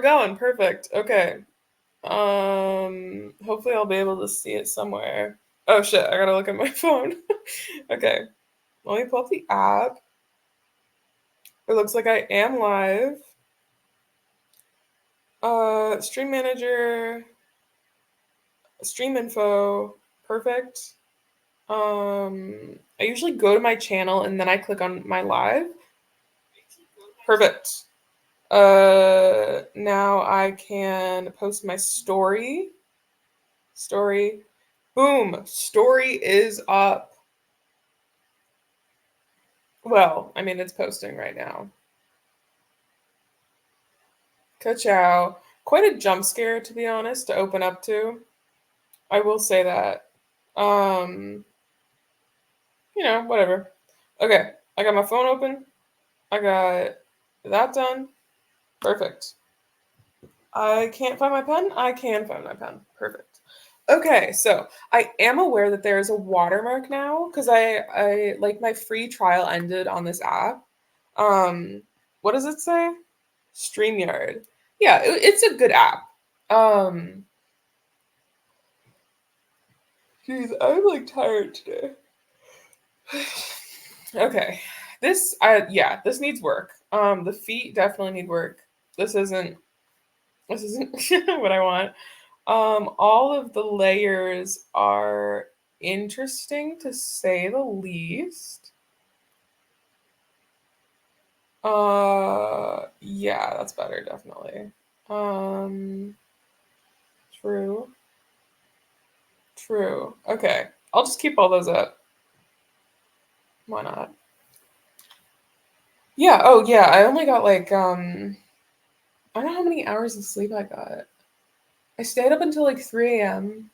going. Perfect. Okay. Hopefully I'll be able to see it somewhere. Oh shit, I gotta look at my phone. Okay. Let me pull up the app. It looks like I am live. Stream manager, stream info, perfect. I usually go to my channel and then I click on my live. Perfect. Now I can post my story. Story. Boom. Story is up. Well, I mean, it's posting right now. Ka-chow. Quite a jump scare, to be honest, to open up to. I will say that. Whatever. Okay, I got my phone open. I got that done. Perfect. I can't find my pen. I can find my pen. Perfect. Okay, so I am aware that there is a watermark now because I like my free trial ended on this app. What does it say? StreamYard. Yeah, it's a good app. Um, Geez, I'm like tired today. Okay, this needs work. The feet definitely need work. This isn't what I want. All of the layers are interesting to say the least. Yeah, that's better, definitely. Um, true. True. Okay. I'll just keep all those up. Why not? Yeah, oh yeah, I only got like I don't know how many hours of sleep I got. I stayed up until like 3 a.m.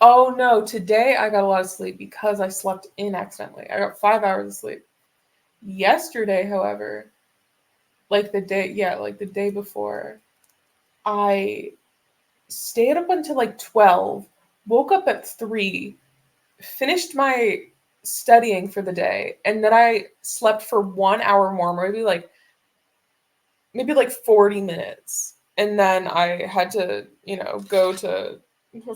Oh no, today I got a lot of sleep because I slept in accidentally. I got 5 hours of sleep. Yesterday, however, like the day before, I stayed up until like 12, woke up at 3, finished my studying for the day, and then I slept for 1 hour more, maybe like 40 minutes. And then I had to, go to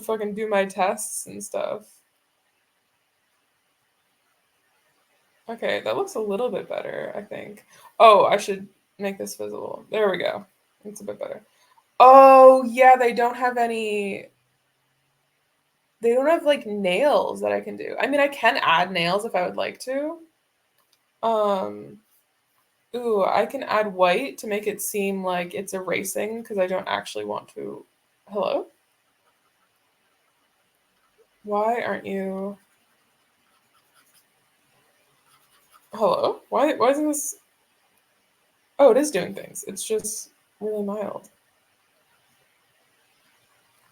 fucking do my tests and stuff. Okay, that looks a little bit better, I think. Oh, I should make this visible. There we go. It's a bit better. Oh, yeah, they don't have like nails that I can do. I mean, I can add nails if I would like to. Um, Ooh, I can add white to make it seem like it's erasing because I don't actually want to. Hello? Why aren't you? Hello? Why isn't this? Oh, it is doing things. It's just really mild.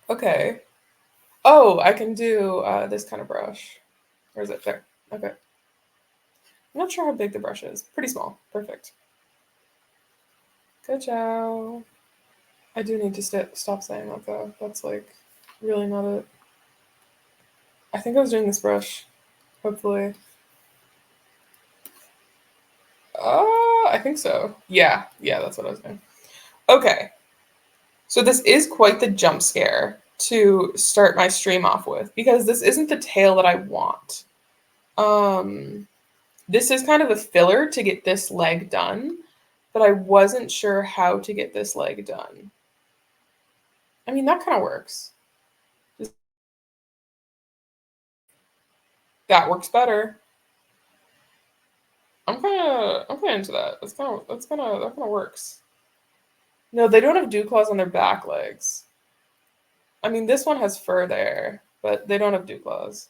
Okay. Oh, I can do this kind of brush. Where is it? There. Okay. I'm not sure how big the brush is. Pretty small. Perfect. Good job. I do need to stop saying that though. That's like really not it. I think I was doing this brush. Hopefully. I think so. Yeah, that's what I was doing. Okay. So this is quite the jump scare to start my stream off with because this isn't the tail that I want. Um, this is kind of a filler to get this leg done, but I wasn't sure how to get this leg done. I mean, that kind of works. That works better. I'm kind of into that. That kind of works. No, they don't have dew claws on their back legs. I mean, this one has fur there, but they don't have dew claws.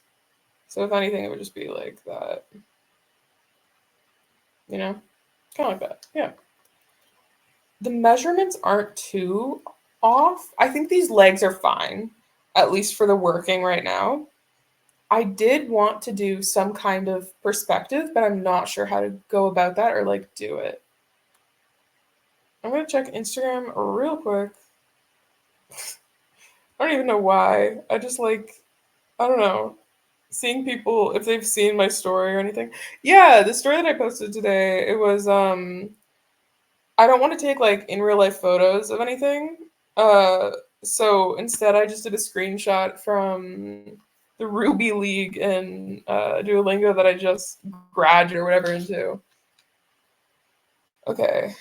So if anything, it would just be like that. You know? Kind of like that. Yeah. The measurements aren't too off. I think these legs are fine, at least for the working right now. I did want to do some kind of perspective, but I'm not sure how to go about that or like do it. I'm gonna check Instagram real quick. I don't even know why. I don't know, seeing people if they've seen my story or anything. Yeah, the story that I posted today, it was I don't want to take like in real life photos of anything. So instead I just did a screenshot from the Ruby League in Duolingo that I just graduated or whatever into. Okay.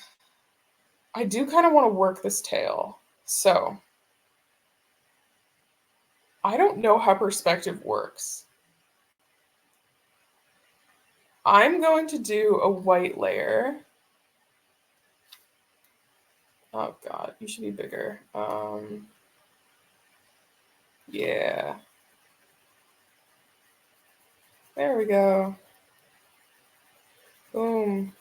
I do kind of want to work this tail. So I don't know how perspective works. I'm going to do a white layer. Oh God, you should be bigger. Yeah. There we go. Boom.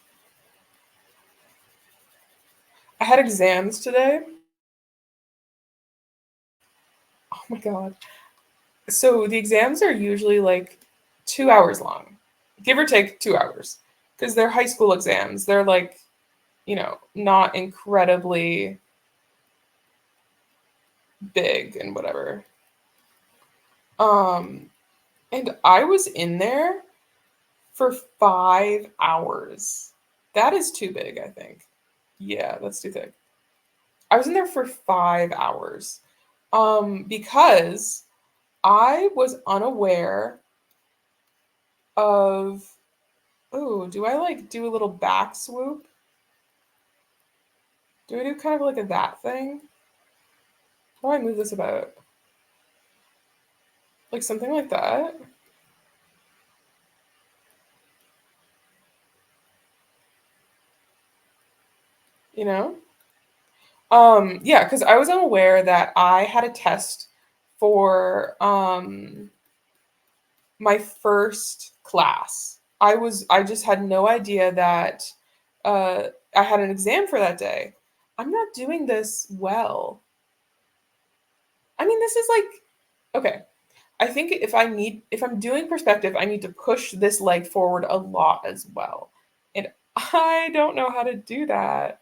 I had exams today. Oh my God. So the exams are usually like 2 hours long, give or take 2 hours, because they're high school exams. They're like, not incredibly big and whatever. And I was in there for 5 hours. That is too big, I think. Yeah, that's too thick. I was in there for 5 hours. Because I was unaware of, oh, do I like do a little back swoop? Do I do kind of like a that thing? How do I move this about? Like something like that? You know? Yeah, because I was unaware that I had a test for my first class. I just had no idea that I had an exam for that day. I'm not doing this well. I mean, this is like, okay. I think if I'm doing perspective, I need to push this leg forward a lot as well. And I don't know how to do that.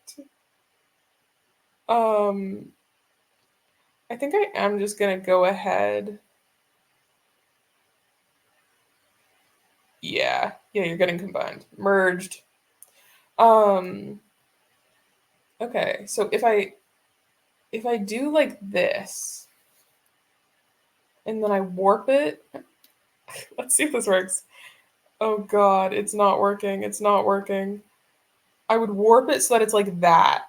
Um, I think I am just gonna go ahead. Yeah, you're getting combined. Merged. Um, okay, so if I do like this, and then I warp it, let's see if this works. Oh God, it's not working. It's not working. I would warp it so that it's like that.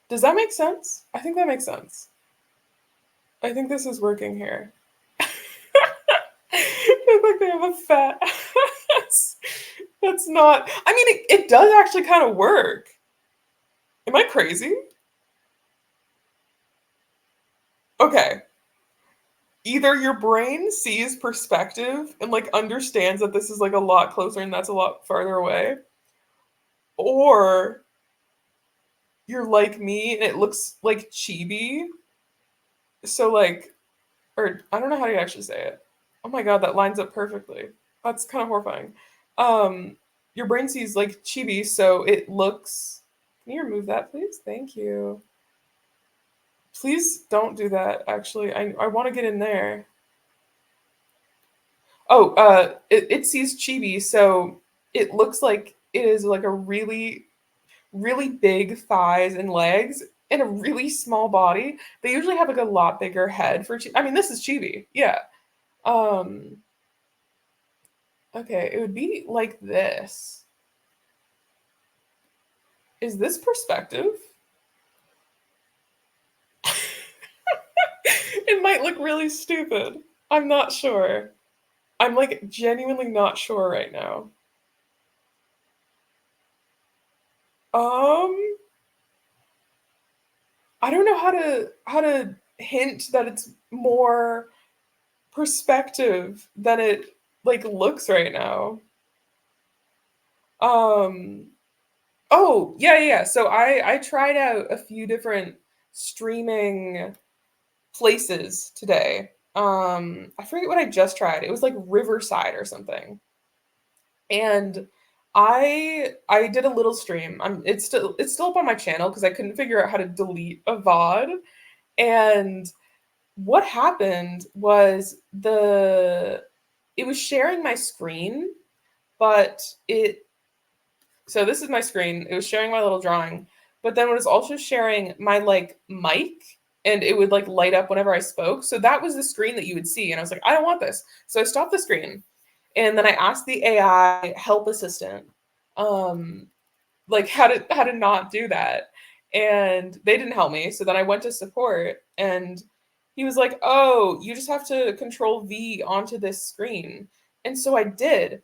Does that make sense? I think that makes sense. I think this is working here. I think they have a fat ass. That's not. I mean, it does actually kind of work. Am I crazy? Okay. Either your brain sees perspective and like understands that this is like a lot closer and that's a lot farther away, or you're like me and it looks like chibi. So like, or I don't know how to actually say it. Oh my God, that lines up perfectly. That's kind of horrifying. Um, your brain sees like chibi, so it looks. Can you remove that, please? Thank you. Please don't do that. Actually, I want to get in there. Oh, it sees chibi, so it looks like it is like a really, really big thighs and legs and a really small body. They usually have like a lot bigger head for chibi. I mean, this is chibi. Yeah. Um, okay, it would be like this. Is this perspective? It might look really stupid. I'm not sure. I'm like genuinely not sure right now. Um, I don't know how to hint that it's more perspective than it like looks right now. Um, oh, yeah. So I tried out a few different streaming places today. I forget what I just tried. It was like Riverside or something. And I did a little stream. It's still up on my channel because I couldn't figure out how to delete a VOD. And what happened was it was sharing my screen, but So this is my screen. It was sharing my little drawing, but then it was also sharing my like mic, and it would like light up whenever I spoke. So that was the screen that you would see. And I was like, I don't want this. So I stopped the screen. And then I asked the AI help assistant, um, like how to not do that. And they didn't help me. So then I went to support, and he was like, "Oh, you just have to control V onto this screen." And so I did.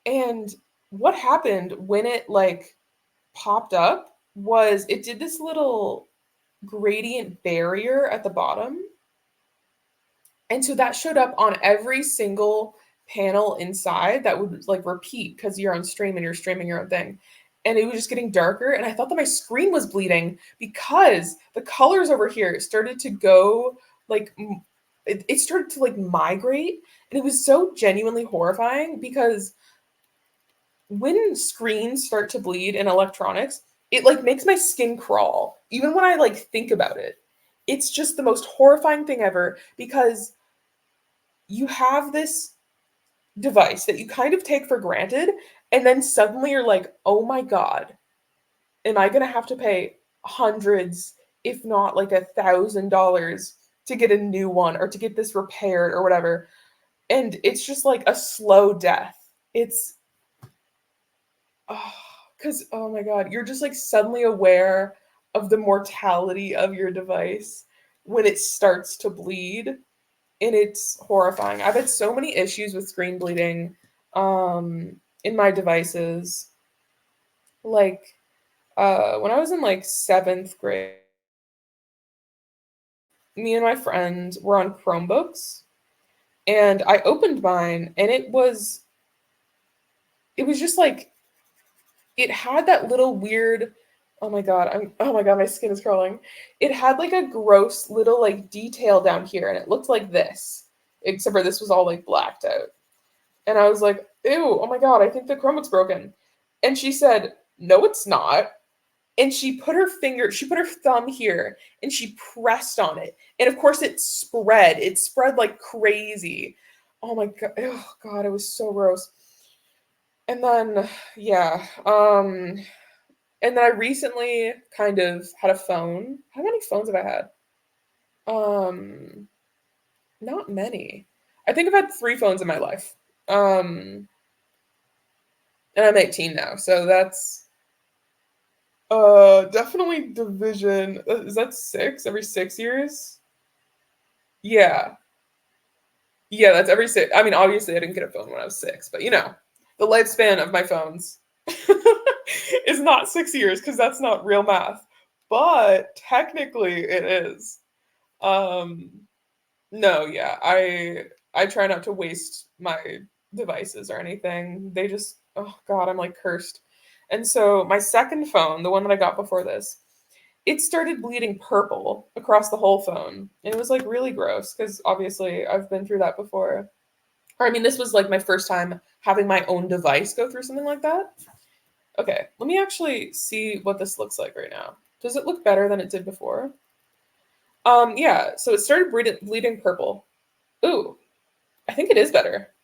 And what happened when it like popped up was it did this little gradient barrier at the bottom. And so that showed up on every single panel inside that would like repeat because you're on stream and you're streaming your own thing. And it was just getting darker. And I thought that my screen was bleeding because the colors over here started to go like, it started to like migrate. And it was so genuinely horrifying because when screens start to bleed in electronics, it like makes my skin crawl. Even when I like think about it, it's just the most horrifying thing ever because you have this device that you kind of take for granted, and then suddenly you're like, oh my God, am I going to have to pay hundreds, if not like $1,000 to get a new one or to get this repaired or whatever? And it's just like a slow death. It's, because, oh my God, you're just like suddenly aware of the mortality of your device when it starts to bleed, and it's horrifying. I've had so many issues with screen bleeding in my devices. Like when I was in like 7th grade, me and my friend were on Chromebooks, and I opened mine, and it was just like it had that little weird, oh my God, my skin is crawling. It had like a gross little like detail down here, and it looked like this, except for this was all like blacked out. And I was like, ew, oh my God, I think the Chromebook's broken. And she said, no, it's not. And she put her thumb here, and she pressed on it. And of course it spread like crazy. Oh my God, oh God, it was so gross. And then, yeah, and then I recently kind of had a phone. How many phones have I had? Um, Not many. I think I've had 3 phones in my life. Um, and I'm 18 now, so that's definitely division. Is that 6 every 6 years? Yeah. Yeah, that's every 6. I mean, obviously I didn't get a phone when I was 6, but the lifespan of my phones is not 6 years because that's not real math. But technically it is. Um no, yeah. I try not to waste my devices or anything. They just, oh God, I'm like cursed. And so my second phone, the one that I got before this, it started bleeding purple across the whole phone. And it was like really gross because obviously I've been through that before. Or I mean, this was like my first time having my own device go through something like that. Okay, let me actually see what this looks like right now. Does it look better than it did before? Yeah, so it started bleeding purple. Ooh, I think it is better.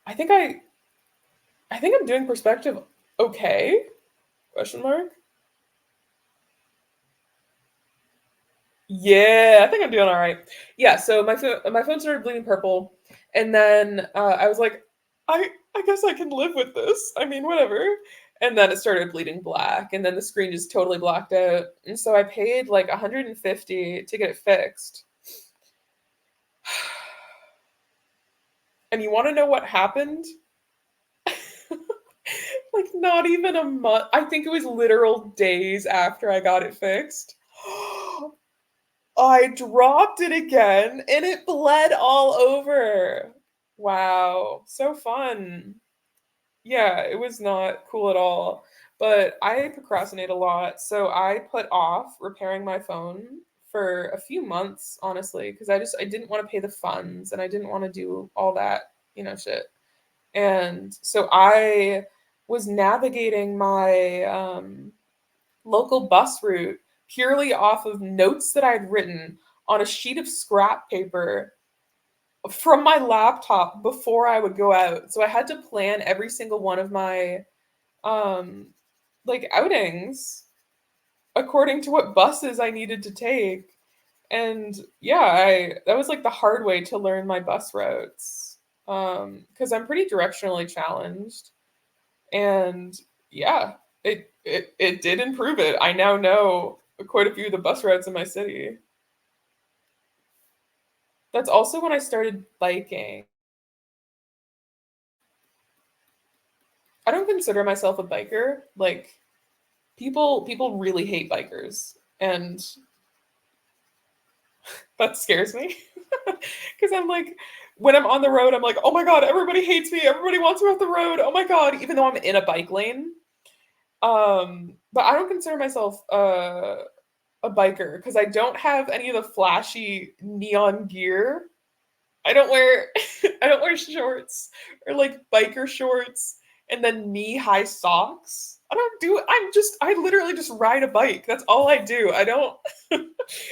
I think I'm doing perspective okay? Question mark. Yeah, I think I'm doing all right. Yeah, so my phone started bleeding purple, and then I was like, I guess I can live with this. I mean, whatever. And then it started bleeding black, and then the screen just totally blacked out. And so I paid like 150 to get it fixed. And you want to know what happened? Like not even a month. I think it was literal days after I got it fixed. I dropped it again and it bled all over. Wow, so fun. Yeah, it was not cool at all. But I procrastinate a lot, so I put off repairing my phone for a few months, honestly, because I didn't want to pay the funds and I didn't want to do all that, shit. And so I was navigating my local bus route purely off of notes that I'd written on a sheet of scrap paper from my laptop before I would go out. So I had to plan every single one of my um like outings according to what buses I needed to take. And yeah, I that was like the hard way to learn my bus routes. Because I'm pretty directionally challenged. And yeah, it did improve it. I now know quite a few of the bus routes in my city. That's also when I started biking. I don't consider myself a biker. Like people really hate bikers, and that scares me because I'm like, when I'm on the road, I'm like, oh my god, everybody hates me. Everybody wants me off the road. Oh my god, even though I'm in a bike lane. But I don't consider myself a biker because I don't have any of the flashy neon gear. I don't wear I don't wear shorts or like biker shorts and then knee-high socks. I literally just ride a bike. That's all I do. I don't I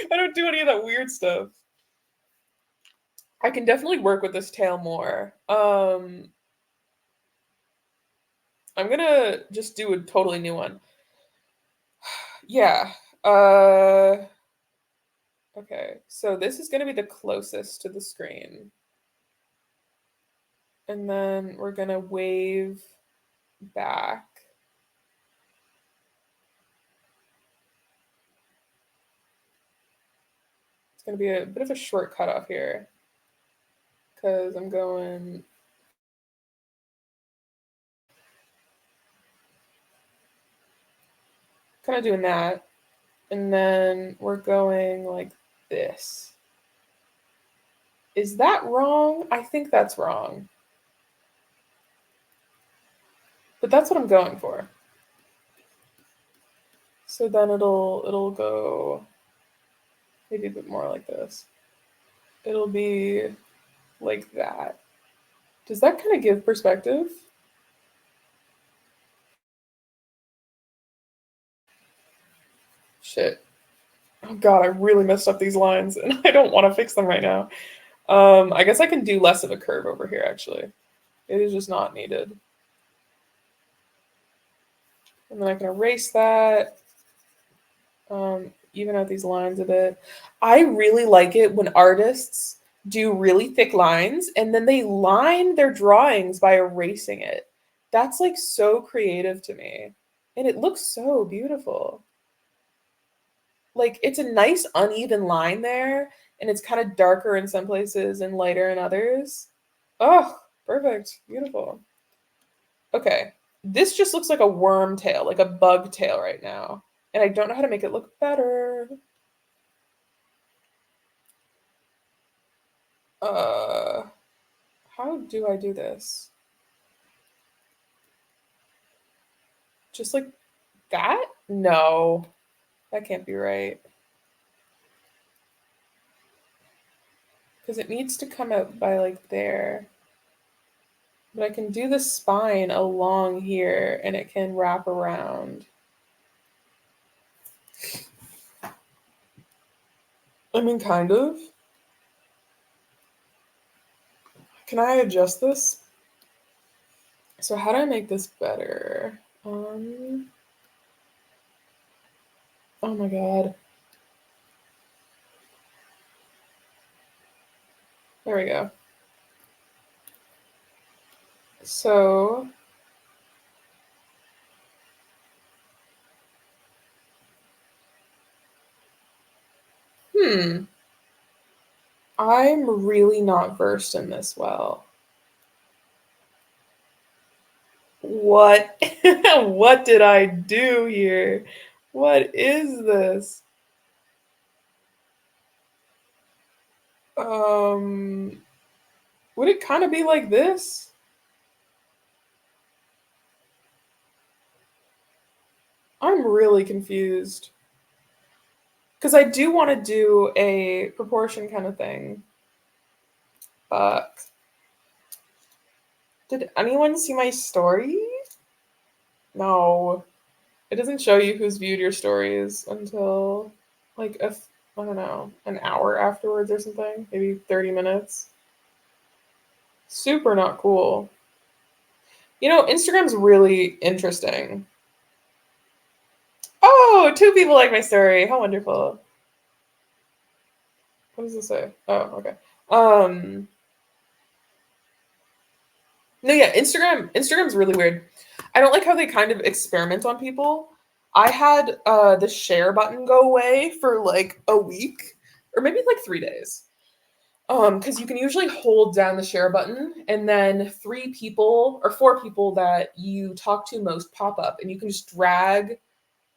don't do any of that weird stuff. I can definitely work with this tail more. I'm gonna just do a totally new one. Yeah. Uh okay. So this is gonna be the closest to the screen. And then we're gonna wave back. It's gonna be a bit of a short cutoff here because I'm going kind of doing that. And then we're going like this. Is that wrong? I think that's wrong. But that's what I'm going for. So then it'll go maybe a bit more like this. It'll be like that. Does that kind of give perspective? Shit. Oh god, I really messed up these lines and I don't want to fix them right now. I guess I can do less of a curve over here actually. It is just not needed. And then I can erase that. Even out these lines a bit. I really like it when artists do really thick lines and then they line their drawings by erasing it. That's like so creative to me. And it looks so beautiful. Like it's a nice uneven line there and it's kind of darker in some places and lighter in others. Oh, perfect. Beautiful. Okay. This just looks like a worm tail, like a bug tail right now. And I don't know how to make it look better. Uh, how do I do this? Just like that? No, that can't be right. Because it needs to come out by like there. But I can do the spine along here and it can wrap around. I mean, kind of. Can I adjust this? So how do I make this better? Oh my god. There we go. So I'm really not versed in this well. What what did I do here? What is this? Um would it kind of be like this? I'm really confused. Because I do want to do a proportion kind of thing. But did anyone see my story? No. It doesn't show you who's viewed your stories until like I don't know, an hour afterwards or something, maybe 30 minutes. Super not cool. You know, Instagram's really interesting. Oh, 2 people like my story. How wonderful. What does this say? Oh, okay. No, yeah, Instagram's really weird. I don't like how they kind of experiment on people. I had the share button go away for like a week or maybe like 3 days. Because you can usually hold down the share button and then 3 people or 4 people that you talk to most pop up and you can just drag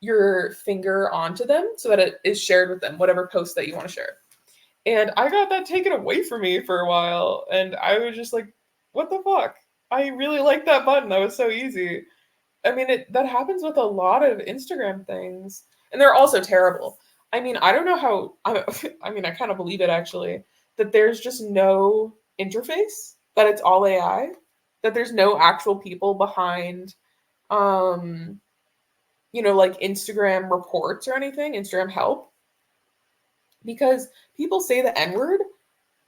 your finger onto them so that it is shared with them, whatever post that you want to share. And I got that taken away from me for a while, and I was just like, what the fuck? I really like that button. That was so easy. I mean, that happens with a lot of Instagram things, and they're also terrible. I mean, I don't know how. I mean, I kind of believe it actually that there's just no interface. That it's all AI. That there's no actual people behind, um, like Instagram reports or anything, Instagram help, because people say the N word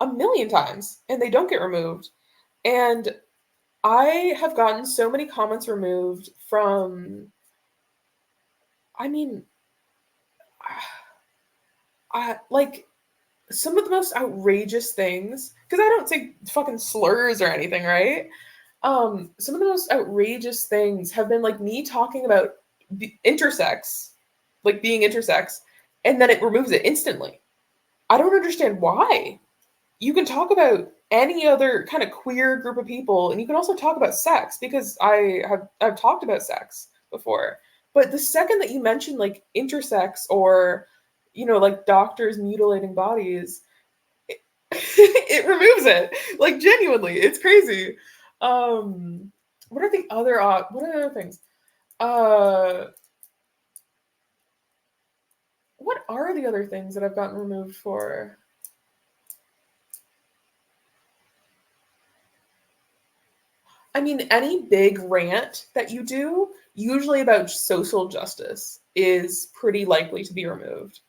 a million times and they don't get removed. And I have gotten so many comments removed from, I mean, I like some of the most outrageous things because I don't say fucking slurs or anything, right? Some of the most outrageous things have been like me talking about intersex, like being intersex, and then it removes it instantly. I don't understand why. You can talk about any other kind of queer group of people, and you can also talk about sex because I've talked about sex before. But the second that you mention like intersex or like doctors mutilating bodies, it, it removes it. Like genuinely, it's crazy. What are the other what are the other things? Uh what are the other things that I've gotten removed for? I mean, any big rant that you do, usually about social justice, is pretty likely to be removed.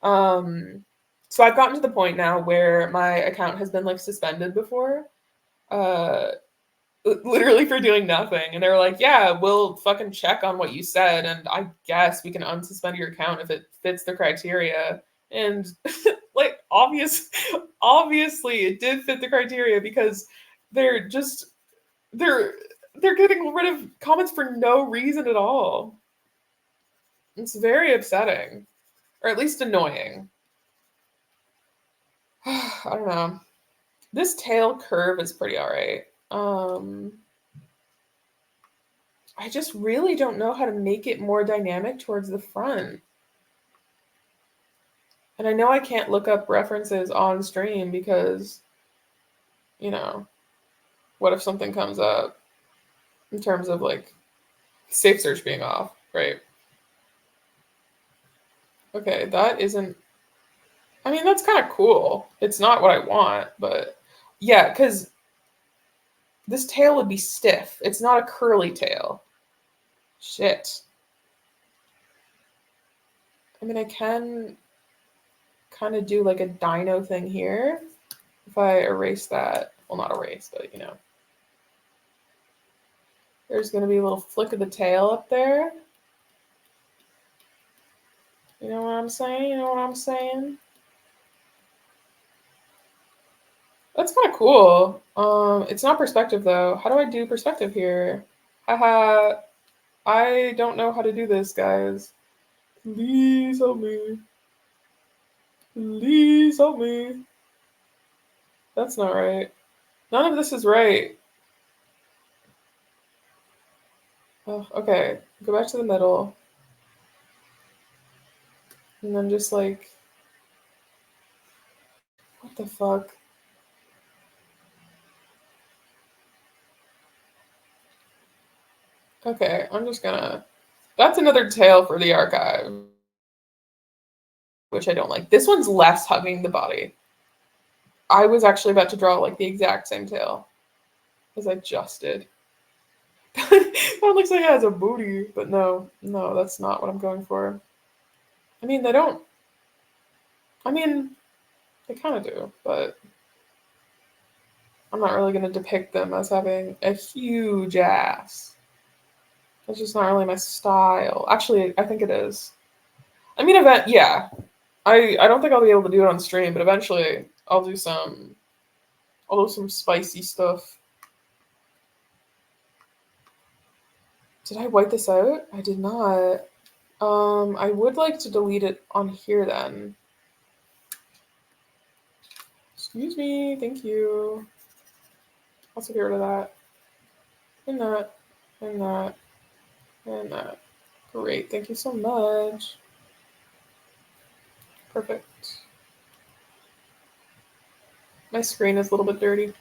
Um, so I've gotten to the point now where my account has been like suspended before, uh, literally for doing nothing. And they're like, "Yeah, we'll fucking check on what you said, and I guess we can unsuspend your account if it fits the criteria." And like, obviously, it did fit the criteria because they're just they're they're getting rid of comments for no reason at all. It's very upsetting, or at least annoying. I don't know. This tail curve is pretty alright. I just really don't know how to make it more dynamic towards the front. And I know I can't look up references on stream because, what if something comes up in terms of like safe search being off, right? Okay, that isn't. I mean, that's kind of cool. It's not what I want, but yeah, because this tail would be stiff. It's not a curly tail. Shit. I mean, I can kind of do like a dino thing here. If I erase that, well, not erase, but there's going to be a little flick of the tail up there. You know what I'm saying? You know what I'm saying? That's kind of cool. It's not perspective though. How do I do perspective here? Haha. I don't know how to do this, guys. Please help me. Please help me. That's not right. None of this is right. Oh, okay. Go back to the middle. And then just like, what the fuck? Okay, I'm just gonna. That's another tail for the archive, which I don't like. This one's less hugging the body. I was actually about to draw like the exact same tail as I just did. That looks like it has a booty, but no, that's not what I'm going for. I mean, they don't. I mean, they kind of do, but I'm not really going to depict them as having a huge ass. It's just not really my style. Actually, I think it is. I mean, yeah. I don't think I'll be able to do it on stream, but eventually I'll do some spicy stuff. Did I white this out? I did not. I would like to delete it on here then. Excuse me, thank you. Also get rid of that. And that. And that. And that. Great, thank you so much. Perfect. My screen is a little bit dirty.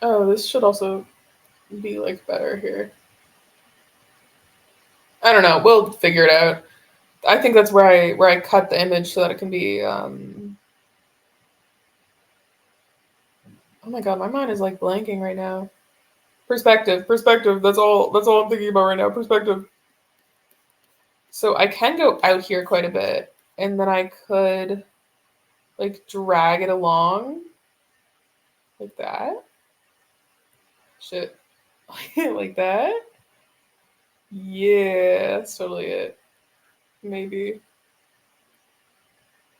Oh, this should also be like better here. I don't know. We'll figure it out. I think that's where I cut the image so that it can be. Oh my god, my mind is like blanking right now. Perspective. That's all I'm thinking about right now. Perspective. So I can go out here quite a bit, and then I could like drag it along like that. Shit. Like that. Yeah, that's totally it. Maybe.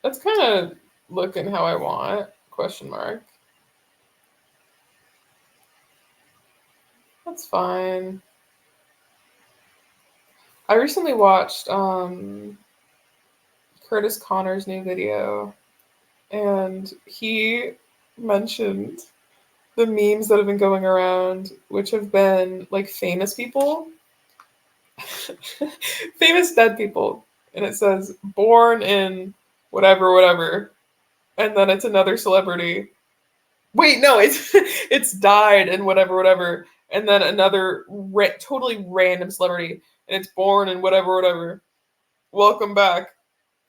That's kind of looking how I want. Question mark. That's fine. I recently watched Curtis Connor's new video, and he mentioned the memes that have been going around, which have been like famous people, famous dead people, and it says born in whatever, whatever, and then it's another celebrity. Wait, no, it's it's died in whatever, whatever, and then another totally random celebrity, and it's born in whatever, whatever. Welcome back,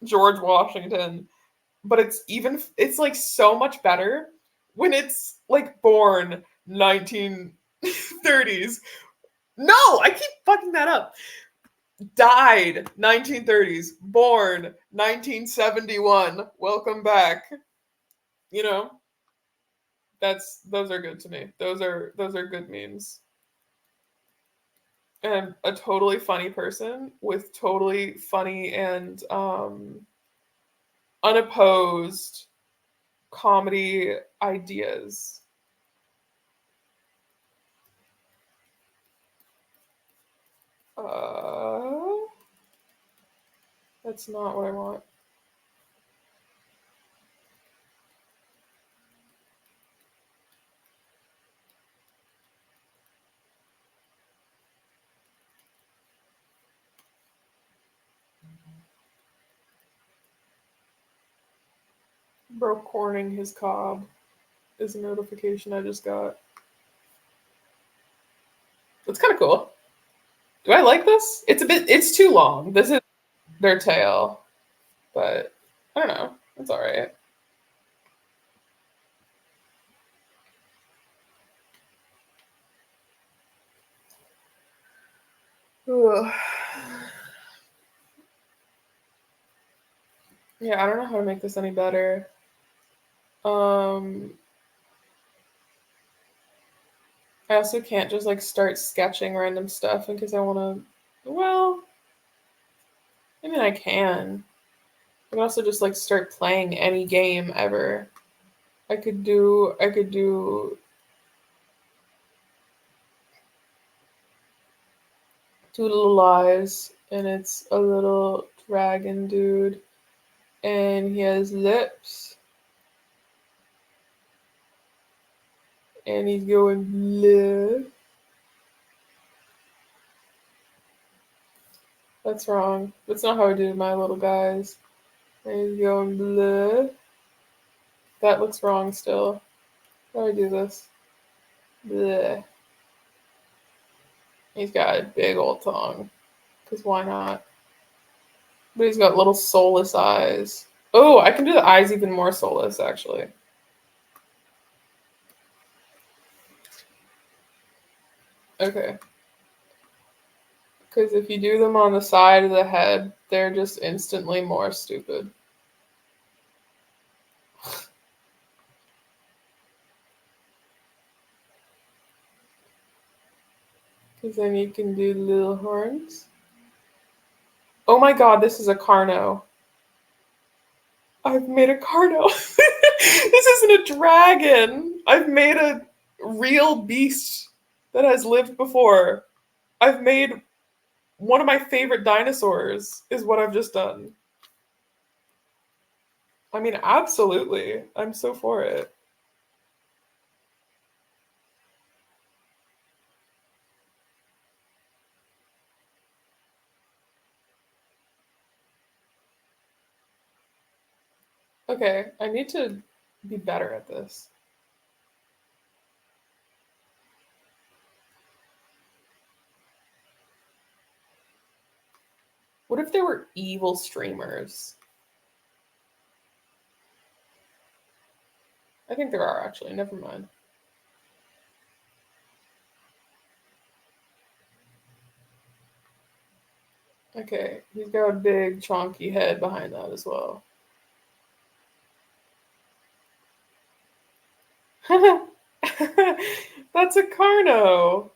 George Washington. But it's like so much better when it's like born 1930s. No, I keep fucking that up. Died 1930s, born 1971. Welcome back. You know, those are good to me. Those are good memes. And a totally funny person with totally funny and unopposed comedy ideas. That's not what I want. Bro corning his cob is a notification I just got. It's kind of cool. Do I like this? It's too long. This is their tail, but I don't know. It's all right. Ugh. Yeah, I don't know how to make this any better. I also can't just like start sketching random stuff because I want to. Well, I mean, I can. I can also just like start playing any game ever. I could do Two Little Lies, and it's a little dragon dude, and he has lips, and he's going bleh. That's wrong. That's not how I do my little guys. And he's going bleh. That looks wrong still. How do I do this? Bleh. He's got a big old tongue. Because why not? But he's got little soulless eyes. Oh, I can do the eyes even more soulless, actually. Okay. Because if you do them on the side of the head, they're just instantly more stupid. Because then you can do little horns. Oh my god, this is a Carno. I've made a Carno. This isn't a dragon. I've made a real beast that has lived before. I've made one of my favorite dinosaurs, is what I've just done. I mean, absolutely. I'm so for it. Okay, I need to be better at this. What if there were evil streamers? I think there are, actually. Never mind. Okay, he's got a big, chonky head behind that as well. That's a Carno.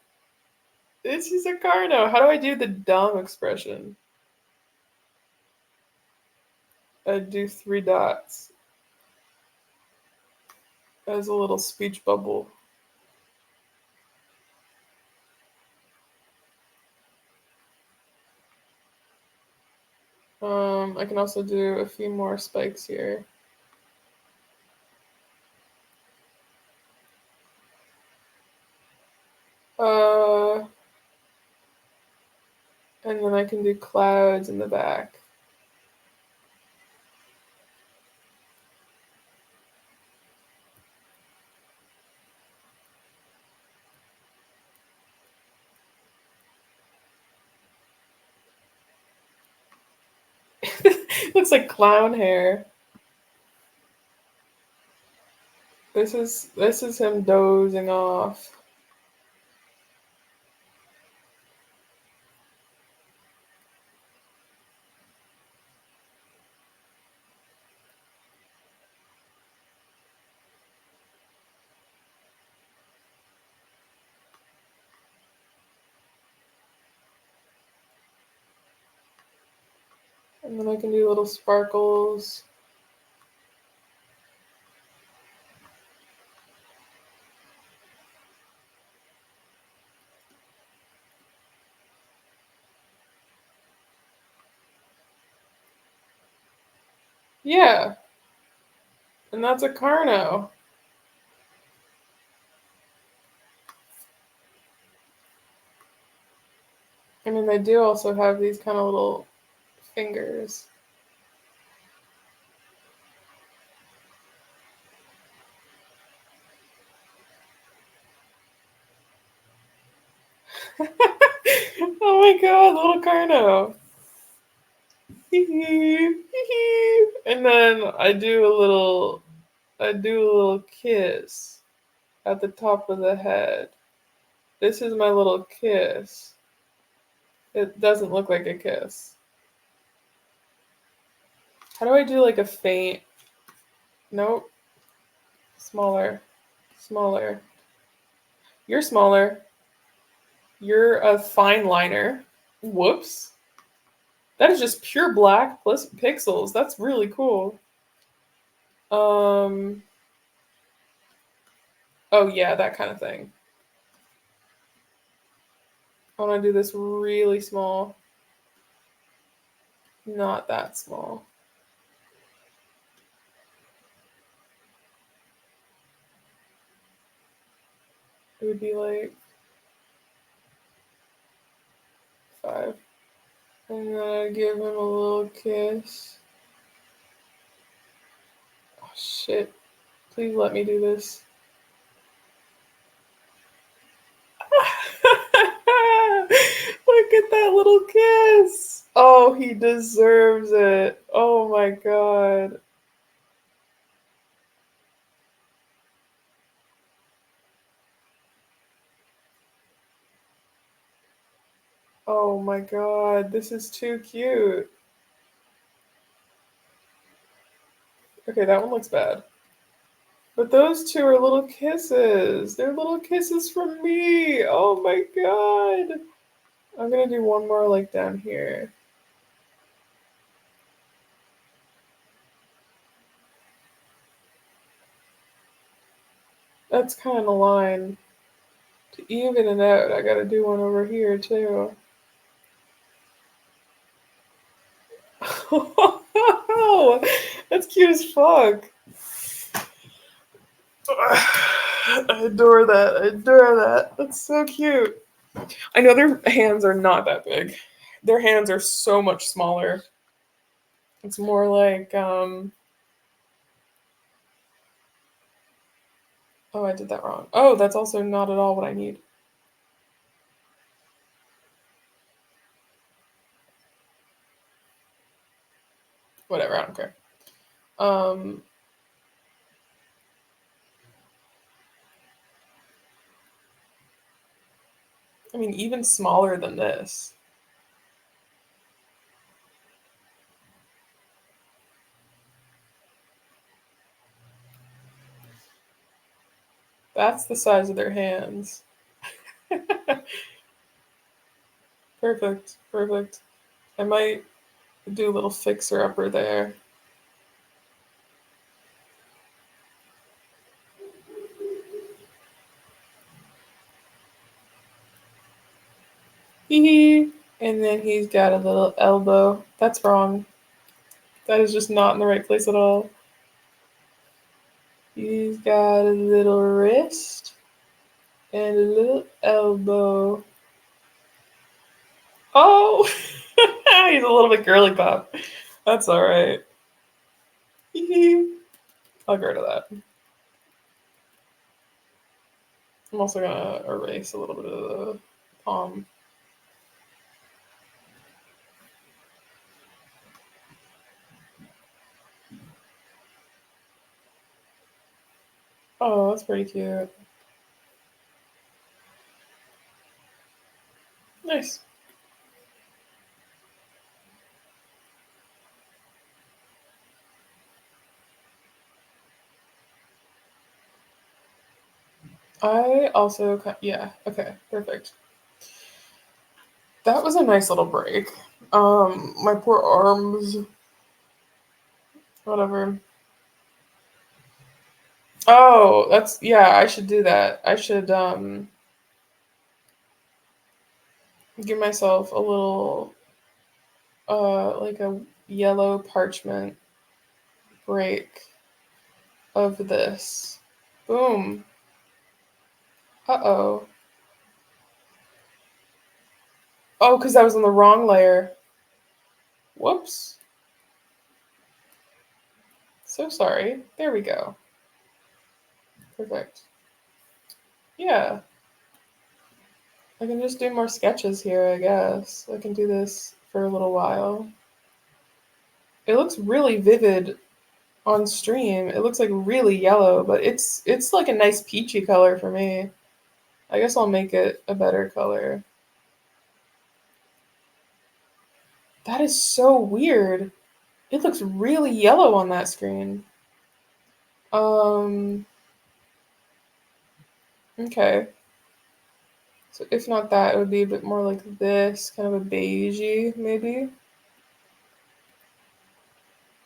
This is a Carno. How do I do the dumb expression? I do 3 dots as a little speech bubble. I can also do a few more spikes here. And then I can do clouds in the back. Looks like clown hair. This is him dozing off. And then I can do little sparkles. Yeah. And that's a Carno. I mean, they do also have these kind of little fingers. Oh my god, little Carno. And then I do a little kiss at the top of the head. This is my little kiss. It doesn't look like a kiss. How do I do like a faint? Nope. Smaller. Smaller. You're smaller. You're a fine liner. Whoops. That is just pure black plus pixels. That's really cool. Oh yeah, that kind of thing. I want to do this really small. Not that small. It would be like 5. And then I give him a little kiss. Oh shit. Please let me do this. Look at that little kiss. Oh, he deserves it. Oh my god. Oh my god, this is too cute. Okay, that one looks bad. But those two are little kisses. They're little kisses from me. Oh my god. I'm gonna do one more like down here. That's kind of a line. To even it out, I gotta do one over here too. That's cute as fuck. I adore that. I adore that. That's so cute. I know their hands are not that big. Their hands are so much smaller. It's more like oh, I did that wrong. Oh, that's also not at all what I need. Whatever, I don't care. Um I mean even smaller than this. That's the size of their hands. Perfect. Perfect. I might do a little fixer upper there. Hee hee. And then he's got a little elbow. That's wrong. That is just not in the right place at all. He's got a little wrist and a little elbow. Oh, he's a little bit girly pop. That's all right. I'll get rid of that. I'm also gonna erase a little bit of the palm. Oh, that's pretty cute. Nice. I also, yeah, okay, perfect. That was a nice little break. My poor arms. Whatever. Oh, that's, yeah, I should do that. I should give myself a little like a yellow parchment break of this. Boom. Uh-oh. Oh, because I was on the wrong layer. Whoops. So sorry. There we go. Perfect. Yeah. I can just do more sketches here, I guess. I can do this for a little while. It looks really vivid on stream. It looks like really yellow, but it's like a nice peachy color for me. I guess I'll make it a better color. That is so weird. It looks really yellow on that screen. Okay. So if not that, it would be a bit more like this, kind of a beigey, maybe.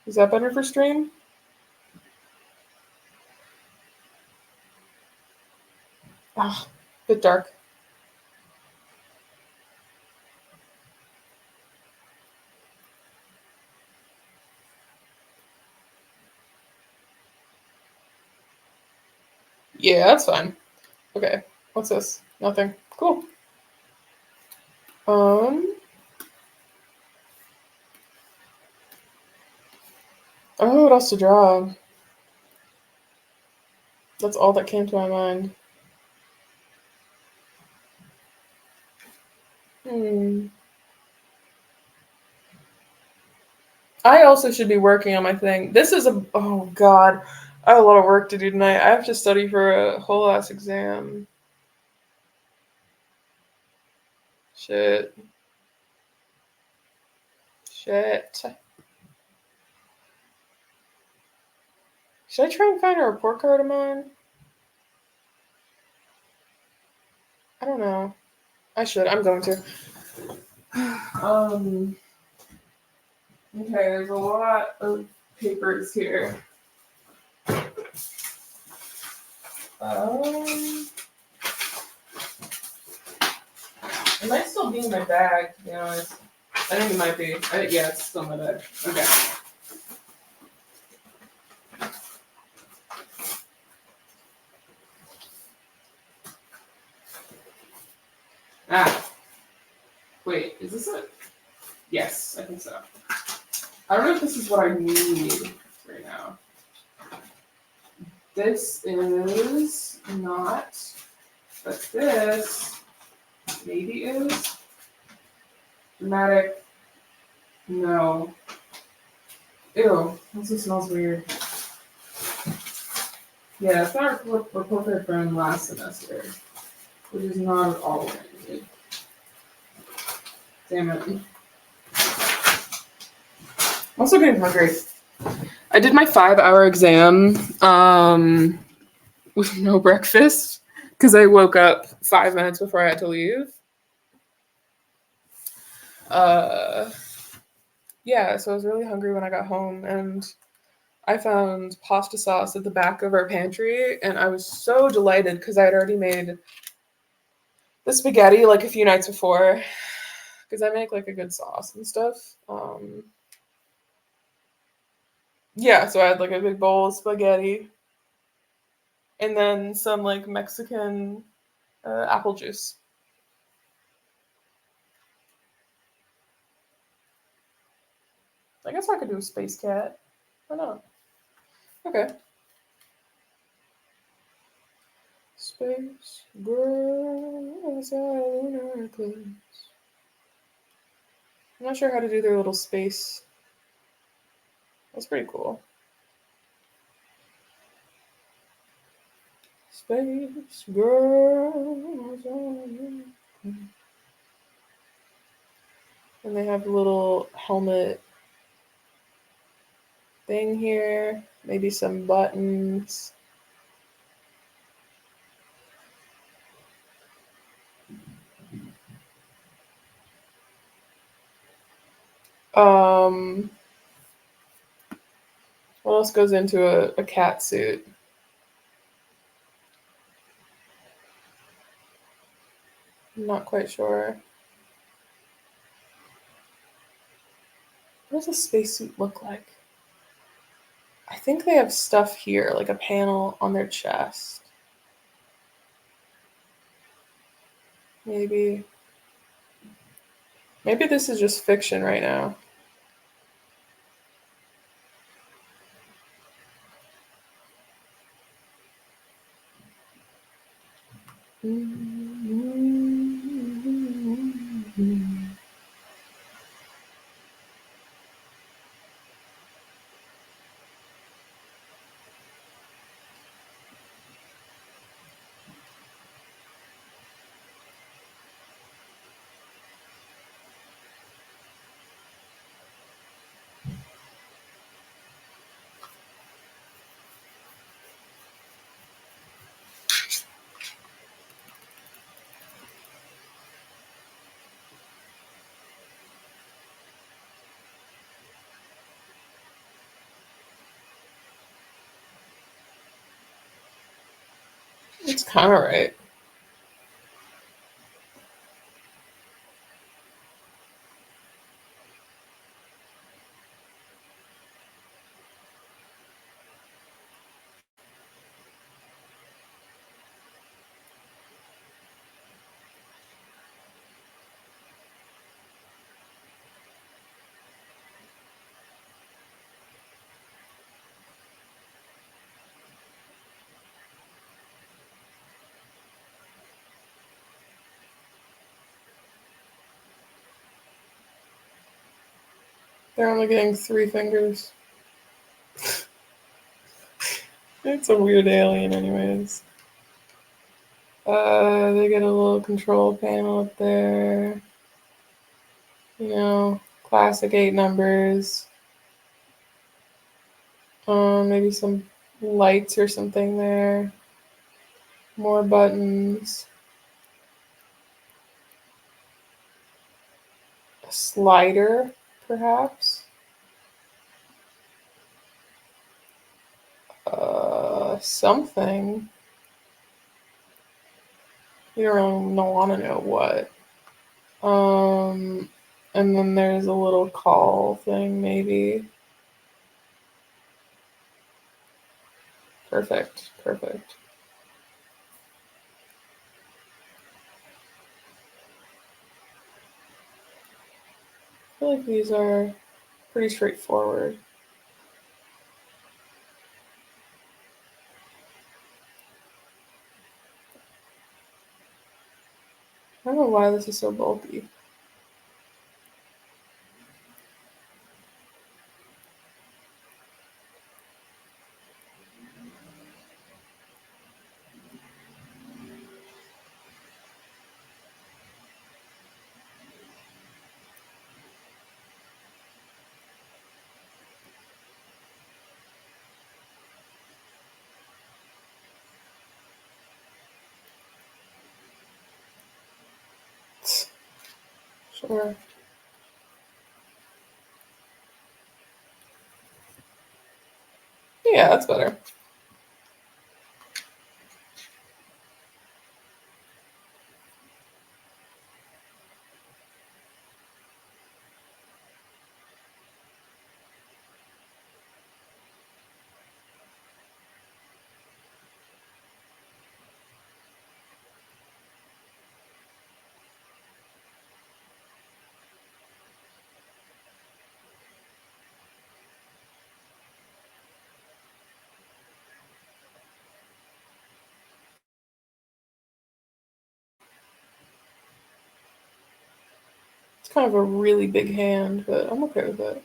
Is that better for stream? Ah, bit dark. Yeah, that's fine. Okay, what's this? Nothing. Cool. I don't know what else to draw. That's all that came to my mind. I also should be working on my thing. This is oh god. I have a lot of work to do tonight. I have to study for a whole ass exam. Shit. Shit. Should I try and find a report card of mine? I don't know. I should. I'm going to. Okay, there's a lot of papers here. It might still be in my bag, to be honest. I think it might be. Yeah, it's still in my bag. Okay. Wait, is this it? Yes, I think so. I don't know if this is what I need right now. This is not, but this maybe is. Dramatic. No. Ew, this smells weird. Yeah, it's not a report card from last semester, which is not at all what I needed. Damn it. I'm also getting hungry. I did my 5-hour exam with no breakfast because I woke up 5 minutes before I had to leave. Yeah, so I was really hungry when I got home, and I found pasta sauce at the back of our pantry, and I was so delighted because I had already made the spaghetti like a few nights before, because I make like a good sauce and stuff. Yeah, so I had like a big bowl of spaghetti, and then some like Mexican apple juice. I guess I could do a space cat. Why not? Okay. Space girl is a lunar eclipse. I'm not sure how to do their little space. That's pretty cool. Space girl is a lunar eclipse. And they have a little helmet thing here. Maybe some buttons. What else goes into a cat suit? I'm not quite sure. What does a spacesuit look like? I think they have stuff here, like a panel on their chest. Maybe this is just fiction right now. It's kind of right. They're only getting 3 fingers. It's a weird alien, anyways. They get a little control panel up there. You know, Classic 8 numbers. Maybe some lights or something there. More buttons. A slider, perhaps. Something. You don't really want to know what. And then there's a little call thing, maybe. Perfect. Perfect. I feel like these are pretty straightforward. I don't know why this is so bulky. Sure. Yeah, that's better. It's kind of a really big hand, but I'm okay with it.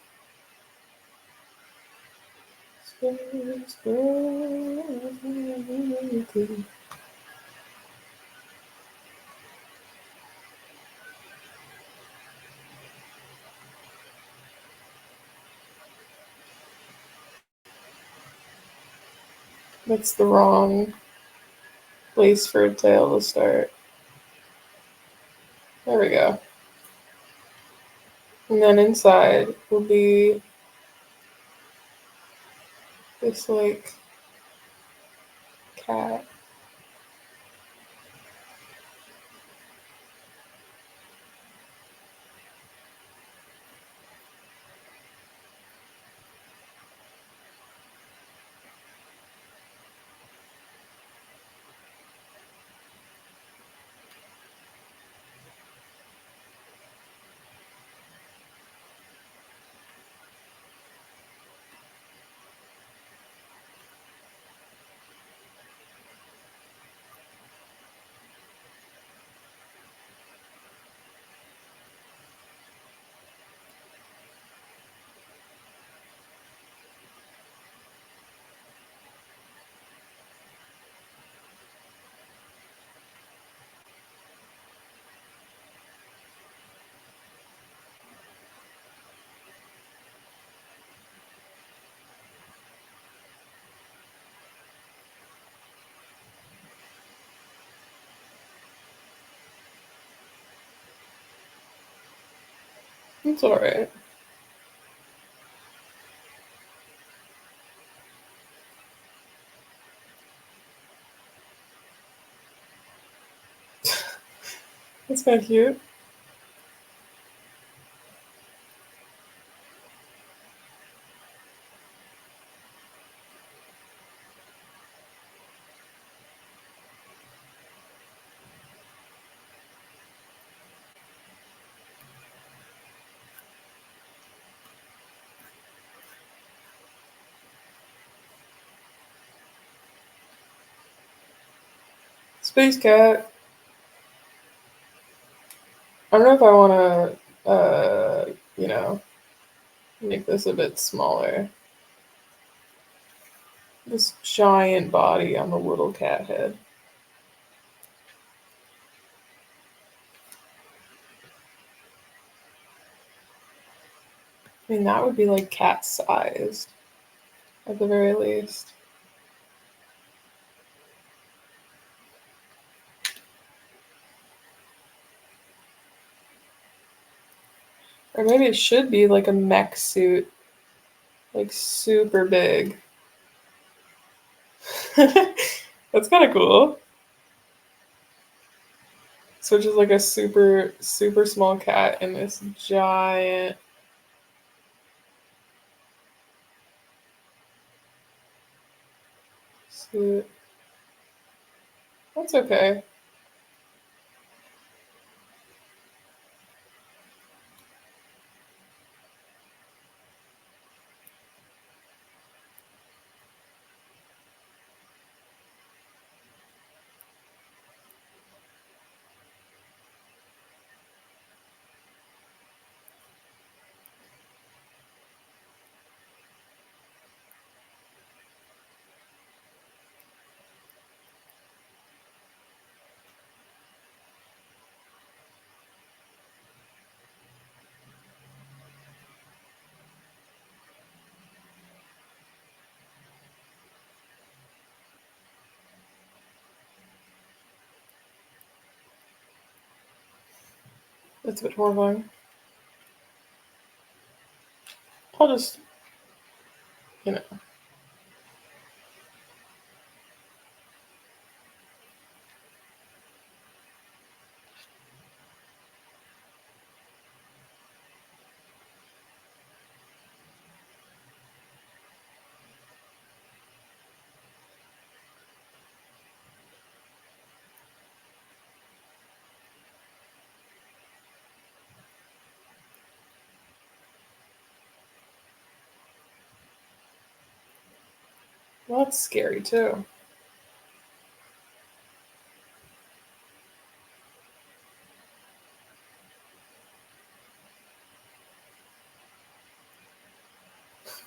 That's the wrong place for a tail to start. There we go. And then inside will be this like cat. It's alright. It's kind of cute. Space cat. I don't know if I want to, make this a bit smaller. This giant body on the little cat head. I mean, that would be like cat sized at the very least. Or maybe it should be like a mech suit, like super big. That's kind of cool. So just like a super, super small cat in this giant. Suit. That's okay. That's a bit horrifying. I'll just, you know. Well, that's scary too.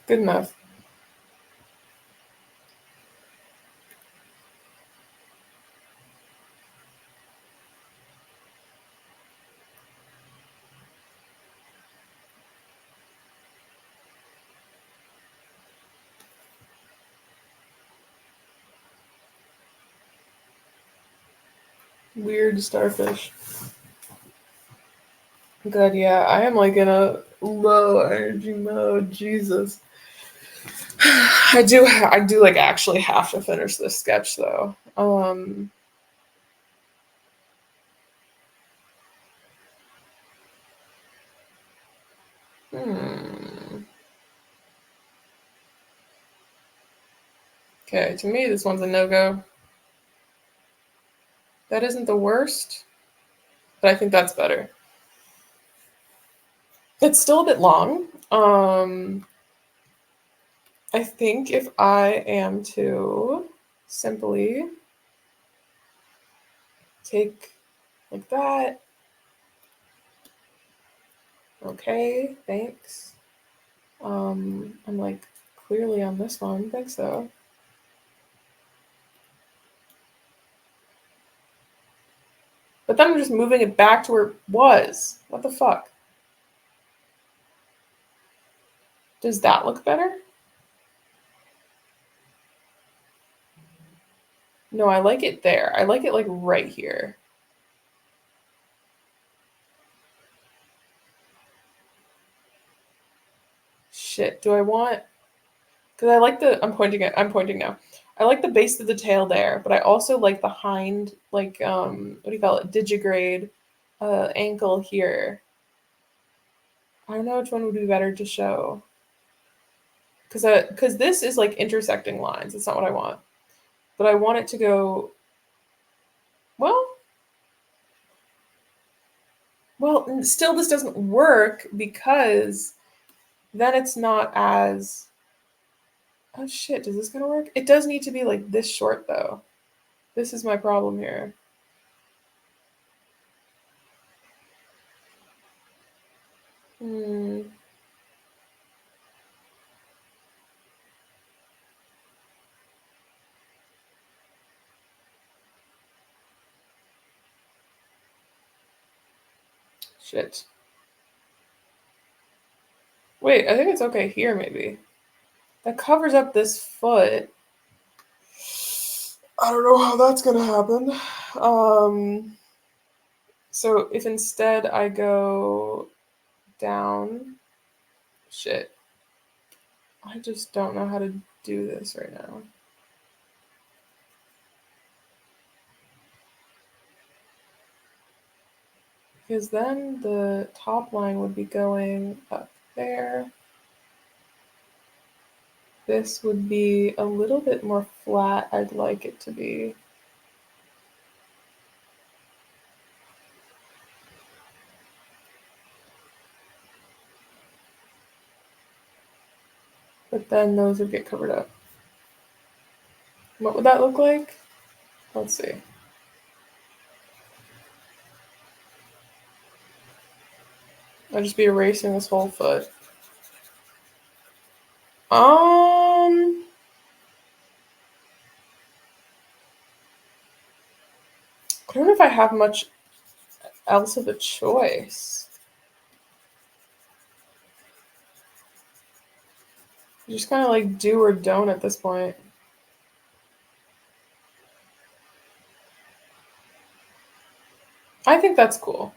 Good enough. Weird starfish. Good, yeah. I am like in a low energy mode. Jesus. I do like actually have to finish this sketch though. Hmm. Okay, to me this one's a no-go. That isn't the worst, but I think that's better. It's still a bit long. I think if I am to simply take like that. Okay, thanks. I'm like clearly on this one. Thanks though. But then I'm just moving it back to where it was. What the fuck? Does that look better? No, I like it there. I like it like right here. Shit. Do I want? Because I like the. I'm pointing now. I like the base of the tail there, but I also like the hind, like what do you call it? Digigrade, ankle here. I don't know which one would be better to show. Because this is like intersecting lines. It's not what I want, but I want it to go. Well, still this doesn't work because then it's not as. Oh shit! Is this gonna work? It does need to be like this short though. This is my problem here. Hmm. Shit. Wait, I think it's okay here, maybe. That covers up this foot. I don't know how that's gonna happen. So if instead I go down, shit. I just don't know how to do this right now. Because then the top line would be going up there. This would be a little bit more flat. I'd like it to be. But then those would get covered up. What would that look like? Let's see. I'll just be erasing this whole foot. I don't know if I have much else of a choice. Just kind of like do or don't at this point. I think that's cool.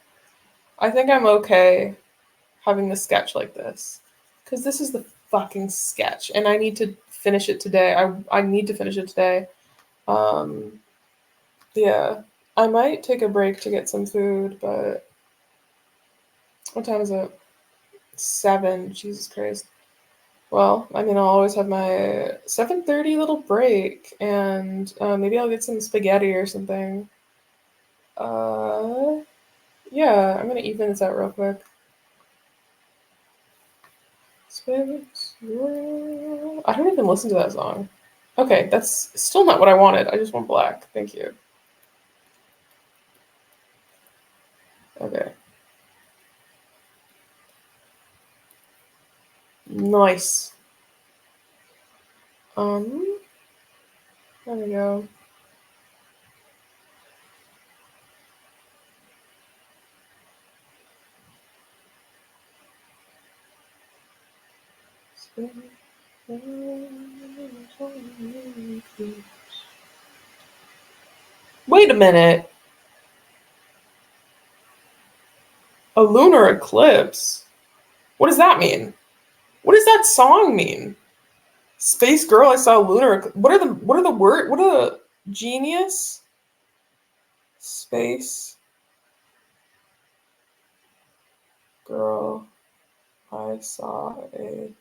I think I'm okay having the sketch like this. Because this is the fucking sketch. And I need to finish it today. I need to finish it today. Yeah. I might take a break to get some food, but what time is it? 7. Jesus Christ. Well, I mean, I'll always have my 7:30 little break, and maybe I'll get some spaghetti or something. Yeah, I'm gonna even this out real quick. I don't even listen to that song. Okay, that's still not what I wanted. I just want black. Thank you. Okay. Nice. There we go. Wait a minute. A lunar eclipse? What does that mean? What does that song mean? Space Girl, I saw a lunar eclipse. What are the word? What are the genius? Space Girl, I saw a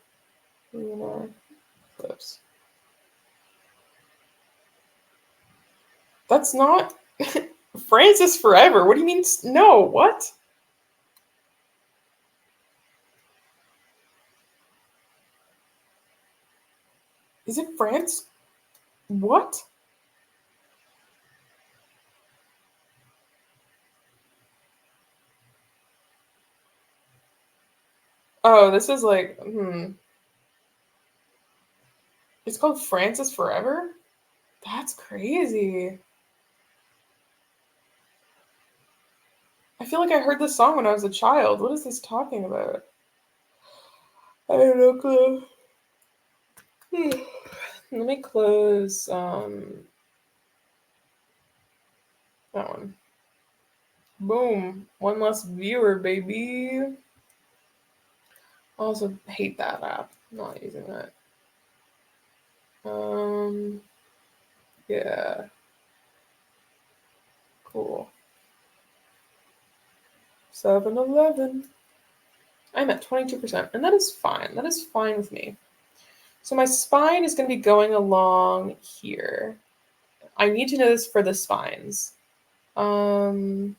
lunar eclipse. That's not Francis Forever. What do you mean? No, what? Is it France? What? Oh, this is like, It's called Francis Forever? That's crazy. I feel like I heard this song when I was a child. What is this talking about? I have no clue. Let me close that one. Boom. One less viewer, baby. I also hate that app. I'm not using that. Yeah. Cool. 7-Eleven. I'm at 22%, and that is fine. That is fine with me. So my spine is going to be going along here. I need to know this for the spines. Kind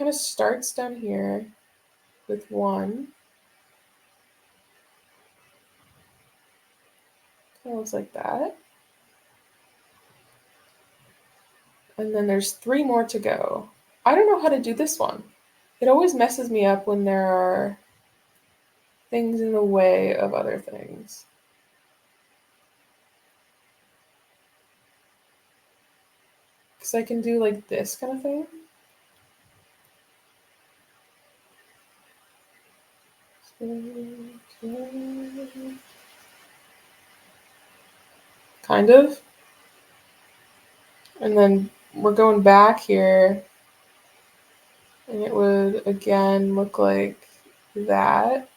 of starts down here with 1. Kind of looks like that. And then there's 3 more to go. I don't know how to do this one. It always messes me up when there are things in the way of other things. Because I can do like this kind of thing. Kind of. And then we're going back here. And it would, again, look like that.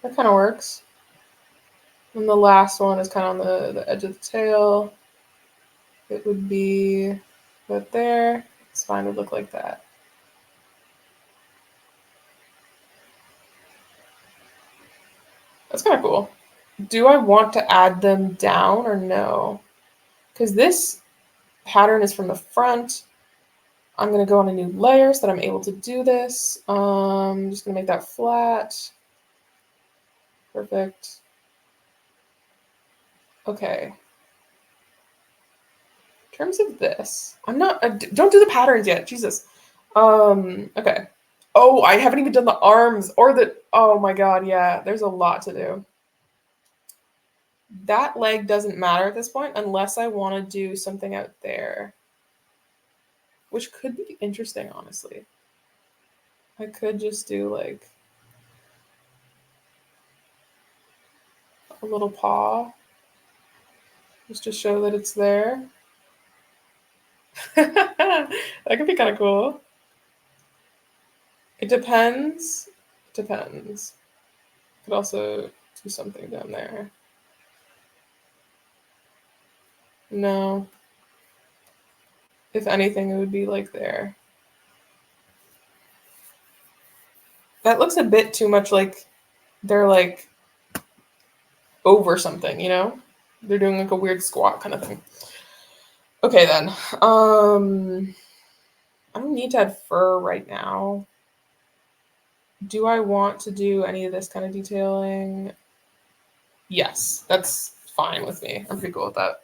That kind of works. And the last one is kind of on the edge of the tail. It would be right there. Spine would look like that. That's kind of cool. Do I want to add them down or no? Because this pattern is from the front. I'm going to go on a new layer so that I'm able to do this. I'm just going to make that flat. Perfect. Okay. In terms of this, I'm not, don't do the patterns yet. Jesus. Okay. Oh, I haven't even done the arms or the, oh my God. Yeah, there's a lot to do. That leg doesn't matter at this point unless I want to do something out there, which could be interesting, honestly. I could just do like a little paw just to show that it's there. That could be kind of cool. It depends. It depends. Could also do something down there. No. If anything, it would be like there. That looks a bit too much like they're like over something, you know? They're doing like a weird squat kind of thing. Okay then. I don't need to add fur right now. Do I want to do any of this kind of detailing? Yes, that's fine with me. I'm pretty cool with that.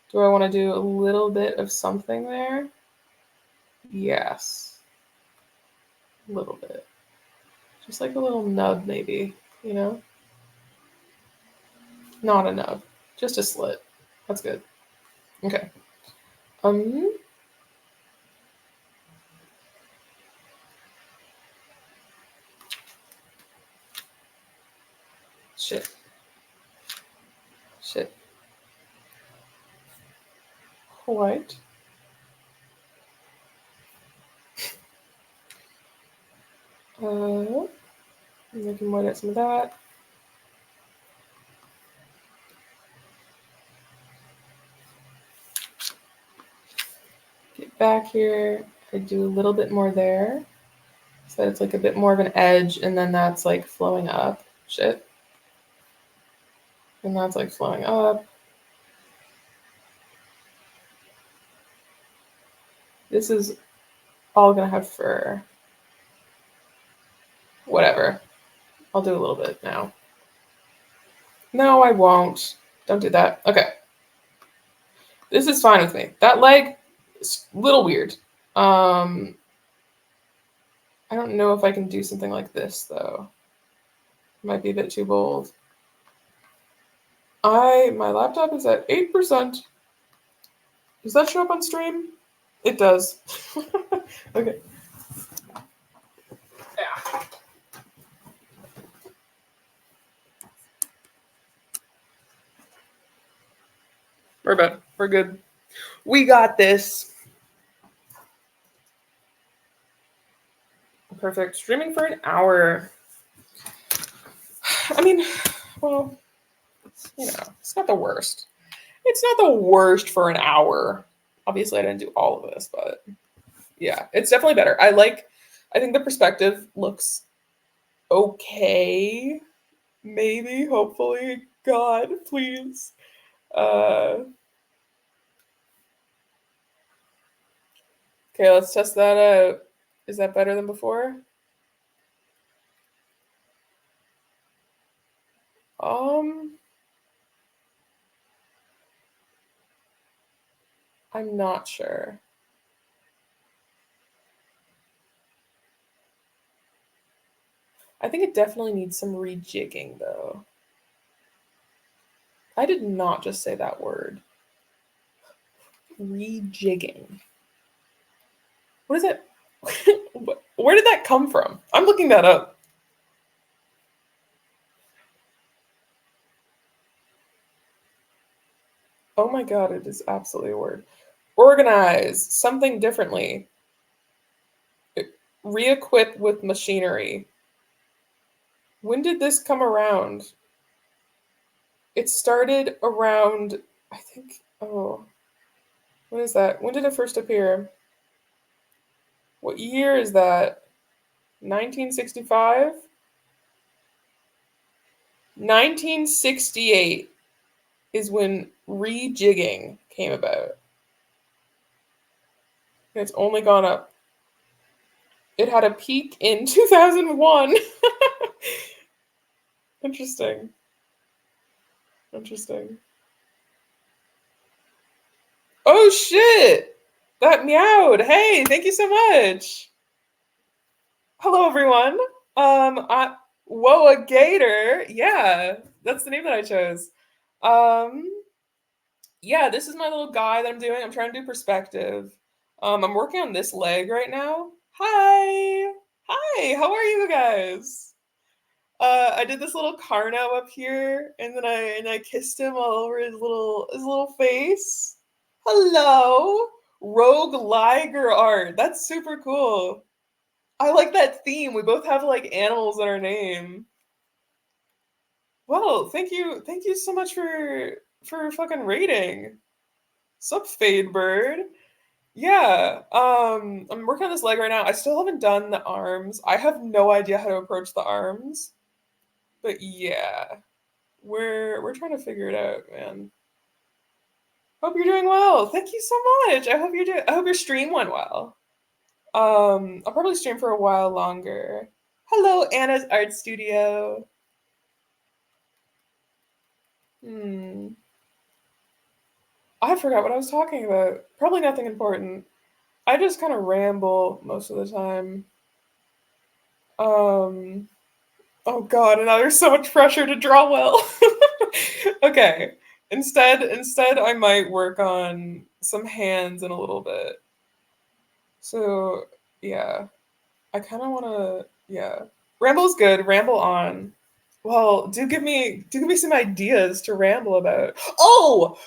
Do I want to do a little bit of something there? Yes. A little bit. Just like a little nub maybe, you know? Not a nub. Just a slit. That's good. Okay. Shit. White. I can white out some of that. Get back here. I do a little bit more there. So it's like a bit more of an edge, and then that's like flowing up. Shit. And that's like flowing up. This is all gonna have fur. Whatever. I'll do a little bit now. No, I won't. Don't do that. Okay. This is fine with me. That leg is a little weird. I don't know if I can do something like this though. Might be a bit too bold. My laptop is at 8%. Does that show up on stream? It does. Okay. Yeah. We're good. We're good. We got this. Perfect. Streaming for an hour. I mean, well, you know, it's not the worst. It's not the worst for an hour. Obviously, I didn't do all of this, but yeah, it's definitely better. I think the perspective looks okay. Maybe, hopefully. God, please. Okay, let's test that out. Is that better than before? I'm not sure. I think it definitely needs some rejigging though. I did not just say that word. Rejigging. What is it? Where did that come from? I'm looking that up. Oh my god, it is absolutely a word. Organize something differently. Re-equip with machinery. When did this come around? It started around, I think, oh, what is that? When did it first appear? What year is that? 1965? 1968 is when rejigging came about. And it's only gone up. It had a peak in 2001. Interesting. Interesting. Oh shit! That meowed. Hey, thank you so much. Hello everyone. Whoa, a gator. Yeah, that's the name that I chose. Um, yeah, this is my little guy that I'm doing. I'm trying to do perspective. I'm working on this leg right now. Hi. Hi, how are you guys? I did this little Carno up here, and then I kissed him all over his little face. Hello, Rogue Liger art. That's super cool. I like that theme. We both have like animals in our name. Well, thank you so much for fucking rating. Sup, Fade Bird? Yeah. I'm working on this leg right now. I still haven't done the arms. I have no idea how to approach the arms. But yeah. We're trying to figure it out, man. Hope you're doing well. Thank you so much. I hope your stream went well. I'll probably stream for a while longer. Hello, Anna's Art Studio. Hmm. I forgot what I was talking about. Probably nothing important. I just kind of ramble most of the time. Um, oh god, and now there's so much pressure to draw well. Okay. Instead I might work on some hands in a little bit. So, yeah. I kind of want to, yeah. Ramble's good. Ramble on. Well, do give me some ideas to ramble about. Oh,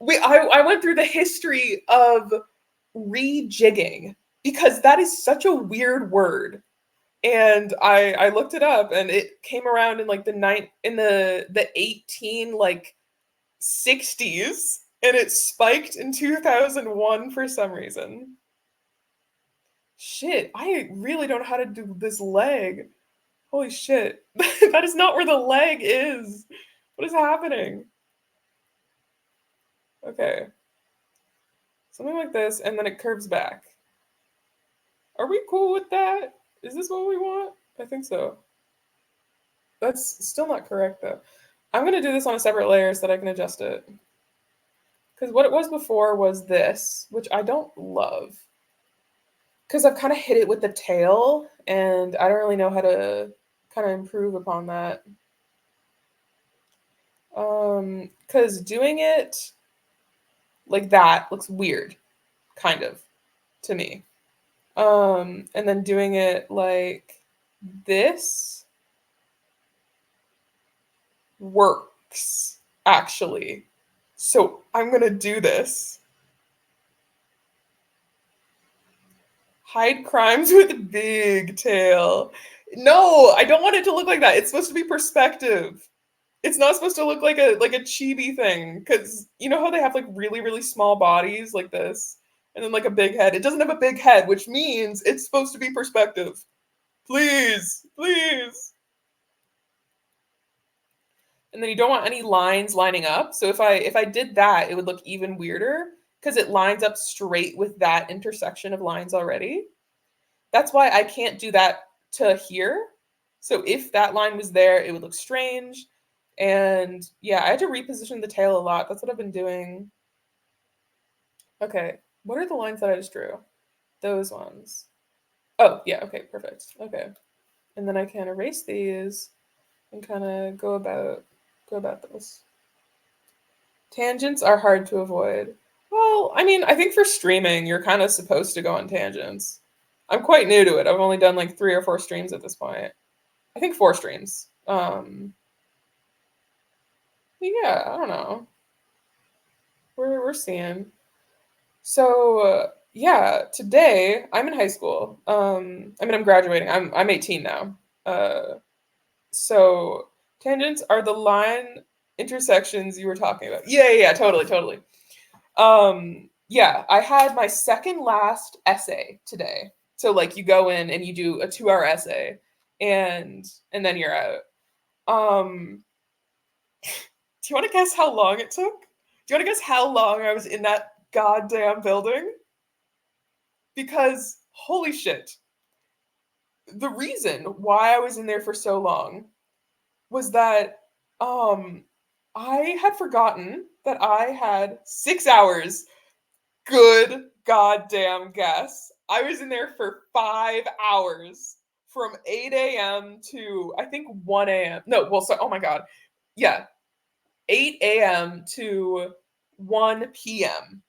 I went through the history of rejigging because that is such a weird word. And I looked it up and it came around in like the 18 like 60s and it spiked in 2001 for some reason. Shit, I really don't know how to do this leg. Holy shit. That is not where the leg is. What is happening? Okay. Something like this, and then it curves back. Are we cool with that? Is this what we want? I think so. That's still not correct, though. I'm going to do this on a separate layer so that I can adjust it. Because what it was before was this, which I don't love. Because I've kind of hit it with the tail, and I don't really know how to kind of improve upon that. Because doing it like that looks weird, kind of, to me. And then doing it like this works, actually. So I'm gonna do this. Hide crimes with big tail. No, I don't want it to look like that. It's supposed to be perspective. It's not supposed to look like a chibi thing because you know how they have like really small bodies like this and then like a big head. It doesn't have a big head, which means it's supposed to be perspective. Please, please. And then you don't want any lines lining up. So if I did that, it would look even weirder because it lines up straight with that intersection of lines already. That's why I can't do that to here. So if that line was there, it would look strange. And yeah, I had to reposition the tail a lot. That's what I've been doing. Okay, what are the lines that I just drew? Those ones. Oh, yeah, okay, perfect. Okay. And then I can erase these and kind of go about this. Tangents are hard to avoid. Well, I mean, I think for streaming, you're kind of supposed to go on tangents. I'm quite new to it. I've only done like 3 or 4 streams at this point. I think 4 streams. Yeah, I don't know. We're seeing. So yeah, today I'm in high school. I mean, I'm graduating. I'm 18 now. So tangents are the line intersections you were talking about. Yeah, totally. Yeah, I had my second last essay today. So like you go in and you do a 2-hour essay and then you're out. Do you want to guess how long it took? Do you want to guess how long I was in that goddamn building? Because holy shit. The reason why I was in there for so long was that I had forgotten that I had 6 hours. Good goddamn guess. I was in there for 5 hours from 8 a.m. to I think 1 a.m. No, well, so, oh my God. Yeah, 8 a.m. to 1 p.m.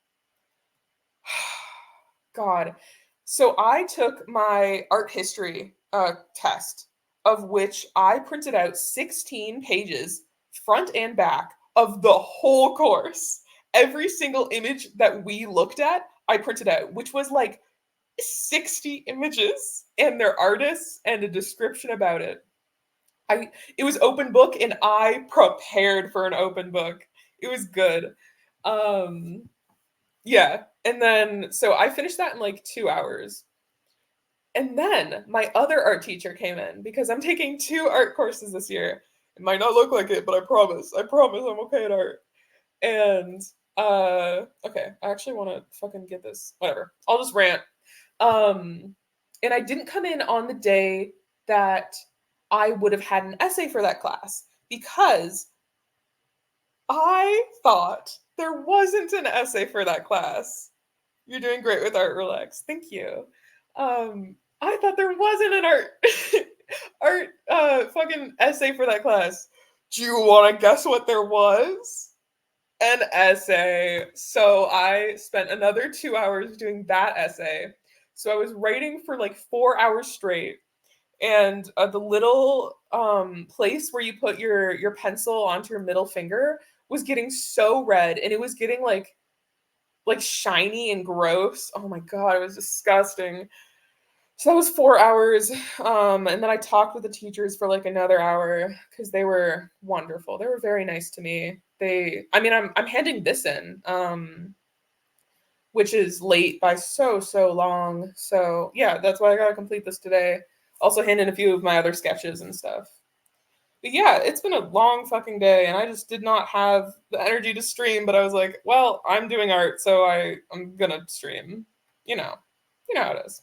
God. So I took my art history test, of which I printed out 16 pages, front and back, of the whole course. Every single image that we looked at, I printed out, which was like 60 images and their artists and a description about it. It was open book and I prepared for an open book. It was good. Um yeah. And then so I finished that in like 2 hours. And then my other art teacher came in because I'm taking 2 art courses this year. It might not look like it, but I promise. I promise I'm okay at art. And okay, I actually want to fucking get this. Whatever. I'll just rant. And I didn't come in on the day that I would have had an essay for that class because I thought there wasn't an essay for that class. You're doing great with art, relax. Thank you. I thought there wasn't an art fucking essay for that class. Do you want to guess what there was? An essay. So I spent another 2 hours doing that essay. So I was writing for like 4 hours straight, and the little place where you put your pencil onto your middle finger was getting so red, and it was getting like shiny and gross. Oh my God, it was disgusting. So that was 4 hours. And then I talked with the teachers for like another hour because they were wonderful. They were very nice to me. I mean, I'm handing this in, which is late by so long. So yeah, that's why I gotta complete this today. Also hand in a few of my other sketches and stuff. But yeah, it's been a long fucking day, and I just did not have the energy to stream. But I was like, well, I'm doing art, so I'm gonna stream. You know how it is.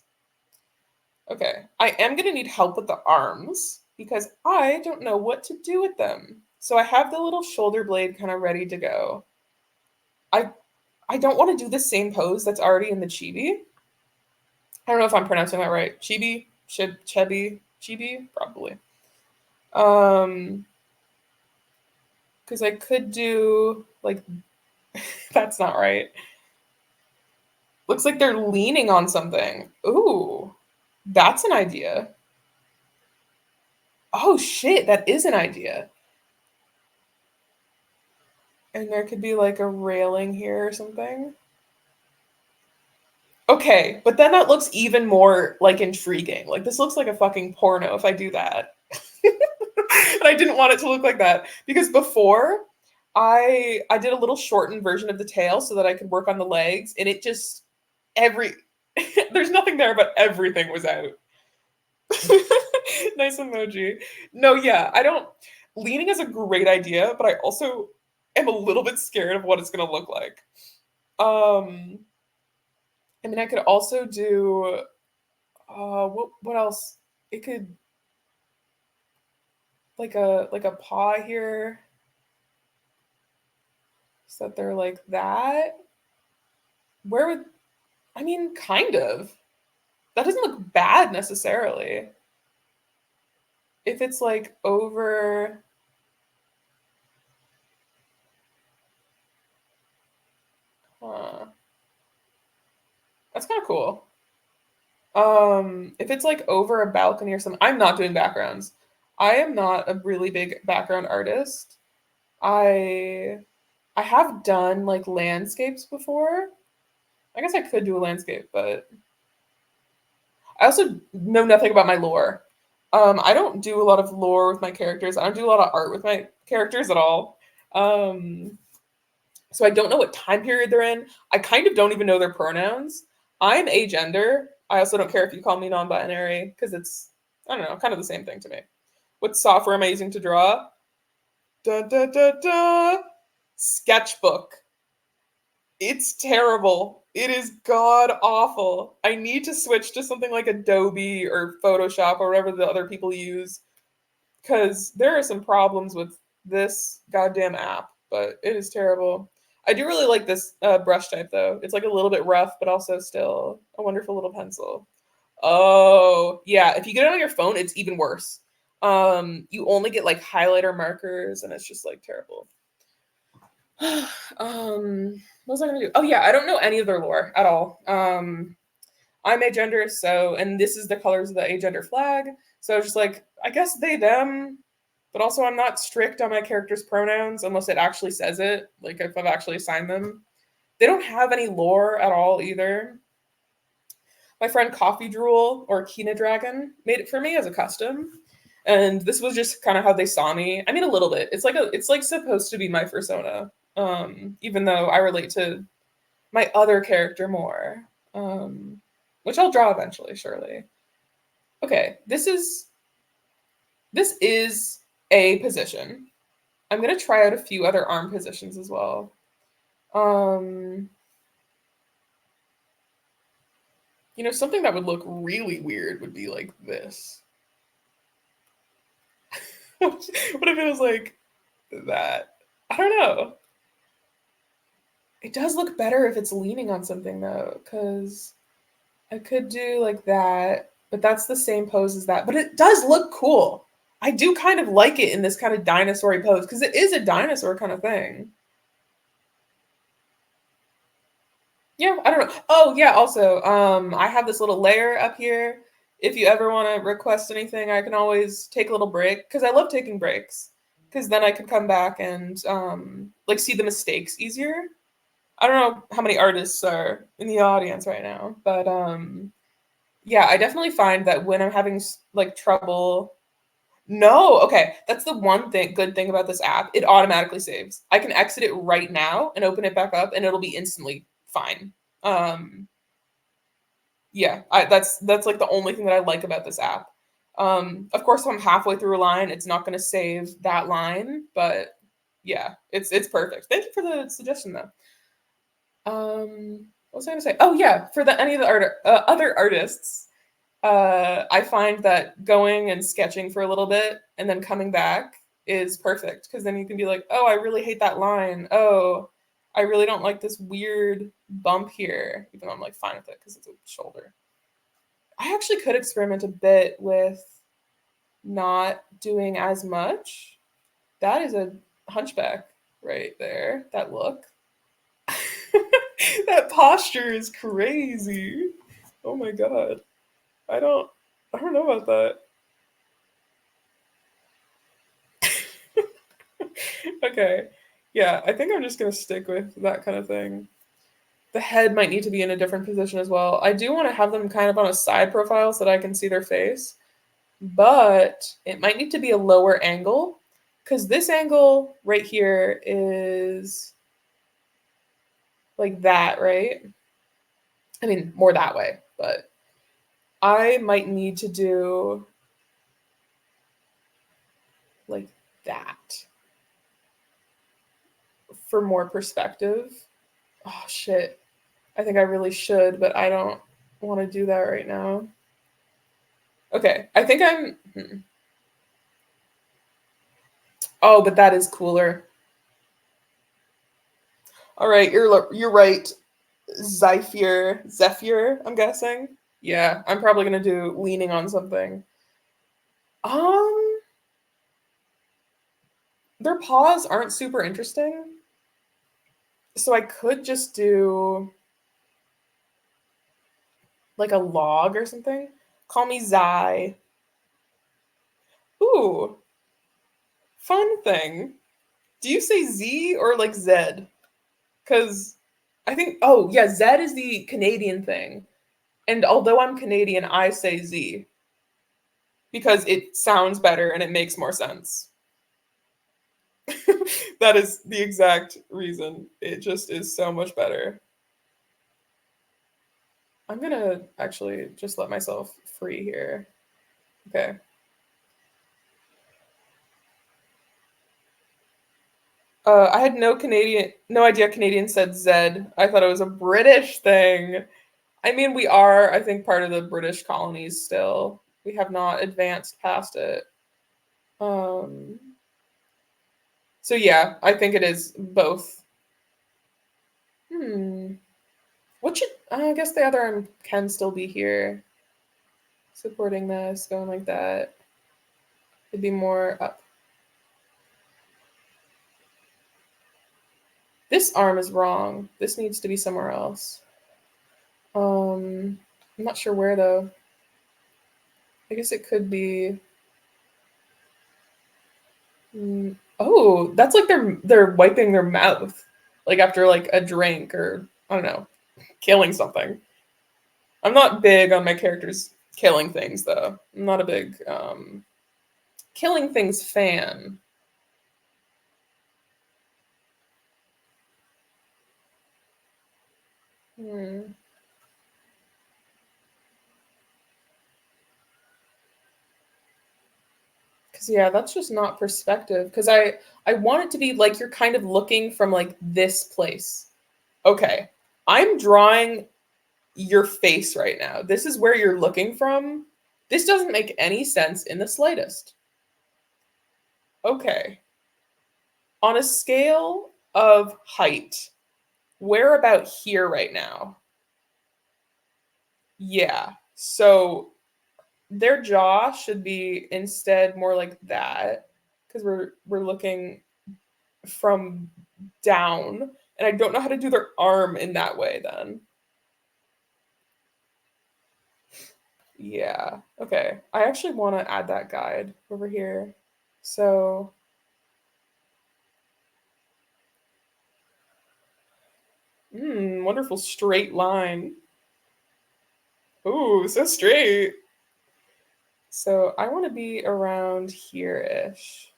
Okay, I am gonna need help with the arms because I don't know what to do with them. So I have the little shoulder blade kind of ready to go. I I don't want to do the same pose that's already in the chibi. I don't know if I'm pronouncing that right. Chibi, chibi, probably. Because I could do like that's not right. Looks like they're leaning on something. Ooh, that's an idea. Oh shit, that is an idea. And there could be like a railing here or something. Okay, but then that looks even more like intriguing. Like this looks like a fucking porno if I do that. And I didn't want it to look like that because before I did a little shortened version of the tail so that I could work on the legs, and it just every there's nothing there, but everything was out. Nice emoji. No, yeah, I don't. Leaning is a great idea, but I also am a little bit scared of what it's gonna look like. Um, I mean, I could also do. What else? It could like a paw here, so that they're like that. Where would I mean? Kind of. That doesn't look bad necessarily. If it's like over That's kind of cool. If it's like over a balcony or something, I'm not doing backgrounds. I am not a really big background artist. I I have done like landscapes before. I guess I could do a landscape, but I also know nothing about my lore. I don't do a lot of lore with my characters. I don't do a lot of art with my characters at all. Um, so I don't know what time period they're in. I kind of don't even know their pronouns. I'm agender. I also don't care if you call me non-binary because it's, I don't know, kind of the same thing to me. What software am I using to draw? Da da da da. Sketchbook. It's terrible. It is god awful. I need to switch to something like Adobe or Photoshop or whatever the other people use because there are some problems with this goddamn app, but it is terrible. I do really like this brush type though. It's like a little bit rough, but also still a wonderful little pencil. Oh, yeah. If you get it on your phone, it's even worse. You only get like highlighter markers, and it's just like terrible. What was I gonna do? Oh yeah, I don't know any of their lore at all. I'm agender, so and this is the colors of the agender flag. So just like I guess they them, but also I'm not strict on my character's pronouns unless it actually says it. Like if I've actually assigned them. They don't have any lore at all either. My friend Coffee Drool or Kina Dragon made it for me as a custom. And this was just kind of how they saw me. I mean a little bit. It's like supposed to be my persona. Even though I relate to my other character more. Which I'll draw eventually, surely. Okay, this is a position. I'm gonna try out a few other arm positions as well. Um, something that would look really weird would be like this. What if it was like that? I don't know. It does look better if it's leaning on something though, because I could do like that, but that's the same pose as that. But it does look cool. I do kind of like it in this kind of dinosaur pose because it is a dinosaur kind of thing. Yeah, I don't know. Oh yeah, also, I have this little layer up here. If you ever want to request anything, I can always take a little break because I love taking breaks because then I can come back and like see the mistakes easier. I don't know how many artists are in the audience right now, but yeah, I definitely find that when I'm having like trouble. No, okay, that's the one good thing about this app. It automatically saves. I can exit it right now and open it back up, and it'll be instantly fine. Um, yeah, that's like the only thing that I like about this app. Of course, if I'm halfway through a line, it's not going to save that line, but yeah, it's perfect. Thank you for the suggestion, though. What was I going to say? Oh yeah, for any of the other artists, I find that going and sketching for a little bit and then coming back is perfect because then you can be like, oh, I really hate that line. Oh, I really don't like this weird bump here, even though I'm like fine with it because it's a shoulder. I actually could experiment a bit with not doing as much. That is a hunchback right there. That look. That posture is crazy. Oh my god. I don't I don't know about that. Okay. Yeah, I think I'm just gonna stick with that kind of thing. The head might need to be in a different position as well. I do want to have them kind of on a side profile so that I can see their face, but it might need to be a lower angle because this angle right here is like that, right? I mean, more that way, but I might need to do like that for more perspective. Oh, shit. I think I really should, but I don't want to do that right now. Okay, I think I'm. Oh, but that is cooler. All right, you're right. Zephyr. I'm guessing. Yeah, I'm probably gonna do leaning on something. Um, their paws aren't super interesting. So I could just do like a log or something. Call me Zai. Ooh, fun thing. Do you say Z or like Zed? Because I think, oh, yeah, Zed is the Canadian thing. And although I'm Canadian, I say Z because it sounds better and it makes more sense. That is the exact reason. It just is so much better. I'm gonna actually just let myself free here. Okay. I had no idea Canadian said Zed. I thought it was a British thing. I mean, we are, I think, part of the British colonies still. We have not advanced past it. Um, so yeah, I think it is both. Hmm. What should I guess the other arm can still be here, supporting this, going like that. It'd be more up. This arm is wrong. This needs to be somewhere else. I'm not sure where though. I guess it could be. Oh, that's like they're wiping their mouth, like after like a drink or I don't know, killing something. I'm not big on my characters killing things though. I'm not a big killing things fan. Hmm. Cause yeah, that's just not perspective. Cause I want it to be like you're kind of looking from like this place. Okay, I'm drawing your face right now. This is where you're looking from. This doesn't make any sense in the slightest. Okay, on a scale of height, we're about here right now. Yeah. So their jaw should be instead more like that because we're looking from down and I don't know how to do their arm in that way then. Yeah. Okay. I actually want to add that guide over here. So, wonderful straight line. Ooh, so straight. So I want to be around here-ish.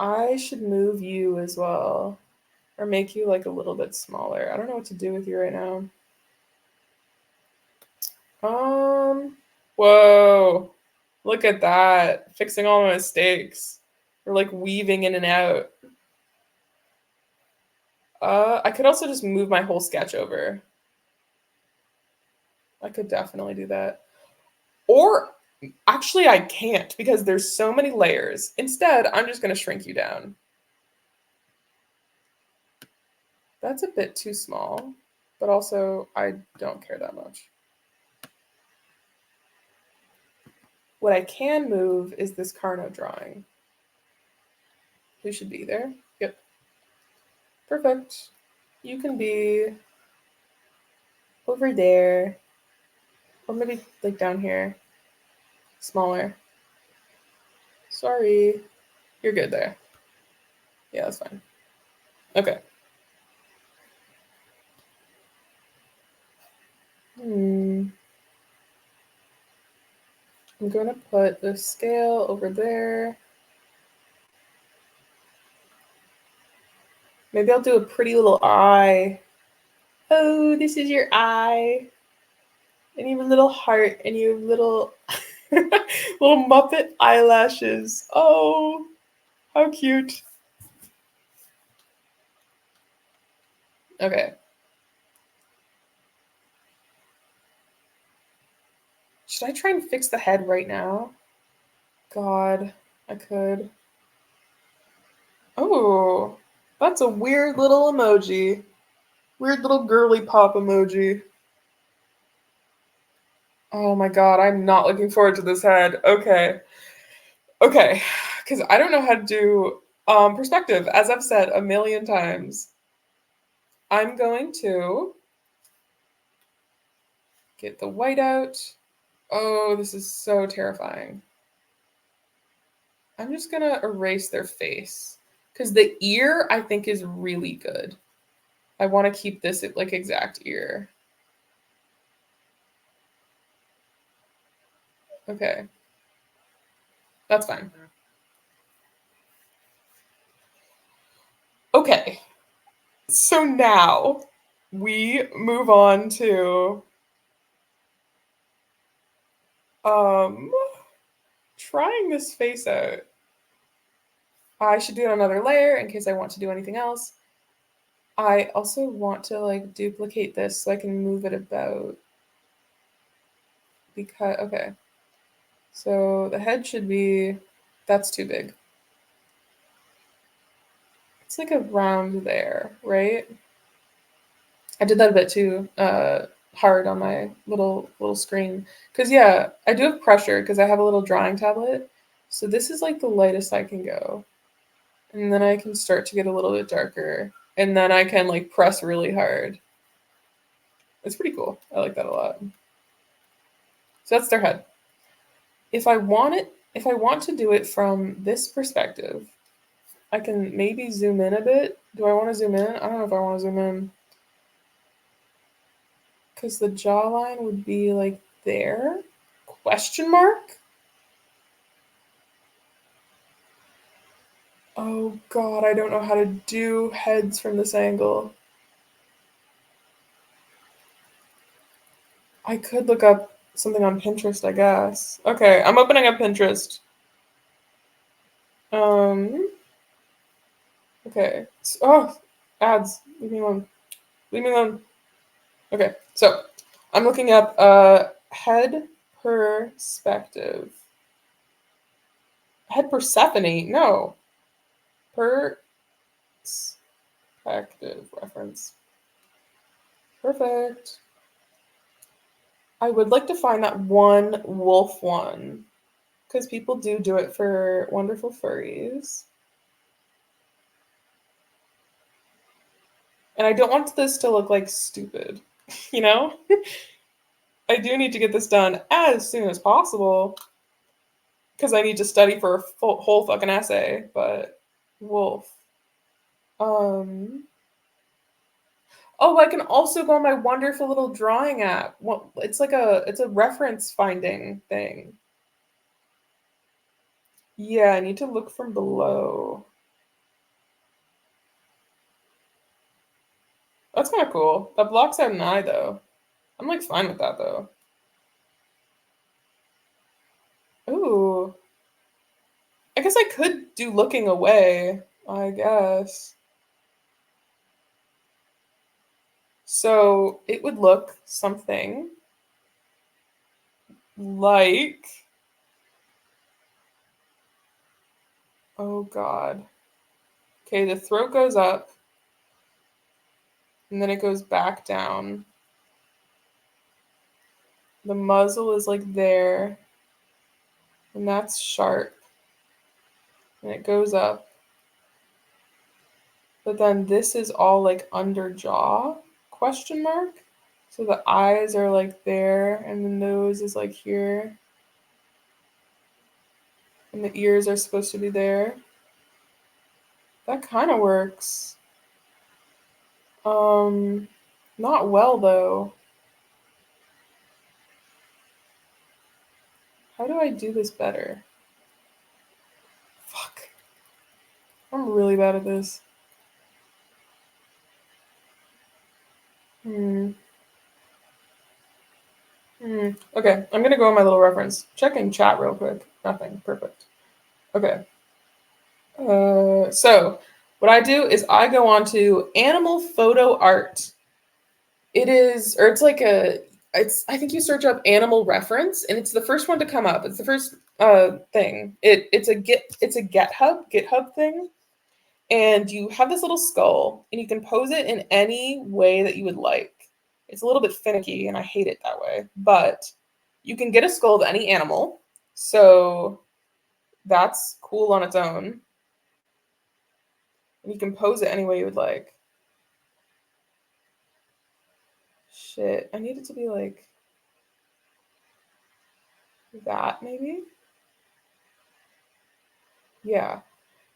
I should move you as well. Or make you like a little bit smaller. I don't know what to do with you right now. Um, whoa. Look at that. Fixing all my mistakes. Or like weaving in and out. I could also just move my whole sketch over. I could definitely do that. Or actually I can't because there's so many layers. Instead, I'm just going to shrink you down. That's a bit too small, but also I don't care that much. What I can move is this Carno drawing. Who should be there? Yep. Perfect. You can be over there. Or maybe like down here. Smaller. Sorry. You're good there. Yeah, that's fine. Okay. I'm going to put the scale over there. Maybe I'll do a pretty little eye. Oh, this is your eye. And you have a little heart and you have little little Muppet eyelashes. Oh, how cute. Okay. Should I try and fix the head right now? God, I could. Oh, that's a weird little emoji. Weird little girly pop emoji. Oh my god, I'm not looking forward to this head. Okay. Okay. Because I don't know how to do Perspective, as I've said a million times, I'm going to get the white out. Oh, this is so terrifying. I'm just gonna erase their face because the ear I think is really good. I want to keep this like exact ear. Okay. That's fine. Okay. So now we move on to trying this face out. I should do another layer in case I want to do anything else. I also want to like duplicate this so I can move it about. Because, okay. So the head should be, that's too big. It's like around there, right? I did that a bit too hard on my little screen. Because yeah, I do have pressure because I have a little drawing tablet. So this is like the lightest I can go. And then I can start to get a little bit darker. And then I can like press really hard. It's pretty cool. I like that a lot. So that's their head. If I want to do it from this perspective, I can maybe zoom in a bit. Do I want to zoom in? I don't know if I want to zoom in. Because the jawline would be like there? Question mark? Oh god, I don't know how to do heads from this angle. I could look up something on Pinterest, I guess. Okay, I'm opening up Pinterest. Okay. Oh, ads. Leave me alone. Leave me alone. Okay, so I'm looking up head perspective. Head Persephone? No. Perspective reference. Perfect. I would like to find that one wolf one because people do it for wonderful furries. And I don't want this to look like stupid, you know? I do need to get this done as soon as possible because I need to study for a whole fucking essay, but wolf. Oh, I can also go on my wonderful little drawing app. It's a reference finding thing. Yeah, I need to look from below. That's kind of cool. That blocks out an eye though. I'm like fine with that though. Ooh. I guess I could do looking away, I guess. So it would look something like, oh God. Okay, the throat goes up and then it goes back down. The muzzle is like there and that's sharp and it goes up. But then this is all like under jaw, question mark. So the eyes are like there and the nose is like here. And the ears are supposed to be there. That kind of works. Not well though. How do I do this better? Fuck. I'm really bad at this. Okay, I'm gonna go on my little reference. Checking chat real quick. Nothing. Perfect. Okay. So what I do is I go on to animal photo art. It is, or it's like I think you search up animal reference and it's the first one to come up. It's the first thing. It's a GitHub thing. And you have this little skull and you can pose it in any way that you would like. It's a little bit finicky and I hate it that way, but you can get a skull of any animal. So that's cool on its own. And you can pose it any way you would like. Shit, I need it to be like that, maybe? Yeah.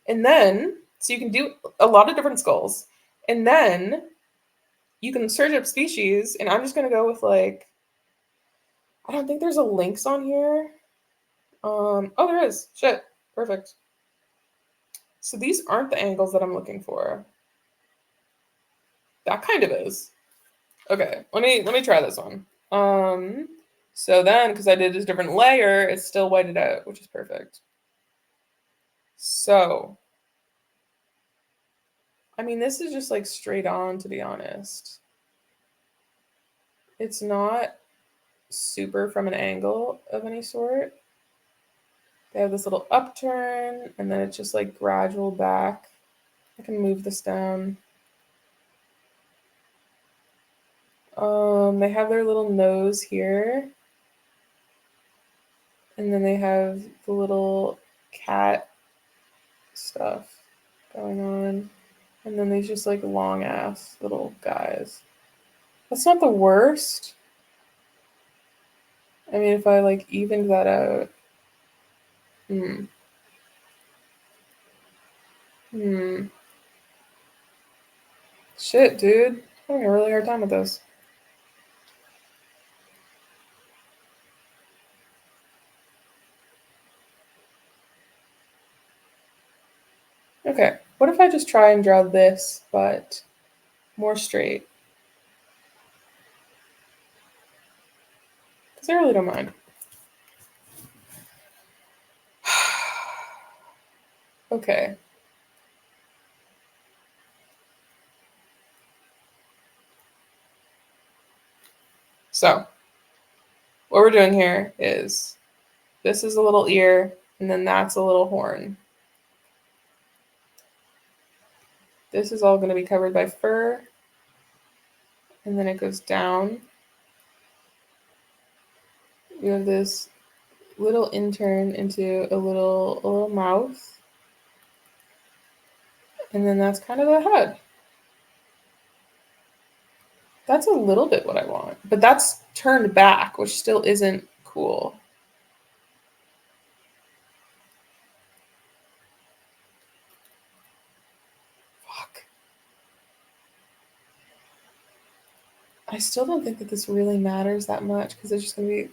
And then, so you can do a lot of different skulls. And then you can search up species, and I'm just going to go with like, I don't think there's a lynx on here. Oh, there is. Shit. Perfect. So these aren't the angles that I'm looking for. That kind of is. Okay, let me try this one. So then, because I did a different layer, it's still whited out, which is perfect. So, I mean, this is just like straight on, to be honest. It's not super from an angle of any sort. They have this little upturn, and then it's just like gradual back. I can move this down. They have their little nose here. And then they have the little cat stuff going on. And then these just like long ass little guys. That's not the worst. I mean, if I like evened that out. Shit, dude. I'm having a really hard time with this. Okay, what if I just try and draw this, but more straight? Because I really don't mind. Okay. So, what we're doing here is this is a little ear, and then that's a little horn. This is all going to be covered by fur, and then it goes down. You have this little intern into a little mouth, and then that's kind of the head. That's a little bit what I want, but that's turned back, which still isn't cool. Fuck. I still don't think that this really matters that much because it's just gonna be,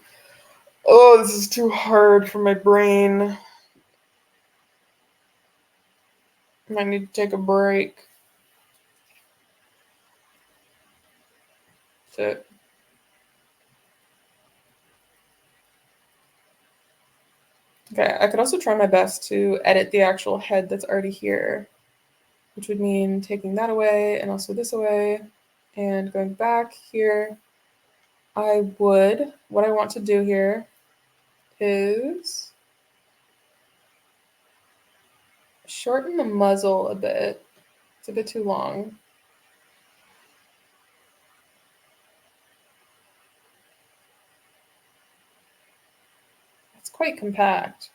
oh, this is too hard for my brain. I might need to take a break. Shit. Okay, I could also try my best to edit the actual head that's already here, which would mean taking that away and also this away and going back here. What I want to do here is shorten the muzzle a bit. It's a bit too long. It's quite compact.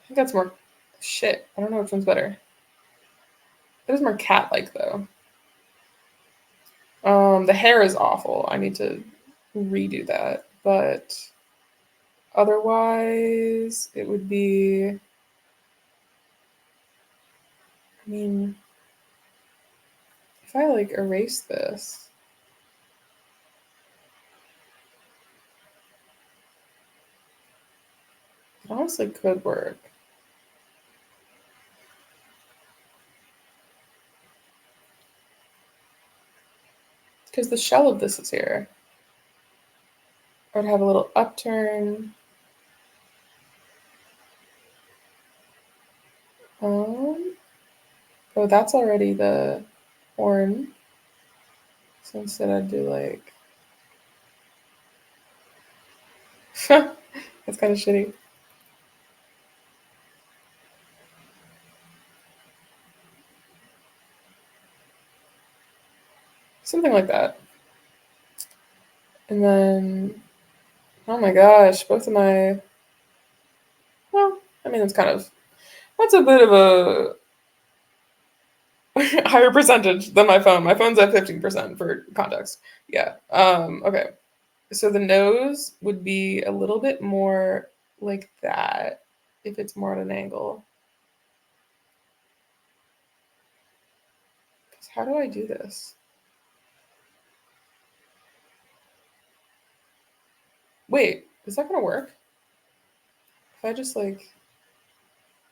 I think that's more shit. I don't know which one's better. It is more cat-like though. The hair is awful. I need to redo that, but otherwise it would be, I mean, if I like erase this, it honestly could work. Because the shell of this is here. I would have a little upturn. Oh, that's already the horn. So instead I'd do like, that's kind of shitty. Something like that. And then, oh my gosh, both of my, well, I mean, it's kind of, That's a bit of a higher percentage than my phone. My phone's at 15% for context. Yeah. Okay. So the nose would be a little bit more like that if it's more at an angle. How do I do this? Wait, is that gonna work? If I just like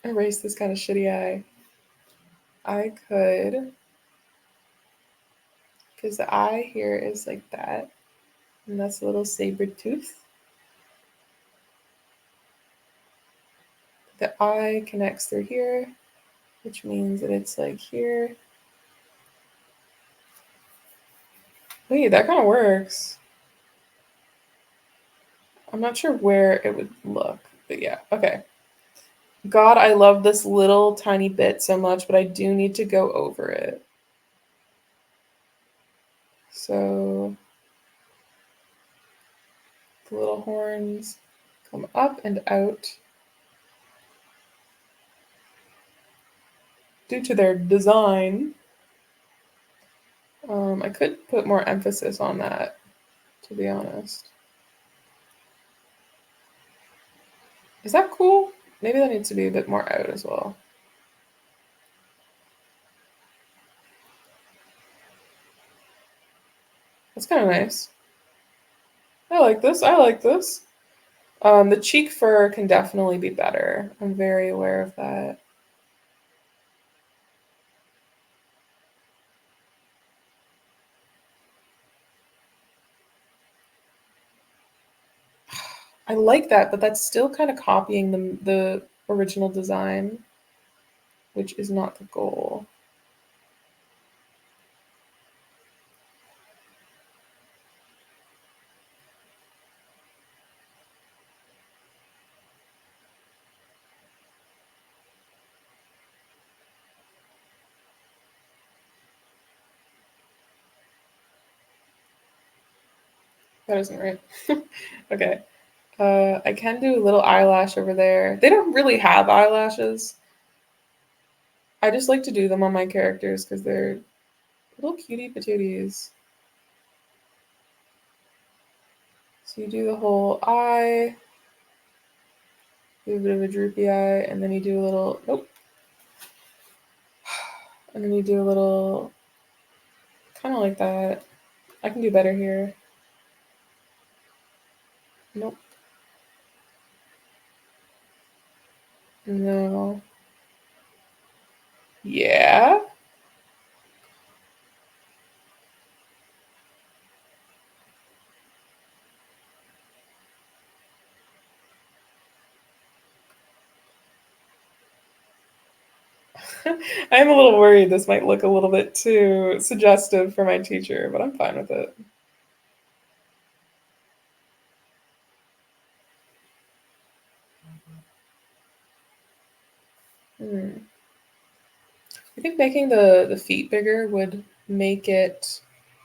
erase this kind of shitty eye, I could, because the eye here is like that, and that's a little saber tooth. The eye connects through here, which means that it's like here. Wait, that kind of works. I'm not sure where it would look, but yeah, okay. God, I love this little tiny bit so much, but I do need to go over it. So the little horns come up and out due to their design. I could put more emphasis on that, to be honest. Is that cool? Maybe that needs to be a bit more out as well. That's kind of nice. I like this. I like this. The cheek fur can definitely be better. I'm very aware of that. I like that, but that's still kind of copying the original design, which is not the goal. That isn't right. Okay. I can do a little eyelash over there. They don't really have eyelashes. I just like to do them on my characters because they're little cutie patooties. So you do the whole eye, do a bit of a droopy eye, and then you do a little, nope. And then you do a little, kind of like that. I can do better here. Nope. No. Yeah. I'm a little worried this might look a little bit too suggestive for my teacher, but I'm fine with it. I think making the feet bigger would make it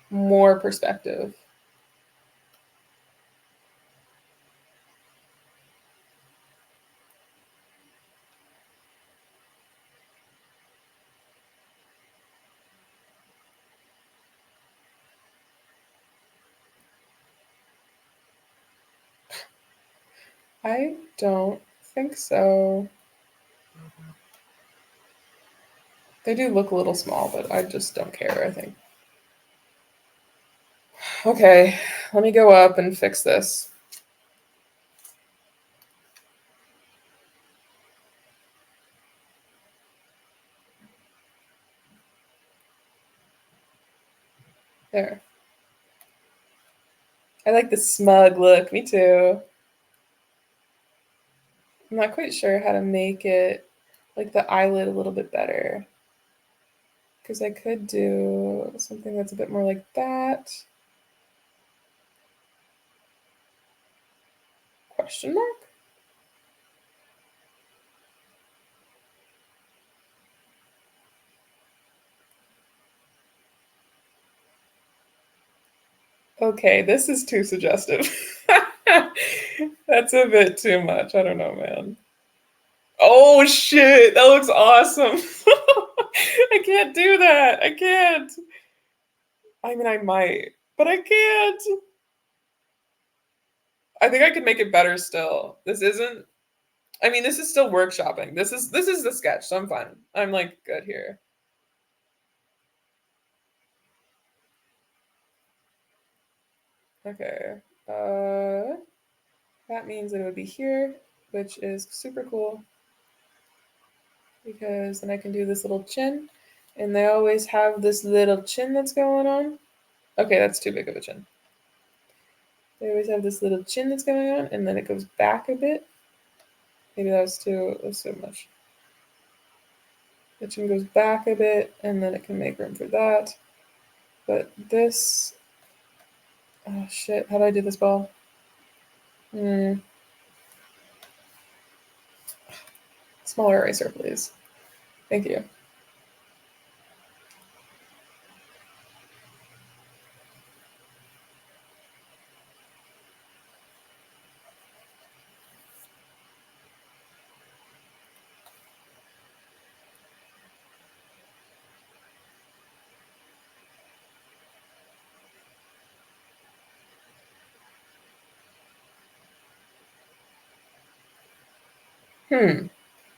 more perspective. I don't think so. They do look a little small, but I just don't care, I think. Okay, let me go up and fix this. There. I like the smug look. Me too. I'm not quite sure how to make it like the eyelid a little bit better. Because I could do something that's a bit more like that. Question mark? Okay, this is too suggestive. That's a bit too much. I don't know, man. Oh shit, that looks awesome. I can't do that. I can't. I mean, I might, but I can't. I think I could make it better still. This isn't. I mean, this is still workshopping. This is the sketch, so I'm fine. I'm like good here. Okay. That means that it would be here, which is super cool because then I can do this little chin, and they always have this little chin that's going on. Okay, that's too big of a chin. They always have this little chin that's going on, and then it goes back a bit. Maybe that was too much. The chin goes back a bit, and then it can make room for that. But this, oh shit, how do I do this ball? Smaller eraser, please. Thank you.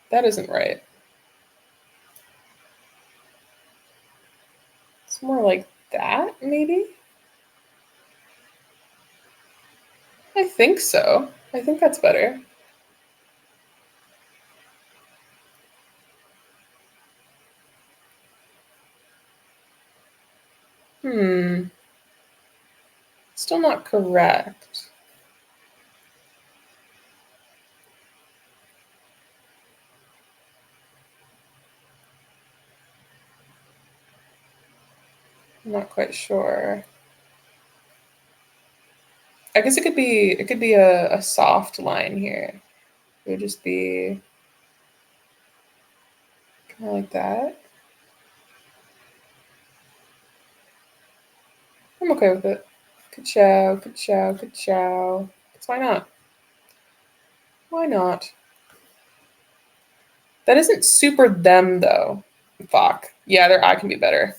That isn't right. It's more like that, maybe? I think so. I think that's better. Still not correct. I'm not quite sure. I guess it could be a soft line here. It would just be kind of like that. I'm okay with it. Ka-chow, ka-chow, ka-chow. Why not? Why not? That isn't super them though. Fuck. Yeah, their eye can be better.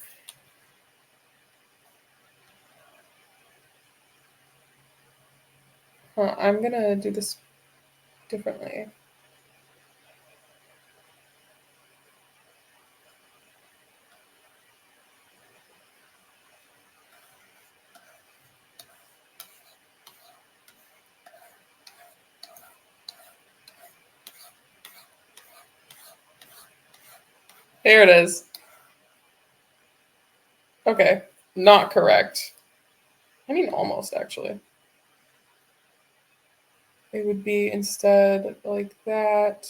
Huh, I'm gonna do this differently. There it is. Okay, not correct. I mean, almost actually. It would be instead like that.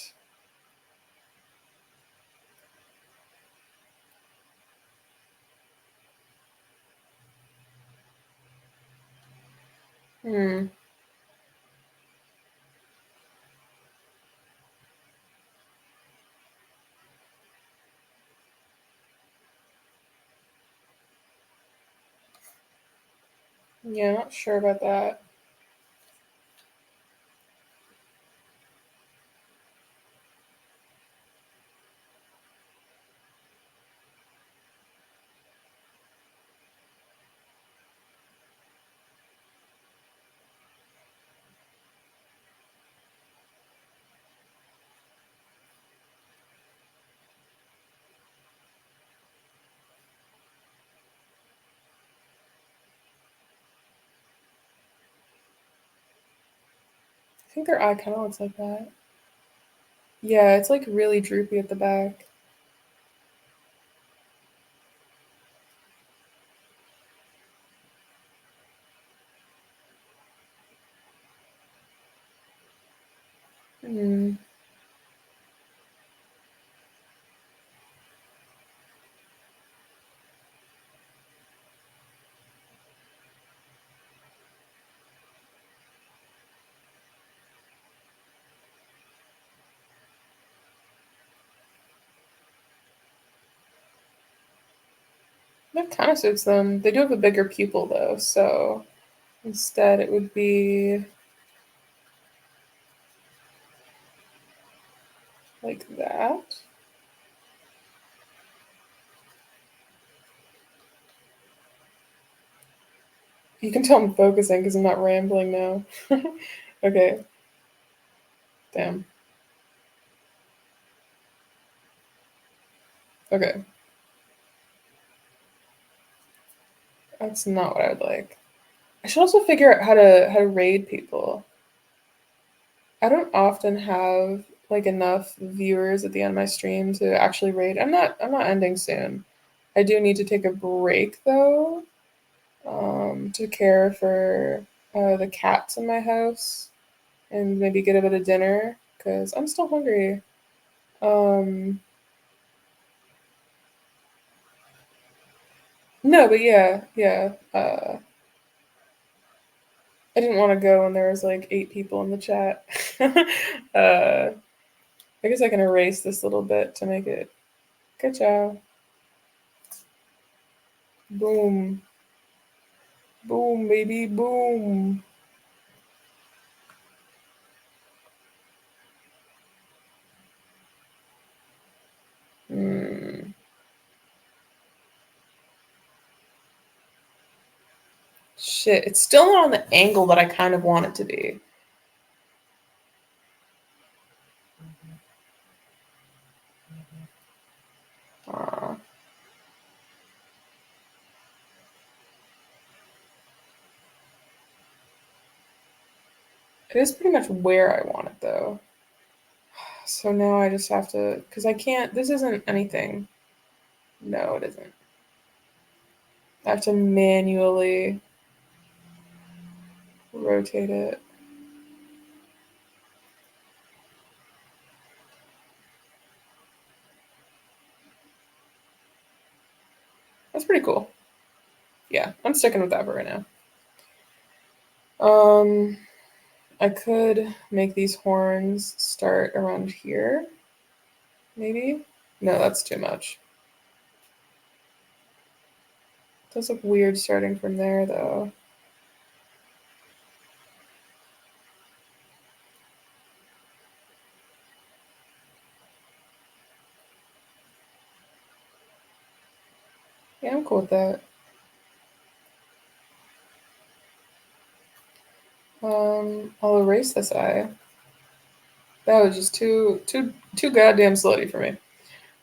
Yeah, not sure about that. I think their eye kind of looks like that. Yeah, it's like really droopy at the back. Hmm. That kind of suits them. They do have a bigger pupil though, so instead it would be like that. You can tell I'm focusing because I'm not rambling now. Okay. Damn. Okay. That's not what I would like. I should also figure out how to raid people. I don't often have like enough viewers at the end of my stream to actually raid. I'm not ending soon. I do need to take a break though, to care for the cats in my house and maybe get a bit of dinner because I'm still hungry. Um, no, but yeah. I didn't want to go when there was like 8 people in the chat. I guess I can erase this little bit to make it. Good job. Boom. Boom, baby, boom. Hmm. Shit, it's still not on the angle that I kind of want it to be. Uh, it is pretty much where I want it though. So now I just have to, because I can't, this isn't anything. No, it isn't. I have to manually rotate it. That's pretty cool. Yeah, I'm sticking with that for right now. I could make these horns start around here. Maybe? No, that's too much. It does look weird starting from there though. Yeah, I'm cool with that. I'll erase this eye. That was just too goddamn slutty for me.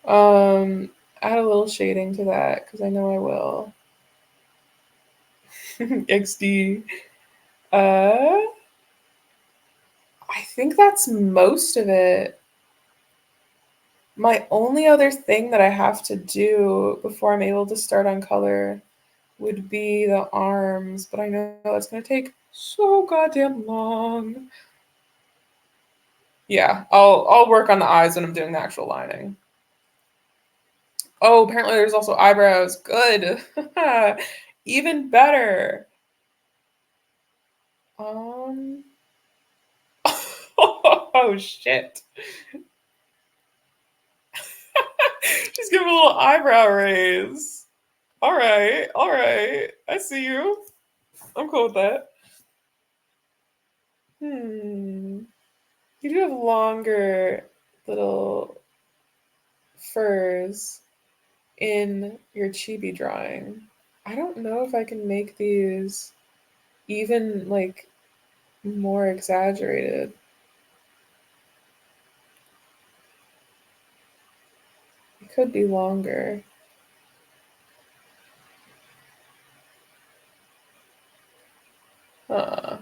Add a little shading to that because I know I will. XD. I think that's most of it. My only other thing that I have to do before I'm able to start on color would be the arms, but I know that's gonna take so goddamn long. Yeah, I'll work on the eyes when I'm doing the actual lining. Oh, apparently there's also eyebrows. Good. Even better. Um oh shit. Just give him a little eyebrow raise. All right, all right. I see you. I'm cool with that. Hmm. You do have longer little furs in your chibi drawing. I don't know if I can make these even like more exaggerated. It could be longer. Huh.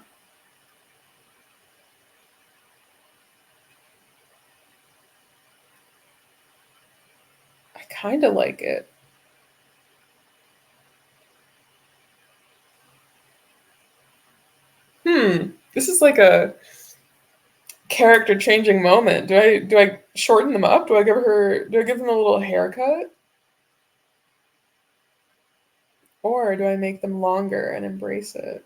I kind of like it. This is like a character changing moment. Do I shorten them up? Do I give them a little haircut? Or do I make them longer and embrace it?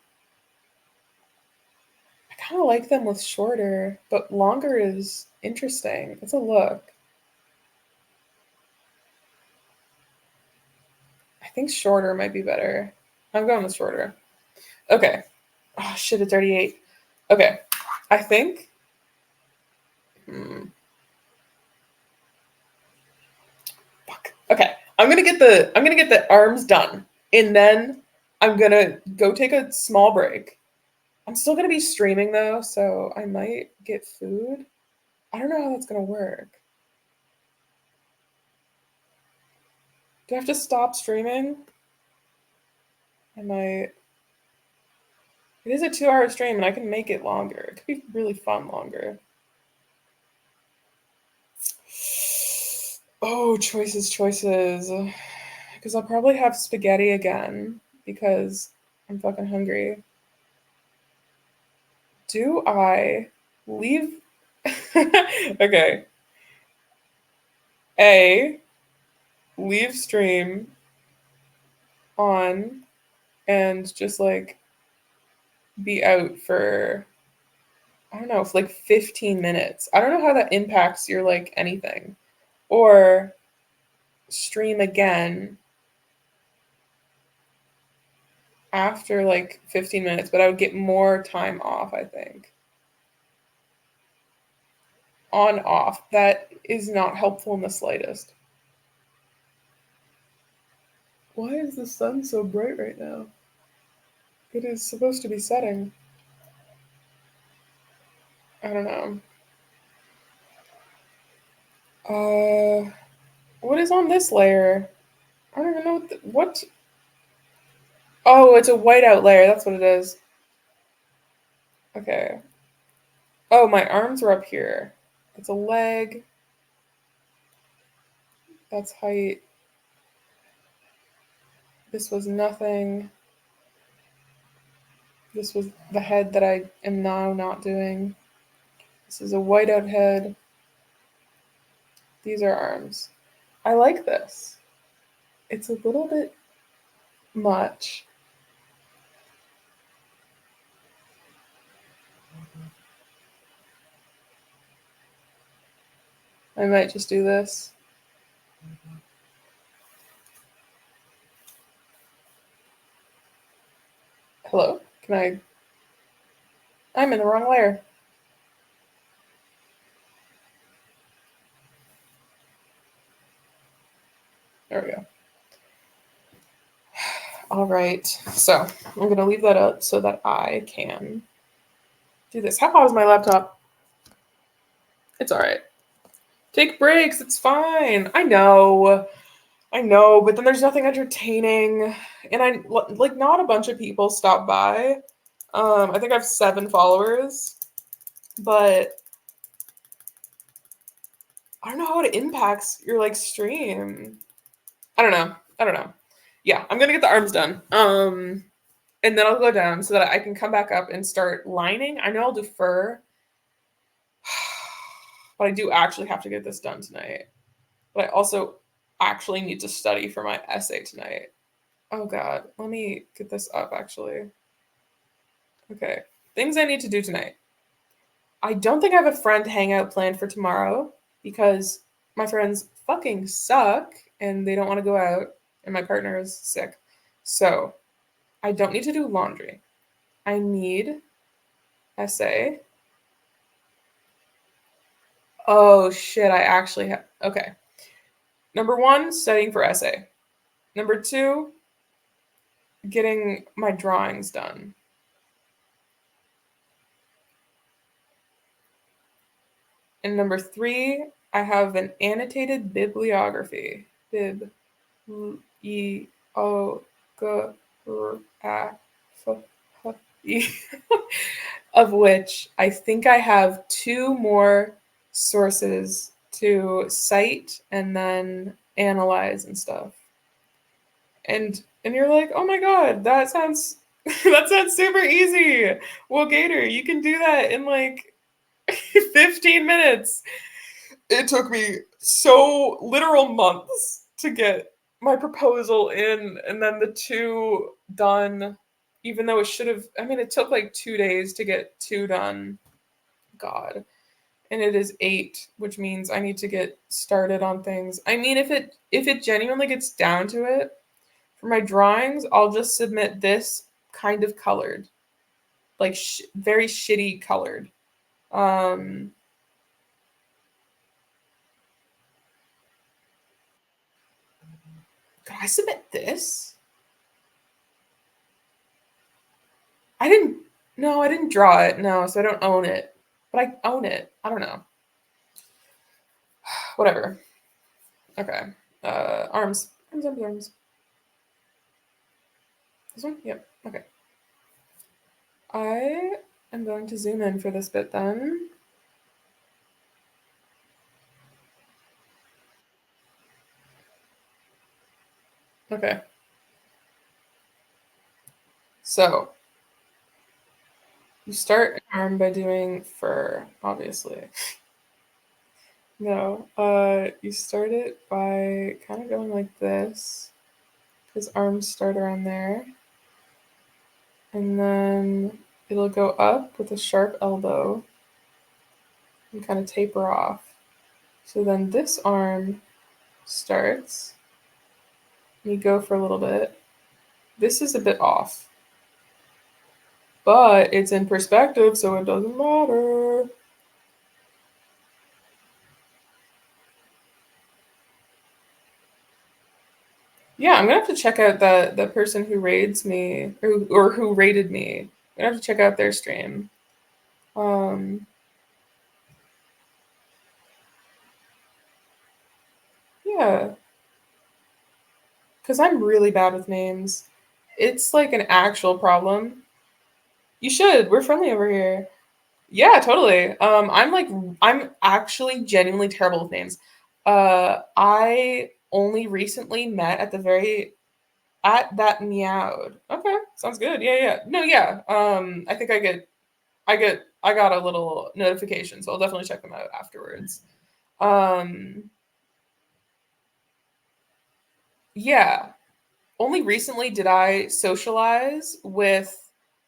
I kind of like them with shorter, but longer is interesting. It's a look. I think shorter might be better. I'm going with shorter. Okay. Oh shit, it's already 8. Okay. I think. Hmm. I'm gonna get the arms done, and then I'm gonna go take a small break. I'm still gonna be streaming though, so I might get food. I don't know how that's gonna work. Do I have to stop streaming? I might. It is a 2-hour stream, and I can make it longer. It could be really fun longer. Oh, choices. Because I'll probably have spaghetti again because I'm fucking hungry. Do I leave? Okay. A, leave stream on and just like be out for, I don't know, for like 15 minutes. I don't know how that impacts your like anything. Or stream again after like 15 minutes, but I would get more time off, I think. On off. That is not helpful in the slightest. Why is the sun so bright right now? It is supposed to be setting. I don't know. What is on this layer? I don't even know what. Oh, it's a whiteout layer. That's what it is. Okay. Oh, my arms are up here. It's a leg. That's height. This was nothing. This was the head that I am now not doing. This is a whiteout head. These are arms. I like this. It's a little bit much. I might just do this. Hello? Can I? I'm in the wrong layer. There we go. All right. So I'm going to leave that up so that I can do this. How hot is my laptop? It's all right. Take breaks. It's fine. I know, but then there's nothing entertaining. And I like not a bunch of people stop by. I think I have 7 followers, but I don't know how it impacts your like stream. I don't know. Yeah, I'm gonna get the arms done. And then I'll go down so that I can come back up and start lining. I know I'll do fur, but I do actually have to get this done tonight. But I also actually need to study for my essay tonight. Oh God, let me get this up actually. Okay, things I need to do tonight. I don't think I have a friend hangout planned for tomorrow because my friends fucking suck and they don't want to go out and my partner is sick. So I don't need to do laundry. I need essay. Oh shit, I actually have. Okay. Number 1, studying for essay. Number 2, getting my drawings done. And number 3, I have an annotated bibliography. Of which I think I have 2 more sources to cite and then analyze and stuff. And you're like, oh my God, that sounds that sounds super easy. Well, Gator, you can do that in like 15 minutes. It took me so literal months to get my proposal in and then the 2 done, even though it should have, I mean, it took like 2 days to get 2 done. God. And it is 8, which means I need to get started on things. I mean, if it genuinely gets down to it, for my drawings, I'll just submit this kind of colored, like very shitty colored. Could I submit this? I didn't. No, I didn't draw it. No, so I don't own it. But I own it. I don't know. Whatever. Okay. Arms. Arms, arms, arms. This one? Yep. Okay. I am going to zoom in for this bit then. Okay. So you start an arm by doing fur, obviously. No, you start it by kind of going like this. His arms start around there. And then it'll go up with a sharp elbow and kind of taper off. So then this arm starts. You go for a little bit. This is a bit off. But it's in perspective, so it doesn't matter. Yeah, I'm gonna have to check out the person who raids me or who raided me. I'm gonna have to check out their stream. Yeah, because I'm really bad with names. It's like an actual problem. You should. We're friendly over here. Yeah, totally. I'm actually genuinely terrible with names. I only recently met at that meowed. Okay, sounds good. Yeah, yeah. No, yeah. I think I got a little notification, so I'll definitely check them out afterwards. Um, yeah. Only recently did I socialize with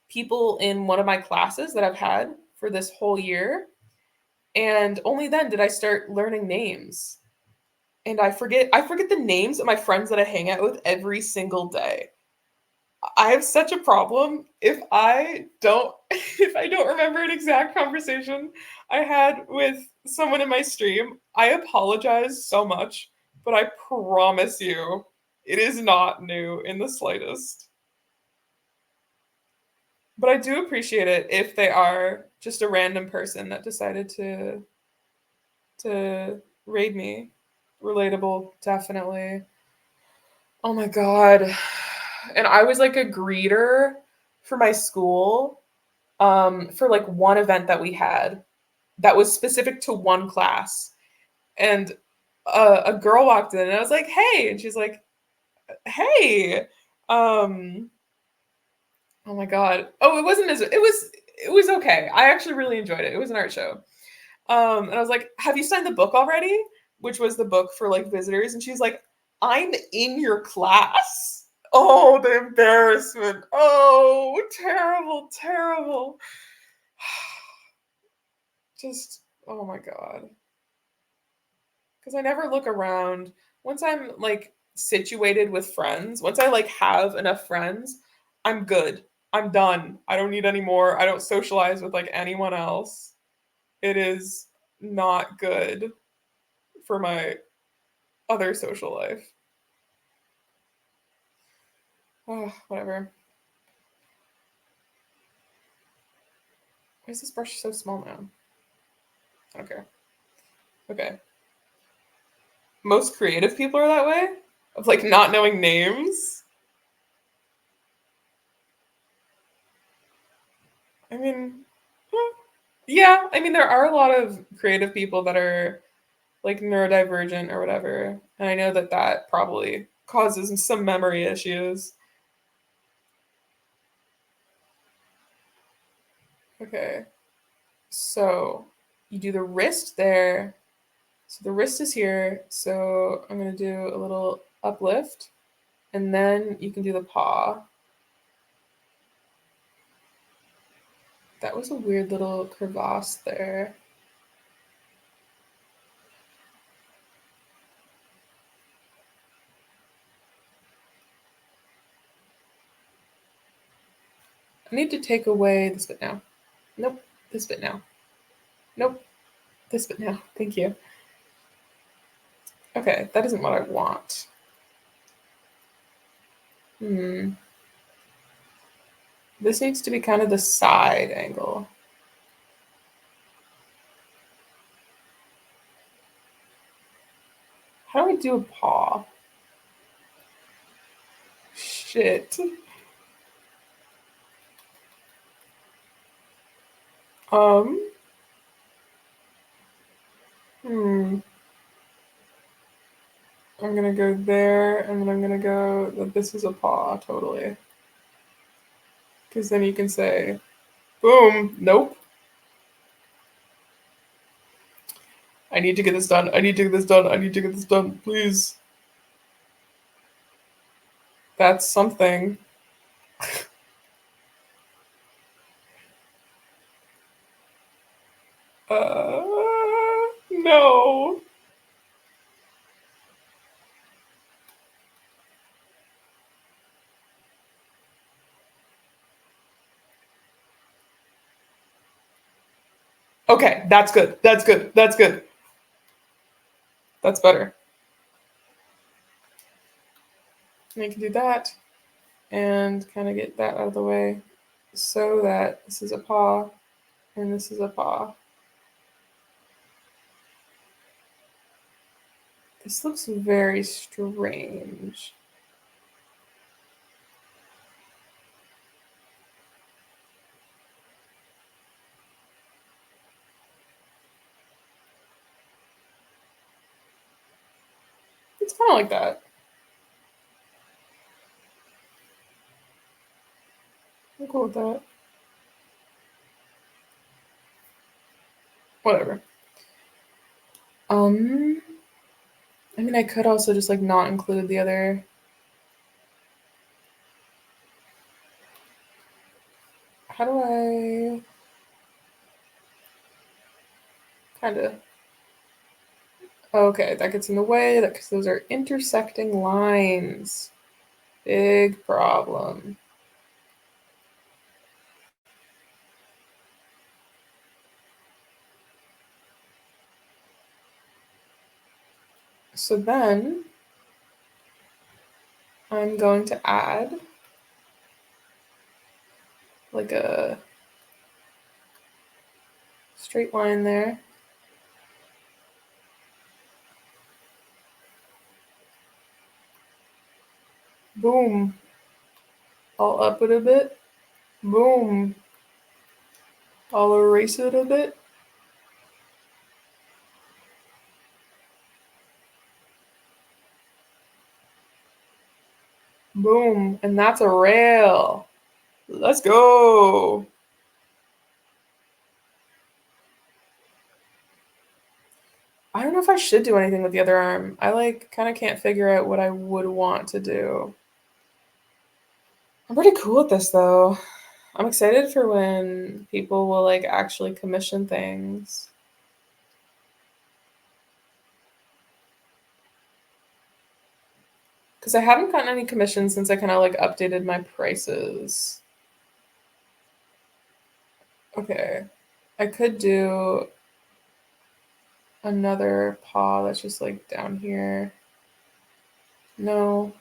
people in one of my classes that I've had for this whole year, and only then did I start learning names. And I forget the names of my friends that I hang out with every single day. I have such a problem if I don't if I don't remember an exact conversation I had with someone in my stream. I apologize so much, but I promise you it is not new in the slightest. But I do appreciate it if they are just a random person that decided to raid me. Relatable, definitely. Oh my god. And I was like a greeter for my school for like one event that we had that was specific to one class. And a girl walked in and I was like, "Hey." And she's like, "Hey." Um oh my god. Oh, it was okay. I actually really enjoyed it. It was an art show. And I was like, "Have you signed the book already?" Which was the book for like visitors. And she's like, "I'm in your class." Oh, the embarrassment. Oh, terrible, terrible. Just, oh my God. Because I never look around. Once I'm like situated with friends, once I like have enough friends, I'm good. I'm done. I don't need any more. I don't socialize with like anyone else. It is not good for my other social life. Oh, whatever. Why is this brush so small now? I don't care. Okay. Most creative people are that way? Of like not knowing names? I mean, yeah, I mean, there are a lot of creative people that are like neurodivergent or whatever. And I know that that probably causes some memory issues. Okay. So you do the wrist there. So the wrist is here. So I'm going to do a little uplift. And then you can do the paw. That was a weird little crevasse there. I need to take away this bit now. Nope. This bit now. Nope. This bit now. Thank you. Okay, that isn't what I want. This needs to be kind of the side angle. How do I do a paw? Shit. I'm gonna go there, and then I'm gonna go that this is a paw, totally. Because then you can say, boom, nope. I need to get this done. I need to get this done. I need to get this done, please. That's something. No. Okay, that's good. That's good. That's good. That's better. And I can do that and kind of get that out of the way so that this is a paw and this is a paw. This looks very strange. It's kind of like that. I'm cool with that. Whatever. I mean, I could also just like not include the other. How do I kind of? Okay, that gets in the way. That because those are intersecting lines. Big problem. So then I'm going to add like a straight line there. Boom. I'll up it a bit. Boom. I'll erase it a bit. Boom. And that's a rail. Let's go. I don't know if I should do anything with the other arm. I like kind of can't figure out what I would want to do. I'm pretty cool with this though. I'm excited for when people will like actually commission things. Because I haven't gotten any commissions since I kind of like updated my prices. Okay. I could do another paw that's just like down here. No.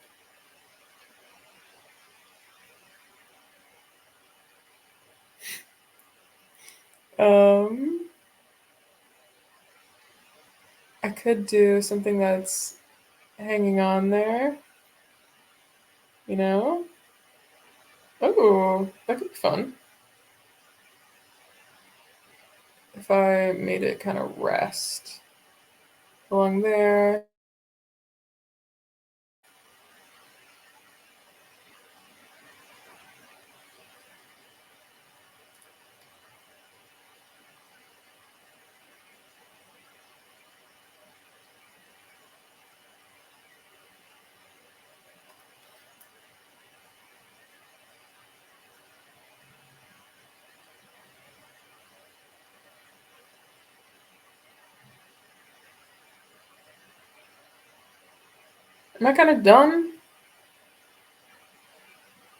I could do something that's hanging on there. You know? Oh, that could be fun. If I made it kind of rest along there. Am I kind of done?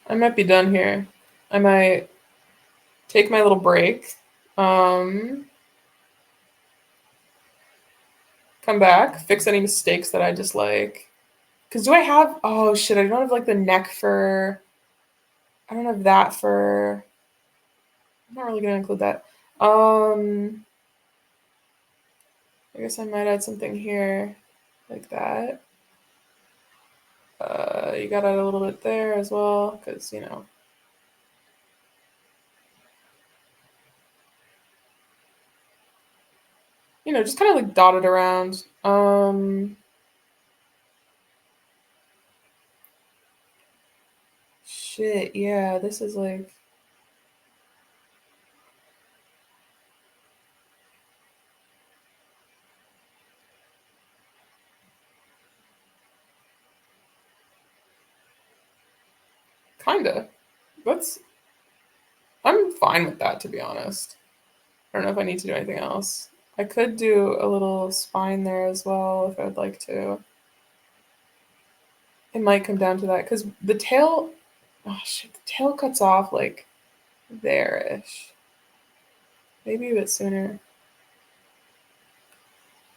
I might be done here. I might take my little break. Come back, fix any mistakes that I dislike, Because do I have, oh shit, I don't have like the neck fur. I don't have that fur. I'm not really gonna include that. I guess I might add something here like that. You gotta add a little bit there as well, because just kind of like dot it around. Shit, yeah, this is like. Kinda. I'm fine with that, to be honest. I don't know if I need to do anything else. I could do a little spine there as well if I'd like to. It might come down to that because the tail, oh shit, the tail cuts off like there-ish. Maybe a bit sooner.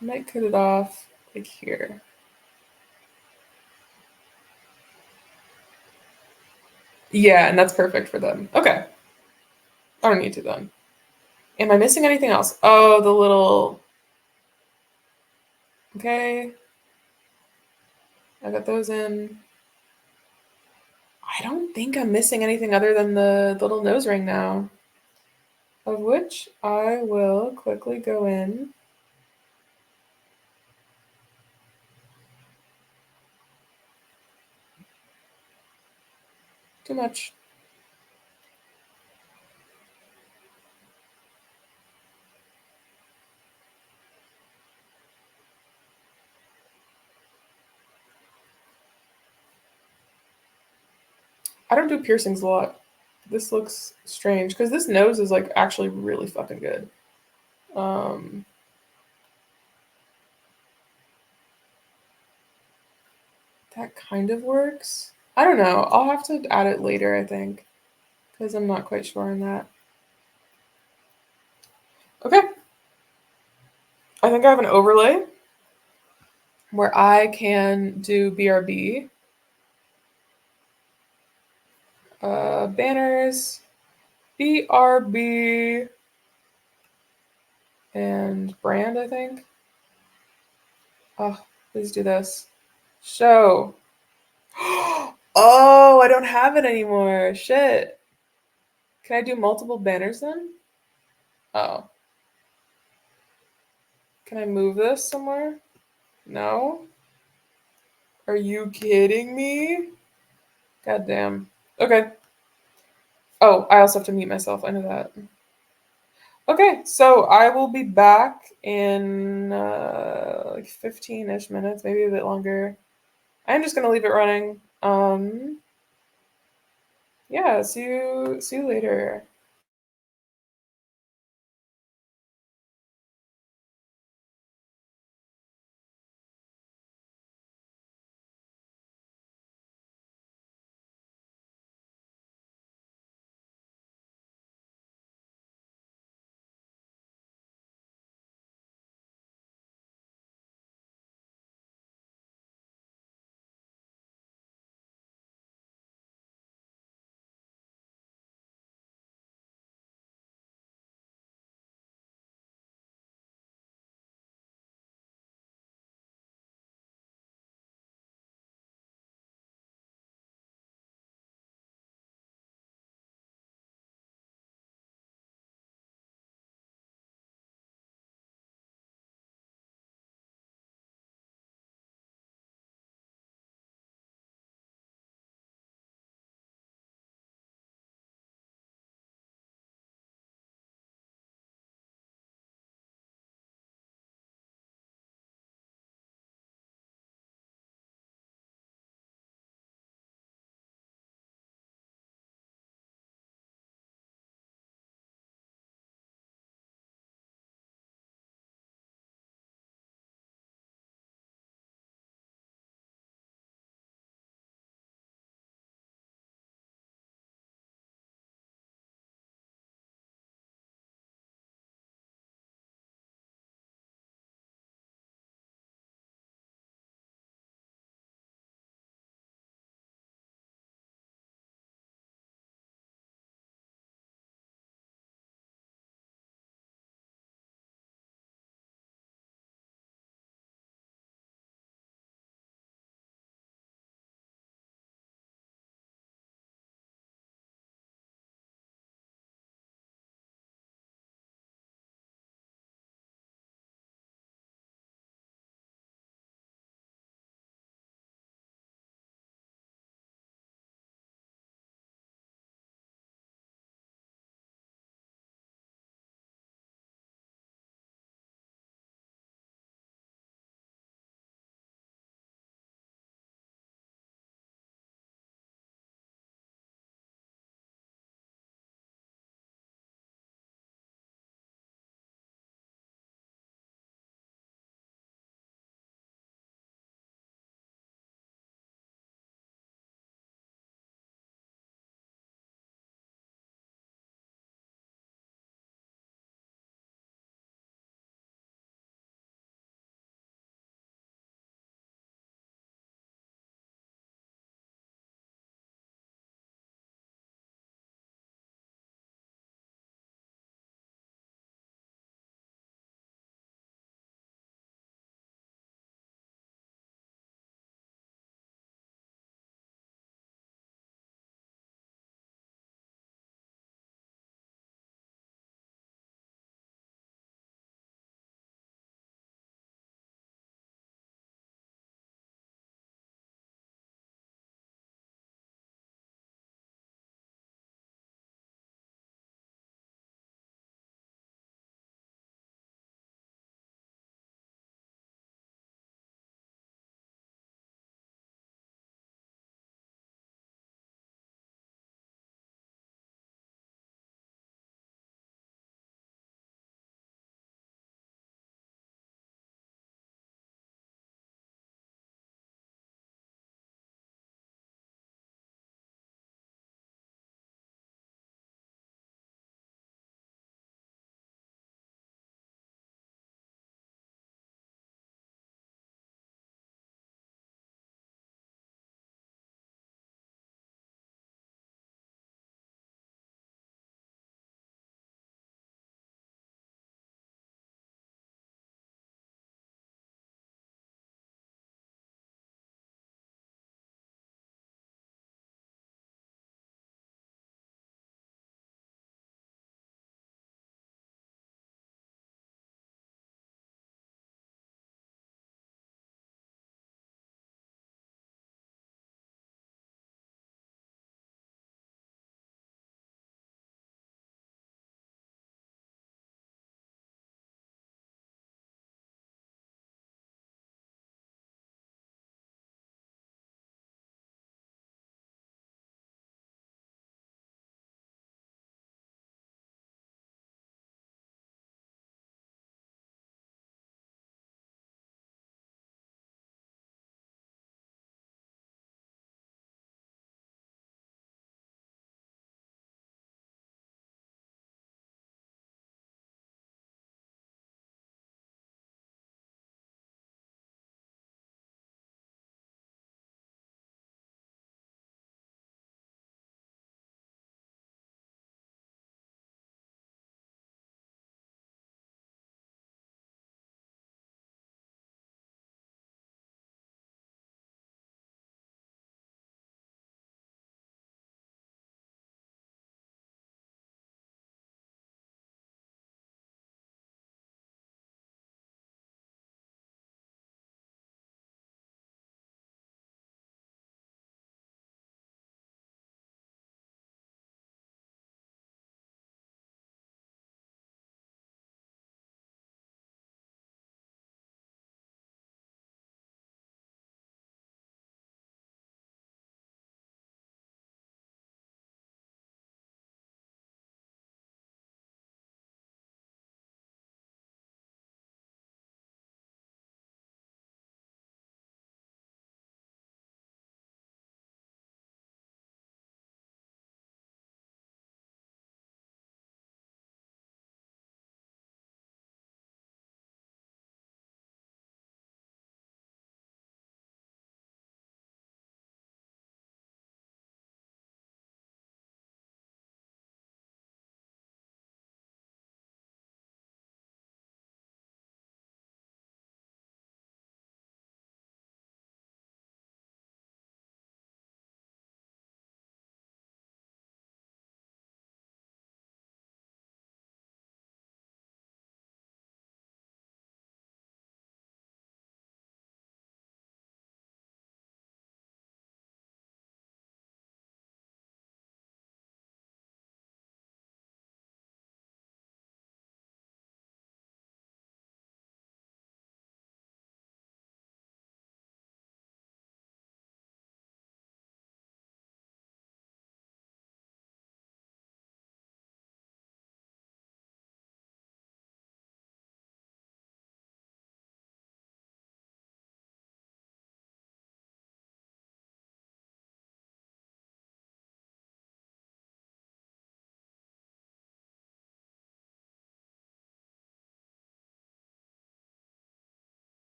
I might cut it off like here. Yeah, and that's perfect for them. Okay. I don't need to then. Am I missing anything else? Oh, the little. Okay. I got those in. I don't think I'm missing anything other than the little nose ring now. Of which I will quickly go in. Too much. I don't do piercings a lot. This looks strange because this nose is like actually really fucking good. Um, that kind of works. I don't know. I'll have to add it later, I think, because I'm not quite sure on that. Okay. I think I have an overlay where I can do BRB, banners, BRB, and brand, I think. Oh, please do this. Show. Oh, I don't have it anymore. Shit. Can I do multiple banners then? Oh. Can I move this somewhere? No? Are you kidding me? God damn. Okay. Oh, I also have to mute myself. I know that. Okay, so I will be back in like 15-ish minutes, maybe a bit longer. I'm just gonna leave it running. Yeah, see you later.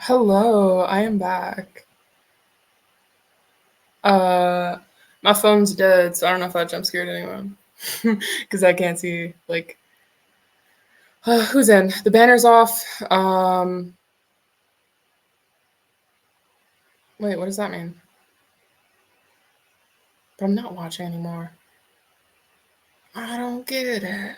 Hello, I am back. My phone's dead, so I don't know if I jump scared anyone. Because I can't see, like, who's in? The banner's off. Wait, what does that mean? But I'm not watching anymore. I don't get it.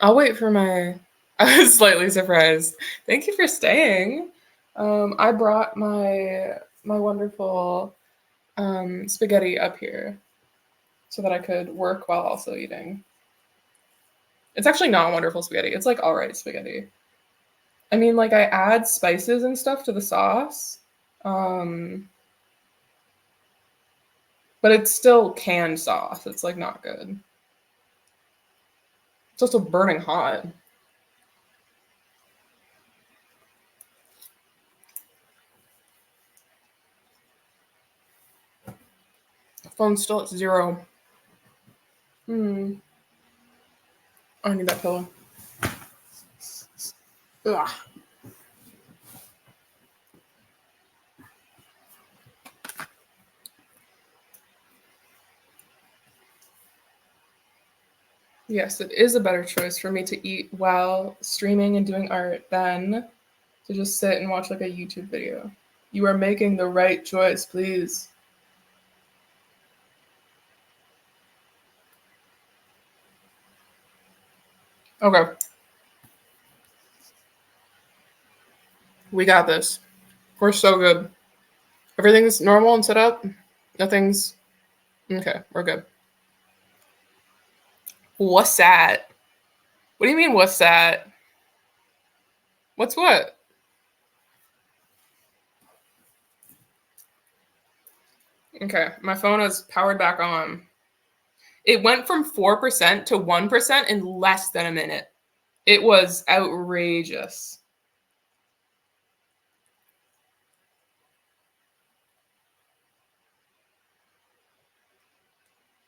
I'll wait for my. I was slightly surprised. Thank you for staying. I brought my wonderful spaghetti up here so that I could work while also eating. It's actually not wonderful spaghetti. It's like all right spaghetti. I mean, like I add spices and stuff to the sauce, um, but it's still canned sauce. It's like not good. It's also burning hot. Phone's still at 0. I need that pillow. Ugh. Yes, it is a better choice for me to eat while streaming and doing art than to just sit and watch like a YouTube video. You are making the right choice, please. Okay. We got this. We're so good. Everything's normal and set up. Nothing's okay. We're good. What's that? What do you mean, what's that? What's what? Okay, my phone is powered back on. It went from 4% to 1% in less than a minute. It was outrageous.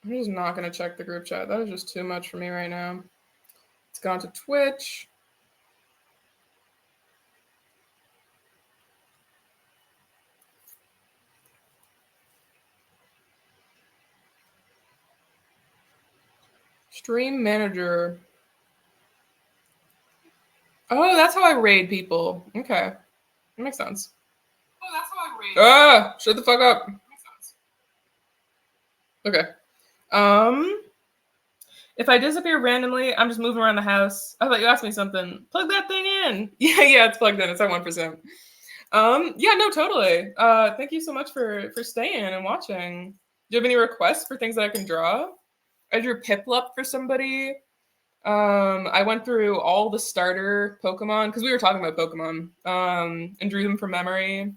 I'm just not going to check the group chat. That is just too much for me right now. It's gone to Twitch. Stream manager. Oh, that's how I raid people. Okay. That makes sense. Oh, that's how I raid. Ah, shut the fuck up. Okay. If I disappear randomly, I'm just moving around the house. I thought you asked me something. Plug that thing in. Yeah, it's plugged in. It's at 1%. Yeah, no, totally. Thank you so much for staying and watching. Do you have any requests for things that I can draw? I drew Piplup for somebody. I went through all the starter Pokemon because we were talking about Pokemon. And drew them from memory.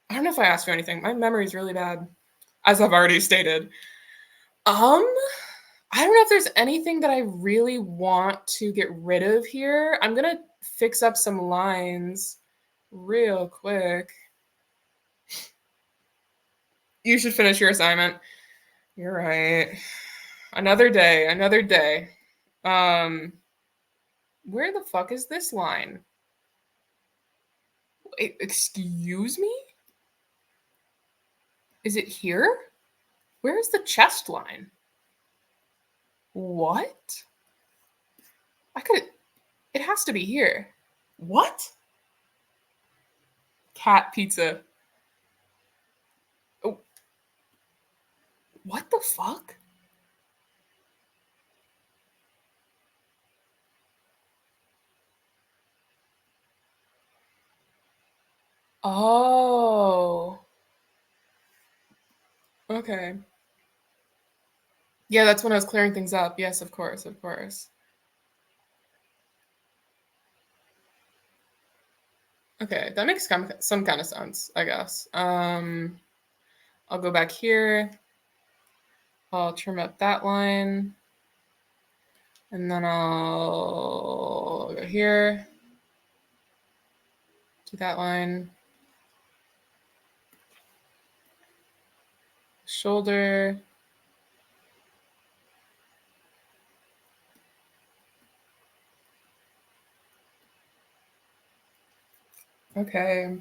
I don't know if I asked you anything. My memory is really bad, as I've already stated. I don't know if there's anything that I really want to get rid of here. I'm gonna fix up some lines real quick. You should finish your assignment. You're right. Another day, another day. Where the fuck is this line? Wait, excuse me? Is it here? Where's the chest line? What? It has to be here. What? Cat pizza. Oh, what the fuck? Oh. Okay. Yeah, that's when I was clearing things up. Yes, of course, of course. Okay, that makes some kind of sense, I guess. I'll go back here. I'll trim up that line. And then I'll go here. Do that line. Shoulder. Okay.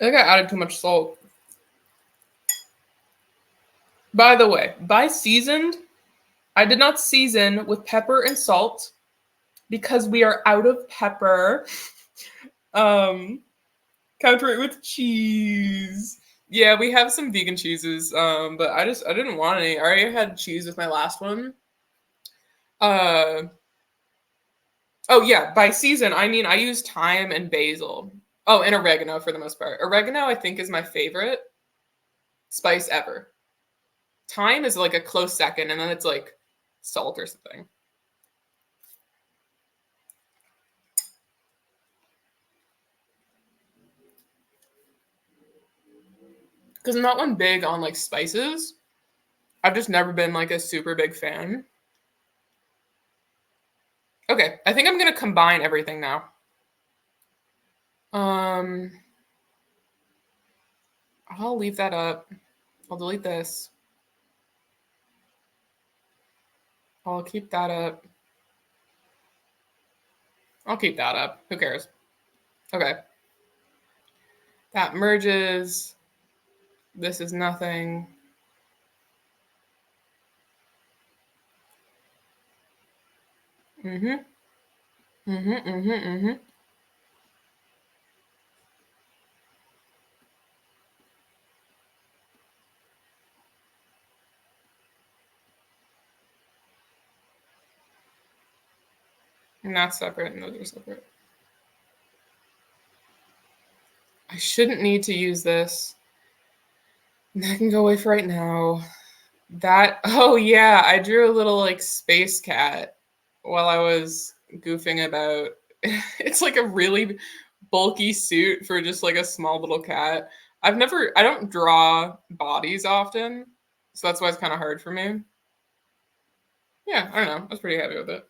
I think I added too much salt. By the way, by seasoned, I did not season with pepper and salt because we are out of pepper. Counter it with cheese. Yeah, we have some vegan cheeses, but I didn't want any. I already had cheese with my last one. Uh, oh yeah, by season I mean I use thyme and basil. Oh, and oregano for the most part. Oregano I think is my favorite spice ever. Thyme is like a close second, and then it's like salt or something. Because I'm not one big on like spices. I've just never been like a super big fan. Okay, I think I'm gonna combine everything now. Um, I'll leave that up. I'll delete this. I'll keep that up. I'll keep that up. Who cares? Okay. That merges. This is nothing. Mm-hmm. Mm-hmm. Mm-hmm. Mm-hmm. And that's separate, and those are separate. I shouldn't need to use this. That can go away for right now. That, oh yeah, I drew a little like space cat while I was goofing about. It's like a really bulky suit for just like a small little cat. I don't draw bodies often, so that's why it's kind of hard for me. Yeah, I don't know. I was pretty happy with it.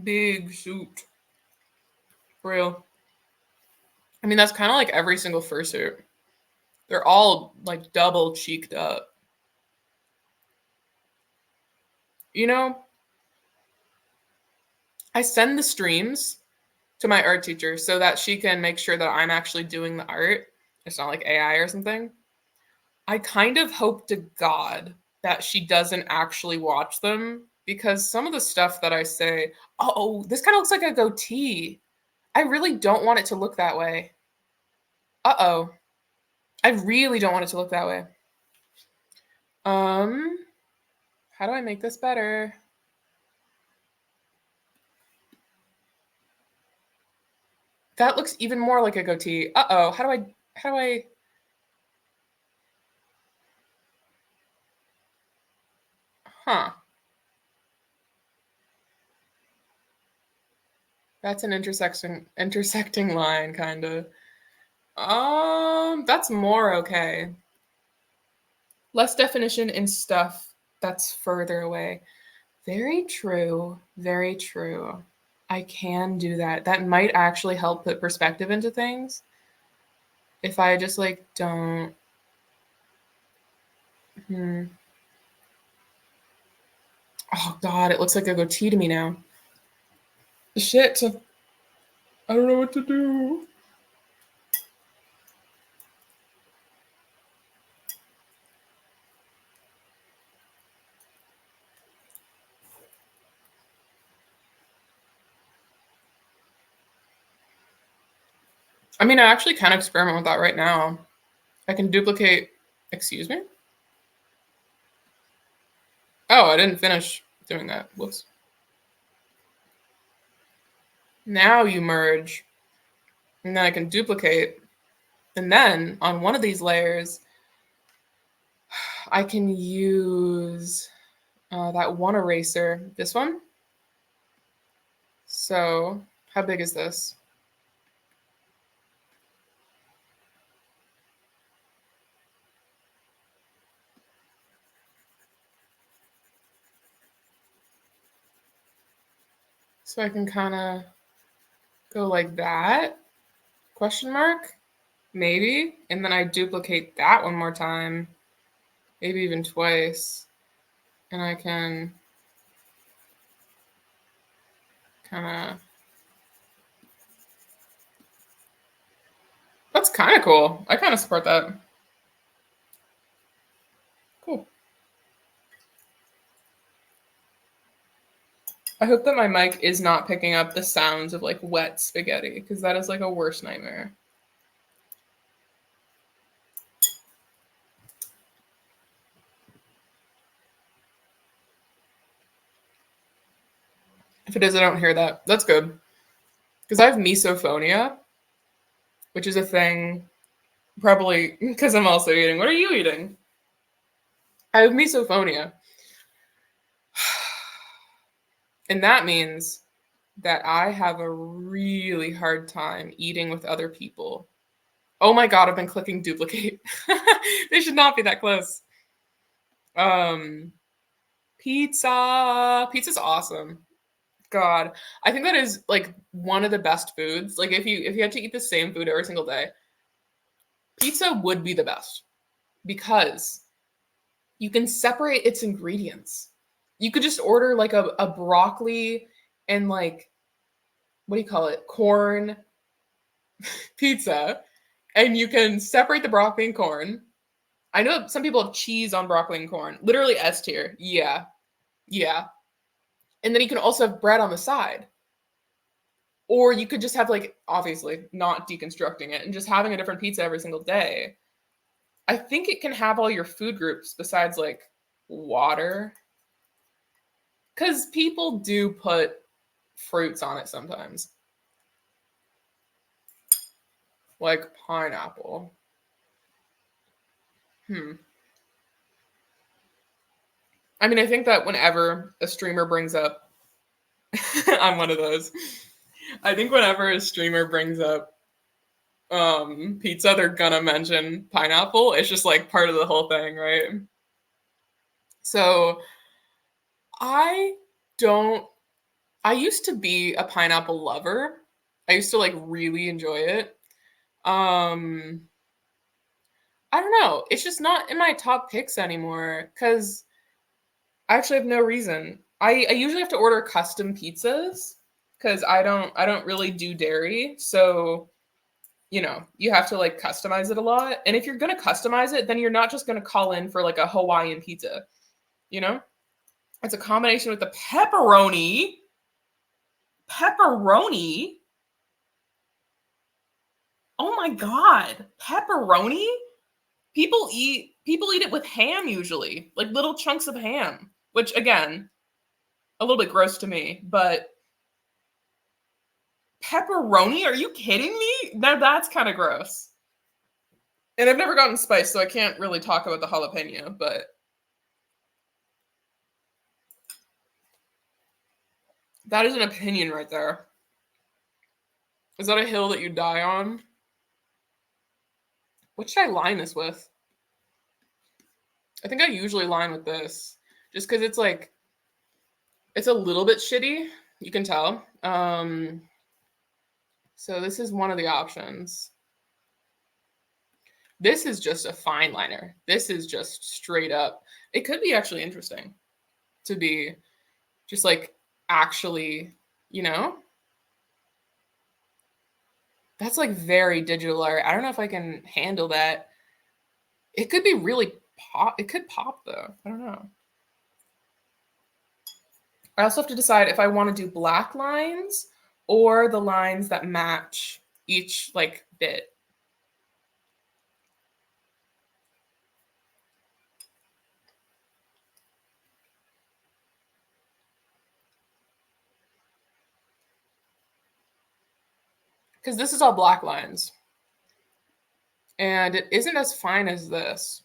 Big suit. For real. I mean, that's kind of like every single fursuit. They're all like double cheeked up. You know, I send the streams to my art teacher so that she can make sure that I'm actually doing the art. It's not like AI or something. I kind of hope to God that she doesn't actually watch them because some of the stuff that I say, oh, this kind of looks like a goatee. I really don't want it to look that way. Uh-oh. I really don't want it to look that way. Um, how do I make this better? That looks even more like a goatee. Uh-oh. How do I huh. That's an intersecting line kind of. That's more okay. Less definition in stuff that's further away. Very true. Very true. I can do that. That might actually help put perspective into things if I just like don't. Hmm. Oh God, it looks like a goatee to me now. Shit. I don't know what to do. I mean, I actually can experiment with that right now. I can duplicate. Excuse me? Oh, I didn't finish doing that. Whoops. Now you merge, and then I can duplicate. And then on one of these layers, I can use that one eraser. This one. So How big is this? So I can kind of go like that, question mark, maybe. And then I duplicate that one more time, maybe even twice. And I can kind of, that's kind of cool. I kind of support that. Cool. I hope that my mic is not picking up the sounds of like wet spaghetti, because that is like a worst nightmare. If it is, I don't hear that. That's good. Because I have misophonia, which is a thing, probably because I'm also eating. What are you eating? I have misophonia. And that means that I have a really hard time eating with other people. Oh my God, I've been clicking duplicate. They should not be that close. Pizza. Pizza's awesome. God, I think that is like one of the best foods. Like if you had to eat the same food every single day, pizza would be the best because you can separate its ingredients. You could just order like a broccoli and like, what do you call it? Corn pizza, and you can separate the broccoli and corn. I know some people have cheese on broccoli and corn, literally S tier. Yeah. Yeah. And then you can also have bread on the side. Or you could just have like, obviously not deconstructing it and just having a different pizza every single day. I think it can have all your food groups besides like water. Because people do put fruits on it sometimes. Like pineapple. I mean, I think that whenever a streamer brings up, I'm one of those. I think whenever a streamer brings up pizza, they're gonna mention pineapple. It's just like part of the whole thing, right? So I used to be a pineapple lover. I used to like really enjoy it. I don't know. It's just not in my top picks anymore because I actually have no reason. I usually have to order custom pizzas because I don't really do dairy. So, you have to like customize it a lot. And if you're gonna customize it, then you're not just gonna call in for like a Hawaiian pizza, you know? It's a combination with the pepperoni. Pepperoni? Oh my God. Pepperoni? People eat it with ham usually, like little chunks of ham, which again, a little bit gross to me, but pepperoni? Are you kidding me? Now that's kind of gross. And I've never gotten spice, so I can't really talk about the jalapeno, but that is an opinion right there. Is that a hill that you die on? What should I line this with? I think I usually line with this just because it's like, it's a little bit shitty. You can tell. So this is one of the options. This is just a fine liner. This is just straight up. It could be actually interesting to be just like actually, that's like very digital art. I don't know if I can handle that. It could be really pop. It could pop though. I don't know. I also have to decide if I want to do black lines or the lines that match each like bit. Because this is all black lines. And it isn't as fine as this,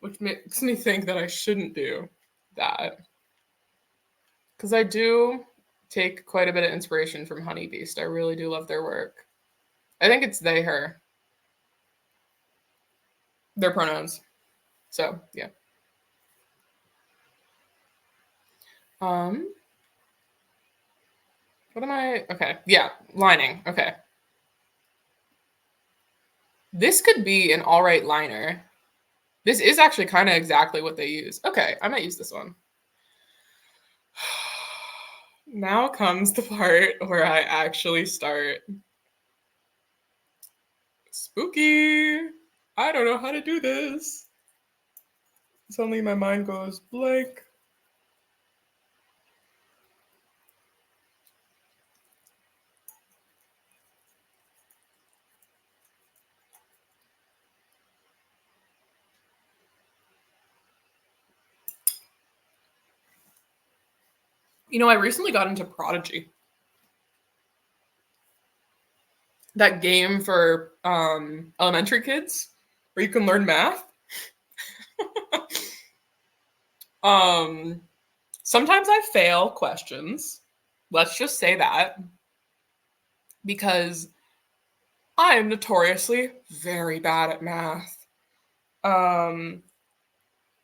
which makes me think that I shouldn't do that. Because I do take quite a bit of inspiration from Honey Beast. I really do love their work. I think it's they, her. Their pronouns. So, yeah. What am I? Okay. Yeah, lining. Okay. This could be an all right liner. This is actually kind of exactly what they use. Okay, I might use this one. Now comes the part where I actually start. Spooky. I don't know how to do this. Suddenly my mind goes blank. You know, I recently got into Prodigy. That game for elementary kids where you can learn math. Sometimes I fail questions. Let's just say that. Because I am notoriously very bad at math.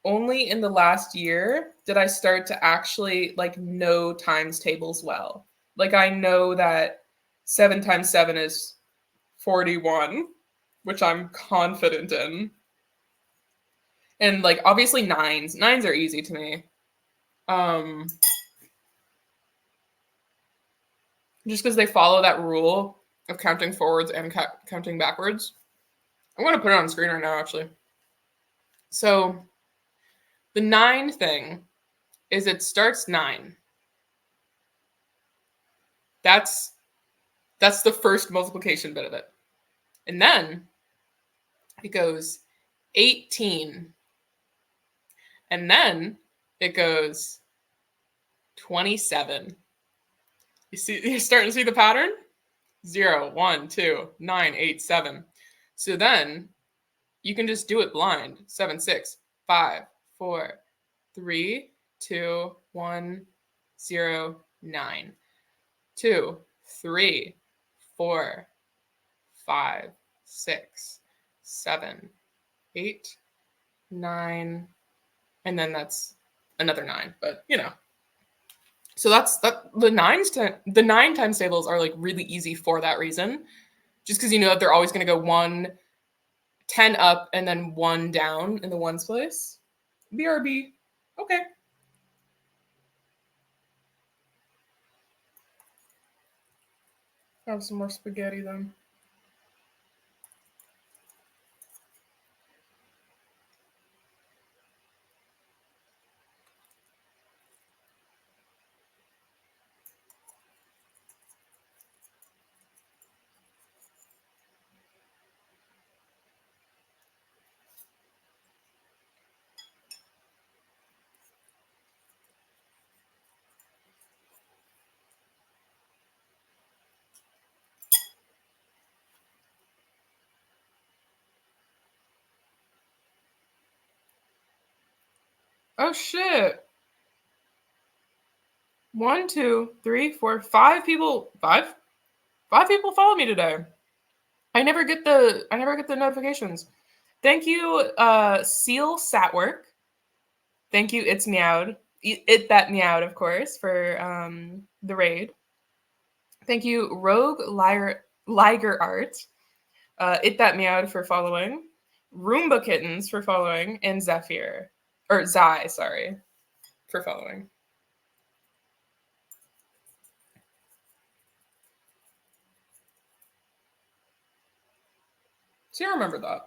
Only in the last year did I start to actually like know times tables well. Like I know that 7 times 7 is 41, which I'm confident in. And like obviously nines are easy to me. Just because they follow that rule of counting forwards and counting backwards. I'm going to put it on screen right now, actually. So the 9 thing is it starts 9. That's the first multiplication bit of it. And then it goes 18. And then it goes 27. You're starting to see the pattern? 0, 1, 2, 9, 8, 7. So then you can just do it blind. 7, 6, 5, 4, 3, 2, 1, 0, 9. 2, 3, 4, 5, 6, 7, 8, 9, and then that's another 9. But you know, so that's that. The 9 times tables are like really easy for that reason, just because you know that they're always going to go 1, 10 up, and then 1 down in the ones place. BRB, okay. Have some more spaghetti then. Oh shit. 1, 2, 3, 4, 5 people. 5 people follow me today. I never get the notifications. Thank you, Seal Satwork. Thank you, It's Meowed. It That Meowed, of course, for the raid. Thank you, Rogue Liger Art. It That Meowed for following. Roomba Kittens for following. And Zephyr. Or Zai, sorry. For following. So you remember that.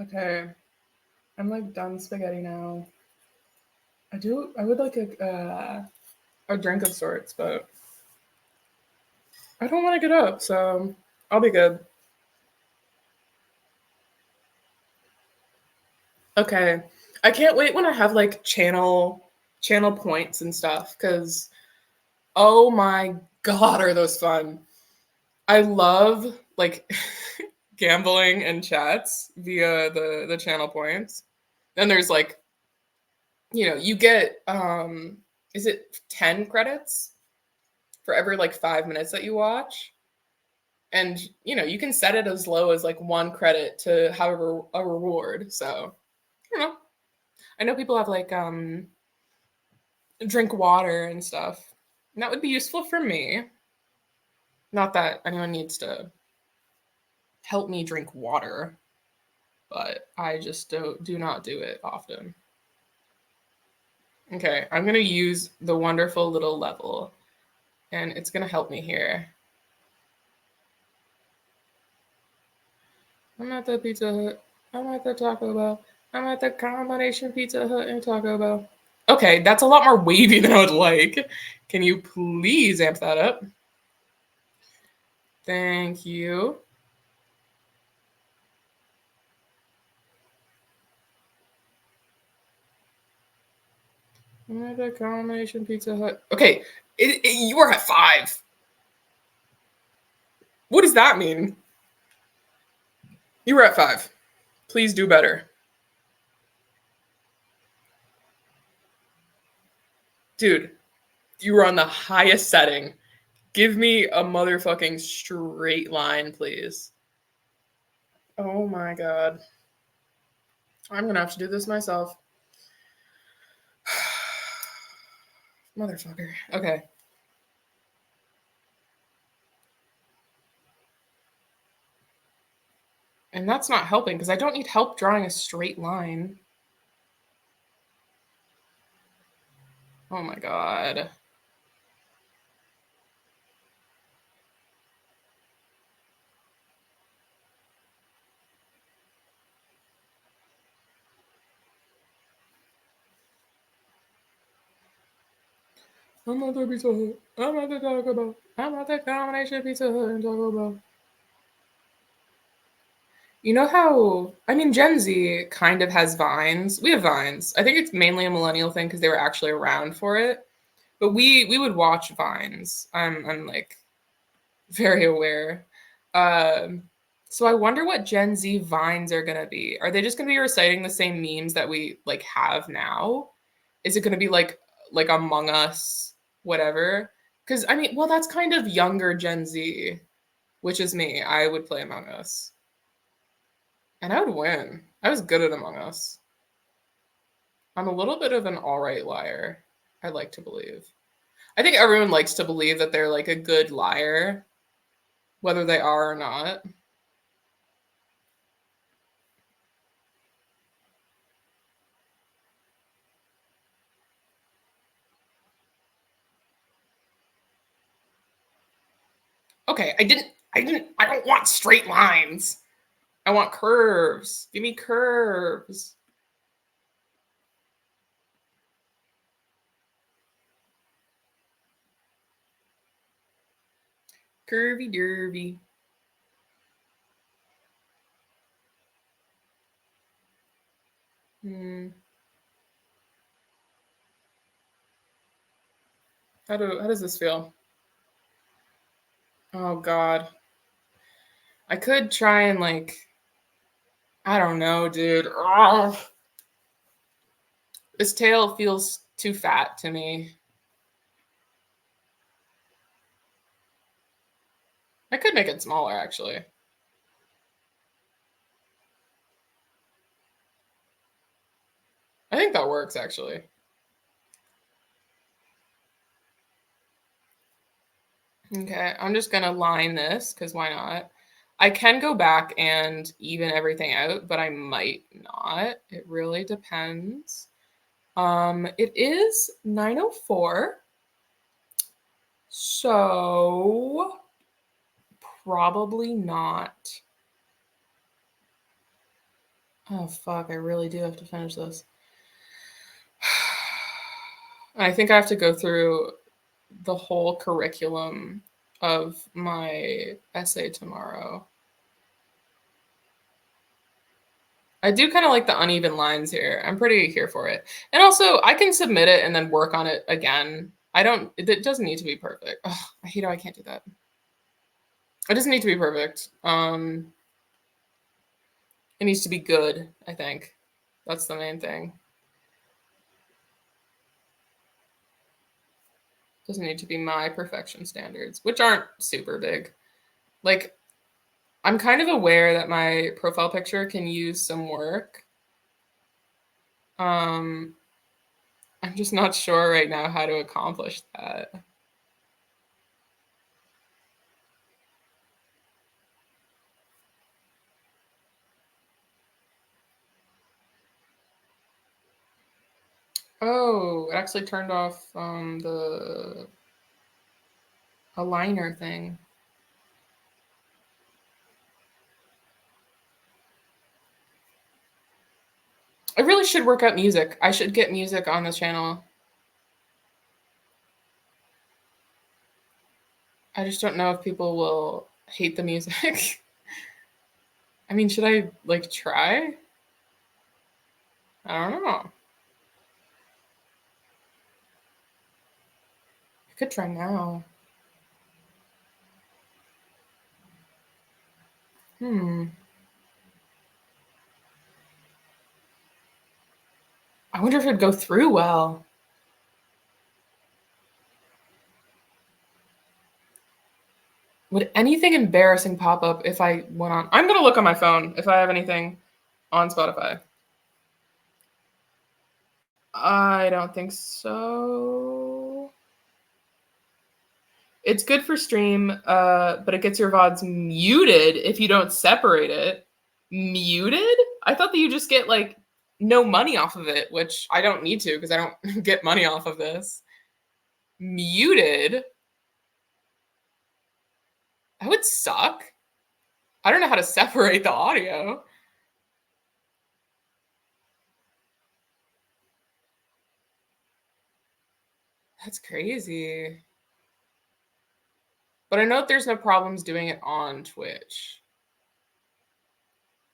Okay. I'm like done spaghetti now. I would like a drink of sorts, but I don't want to get up, so I'll be good. Okay. I can't wait when I have like channel points and stuff because oh my god, are those fun. I love like gambling and chats via the channel points. And there's like, you get is it 10 credits for every like 5 minutes that you watch? And you can set it as low as like 1 credit to have a reward. So, I know people have like drink water and stuff. And that would be useful for me. Not that anyone needs to help me drink water, but I just do not do it often. Okay, I'm going to use the wonderful little level, and it's going to help me here. I'm at the Pizza Hut. I'm at the Taco Bell. I'm at the combination Pizza Hut and Taco Bell. Okay, that's a lot more wavy than I would like. Can you please amp that up? Thank you. I'm at the combination Pizza Hut. Okay, you are at 5. What does that mean? You were at 5. Please do better. Dude, you were on the highest setting. Give me a motherfucking straight line, please. Oh my god. I'm gonna have to do this myself. Motherfucker. Okay. And that's not helping because I don't need help drawing a straight line. Oh my god. I'm at the Pizza Hut. I'm at the Taco Bell. I'm at the combination Pizza Hut and Taco Bell. You know how, I mean, Gen Z kind of has Vines. We have Vines. I think it's mainly a millennial thing because they were actually around for it. But we would watch Vines. I'm like very aware. Um, so I wonder what Gen Z Vines are gonna be. Are they just gonna be reciting the same memes that we like have now? Is it gonna be like Among Us, whatever? Because I mean, well, that's kind of younger Gen Z, which is me. I would play Among Us. And I would win. I was good at Among Us. I'm a little bit of an all right liar. I like to believe. I think everyone likes to believe that they're like a good liar, whether they are or not. Okay, I don't want straight lines. I want curves. Give me curves. Curvy dervy. How does this feel? Oh god. I could try and like I don't know, dude. Ugh. This tail feels too fat to me. I could make it smaller actually. I think that works actually. Okay, I'm just gonna line this because why not? I can go back and even everything out, but I might not. It really depends. It is 9:04, so probably not. Oh fuck, I really do have to finish this. I think I have to go through the whole curriculum of my essay tomorrow. I do kind of like the uneven lines here. I'm pretty here for it. And also, I can submit it and then work on it again. It doesn't need to be perfect. Ugh, I hate how I can't do that. It doesn't need to be perfect. It needs to be good, I think. That's the main thing. Doesn't need to be my perfection standards, which aren't super big. Like, I'm kind of aware that my profile picture can use some work. I'm just not sure right now how to accomplish that. Oh, it actually turned off the aligner thing. I really should work out music. I should get music on this channel. I just don't know if people will hate the music. I mean, should I like try? I don't know. I could try now. I wonder if it'd go through well. Would anything embarrassing pop up if I went on? I'm going to look on my phone if I have anything on Spotify. I don't think so. It's good for stream, but it gets your VODs muted if you don't separate it. Muted? I thought that you just get like no money off of it, which I don't need to because I don't get money off of this. Muted? That would suck. I don't know how to separate the audio. That's crazy. But I know that there's no problems doing it on Twitch.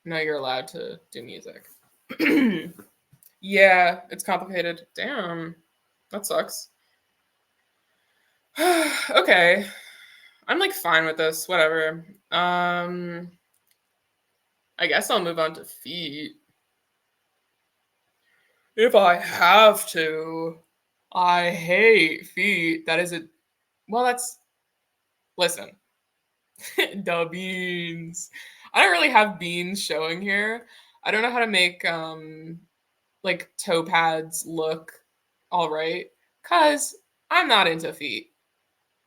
No, you're allowed to do music. Yeah, it's complicated. Damn, that sucks. Okay, I'm like fine with this. Whatever. I guess I'll move on to feet. If I have to. I hate feet. That is a. Well, that's. Listen. The beans. I don't really have beans showing here. I don't know how to make like toe pads look all right because I'm not into feet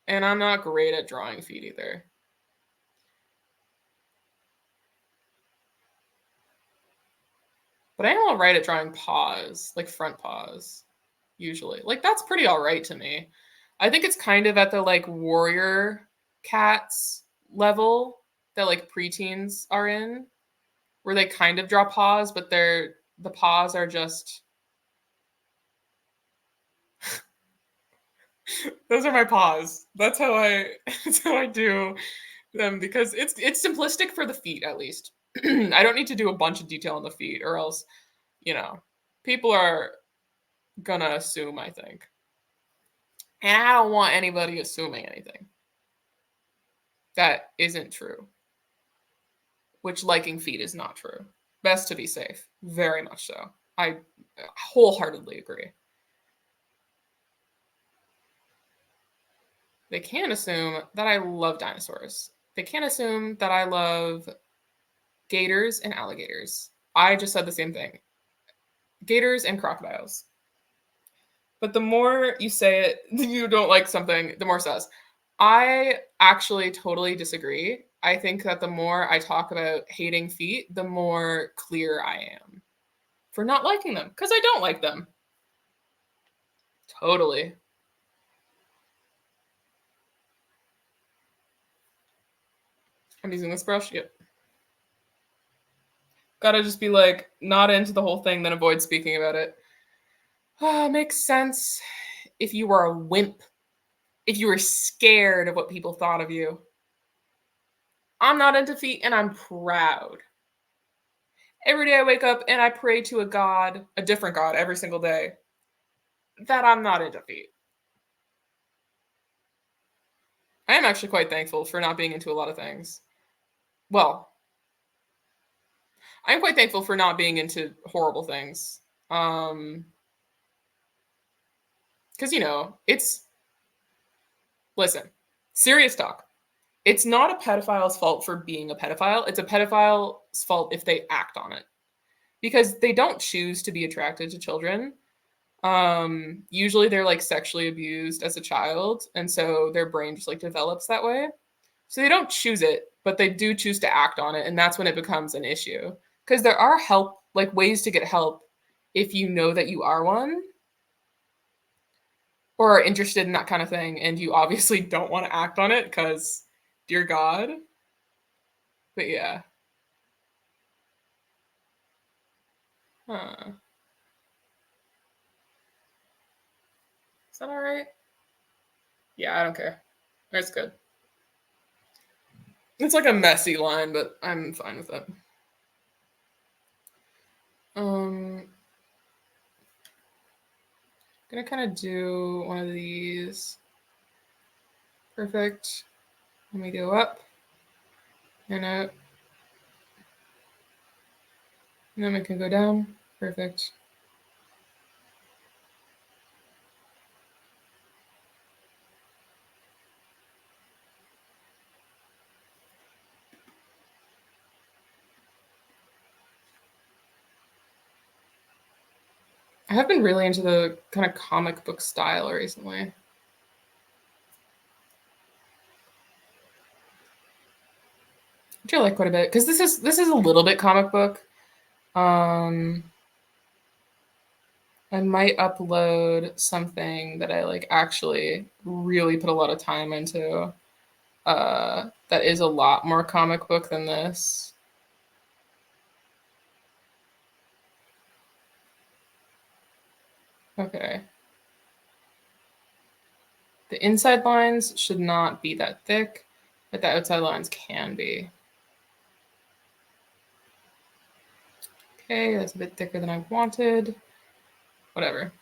and I'm not great at drawing feet either. But I am all right at drawing paws, like front paws, usually. Like that's pretty all right to me. I think it's kind of at the like warrior cats level that like preteens are in, where they kind of draw paws, but the paws are just those are my paws. That's how I do them because it's simplistic for the feet at least. I don't need to do a bunch of detail on the feet or else, people are gonna assume, I think. And I don't want anybody assuming anything that isn't true. Which liking feet is not true. Best to be safe. Very much so. I wholeheartedly agree. They can't assume that I love dinosaurs. They can't assume that I love gators and alligators. I just said the same thing. Gators and crocodiles. But the more you say it, you don't like something, the more it says. I actually totally disagree. I think that the more I talk about hating feet, the more clear I am for not liking them because I don't like them. Totally. I'm using this brush. Yep. Gotta just be like not into the whole thing, then avoid speaking about it. Makes sense if you were a wimp. if you were scared of what people thought of you. I'm not into feet, and I'm proud. Every day I wake up and I pray to a God, a different God every single day, that I'm not into feet. I am actually quite thankful for not being into a lot of things. Well, I'm quite thankful for not being into horrible things. Because, listen, serious talk. It's not a pedophile's fault for being a pedophile. It's a pedophile's fault if they act on it. Because they don't choose to be attracted to children. Usually they're like sexually abused as a child, and so their brain just like develops that way. So they don't choose it, but they do choose to act on it, and that's when it becomes an issue. Because there are ways to get help if you know that you are one or are interested in that kind of thing, and you obviously don't want to act on it because, dear God. But yeah. Huh. Is that all right? Yeah, I don't care. It's good. It's like a messy line, but I'm fine with it. I'm gonna kind of do one of these. Perfect. Let me go up and out. And then we can go down. Perfect. I have been really into the kind of comic book style recently. Which I like quite a bit. Because this is a little bit comic book. I might upload something that I like actually really put a lot of time into. That is a lot more comic book than this. Okay. The inside lines should not be that thick, but the outside lines can be. Okay, that's a bit thicker than I wanted. Whatever.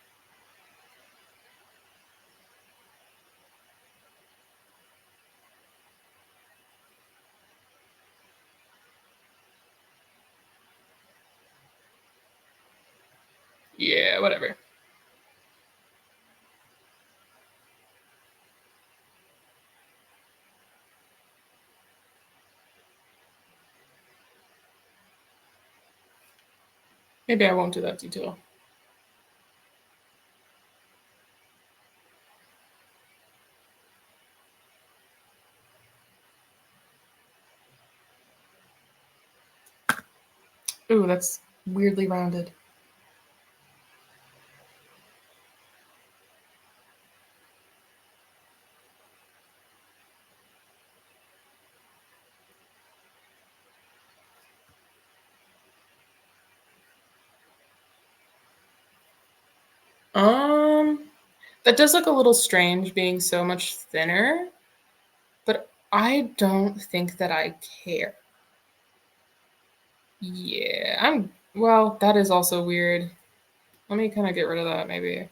Yeah, whatever. Maybe I won't do that detail. Ooh, that's weirdly rounded. That does look a little strange being so much thinner, but I don't think that I care. Yeah, well, that is also weird. Let me kind of get rid of that maybe.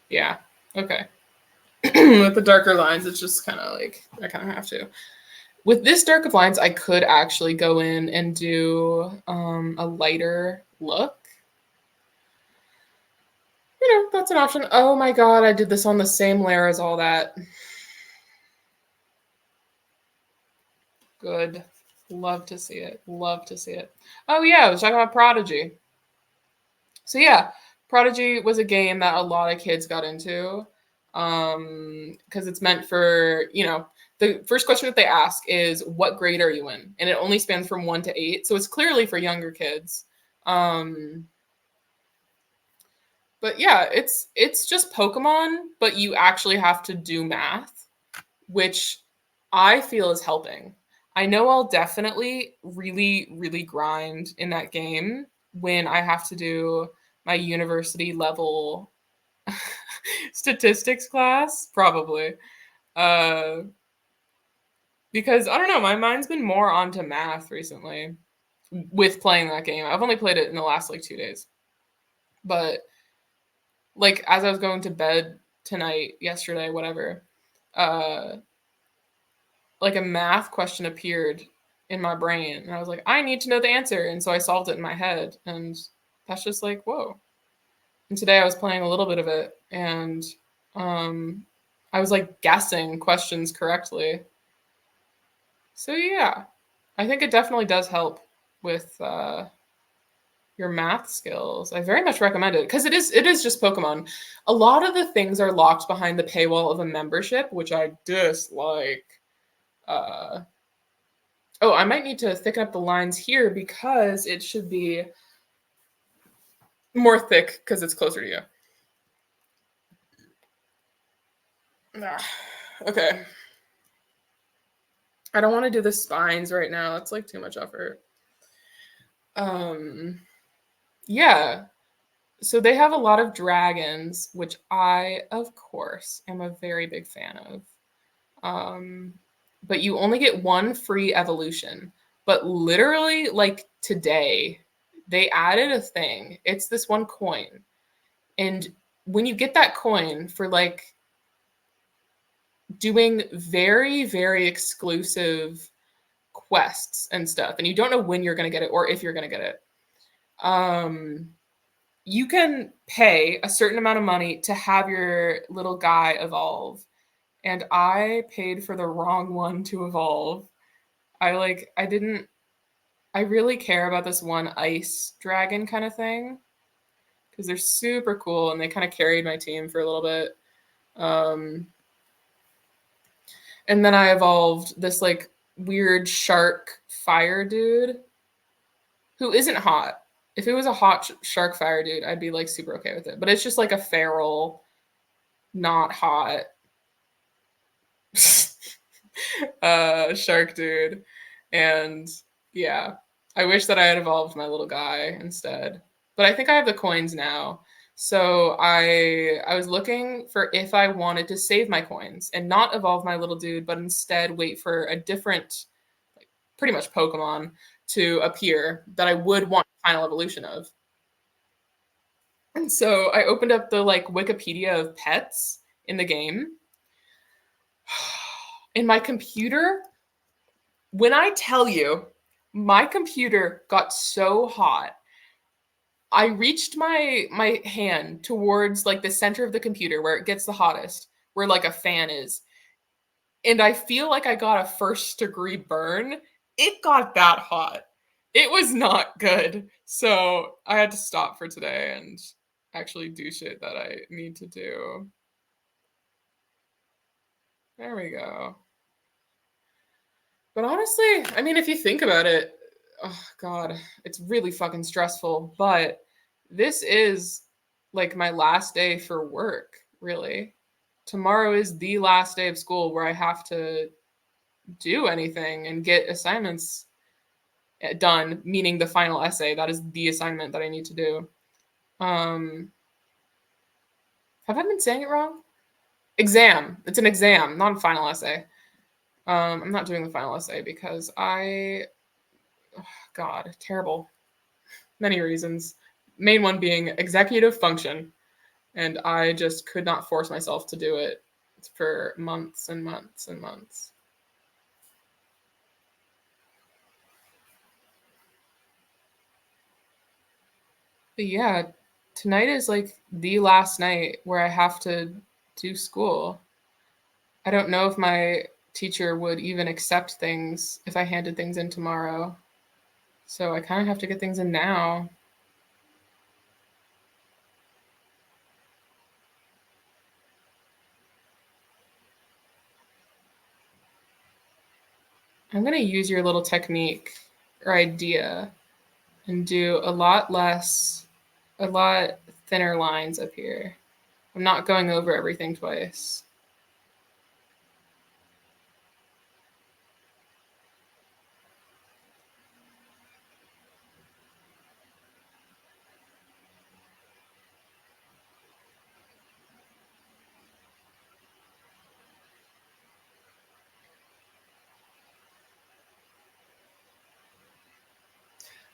Yeah, okay. With the darker lines, it's just kind of like, I kind of have to. With this dark of lines, I could actually go in and do a lighter look. That's an option. Oh my god, I did this on the same layer as all that. Good. Love to see it. Love to see it. Oh yeah, I was talking about Prodigy. So yeah, Prodigy was a game that a lot of kids got into because it's meant for, the first question that they ask is, what grade are you in? And it only spans from 1 to 8. So it's clearly for younger kids. But yeah, it's just Pokemon, but you actually have to do math, which I feel is helping. I know I'll definitely really, really grind in that game when I have to do my university level statistics class, probably. Because I don't know, my mind's been more onto math recently with playing that game. I've only played it in the last like 2 days. But like as I was going to bed tonight, yesterday, whatever, uh like a math question appeared in my brain and I was like, I need to know the answer. And so I solved it in my head. And that's just like, whoa. And today I was playing a little bit of it and I was like guessing questions correctly. So yeah, I think it definitely does help with your math skills. I very much recommend it because it is just Pokemon. A lot of the things are locked behind the paywall of a membership, which I dislike. Oh, I might need to thicken up the lines here because it should be more thick because it's closer to you. Okay. I don't want to do the spines right now. It's like too much effort. Yeah. So they have a lot of dragons, which I, of course, am a very big fan of. But you only get one free evolution. But literally, like today, they added a thing. It's this one coin. And when you get that coin for like doing very, very exclusive quests and stuff, and you don't know when you're going to get it or if you're going to get it, you can pay a certain amount of money to have your little guy evolve. And I paid for the wrong one to evolve. I really care about this one ice dragon kind of thing because they're super cool and they kind of carried my team for a little bit. And then I evolved this like weird shark fire dude who isn't hot. If it was a hot shark fire dude, I'd be like super okay with it. But it's just like a feral, not hot shark dude. And yeah, I wish that I had evolved my little guy instead. But I think I have the coins now. So I was looking for if I wanted to save my coins and not evolve my little dude, but instead wait for a different, like, pretty much Pokemon to appear that I would want final evolution of. And so I opened up the like Wikipedia of pets in the game. In my computer, when I tell you, my computer got so hot. I reached my hand towards like the center of the computer where it gets the hottest, where like a fan is. And I feel like I got a first degree burn. It got that hot. It was not good. So I had to stop for today and actually do shit that I need to do. There we go. But honestly, I mean, if you think about it, oh God, it's really fucking stressful. But this is like my last day for work, really. Tomorrow is the last day of school where I have to do anything and get assignments done, meaning the final essay. That is the assignment that I need to do. Have I been saying it wrong? Exam. It's an exam, not a final essay. I'm not doing the final essay because God, terrible. Many reasons. Main one being executive function. And I just could not force myself to do it for months and months and months. But yeah, tonight is like the last night where I have to do school. I don't know if my teacher would even accept things if I handed things in tomorrow. So I kind of have to get things in now. I'm going to use your little technique or idea and do a lot thinner lines up here. I'm not going over everything twice.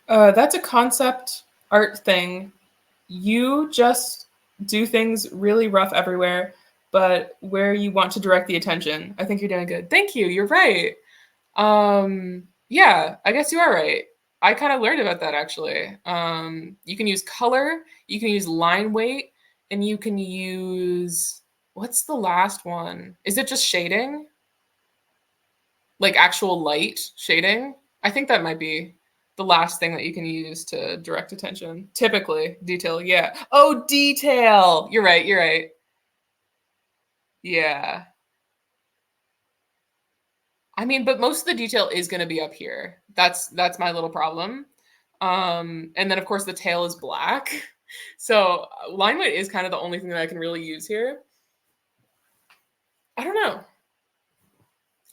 That's a concept art thing. You just do things really rough everywhere, but where you want to direct the attention. I think you're doing good. Thank you. You're right. Yeah, I guess you are right. I kind of learned about that actually. You can use color, you can use line weight, and you can use what's the last one? Is it just shading? Like actual light shading? I think that might be the last thing that you can use to direct attention. Typically, detail, yeah. Oh, detail. You're right, you're right. Yeah. I mean, but most of the detail is going to be up here. That's my little problem. And then of course the tail is black. So line weight is kind of the only thing that I can really use here. I don't know.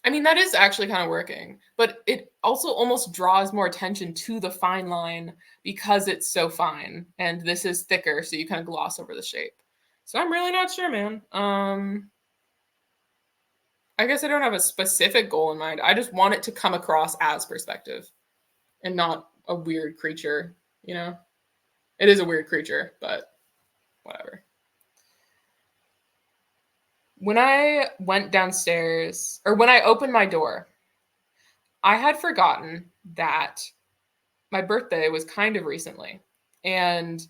I mean, that is actually kind of working, but it also almost draws more attention to the fine line because it's so fine, and this is thicker, so you kind of gloss over the shape. So I'm really not sure, man. I guess I don't have a specific goal in mind. I just want it to come across as perspective and not a weird creature, you know? It is a weird creature, but whatever. When I went downstairs, or when I opened my door, I had forgotten that my birthday was kind of recently. And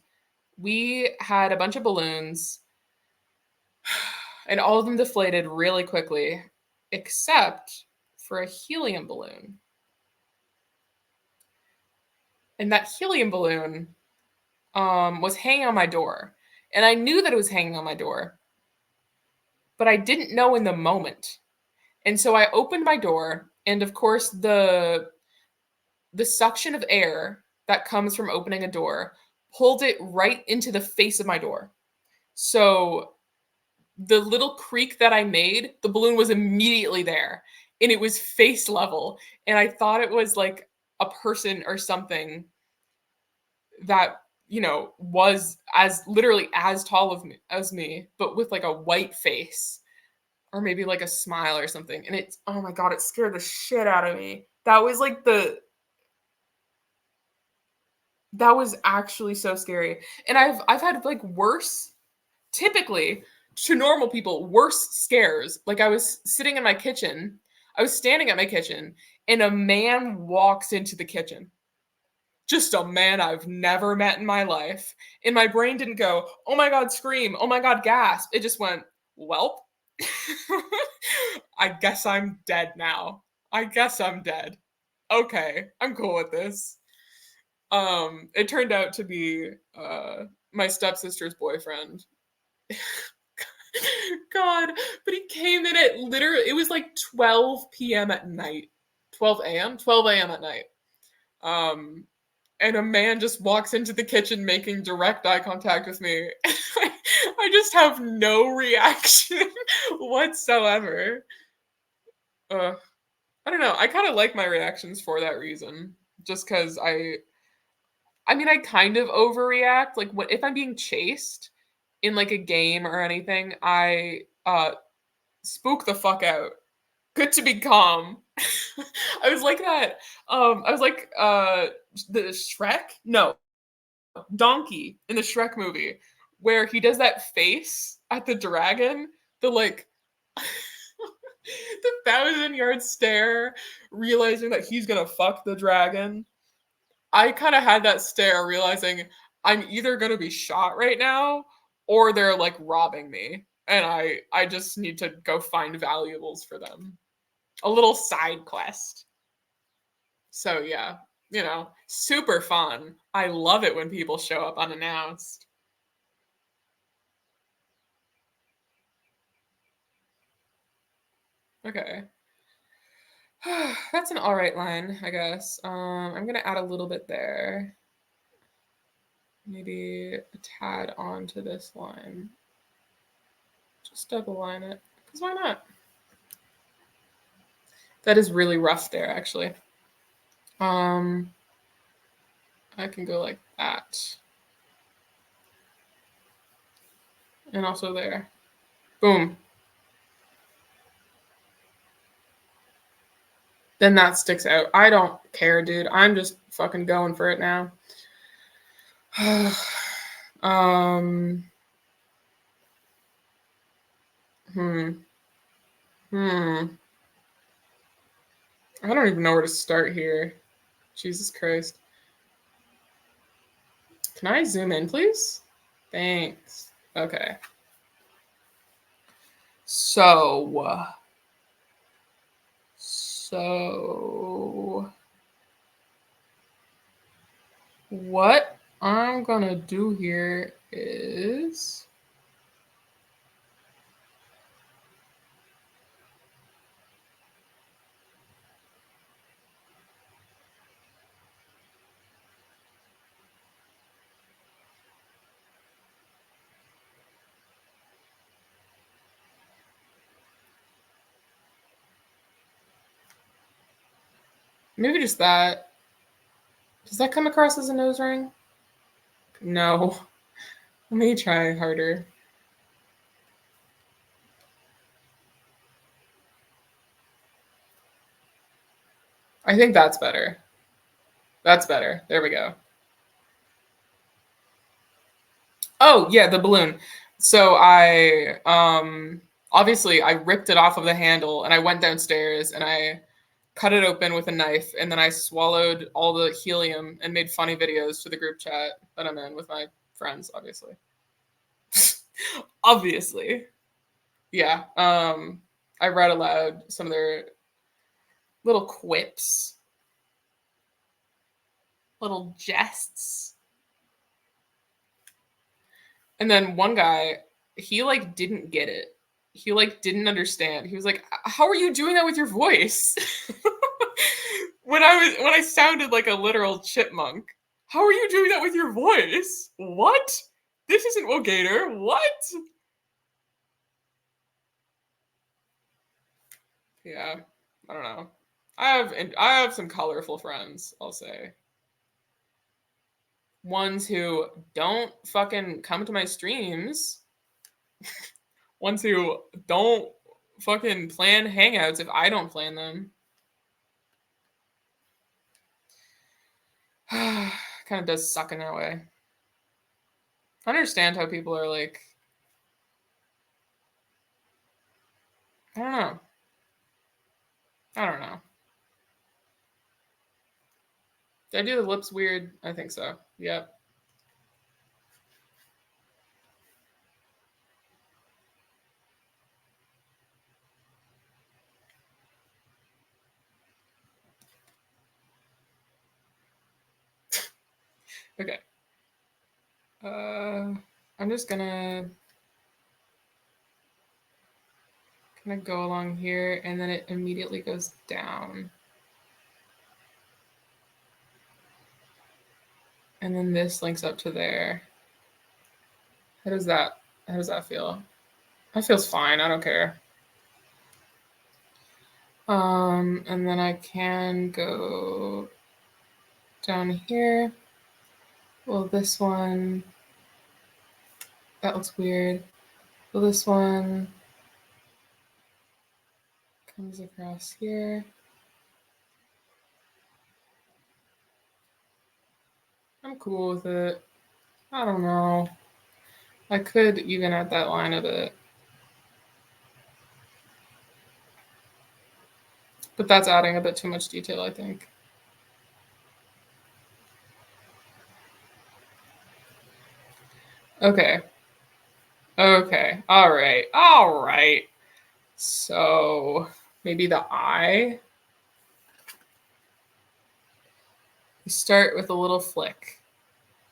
we had a bunch of balloons, and all of them deflated really quickly, except for a helium balloon. And that helium balloon was hanging on my door. And I knew that it was hanging on my door, but I didn't know in the moment. And so I opened my door, and of course the suction of air that comes from opening a door pulled it right into the face of my door. So the little creak that I made, the balloon was immediately there, and it was face level, and I thought it was like a person or something that, you know, was as literally as tall of me as me, but with like a white face or maybe like a smile or something. And it's, oh my god, it scared the shit out of me. That was like that was actually so scary. And I've had like worse, typically to normal people, worse scares. Like I was sitting in my kitchen, I was standing at my kitchen, and a man walks into the kitchen. Just a man I've never met in my life. And my brain didn't go, oh my God, scream. Oh my God, gasp. It just went, welp. I guess I'm dead now. I guess I'm dead. Okay, I'm cool with this. It turned out to be my stepsister's boyfriend. God, but he came in at literally, it was like 12 p.m. at night. 12 a.m.? 12 a.m. at night. Um, and a man just walks into the kitchen making direct eye contact with me. I just have no reaction whatsoever. I don't know. I kind of like my reactions for that reason. Just because I mean, I kind of overreact. Like, if I'm being chased in like a game or anything, I spook the fuck out. Good to be calm. I was like that. I was like the Shrek? No, Donkey in the Shrek movie, where he does that face at the dragon, the like the 1,000-yard stare, realizing that he's gonna fuck the dragon. I kind of had that stare, realizing I'm either gonna be shot right now or they're like robbing me, and I just need to go find valuables for them. A little side quest. So yeah, you know, super fun. I love it when people show up unannounced. Okay. That's an all right line, I guess. I'm gonna add a little bit there. Maybe a tad onto this line. Just double line it, because why not? That is really rough there, actually. I can go like that. And also there. Boom. then that sticks out. I don't care, dude. I'm just fucking going for it now. um. Hmm. I don't even know where to start here. Jesus Christ. Can I zoom in, please? Thanks. Okay. So what I'm gonna do here is maybe just that. Does that come across as a nose ring? No. Let me try harder. I think that's better. That's better. There we go. Oh, yeah, the balloon. So I obviously I ripped it off of the handle and I went downstairs and I cut it open with a knife and then I swallowed all the helium and made funny videos to the group chat that I'm in with my friends, obviously. Obviously. Yeah. I read aloud some of their little quips, little jests. And then one guy, he like didn't get it. He like didn't understand. He was like, "How are you doing that with your voice?" when I sounded like a literal chipmunk. How are you doing that with your voice? What? This isn't Wogator. What? Yeah, I don't know. I have some colorful friends, I'll say. Ones who don't fucking come to my streams. Ones who don't fucking plan hangouts if I don't plan them. Kind of does suck in that way. I understand how people are like, I don't know. I don't know. Did I do the lips weird? I think so. Yep. Okay. I'm just gonna go along here and then it immediately goes down. And then this links up to there. How does that feel? That feels fine. I don't care. And then I can go down here. Well, this one, that looks weird. Well, this one comes across here. I'm cool with it. I don't know. I could even add that line a bit. But that's adding a bit too much detail, I think. Okay. Okay. All right. All right. So maybe the eye. You start with a little flick.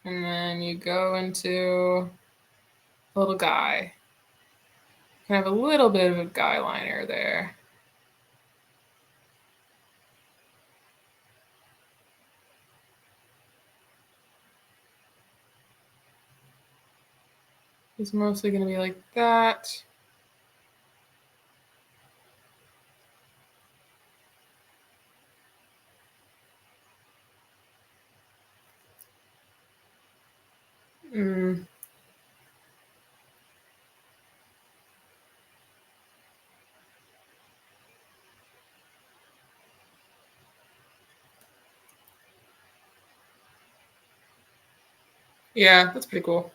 And then you go into a little guy. You can have a little bit of a guy liner there. It's mostly going to be like that. Yeah, that's pretty cool.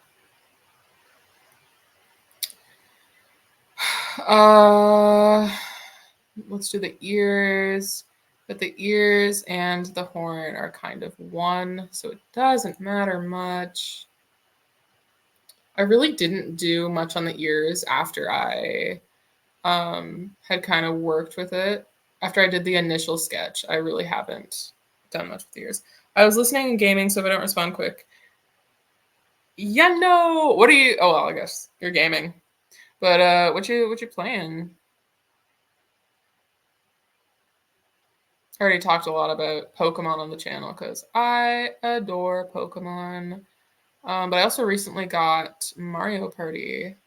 Let's do the ears. But the ears and the horn are kind of one, so it doesn't matter much. I really didn't do much on the ears after I had kind of worked with it. After I did the initial sketch, I really haven't done much with the ears. I was listening and gaming, so if I don't respond quick. Yeah, no. What are you? Oh, well, I guess you're gaming. But what you playing? I already talked a lot about Pokemon on the channel because I adore Pokemon. But I also recently got Mario Party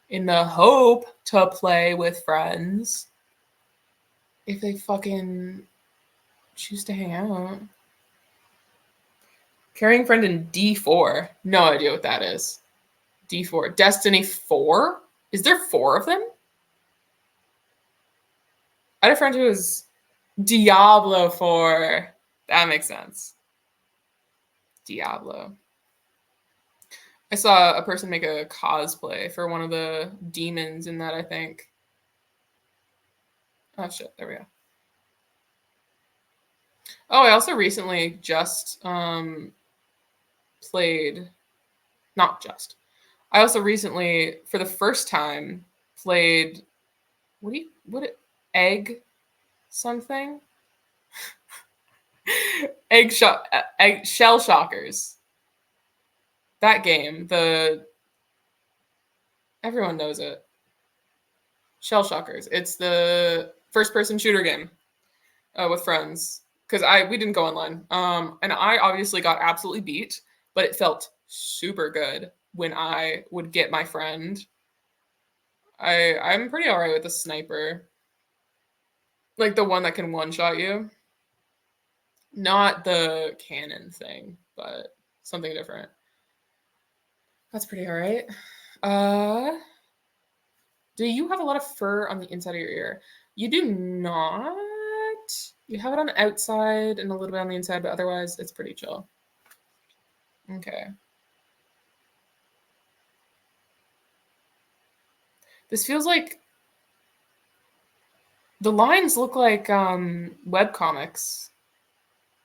in the hope to play with friends if they fucking choose to hang out. Carrying friend in D4. No idea what that is. D4. Destiny 4? Is there 4 of them? I had a friend who was Diablo 4. That makes sense. Diablo. I saw a person make a cosplay for one of the demons in that, I think. Oh, shit. There we go. Oh, I also recently just played. Not just. I also recently, for the first time, played. Egg something? Egg Shell Shockers. That game, everyone knows it. Shell Shockers. It's the first-person shooter game with friends because we didn't go online. And I obviously got absolutely beat, but it felt super good when I would get my friend. I'm pretty alright with the sniper, like the one that can one-shot you. Not the cannon thing, but something different. That's pretty alright. Do you have a lot of fur on the inside of your ear? You do not. You have it on the outside and a little bit on the inside, but otherwise it's pretty chill. Okay. This feels like the lines look like web comics,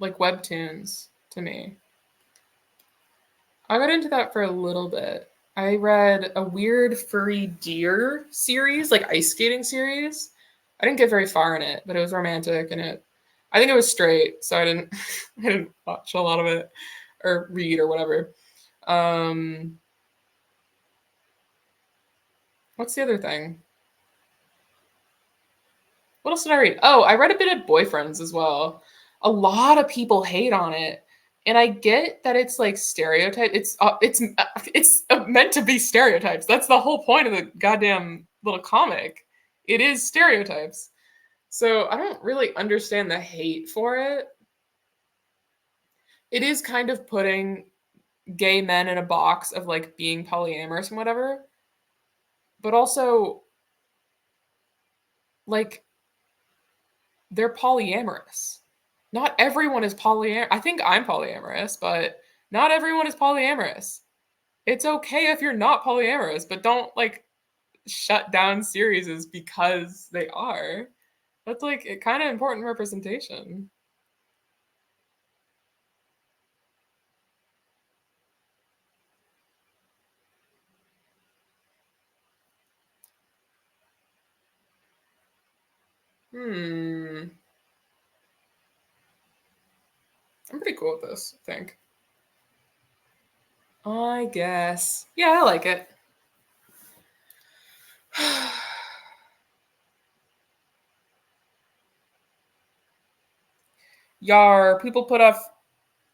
like webtoons to me. I got into that for a little bit. I read a weird furry deer series, like ice skating series. I didn't get very far in it, but it was romantic and I think it was straight, so I didn't I didn't watch a lot of it or read or whatever. Um what's the other thing? What else did I read? Oh, I read a bit of Boyfriends as well. A lot of people hate on it, and I get that it's like stereotype. It's meant to be stereotypes. That's the whole point of the goddamn little comic. It is stereotypes. So I don't really understand the hate for it. It is kind of putting gay men in a box of like being polyamorous and whatever, but also like they're polyamorous. Not everyone is polyamorous. I think I'm polyamorous, but not everyone is polyamorous. It's okay if you're not polyamorous, but don't like shut down series because they are. That's like a kind of important representation. Hmm. I'm pretty cool with this, I think. I guess. Yeah, I like it. Yar, people put off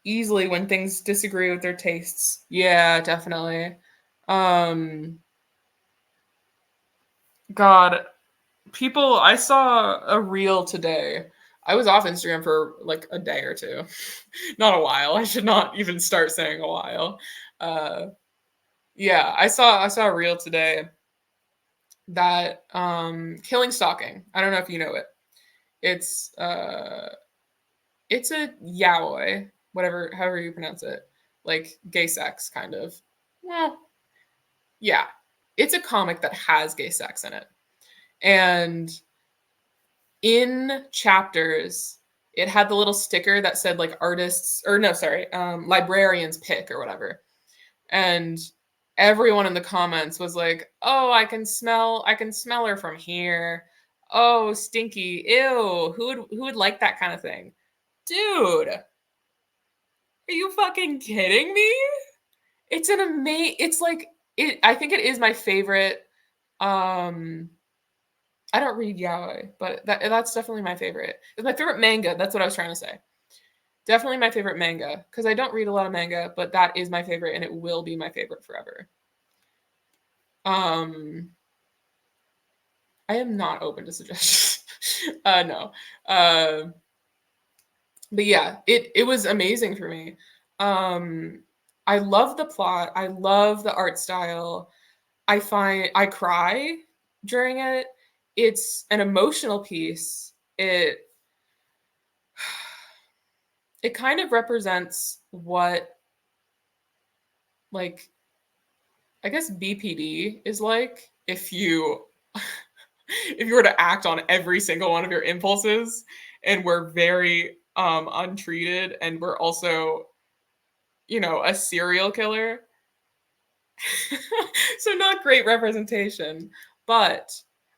easily when things disagree with their tastes. Yeah, definitely. Um God, I saw a reel today. I was off Instagram for like a day or two. Not a while. I should not even start saying a while. Uh yeah, I saw a reel today that killing stalking. I don't know if you know it. It's it's a yaoi, whatever however you pronounce it. like gay sex kind of. Well, yeah, it's a comic that has gay sex in it. And in chapters, it had the little sticker that said like artists, or no, sorry, librarians pick or whatever. And everyone in the comments was like, "Oh, I can smell her from here. Oh, stinky. Ew. Who would like that kind of thing?" Dude, are you fucking kidding me? It's an amazing, it's like it I think it is my favorite. I don't read yaoi, but that's definitely my favorite. It's my favorite manga. That's what I was trying to say. Definitely my favorite manga, because I don't read a lot of manga, but that is my favorite and it will be my favorite forever. I am not open to suggestions. No. But yeah, it was amazing for me. I love the plot. I love the art style. I find I cry during it. It's an emotional piece. It kind of represents what, like, I guess BPD is like if you if you were to act on every single one of your impulses and we're very untreated and we're also, a serial killer. So not great representation, but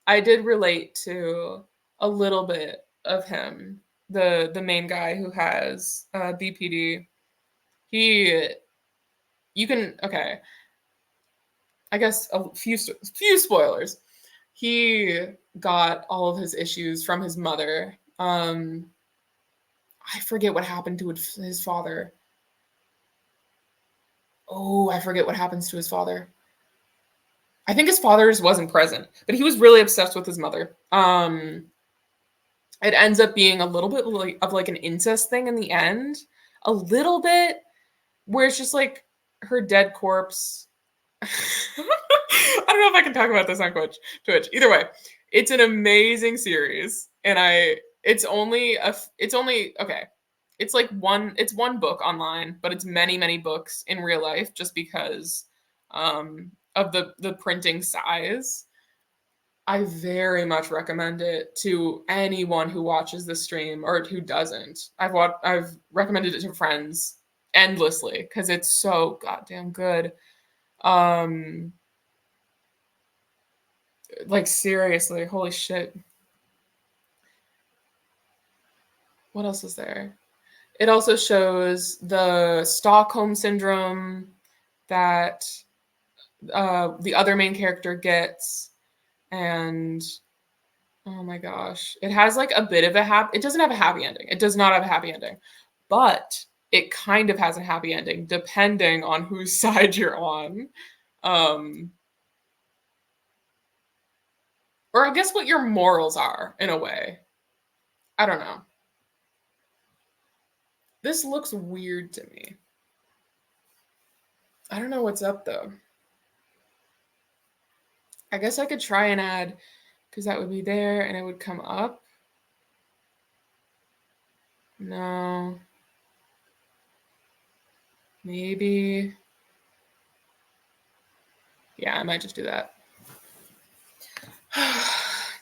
I did relate to a little bit of him, the main guy who has BPD. He you can okay, I guess a few spoilers. He got all of his issues from his mother. I forget what happened to his father. Oh, I forget what happens to his father. I think his father's wasn't present, but he was really obsessed with his mother. It ends up being a little bit of like an incest thing in the end, a little bit, where it's just like her dead corpse. I don't know if I can talk about this on Twitch. Either way, it's an amazing series, and it's only okay. It's like one book online, but it's many books in real life, just because of the printing size. I very much recommend it to anyone who watches the stream or who doesn't. I've recommended it to friends endlessly because it's so goddamn good. Like seriously, holy shit. What else is there? It also shows the Stockholm syndrome that the other main character gets, and oh my gosh, it has like a bit of it doesn't have a happy ending. It does not have a happy ending, but it kind of has a happy ending depending on whose side you're on. Or I guess what your morals are in a way. I don't know. This looks weird to me. I don't know what's up though. I guess I could try and add, because that would be there and it would come up. No. Maybe. Yeah, I might just do that.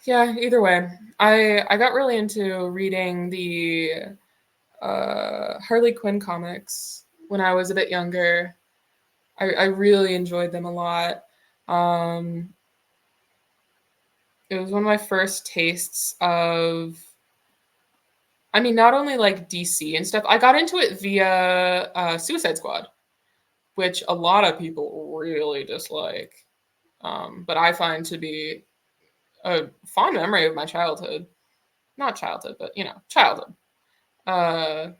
Yeah, either way. I got really into reading the Harley Quinn comics when I was a bit younger. I really enjoyed them a lot. It was one of my first tastes of, I mean, not only like DC and stuff. I got into it via Suicide Squad, which a lot of people really dislike, but I find to be a fond memory of my childhood. Not childhood, but childhood. And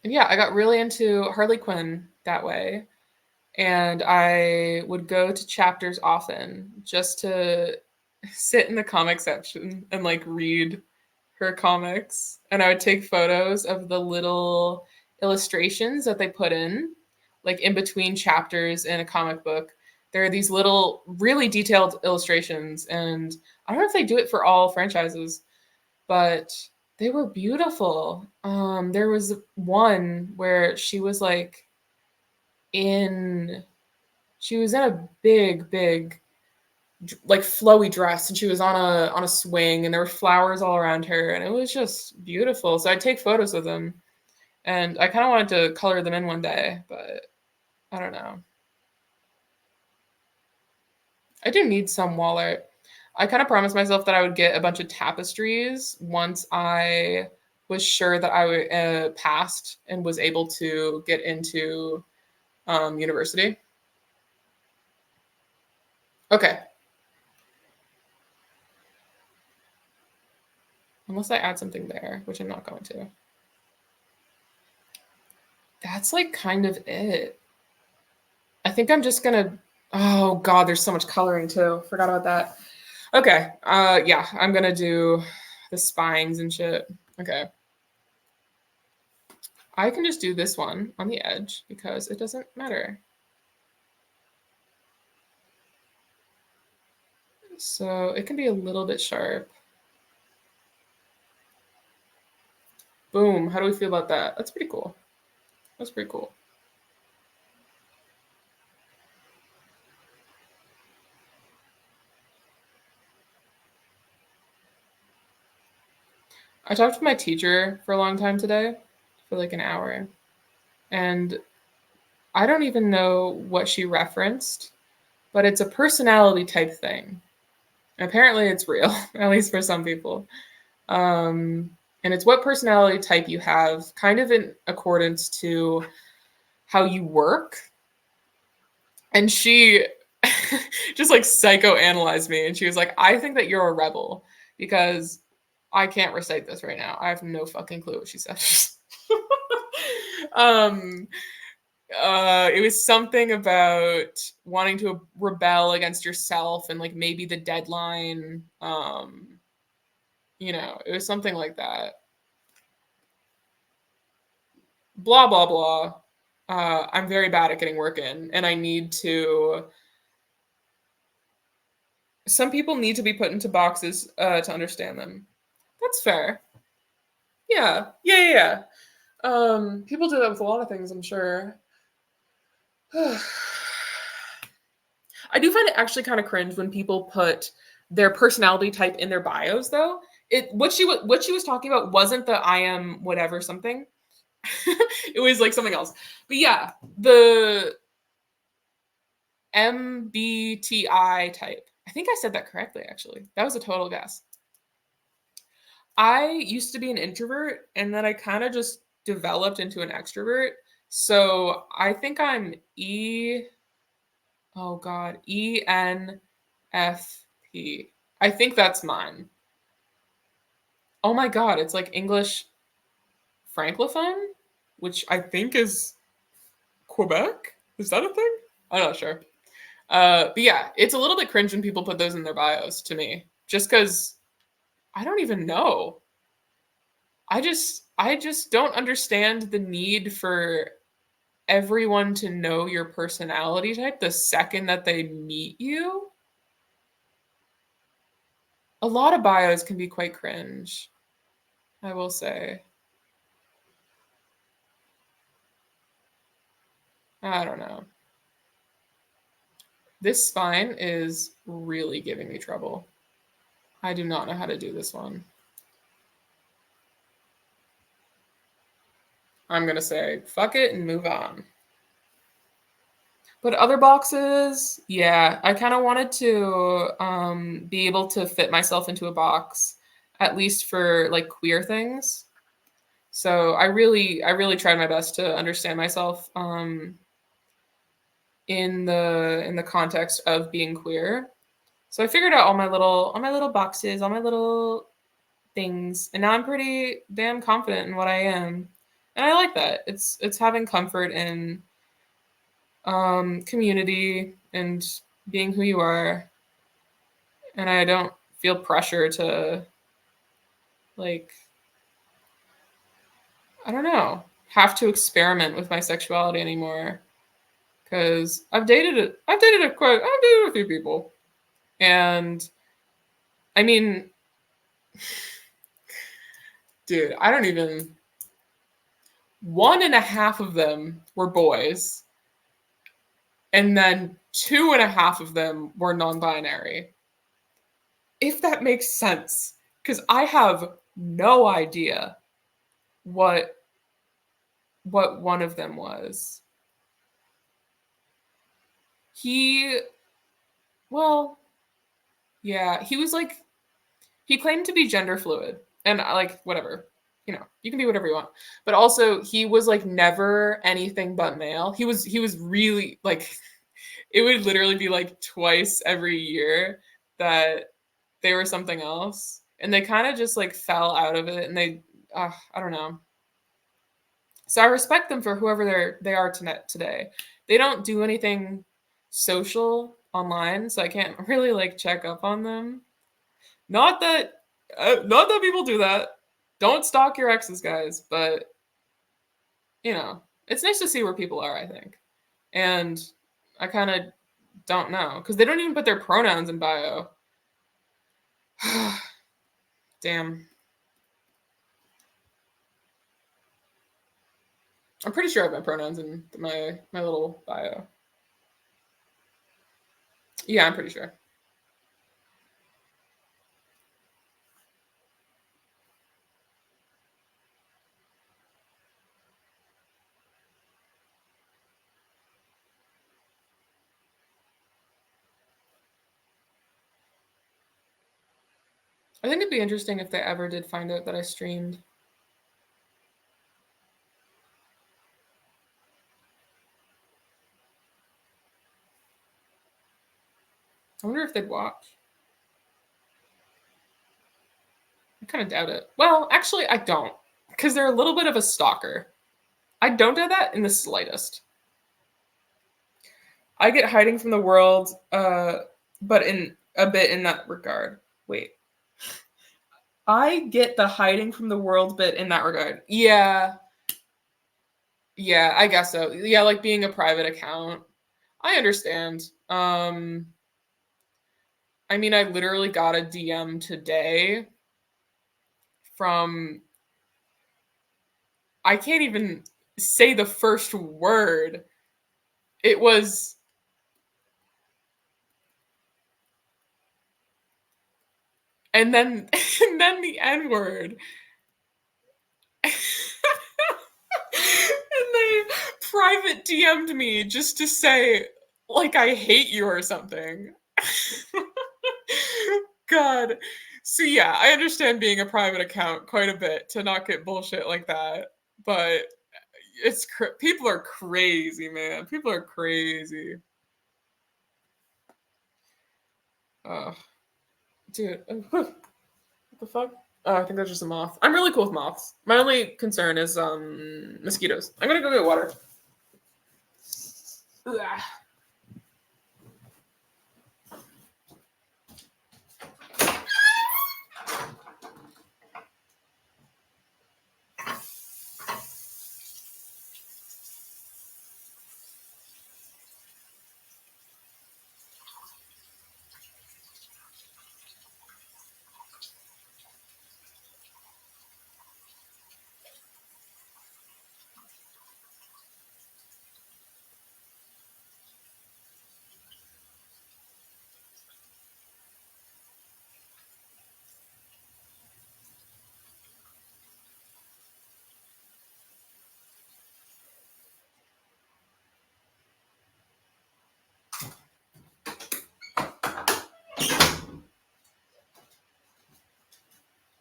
yeah, I got really into Harley Quinn that way. And I would go to chapters often just to sit in the comic section and like read her comics. And I would take photos of the little illustrations that they put in, like in between chapters in a comic book. There are these little really detailed illustrations, and I don't know if they do it for all franchises, but They were beautiful. There was one where she was like in a big like flowy dress, and she was on a swing, and there were flowers all around her, and it was just beautiful. So I'd take photos of them, and I kind of wanted to color them in one day, but I don't know. I do need some wall art. I kind of promised myself that I would get a bunch of tapestries once I was sure that I passed and was able to get into university. Okay. Unless I add something there, which I'm not going to. That's like kind of it. I think I'm just gonna. Oh God, there's so much coloring too. Forgot about that. Okay. Yeah, I'm gonna do the spines and shit. Okay. I can just do this one on the edge because it doesn't matter. So it can be a little bit sharp. Boom. How do we feel about that? That's pretty cool. That's pretty cool. I talked to my teacher for a long time today, for like an hour. And I don't even know what she referenced, but it's a personality type thing. Apparently it's real, at least for some people. And it's what personality type you have, kind of in accordance to how you work. And she just like psychoanalyzed me, and she was like, I think that you're a rebel, because I can't recite this right now. I have no fucking clue what she said. um it was something about wanting to rebel against yourself and like maybe the deadline. It was something like that. Blah blah blah. I'm very bad at getting work in, and I need to. Some people need to be put into boxes to understand them. That's fair. Yeah. People do that with a lot of things, I'm sure. I do find it actually kind of cringe when people put their personality type in their bios, though. What she was talking about wasn't the I am whatever something. It was like something else. But yeah, the MBTI type. I think I said that correctly, actually. That was a total guess. I used to be an introvert, and then I kind of just developed into an extrovert. So I think I'm oh God, ENFP. I think that's mine. Oh my God, it's like English Francophone, which I think is Quebec. Is that a thing? I'm not sure. But yeah, it's a little bit cringe when people put those in their bios to me, just because I don't even know. I just don't understand the need for everyone to know your personality type the second that they meet you. A lot of bios can be quite cringe, I will say. I don't know. This spine is really giving me trouble. I do not know how to do this one. I'm going to say fuck it and move on. But other boxes, yeah, I kind of wanted to be able to fit myself into a box, at least for like queer things. So I really tried my best to understand myself in the context of being queer. So I figured out all my little boxes, all my little things, and now I'm pretty damn confident in what I am, and I like that. It's having comfort in community and being who you are, and I don't feel pressure to like I don't know have to experiment with my sexuality anymore, because I've dated a few people, and I mean, Dude, I don't even... 1.5 of them were boys. And then 2.5 of them were non-binary. If that makes sense. Because I have no idea what one of them was. Well, yeah, he was like, he claimed to be gender fluid, and like, whatever, you know, you can be whatever you want. But also, he was like never anything but male. He was really like, it would literally be like twice every year that they were something else, and they kind of just like fell out of it, and I don't know. So I respect them for whoever they are today. They don't do anything social online, so I can't really like check up on them. Not that people do that. Don't stalk your exes, guys, but you know, it's nice to see where people are, I think. And I kind of don't know because they don't even put their pronouns in bio. Damn. I'm pretty sure I have my pronouns in my little bio. Yeah, I'm pretty sure. I think it'd be interesting if they ever did find out that I streamed. I wonder if they'd watch. I kind of doubt it. Well, actually, I don't, because they're a little bit of a stalker. I don't do that in the slightest. I get hiding from the world, but in a bit in that regard. Wait. I get the hiding from the world bit in that regard. Yeah. Yeah, I guess so. Yeah, like being a private account. I understand. I mean, I literally got a DM today from, I can't even say the first word. It was, and then the N word. And they private DM'd me just to say, like, I hate you or something. God. So yeah, I understand being a private account quite a bit to not get bullshit like that, but it's people are crazy, man. People are crazy. Dude, what the fuck? Oh, I think that's just a moth. I'm really cool with moths. My only concern is mosquitoes. I'm gonna go get water. Ugh.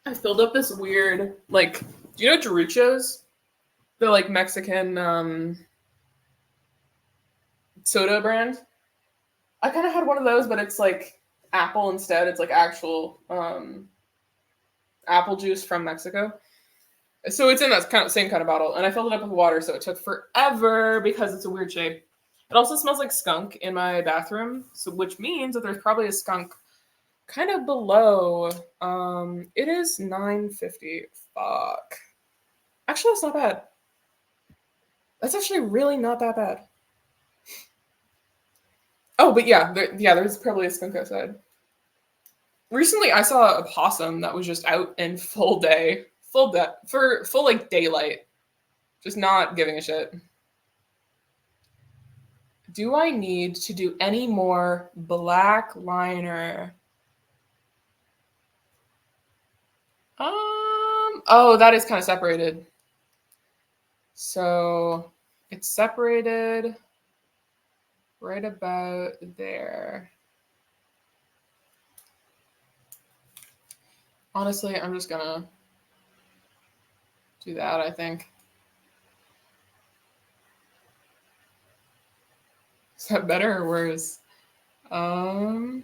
I filled up this weird, like, do you know Doritos? The like Mexican soda brand. I kind of had one of those, but it's like apple instead. It's like actual apple juice from Mexico. So it's in that kind of same kind of bottle, and I filled it up with water, so it took forever because it's a weird shape. It also smells like skunk in my bathroom, so which means that there's probably a skunk kind of below. It is 9:50. Fuck. Actually, that's not bad. That's actually really not that bad. Oh, but yeah, there's probably a skunk outside. Recently, I saw a possum that was just out in full day full like daylight. Just not giving a shit. Do I need to do any more black liner? Oh, that is kind of separated. So it's separated right about there. Honestly, I'm just gonna do that, I think. Is that better or worse? I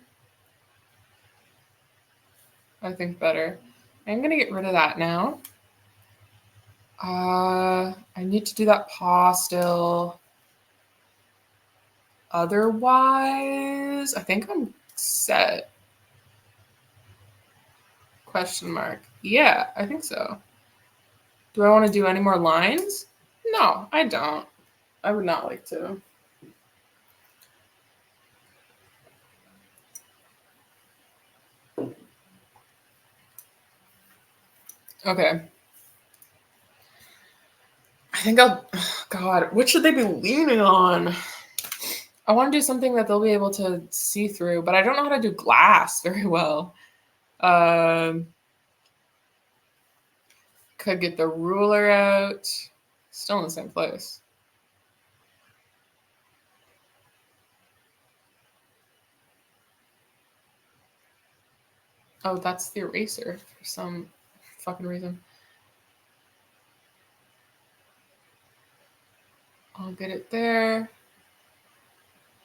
think better. I'm gonna get rid of that now. I need to do that paw still. Otherwise, I think I'm set. Question mark. Yeah, I think so. Do I want to do any more lines? No, I don't. I would not like to. Okay. I think I'll, God, what should they be leaning on? I want to do something that they'll be able to see through, but I don't know how to do glass very well. Could get the ruler out. Still in the same place. Oh, that's the eraser for some fucking reason. I'll get it there.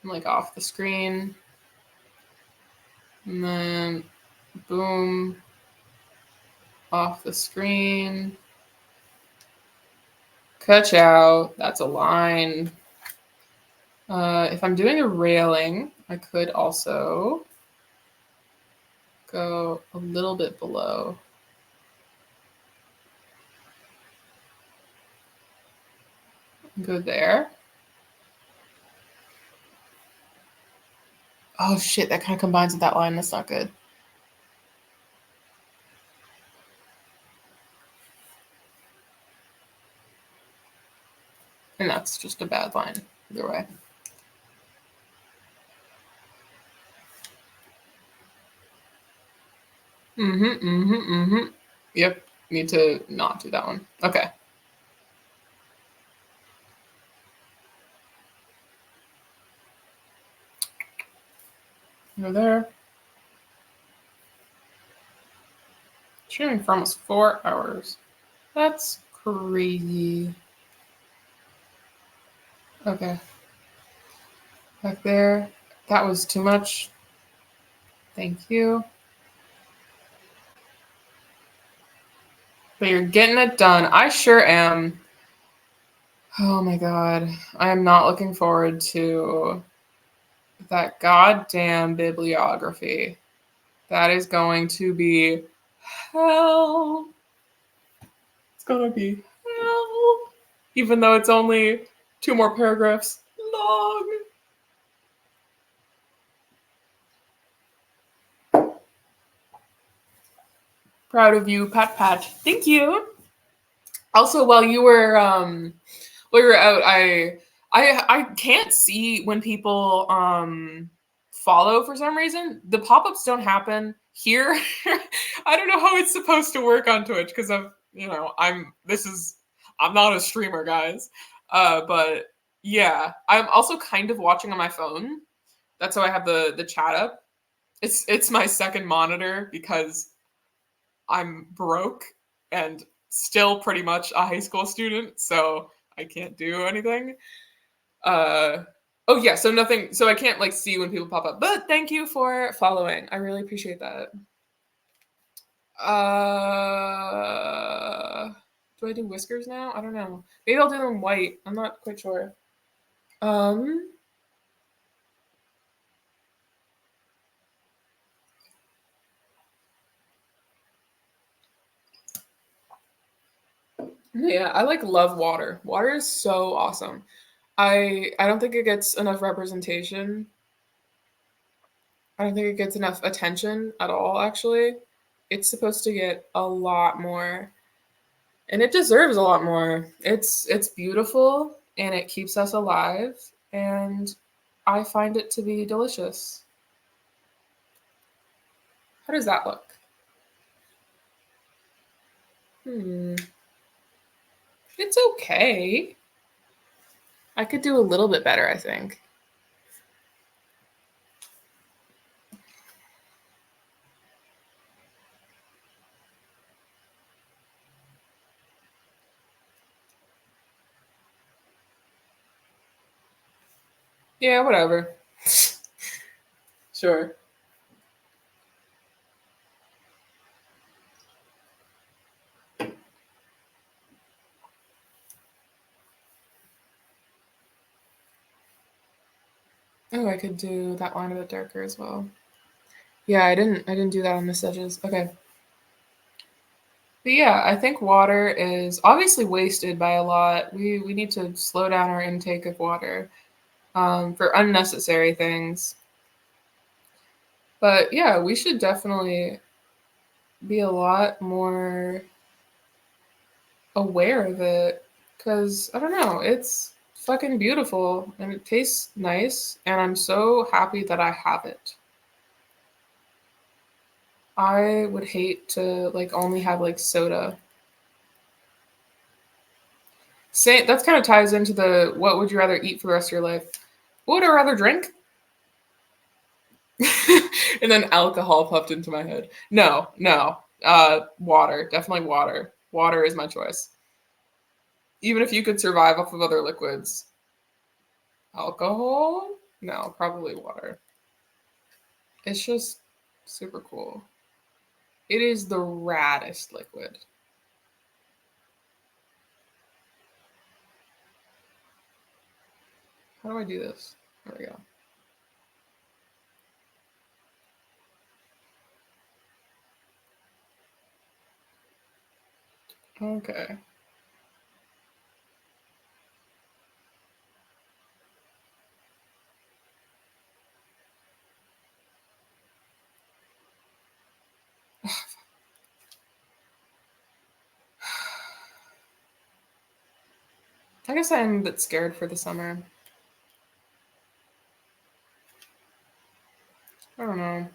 I'm like off the screen. And then boom. Off the screen. Ka-chow. That's a line. If I'm doing a railing, I could also go a little bit below. Go there. Oh shit, that kind of combines with that line. That's not good. And that's just a bad line either way. Yep, need to not do that one. Okay. Go there. Streaming for almost 4 hours. That's crazy. Okay. Back there. That was too much. Thank you. But you're getting it done. I sure am. Oh my god. I am not looking forward to that goddamn bibliography. That is going to be hell. It's gonna be hell. Even though it's only 2 more paragraphs long. Proud of you, Pat Pat. Thank you. Also, while you were out, I can't see when people follow for some reason. The pop-ups don't happen here. I don't know how it's supposed to work on Twitch because I'm not a streamer, guys. But yeah, I'm also kind of watching on my phone. That's how I have the chat up. It's my second monitor because I'm broke and still pretty much a high school student, so I can't do anything. Oh yeah, so nothing. So I can't like see when people pop up. But thank you for following. I really appreciate that. Do I do whiskers now? I don't know. Maybe I'll do them white. I'm not quite sure. Yeah, I like love water. Water is so awesome. I don't think it gets enough representation. I don't think it gets enough attention at all, actually. It's supposed to get a lot more. And it deserves a lot more. It's beautiful and it keeps us alive, and I find it to be delicious. How does that look? It's okay. I could do a little bit better, I think. Yeah, whatever. Sure. Oh, I could do that line a bit darker as well. Yeah, I didn't do that on the edges. Okay. But yeah, I think water is obviously wasted by a lot. We need to slow down our intake of water for unnecessary things. But yeah, we should definitely be a lot more aware of it because I don't know, it's fucking beautiful and it tastes nice, and I'm so happy that I have it. I would hate to like only have like soda. Say that's kind of ties into the what would you rather eat for the rest of your life? What would I rather drink? And then alcohol popped into my head. No, no. Water. Definitely water. Water is my choice. Even if you could survive off of other liquids. Alcohol? No, probably water. It's just super cool. It is the raddest liquid. How do I do this? There we go. Okay. I guess I'm a bit scared for the summer. I don't know.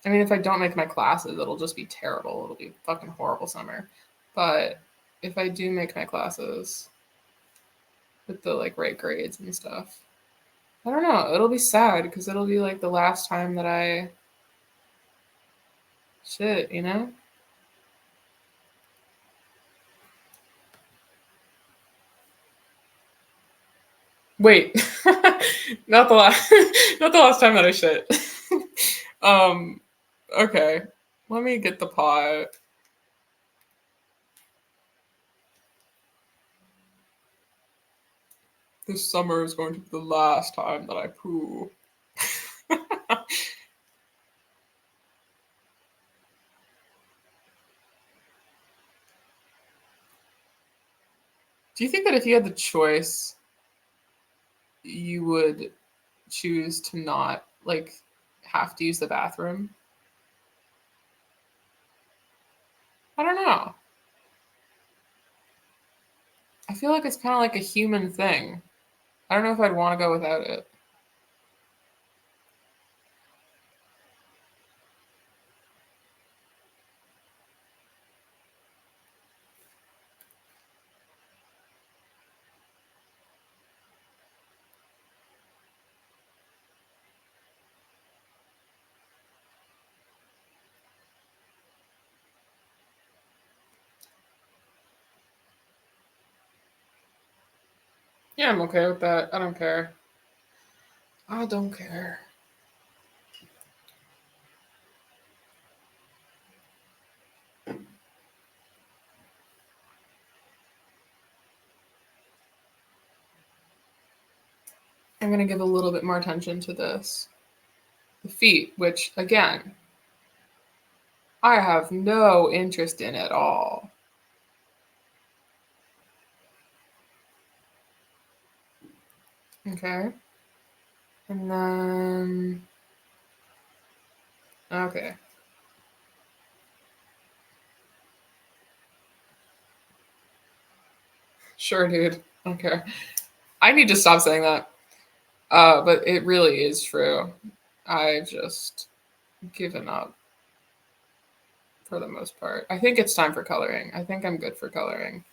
I mean, if I don't make my classes, it'll just be terrible. It'll be a fucking horrible summer. But if I do make my classes with the like right grades and stuff, I don't know. It'll be sad because it'll be like the last time that I shit, you know? Wait, not the last, not the last time that I shit. um, okay, let me get the pot. This summer is going to be the last time that I poo. Do you think that if you had the choice, you would choose to not like have to use the bathroom? I don't know. I feel like it's kind of like a human thing. I don't know if I'd want to go without it. Yeah, I'm okay with that. I don't care. I don't care. I'm going to give a little bit more attention to this. The feet, which, again, I have no interest in at all. Okay. And then. Okay. Sure, dude. Okay. I need to stop saying that. But it really is true. I've just given up for the most part. I think it's time for coloring. I think I'm good for coloring.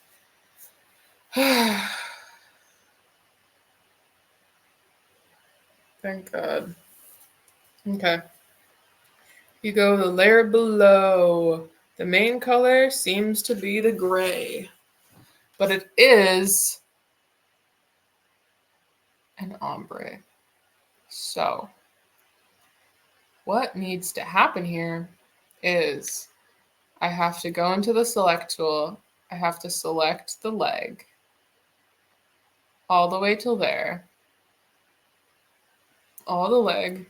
Thank God. Okay. You go the layer below. The main color seems to be the gray, but it is an ombre. So, what needs to happen here is I have to go into the select tool. I have to select the leg all the way till there. All the leg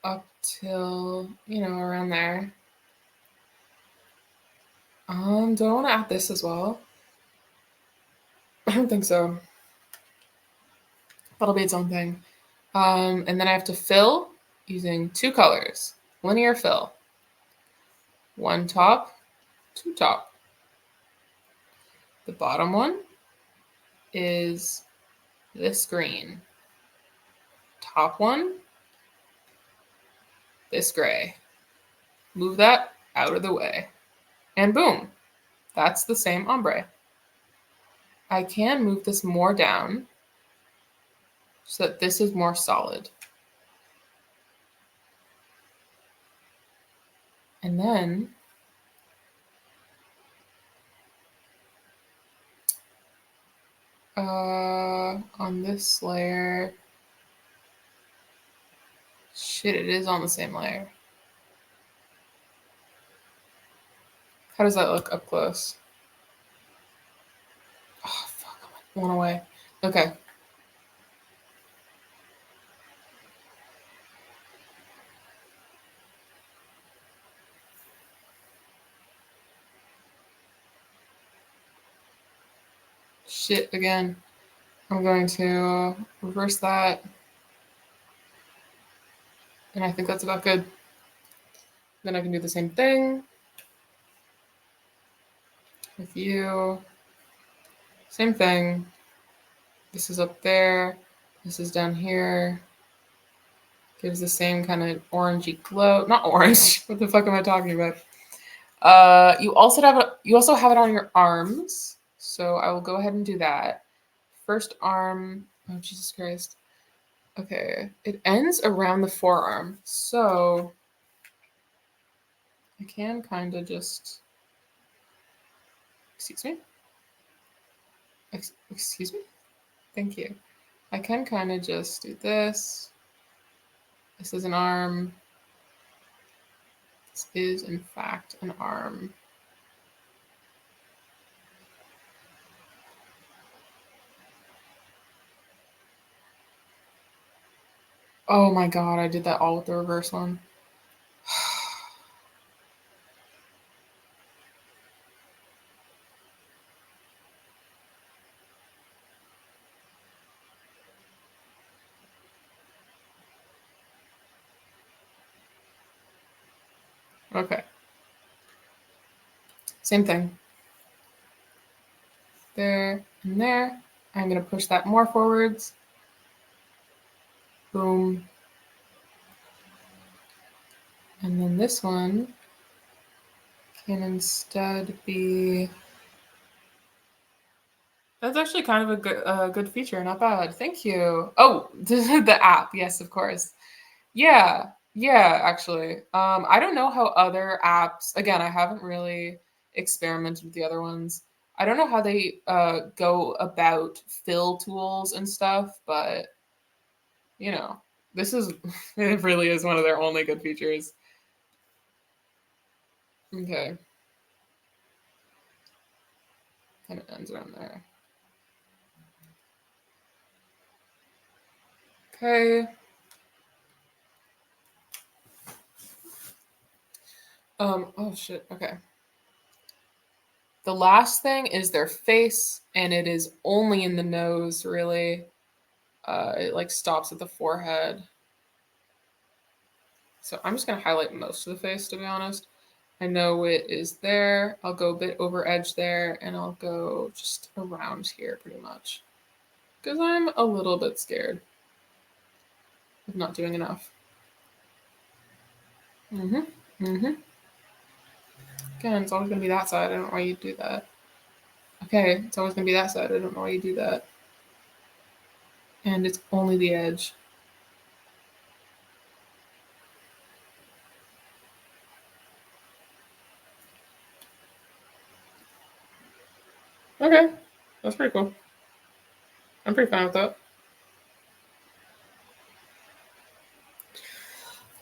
up till, around there. Do I want to add this as well? I don't think so. That'll be its own thing. And then I have to fill using 2 colors. Linear fill. 1 top, 2 top. The bottom one is this green. Top one, this gray. Move that out of the way. And boom, that's the same ombre. I can move this more down so that this is more solid. And then on this layer, shit, it is on the same layer. How does that look up close? Oh, fuck, I went away. Okay. Shit, again. I'm going to reverse that. And I think that's about good. Then I can do the same thing with you. Same thing. This is up there. This is down here. Gives the same kind of orangey glow. Not orange. What the fuck am I talking about? You also have it on your arms. So I will go ahead and do that. First arm. Oh, Jesus Christ. Okay. It ends around the forearm. So I can kind of just... Excuse me? Excuse me? Thank you. I can kind of just do this. This is an arm. This is, in fact, an arm. Oh my god, I did that all with the reverse one. Okay. Same thing. There and there. I'm going to push that more forwards. Boom. And then this one can instead be... That's actually kind of a good feature. Not bad. Thank you. Oh, the app. Yes, of course. Yeah, actually. I don't know how other apps, again, I haven't really experimented with the other ones. I don't know how they go about fill tools and stuff, but this is, it really is one of their only good features. Okay. And it ends around there. Okay. Oh shit, okay. The last thing is their face, and it is only in the nose, really. It like stops at the forehead. So I'm just gonna highlight most of the face, to be honest. I know it is there. I'll go a bit over edge there, and I'll go just around here pretty much. Because I'm a little bit scared of not doing enough. Again, it's always going to be that side. I don't know why you do that. Okay, it's always going to be that side. I don't know why you do that. And it's only the edge. Okay, that's pretty cool. I'm pretty fine with that.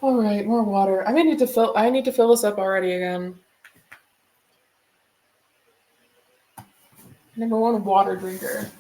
All right, more water. I need to fill this up already again. Number one water drinker.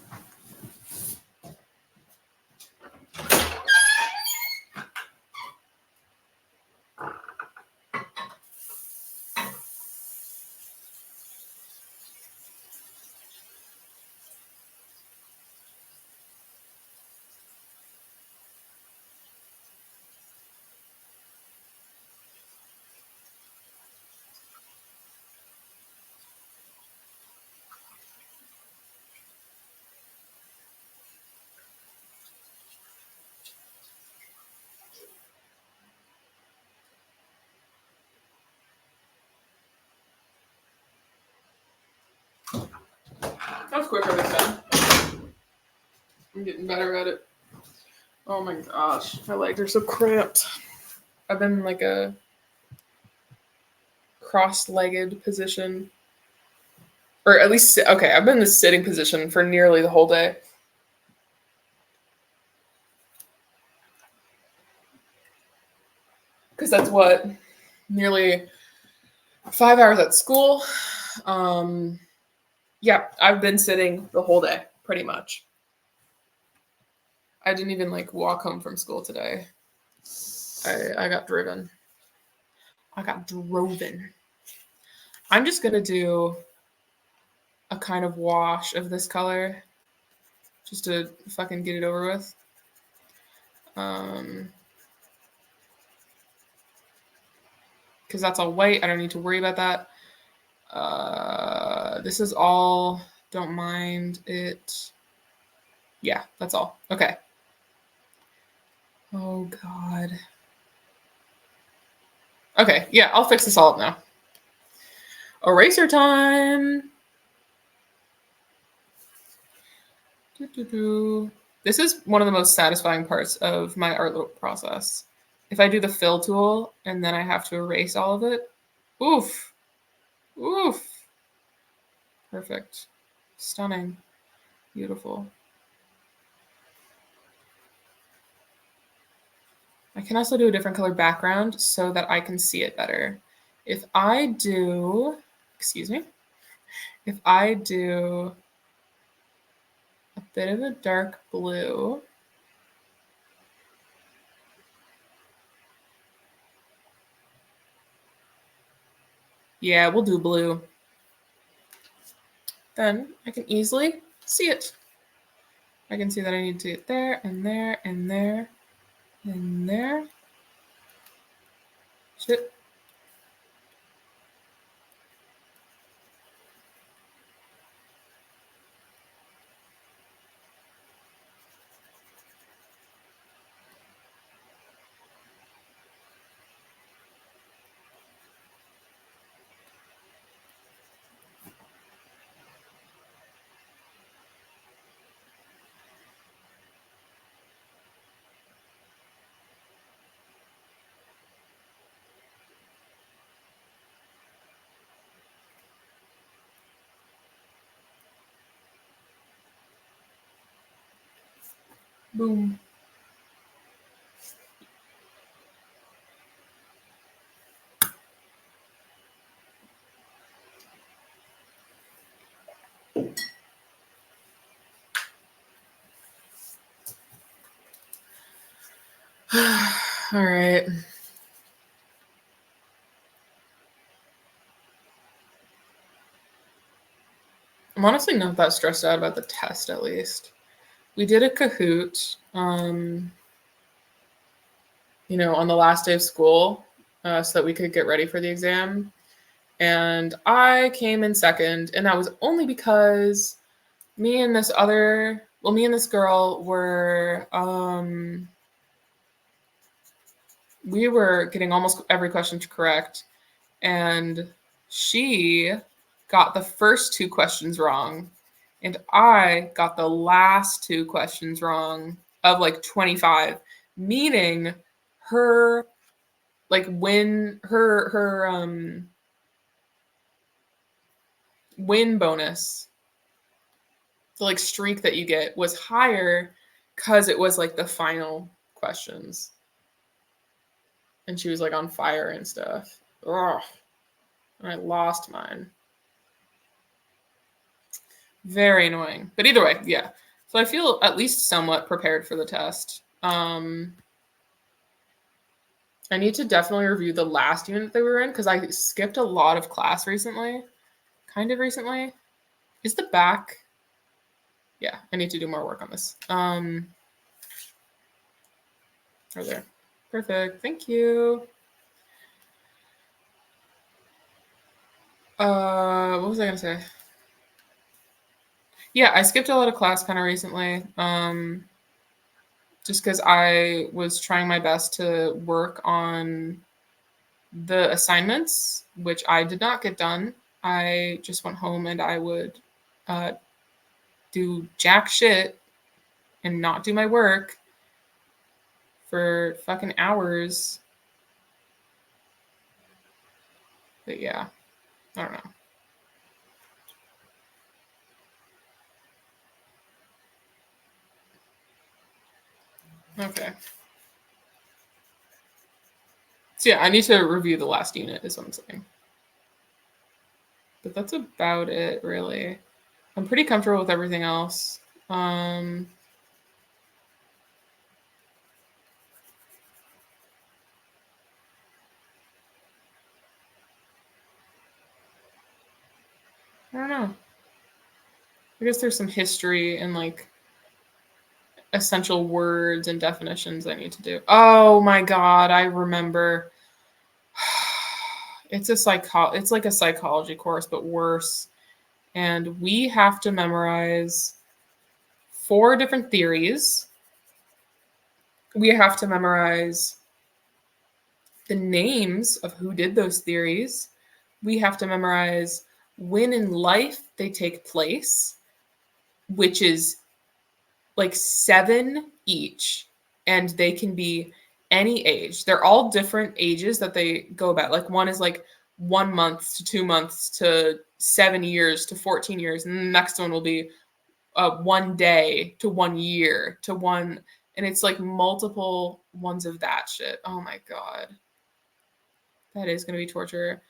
That was quicker this time. I'm getting better at it. Oh my gosh, my legs are so cramped. I've been in like a cross-legged position. Or at least, okay, I've been in this sitting position for nearly the whole day. Because that's what, nearly 5 hours at school. Yeah, I've been sitting the whole day, pretty much. I didn't even like walk home from school today. I got driven. I'm just gonna do a kind of wash of this color just to fucking get it over with. Because that's all white. I don't need to worry about that. This is all, don't mind it. Yeah, that's all. Okay. Oh, God. Okay, yeah, I'll fix this all up now. Eraser time. This is one of the most satisfying parts of my art process. If I do the fill tool and then I have to erase all of it, oof. Perfect. Stunning. Beautiful. I can also do a different color background so that I can see it better. If I do a bit of a dark blue, yeah, we'll do blue. Then I can easily see it. I can see that I need to get there and there and there and there. Shit. Boom. All right. I'm honestly not that stressed out about the test, at least. We did a Kahoot, on the last day of school, so that we could get ready for the exam. And I came in second, and that was only because me and this girl were, we were getting almost every question correct, and she got the first 2 questions wrong, and I got the last 2 questions wrong of like 25, meaning her like win win bonus, the like streak that you get, was higher because it was like the final questions, and she was like on fire and stuff. Ugh. And I lost mine. Very annoying. But either way, yeah. So I feel at least somewhat prepared for the test. I need to definitely review the last unit they were in because I skipped a lot of class recently. Kind of recently. Is the back? Yeah, I need to do more work on this. Right there. Perfect. Thank you. What was I gonna say? Yeah, I skipped a lot of class kind of recently. Just because I was trying my best to work on the assignments, which I did not get done. I just went home and I would do jack shit and not do my work for fucking hours. But yeah, I don't know. Okay. So yeah, I need to review the last unit is what I'm saying. But that's about it, really. I'm pretty comfortable with everything else. I don't know. I guess there's some history and like essential words and definitions I need to do. Oh my god, I remember. It's like a psychology course, but worse. And we have to memorize 4 different theories. We have to memorize the names of who did those theories. We have to memorize when in life they take place, which is like 7 each, and they can be any age. They're all different ages that they go about. Like one is like 1 month to 2 months to 7 years to 14 years, and the next one will be 1 day to 1 year to one, and it's like multiple ones of that shit. Oh my god, that is gonna be torture.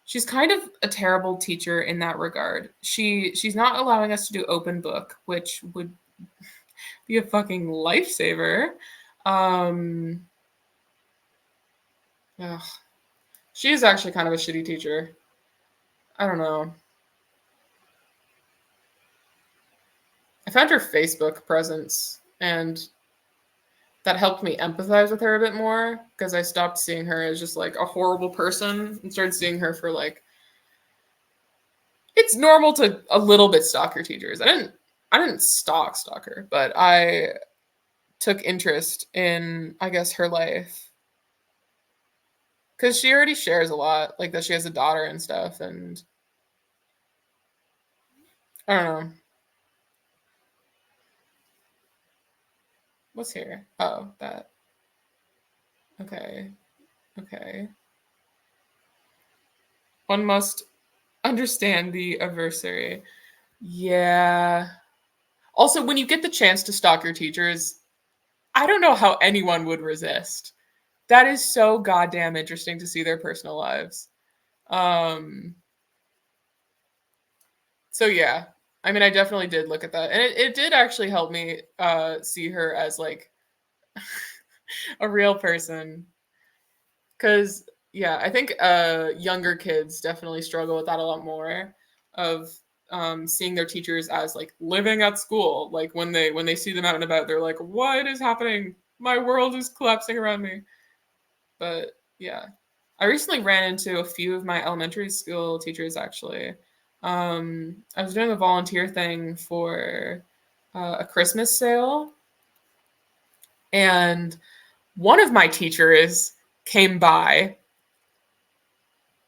She's kind of a terrible teacher in that regard. She's not allowing us to do open book, which would be a fucking lifesaver. Ugh. She is actually kind of a shitty teacher. I don't know. I found her Facebook presence, and that helped me empathize with her a bit more because I stopped seeing her as just like a horrible person and started seeing her for like, it's normal to a little bit stalk your teachers. I didn't stalk her, but I took interest in, I guess, her life because she already shares a lot, like that she has a daughter and stuff, and I don't know. What's here? Oh, that. Okay. Okay. One must understand the adversary. Yeah. Also, when you get the chance to stalk your teachers, I don't know how anyone would resist. That is so goddamn interesting to see their personal lives. So yeah, I mean, I definitely did look at that, and it did actually help me see her as like a real person. Because yeah, I think younger kids definitely struggle with that a lot more, of seeing their teachers as like living at school. Like when they see them out and about, they're like, "What is happening? My world is collapsing around me." But yeah, I recently ran into a few of my elementary school teachers, actually. I was doing a volunteer thing for a Christmas sale, and one of my teachers came by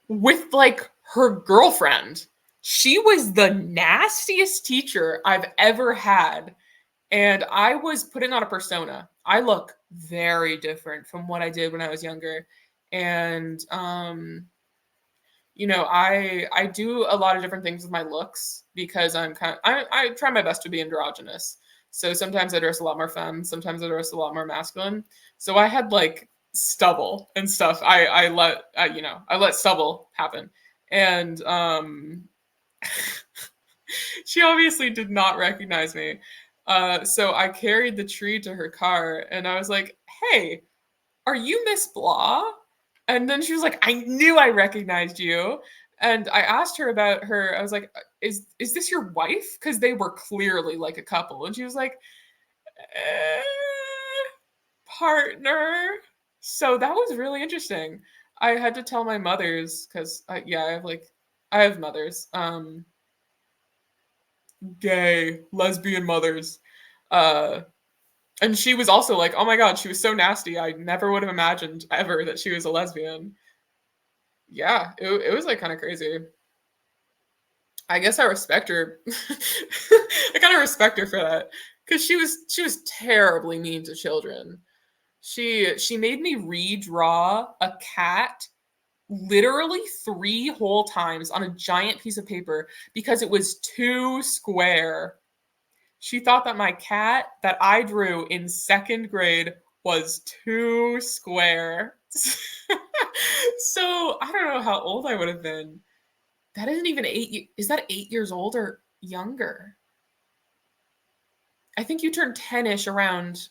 with like her girlfriend. She was the nastiest teacher I've ever had. And I was putting on a persona. I look very different from what I did when I was younger. And I do a lot of different things with my looks because I try my best to be androgynous. So sometimes I dress a lot more femme, sometimes I dress a lot more masculine. So I had like stubble and stuff. I let stubble happen. And she obviously did not recognize me. So I carried the tree to her car and I was like, "Hey, are you Miss Blah?" And then she was like, "I knew I recognized you." And I asked her about her. I was like, "Is this your wife?" Because they were clearly like a couple. And she was like, eh, "Partner." So that was really interesting. I had to tell my mothers because I have mothers. Gay, lesbian mothers. Uh, and she was also like, oh my God, she was so nasty. I never would have imagined ever that she was a lesbian. Yeah, it was like kind of crazy. I guess I respect her. I kind of respect her for that because she was terribly mean to children. She made me redraw a cat literally 3 whole times on a giant piece of paper because it was too square. She thought that my cat that I drew in 2nd grade was too square. So I don't know how old I would have been. That isn't even 8. Is that 8 years old or younger? I think you turned 10-ish around.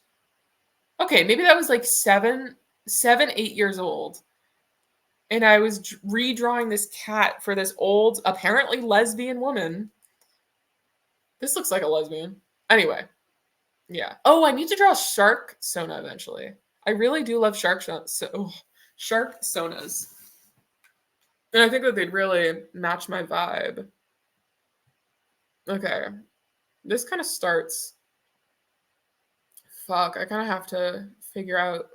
Okay, maybe that was like 8 years old. And I was redrawing this cat for this old, apparently lesbian woman. This looks like a lesbian. Anyway, yeah. Oh, I need to draw shark Sona eventually. I really do love shark sonas. And I think that they'd really match my vibe. Okay. This kind of starts. Fuck, I kind of have to figure out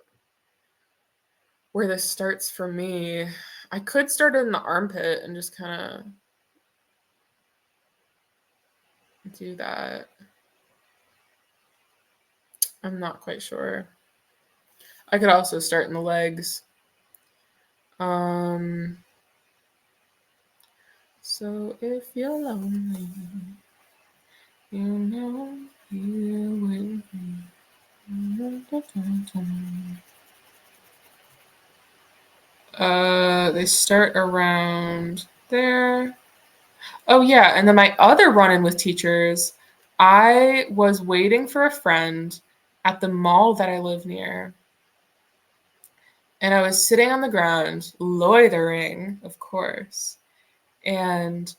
where this starts for me. I could start in the armpit and just kind of do that. I'm not quite sure. I could also start in the legs. So if you're lonely, you know you're with me. They start around there. Oh yeah, and then my other run-in with teachers, I was waiting for a friend at the mall that I live near. And I was sitting on the ground, loitering, of course. And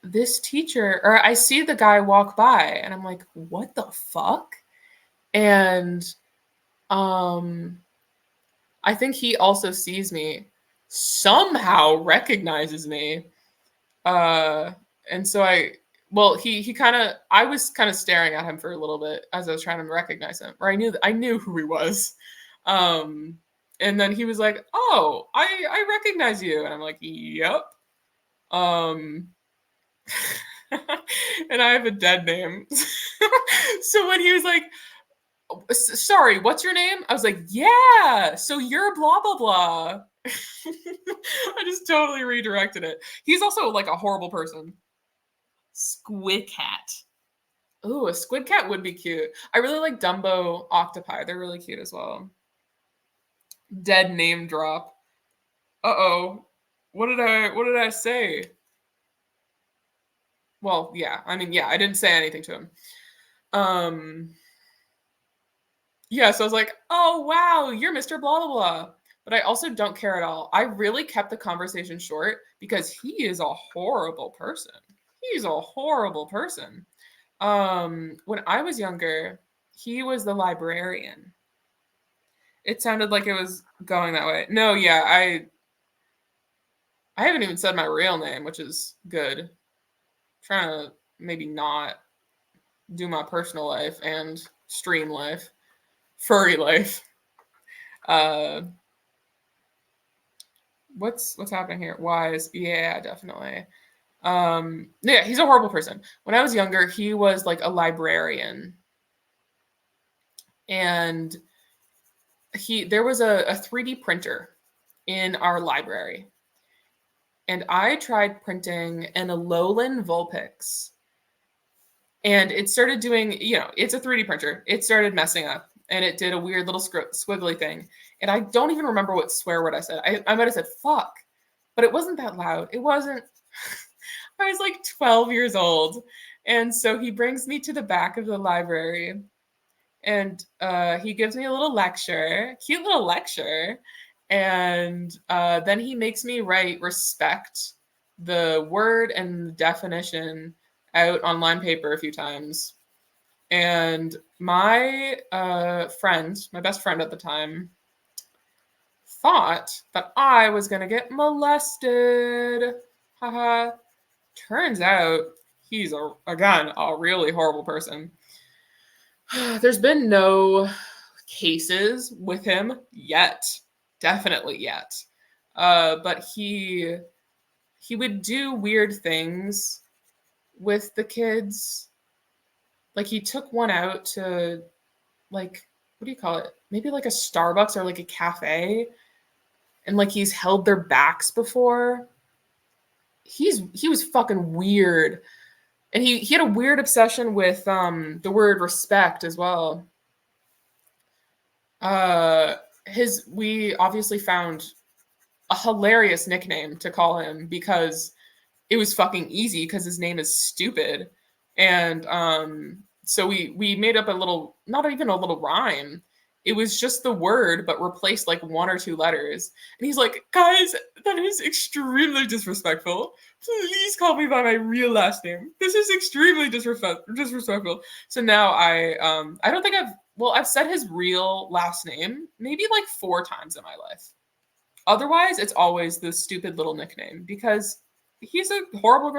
this teacher, or I see the guy walk by, and I'm like, what the fuck? And I think he also sees me, somehow recognizes me. And so he kind of, I was kind of staring at him for a little bit as I was trying to recognize him, or I knew who he was. And then he was like, "Oh, I recognize you," and I'm like, "Yep." And I have a dead name. So when he was like, "Sorry, what's your name?" I was like, "Yeah, so you're blah blah blah." I just totally redirected it. He's also like a horrible person. Squid cat. Ooh, a squid cat would be cute. I really like Dumbo octopi. They're really cute as well. Dead name drop. Uh-oh. What did I say? Well, yeah. I mean, yeah, I didn't say anything to him. Yeah, so I was like, "Oh, wow, you're Mr. Blah blah blah." But I also don't care at all. I really kept the conversation short because he is a horrible person. He's a horrible person. When I was younger, he was the librarian. It sounded like it was going that way. No, yeah, I haven't even said my real name, which is good. I'm trying to maybe not do my personal life and stream life, furry life. What's happening here? Wise, yeah, definitely. Yeah, he's a horrible person. When I was younger, he was like a librarian, and there was a 3D printer in our library, and I tried printing an Alolan Vulpix, and it started doing, it's a 3D printer. It started messing up, and it did a weird little squiggly thing, and I don't even remember what swear word I said. I might have said fuck, but it wasn't that loud. It wasn't. I was like 12 years old, and so he brings me to the back of the library, and he gives me a little lecture, cute little lecture, and then he makes me write respect, the word and the definition, out on line paper a few times. And my friend, my best friend at the time, thought that I was going to get molested. Haha. Turns out he's, again, a really horrible person. There's been no cases with him yet. Definitely yet. But he would do weird things with the kids. Like, he took one out to, like, what do you call it? Maybe like a Starbucks or like a cafe. And like, he's held their backs before. He was fucking weird. And he had a weird obsession with the word respect as well. We obviously found a hilarious nickname to call him because it was fucking easy because his name is stupid. And so we made up a little, not even a little rhyme. It was just the word, but replaced like 1 or 2 letters. And he's like, guys, that is extremely disrespectful. Please call me by my real last name. This is extremely disrespectful. So now I don't think I've said his real last name maybe like 4 times in my life. Otherwise, it's always the stupid little nickname because he's a horrible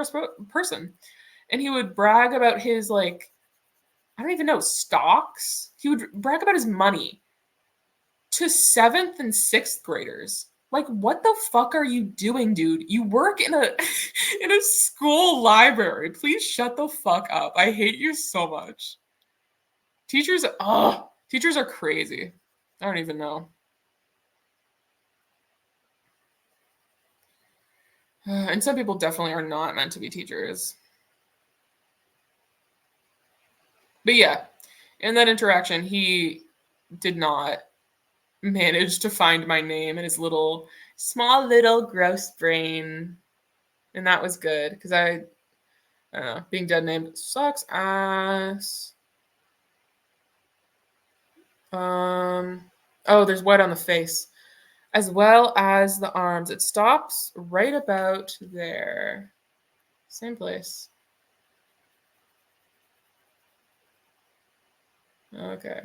person. And he would brag about his, like, I don't even know, stocks. He would brag about his money to 7th and 6th graders. Like, what the fuck are you doing, dude? You work in a school library. Please shut the fuck up. I hate you so much. Teachers are crazy. I don't even know. And some people definitely are not meant to be teachers. But yeah, in that interaction, he did not manage to find my name in his small little gross brain. And that was good because I don't know, being dead named sucks ass. Oh, there's white on the face as well as the arms. It stops right about there. Same place. Okay.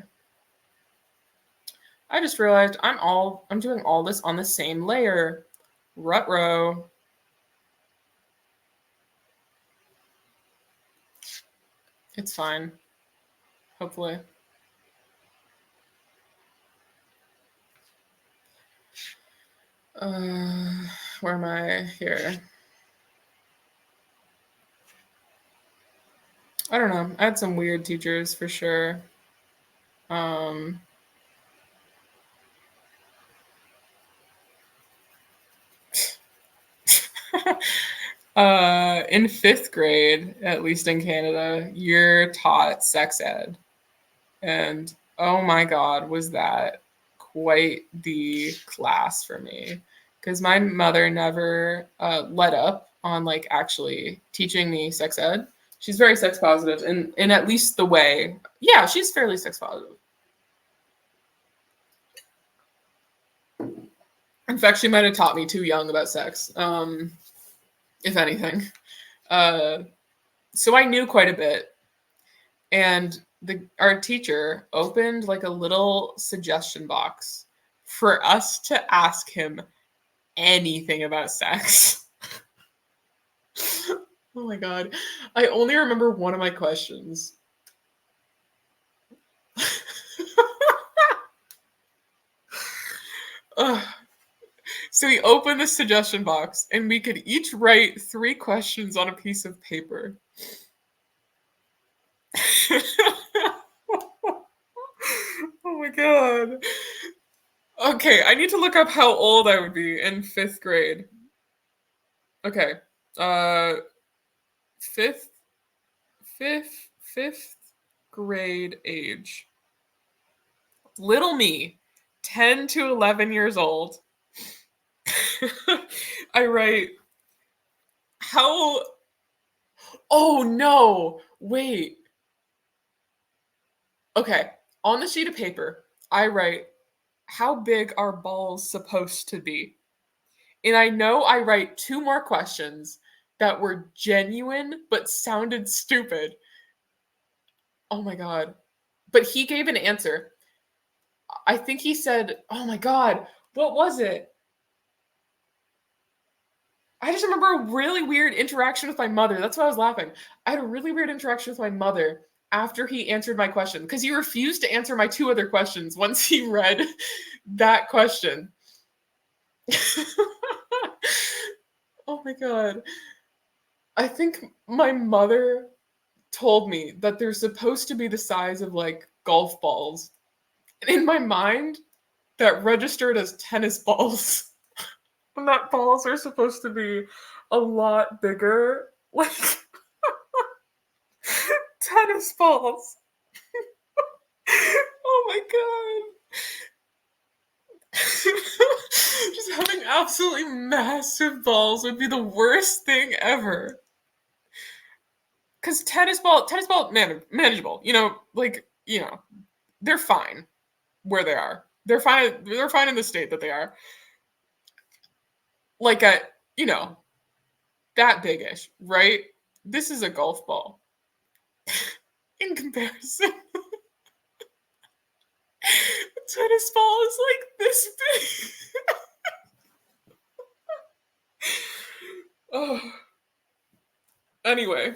I just realized I'm doing all this on the same layer. Ruh-roh. It's fine. Hopefully. Where am I? Here. I don't know. I had some weird teachers for sure. In 5th grade, at least in Canada, you're taught sex ed. And oh my God, was that quite the class for me. Because my mother never let up on like actually teaching me sex ed. She's very sex positive in at least the way. Yeah, she's fairly sex positive. In fact, she might have taught me too young about sex, if anything. So I knew quite a bit. And our teacher opened like a little suggestion box for us to ask him anything about sex. Oh my god. I only remember one of my questions. Ugh. So we opened the suggestion box and we could each write 3 questions on a piece of paper. Oh my god. Okay, I need to look up how old I would be in 5th grade. Okay. Uh 5th 5th grade age. Little me, 10 to 11 years old. I write how Oh no. Wait. Okay. On the sheet of paper, I write how big are balls supposed to be? And I know I write 2 more questions that were genuine but sounded stupid. Oh my god. But he gave an answer. I think he said, oh my god, what was it? I just remember a really weird interaction with my mother. That's why I was laughing. I had a really weird interaction with my mother after he answered my question because he refused to answer my 2 other questions once he read that question. Oh my god. I think my mother told me that they're supposed to be the size of like golf balls. And in my mind, that registered as tennis balls. And that balls are supposed to be a lot bigger. Like tennis balls. Oh my god. Just having absolutely massive balls would be the worst thing ever. Because tennis ball, manageable. They're fine where they are. They're fine. They're fine in the state that they are. Like you know, that bigish, right? This is a golf ball in comparison. A tennis ball is like this big. Oh. Anyway,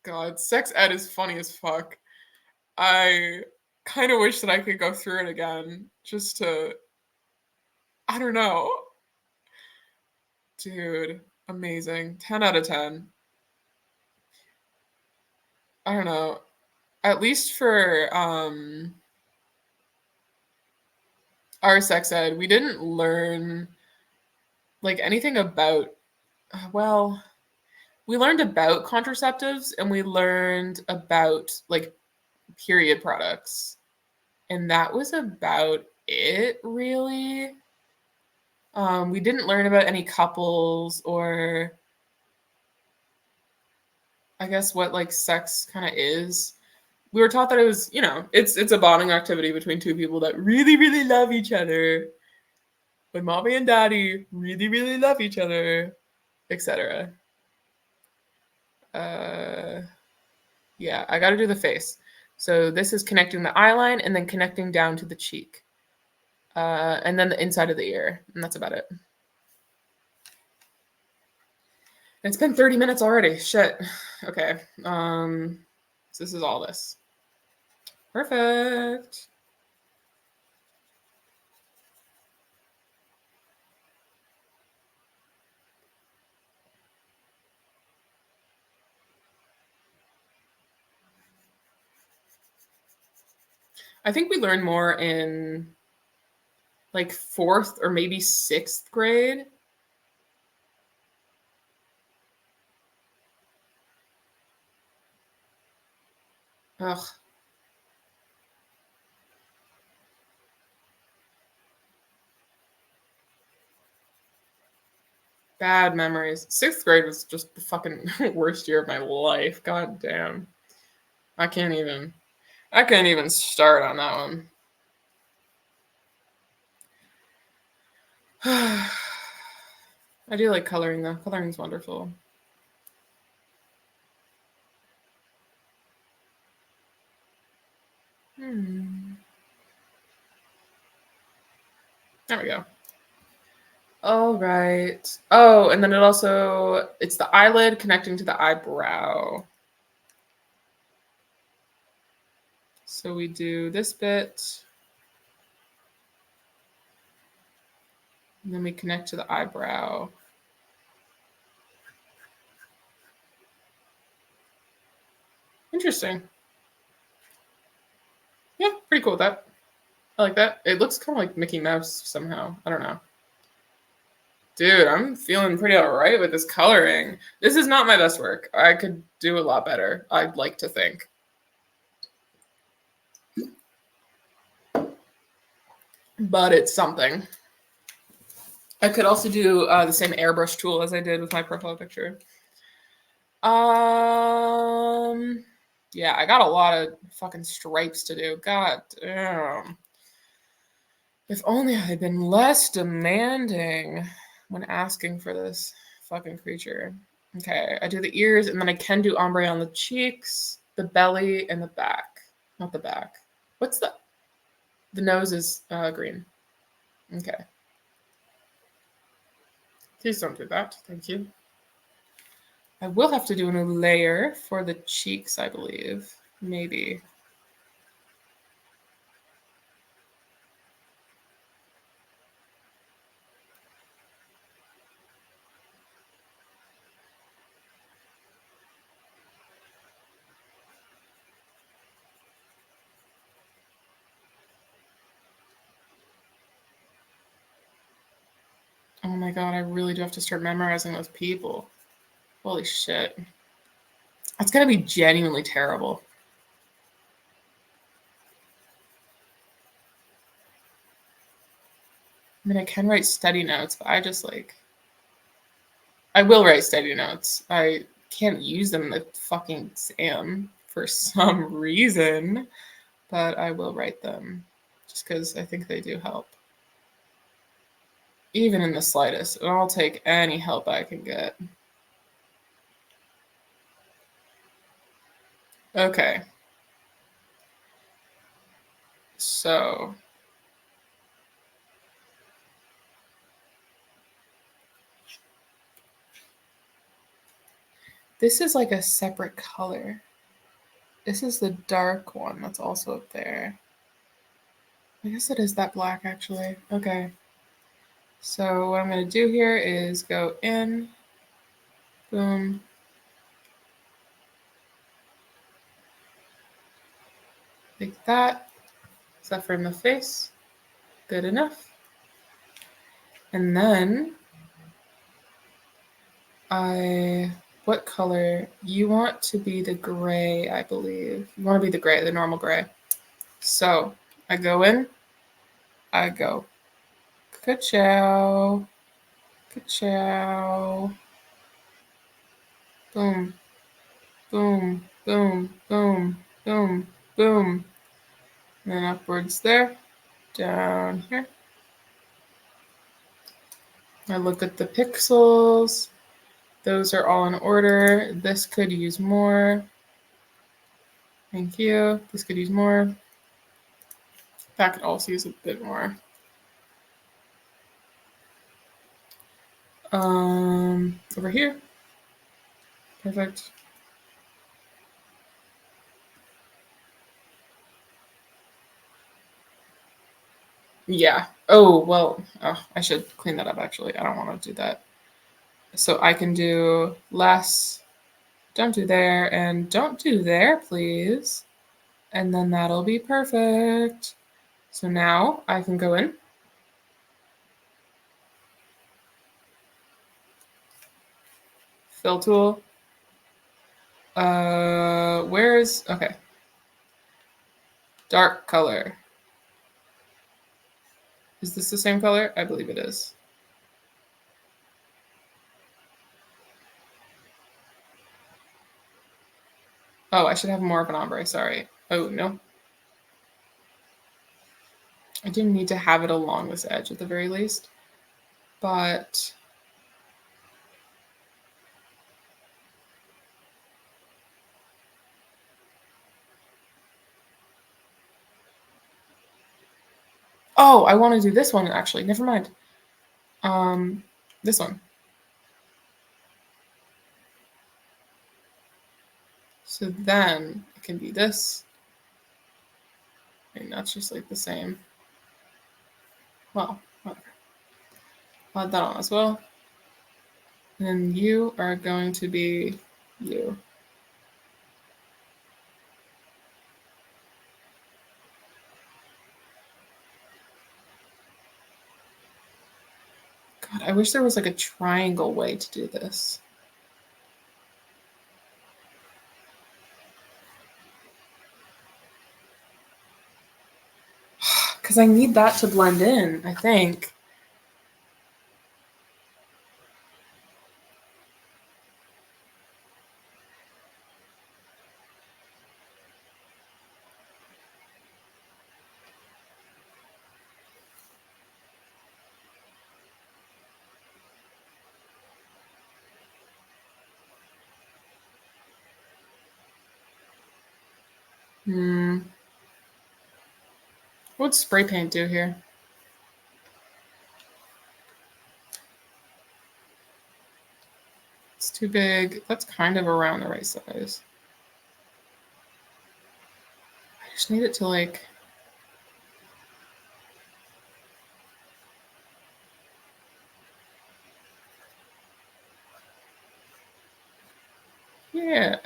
God, sex ed is funny as fuck. I kind of wish that I could go through it again just to, I don't know. Dude, amazing. 10 out of 10. I don't know. At least for our sex ed, we didn't learn like anything about, well, we learned about contraceptives and we learned about like period products. And that was about it, really. We didn't learn about any couples or I guess what like sex kind of is. We were taught that it was, it's a bonding activity between 2 people that really, really love each other. When mommy and daddy really, really love each other, etc. Yeah, I got to do the face. So this is connecting the eye line and then connecting down to the cheek. And then the inside of the ear. And that's about it. It's been 30 minutes already. Shit. Okay. So this is all this. Perfect. I think we learn more in like 4th or maybe 6th grade. Ugh. Bad memories. 6th grade was just the fucking worst year of my life. God damn. I can't even start on that one. I do like coloring though. Coloring's wonderful. There we go. All right. Oh, and then it's the eyelid connecting to the eyebrow. So we do this bit, and then we connect to the eyebrow. Interesting. Yeah, pretty cool with that. I like that. It looks kind of like Mickey Mouse somehow. I don't know. Dude, I'm feeling pretty all right with this coloring. This is not my best work. I could do a lot better, I'd like to think. But it's something. I could also do the same airbrush tool as I did with my profile picture. Yeah, I got a lot of fucking stripes to do. God damn. If only I had been less demanding when asking for this fucking creature. Okay, I do the ears, and then I can do ombre on the cheeks, the belly, and the back. Not the back. What's the... The nose is green. Okay. Please don't do that. Thank you. I will have to do a new layer for the cheeks, I believe. Maybe. Oh my god, I really do have to start memorizing those people. Holy shit. That's gonna be genuinely terrible. I mean, I can write study notes, but I will write study notes. I can't use them in the fucking exam for some reason, but I will write them just because I think they do help. Even in the slightest, and I'll take any help I can get. Okay. So this is like a separate color. This is the dark one that's also up there. I guess it is that black actually. Okay. So what I'm going to do here is go in, boom, like that. Is that from the face? Good enough. And then what color? You want to be the gray, I believe. You want to be the gray, the normal gray. So I go in, I go, ka-chow, ka-chow, boom, boom, boom, boom, boom, boom. And then upwards there, down here. I look at the pixels. Those are all in order. This could use more. Thank you. This could use more. That could also use a bit more. Over here. Perfect. Yeah. Oh, well, I should clean that up actually. I don't want to do that. So I can do less. Don't do there, and don't do there, please. And then that'll be perfect. So now I can go in. Fill tool. Okay. Dark color. Is this the same color? I believe it is. Oh, I should have more of an ombre, sorry. Oh, no. I do need to have it along this edge at the very least. But oh, I want to do this one actually. Never mind. This one. So then it can be this. And that's just like the same. Well, whatever. I'll add that on as well. And then you are going to be you. God, I wish there was like a triangle way to do this. Because I need that to blend in, I think. What'd spray paint do here? It's too big. That's kind of around the right size. I just need it to like... Yeah.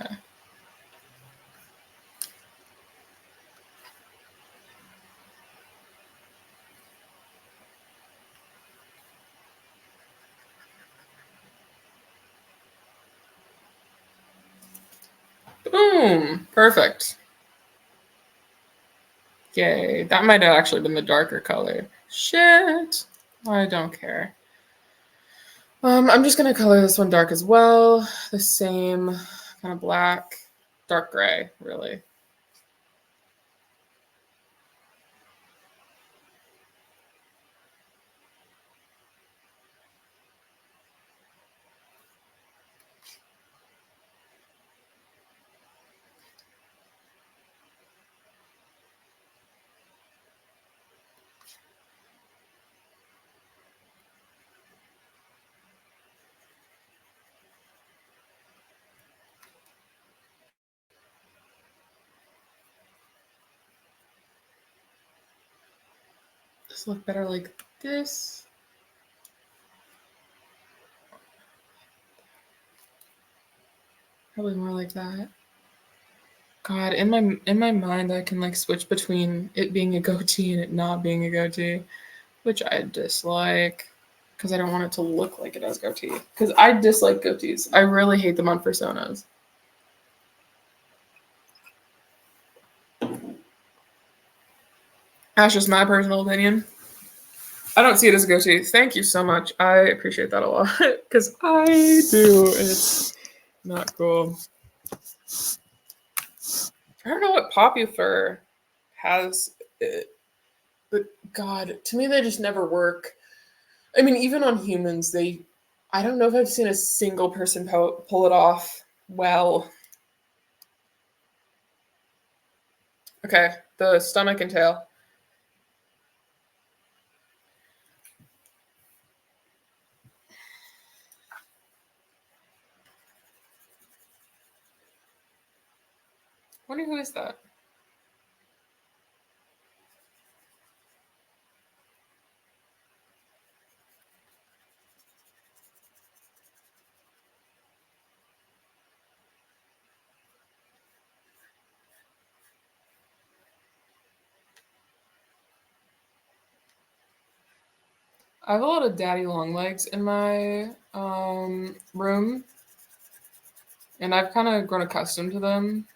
Boom. Perfect. Yay. That might have actually been the darker color. Shit. I don't care. I'm just going to color this one dark as well. The same kind of black, dark gray, really. This look better like this. Probably more like that. God, in my mind, I can like switch between it being a goatee and it not being a goatee, which I dislike because I don't want it to look like it has goatee. Because I dislike goatees. I really hate them on personas. That's just my personal opinion. I don't see it as a goatee. Thank you so much. I appreciate that a lot because I do. It's not cool. I don't know what Popufur has it, but God, to me they just never work. I mean, even on humans, I don't know if I've seen a single person pull it off well. Okay, the stomach and tail. I wonder who is that? I have a lot of daddy long legs in my room, and I've kind of grown accustomed to them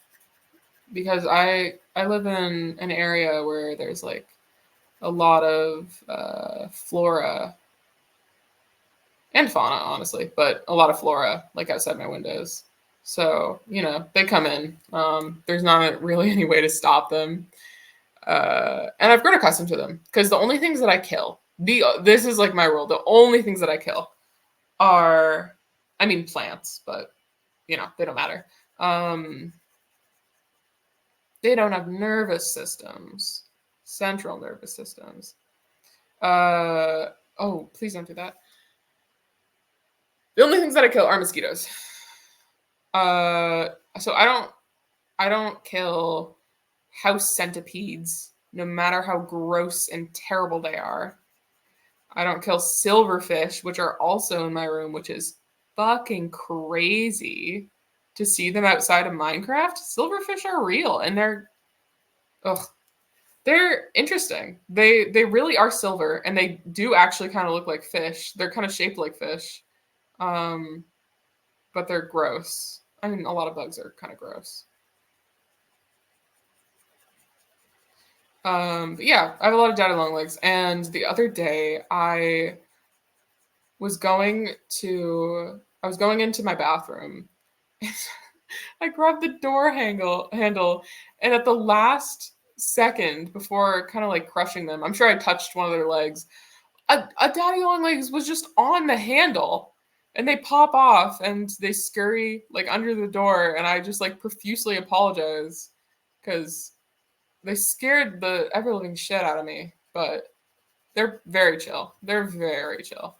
because I live in an area where there's like a lot of flora and fauna, honestly, but a lot of flora like outside my windows. So they come in. There's not really any way to stop them, and I've grown accustomed to them because the only things that I kill, this is like my rule. The only things that I kill are, I mean, plants, but they don't matter. They don't have nervous systems, central nervous systems. Oh, please don't do that. The only things that I kill are mosquitoes. So I don't kill house centipedes, no matter how gross and terrible they are. I don't kill silverfish, which are also in my room, which is fucking crazy to see them outside of Minecraft. Silverfish are real, and they're interesting. They really are silver, and they do actually kind of look like fish. They're kind of shaped like fish, but they're gross. I mean, a lot of bugs are kind of gross. But yeah, I have a lot of daddy long legs, and the other day was going I was going into my bathroom. I grabbed the door handle, and at the last second before kind of like crushing them, I'm sure I touched one of their legs. A daddy long legs was just on the handle, and they pop off and they scurry like under the door, and I just like profusely apologize because they scared the ever living shit out of me. But they're very chill. They're very chill.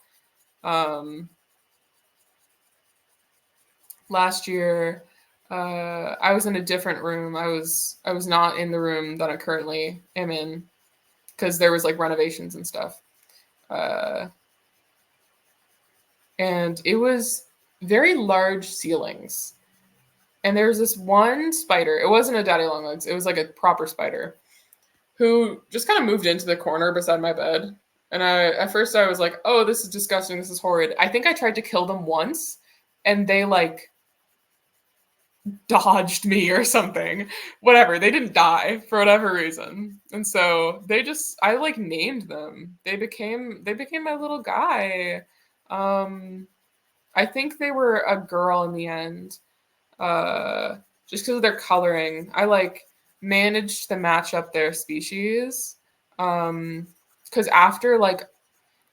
Last year, I was in a different room. I was not in the room that I currently am in because there was like renovations and stuff, and it was very large ceilings. And there was this one spider. It wasn't a daddy long legs. It was like a proper spider who just kind of moved into the corner beside my bed. And at first I was like, "Oh, this is disgusting. This is horrid." I think I tried to kill them once, and they like dodged me or something. Whatever. They didn't die for whatever reason. And so I like named them. They became my little guy. I think they were a girl in the end. Just because of their coloring. I like managed to match up their species. Because after like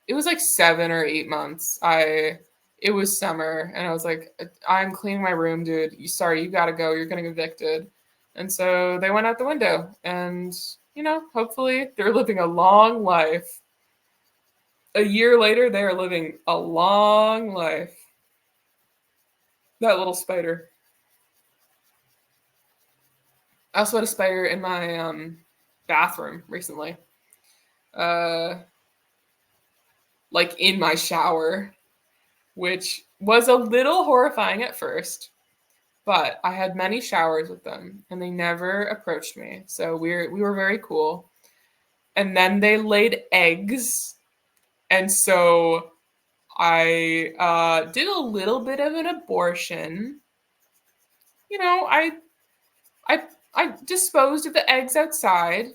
it was like 7 or 8 months, it was summer, and I was like, "I'm cleaning my room, dude. Sorry, you gotta go. You're getting evicted." And so they went out the window, and hopefully they're living a long life. A year later, they are living a long life. That little spider. I also had a spider in my bathroom recently. Like in my shower, which was a little horrifying at first, but I had many showers with them and they never approached me. So we were very cool. And then they laid eggs. And so I did a little bit of an abortion. I I disposed of the eggs outside.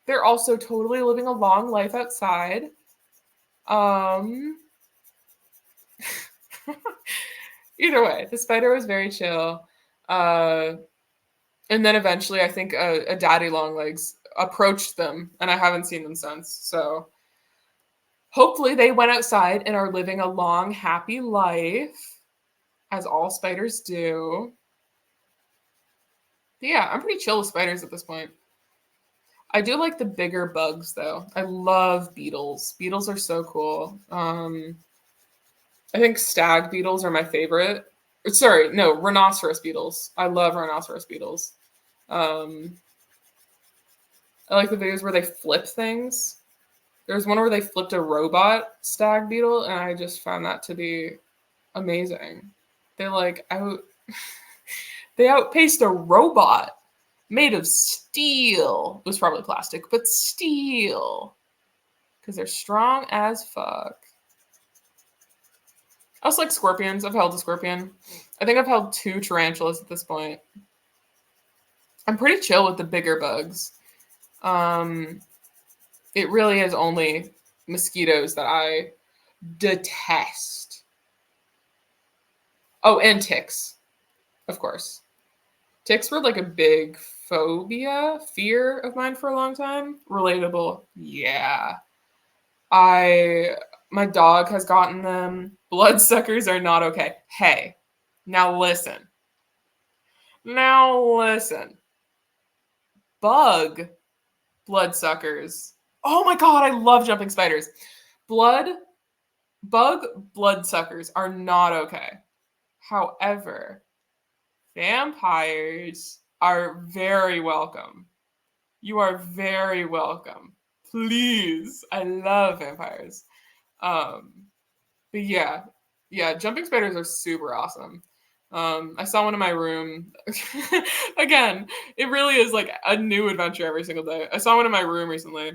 They're also totally living a long life outside. Either way, the spider was very chill. And then eventually, I think a daddy long legs approached them, and I haven't seen them since. So hopefully, they went outside and are living a long, happy life, as all spiders do. But yeah, I'm pretty chill with spiders at this point. I do like the bigger bugs, though. I love beetles. Beetles are so cool. I think stag beetles are my favorite. Sorry, no, rhinoceros beetles. I love rhinoceros beetles. I like the videos where they flip things. There's one where they flipped a robot stag beetle, and I just found that to be amazing. They they outpaced a robot made of steel. It was probably plastic, but steel. Because they're strong as fuck. I also like scorpions. I've held a scorpion. I think I've held 2 tarantulas at this point. I'm pretty chill with the bigger bugs. It really is only mosquitoes that I detest. Oh, and ticks, of course. Ticks were like a big fear of mine for a long time. Relatable, yeah. My dog has gotten them. Bloodsuckers are not okay. Hey, now listen. Bug bloodsuckers. Oh my god, I love jumping spiders. bug bloodsuckers are not okay. However, vampires are very welcome. You are very welcome. Please. I love vampires. Um, but yeah, jumping spiders are super awesome. I saw one in my room. Again, it really is like a new adventure every single day. I saw one in my room recently.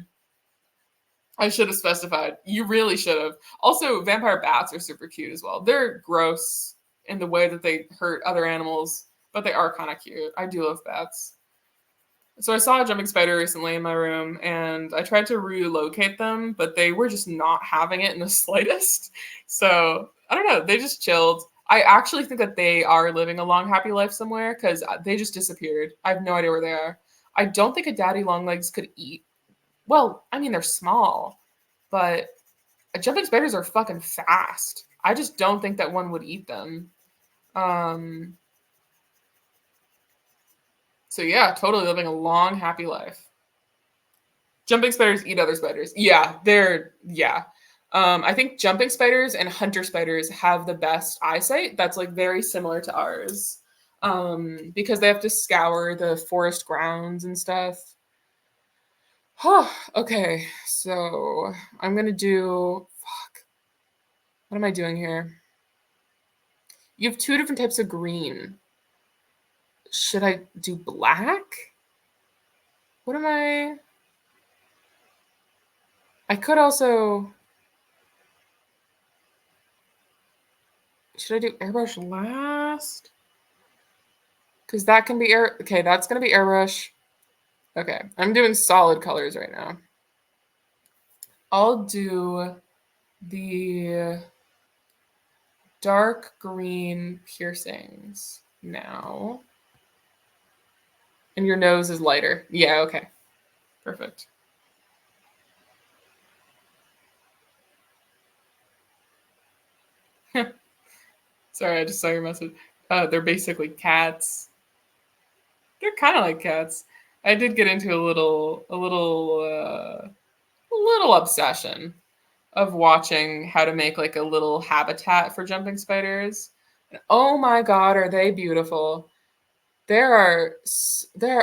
I should have specified. You really should have. Also, vampire bats are super cute as well. They're gross in the way that they hurt other animals, but they are kind of cute. I do love bats. So I saw a jumping spider recently in my room, and I tried to relocate them, but they were just not having it in the slightest. So I don't know. They just chilled. I actually think that they are living a long, happy life somewhere because they just disappeared. I have no idea where they are. I don't think a daddy longlegs could eat. Well, I mean, they're small, but jumping spiders are fucking fast. I just don't think that one would eat them. So yeah, totally living a long, happy life. Jumping spiders eat other spiders. Yeah, I think jumping spiders and hunter spiders have the best eyesight. That's like very similar to ours. Because they have to scour the forest grounds and stuff. Okay, so I'm gonna do. Fuck. What am I doing here? You have two different types of green. Should I do black? What am I? I could also. Should I do airbrush last? Because that can be air. Okay, that's gonna be airbrush. Okay, I'm doing solid colors right now. I'll do the dark green piercings now. And your nose is lighter. Yeah, okay. Perfect. Sorry, I just saw your message. They're basically cats. They're kind of like cats. I did get into a little obsession of watching how to make like a little habitat for jumping spiders. Oh my god, are they beautiful? There,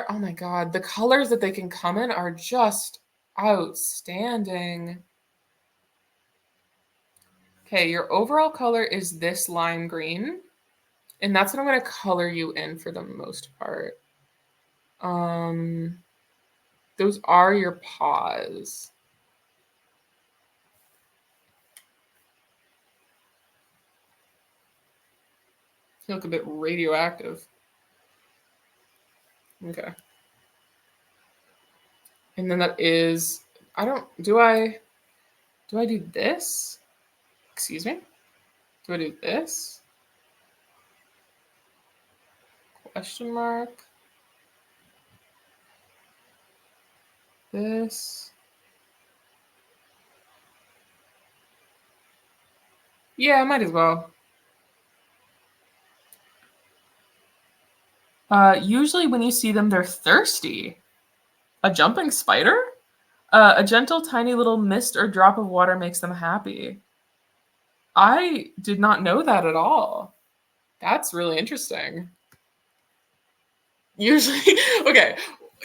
oh my god, the colors that they can come in are just outstanding. Okay, your overall color is this lime green, and that's what I'm going to color you in for the most part. Those are your paws. You look a bit radioactive. Okay. And then that is, do I do this? Excuse me? Do I do this? Question mark. This. Yeah, I might as well. Usually when you see them, they're thirsty. A jumping spider? A gentle, tiny little mist or drop of water makes them happy. I did not know that at all. That's really interesting. Usually, okay.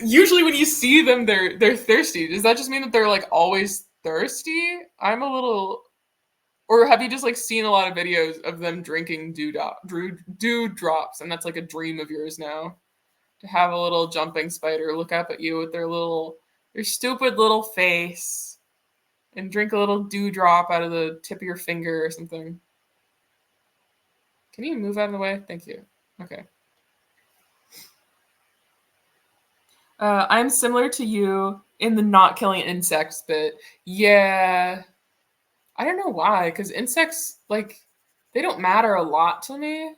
Usually when you see them, they're thirsty. Does that just mean that they're like always thirsty? I'm a little. Or have you just like seen a lot of videos of them drinking dew drops, and that's like a dream of yours now? To have a little jumping spider look up at you with their stupid little face and drink a little dewdrop out of the tip of your finger or something. Can you move out of the way? Thank you. Okay. I'm similar to you in the not killing insects bit. Yeah. I don't know why, because insects, like, they don't matter a lot to me.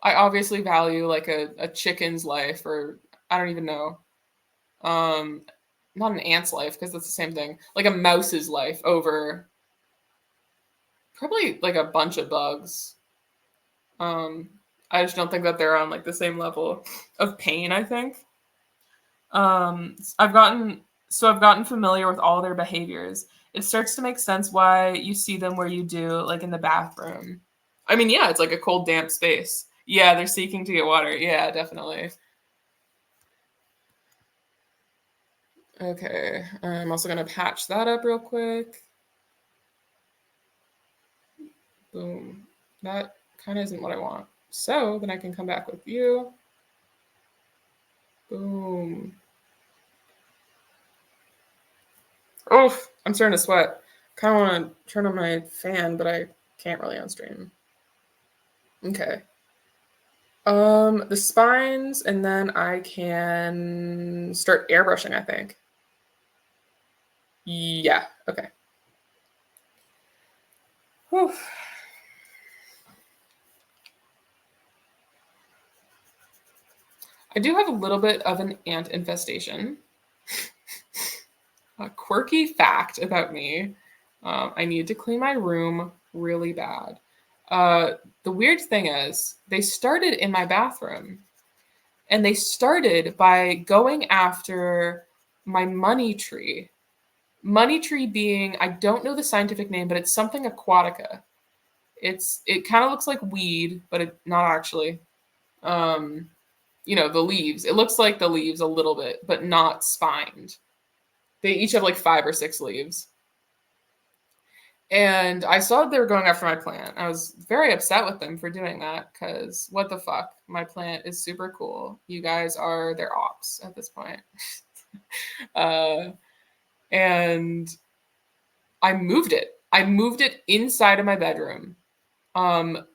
I obviously value like a chicken's life, or I don't even know. Not an ant's life, because that's the same thing. Like a mouse's life over probably like a bunch of bugs. I just don't think that they're on like the same level of pain, I think. I've gotten familiar with all their behaviors, it starts to make sense why you see them where you do, like in the bathroom. I mean, yeah, it's like a cold, damp space. Yeah, they're seeking to get water. Yeah, definitely. Okay, I'm also gonna patch that up real quick. Boom. That kind of isn't what I want. So then I can come back with you. Boom. Oh, I'm starting to sweat. Kind of want to turn on my fan, but I can't really on stream. Okay. The spines, and then I can start airbrushing, I think. Yeah, okay. Whew. I do have a little bit of an ant infestation. A quirky fact about me. I need to clean my room really bad. The weird thing is, they started in my bathroom, and they started by going after my money tree. Money tree being, I don't know the scientific name, but it's something aquatica. It kind of looks like weed, but it not actually. The leaves. It looks like the leaves a little bit, but not spined. They each have like 5 or 6 leaves. And I saw they were going after my plant. I was very upset with them for doing that because what the fuck? My plant is super cool. You guys are their ops at this point. And I moved it. I moved it inside of my bedroom, onto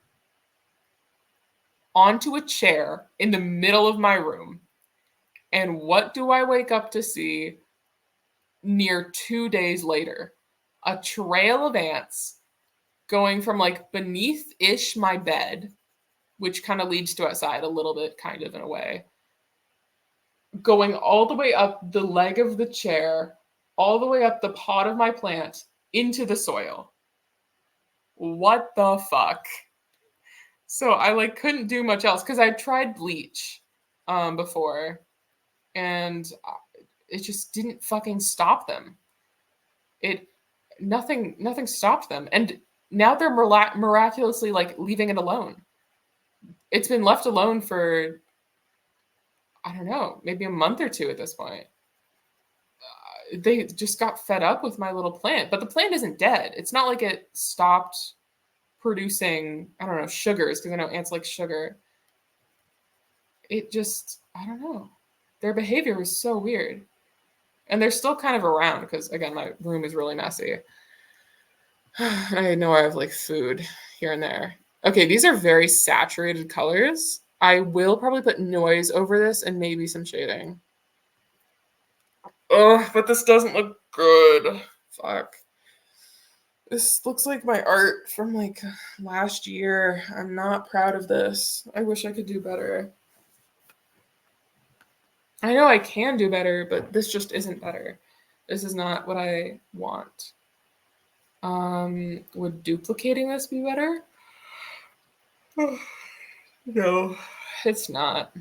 a chair in the middle of my room. And what do I wake up to see near 2 days later? A trail of ants going from like beneath-ish my bed, which kind of leads to outside a little bit, kind of in a way, going all the way up the leg of the chair, all the way up the pot of my plant into the soil. What the fuck? So I like couldn't do much else because I tried bleach before, and it just didn't fucking stop them. Nothing stopped them, and now they're miraculously like leaving it alone. It's been left alone for, I don't know, maybe a month or two at this point. They just got fed up with my little plant, but the plant isn't dead. It's not like it stopped producing, I don't know, sugars, because I know ants like sugar. It just, I don't know. Their behavior was so weird. And they're still kind of around because, again, my room is really messy. I know I have like food here and there. Okay, these are very saturated colors. I will probably put noise over this and maybe some shading. Oh, but this doesn't look good. Fuck. This looks like my art from like last year. I'm not proud of this. I wish I could do better. I know I can do better, but this just isn't better. This is not what I want. Would duplicating this be better? No, it's not.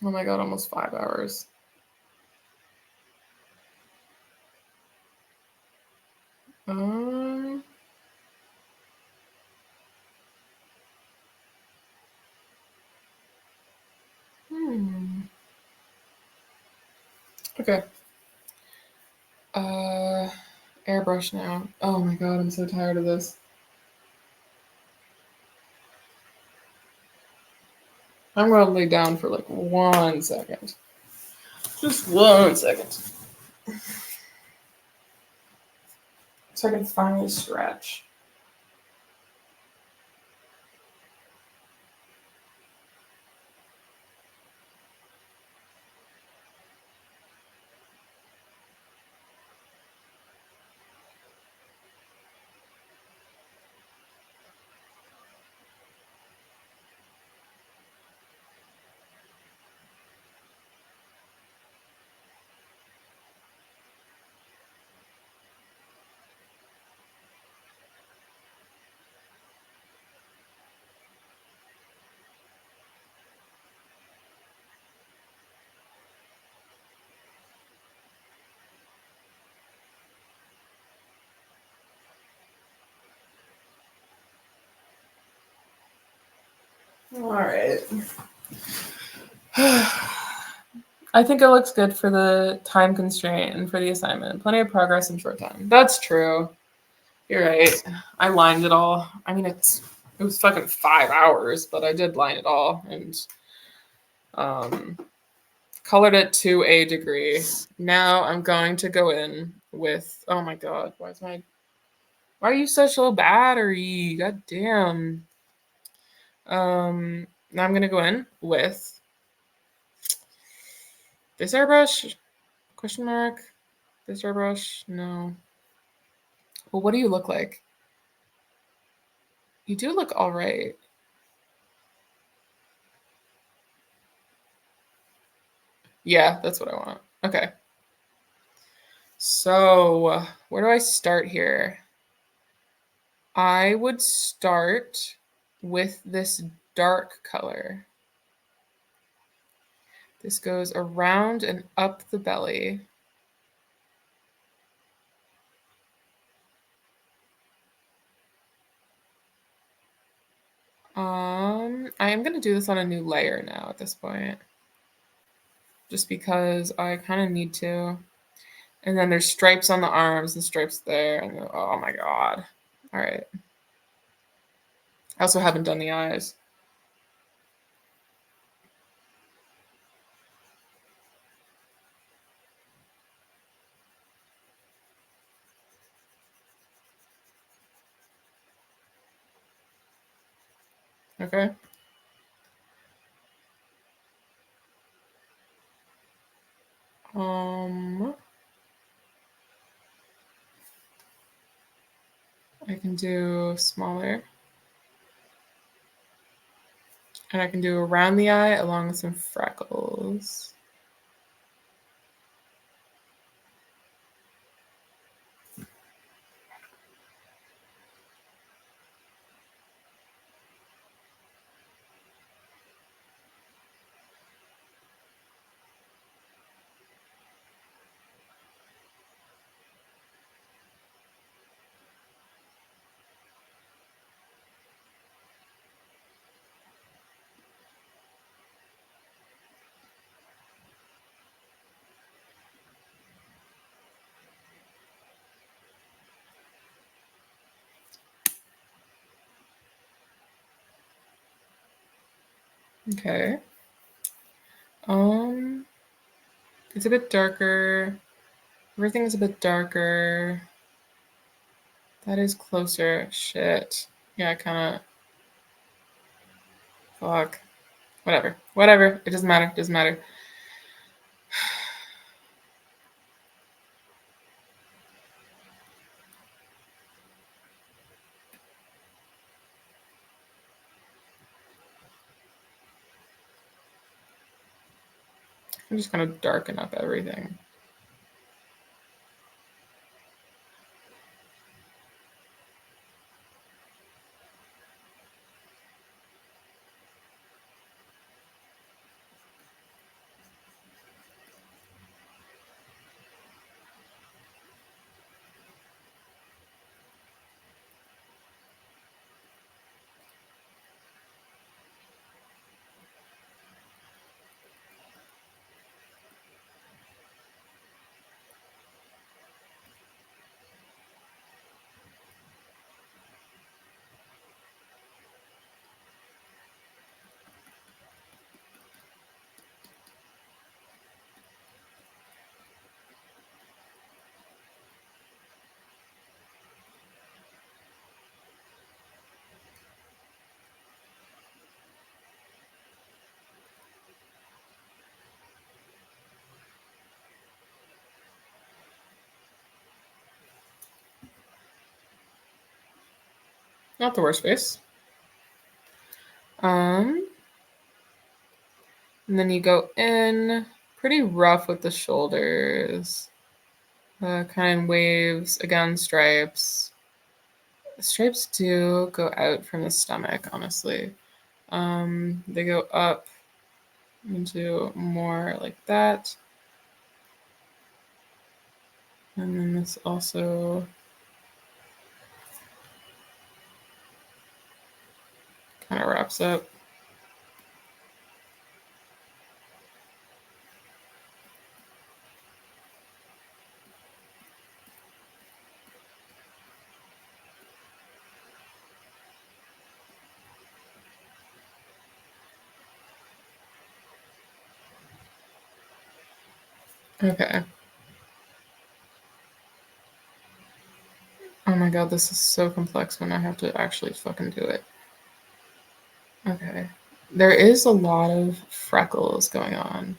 Oh my god, almost 5 hours. Um, Okay. Airbrush now. Oh my god, I'm so tired of this. I'm gonna lay down for like 1 second. Just 1 second. So I can finally stretch. All right. I think it looks good for the time constraint and for the assignment. Plenty of progress in short time. That's true. You're right. I lined it all. I mean, it was fucking 5 hours, but I did line it all and colored it to a degree. Now I'm going to go in with. Oh my god, why are you such low battery? God damn. Now I'm gonna go in with this airbrush? Question mark. This airbrush? No. Well, what do you look like? You do look all right. Yeah, that's what I want. Okay. So, where do I start here? I would start with this dark color. This goes around and up the belly. I am going to do this on a new layer now at this point. Just because I kind of need to. And then there's stripes on the arms and stripes there. And oh my god. All right. I also haven't done the eyes. Okay. I can do smaller. And I can do around the eye along with some freckles. Okay. It's a bit darker. Everything's a bit darker. That is closer. Shit. Yeah, kind of. Fuck. Whatever. Whatever. It doesn't matter. It doesn't matter. I'm just gonna darken up everything. Not the worst face. And then you go in pretty rough with the shoulders. Kind of waves, again, stripes. Stripes do go out from the stomach, honestly. They go up into more like that. And then this also kind of wraps up. Okay. Oh my god, this is so complex when I have to actually fucking do it. Okay. There is a lot of freckles going on.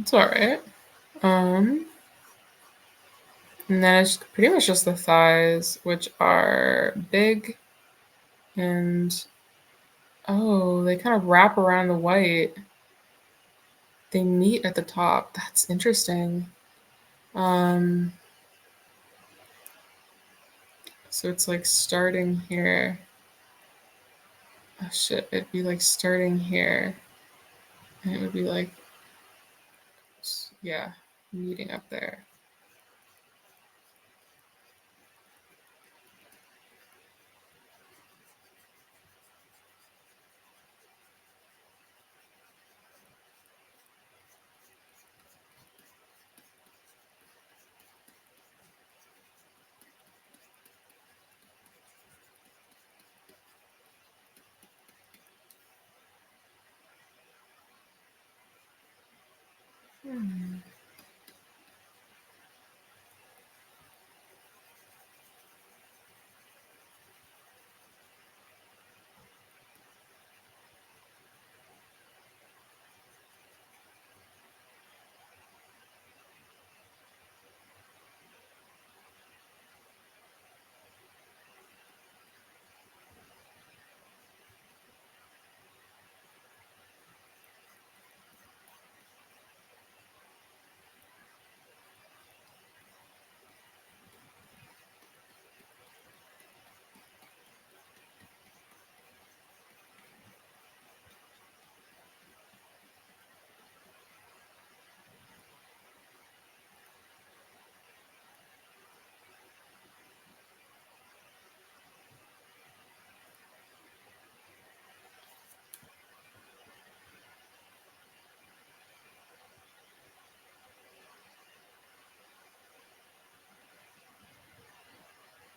It's alright. And then it's pretty much just the thighs, which are big and oh, they kind of wrap around the white. They meet at the top. That's interesting. Um, so it's like starting here. Oh shit, it'd be like starting here. And it would be like, yeah, meeting up there. Hmm.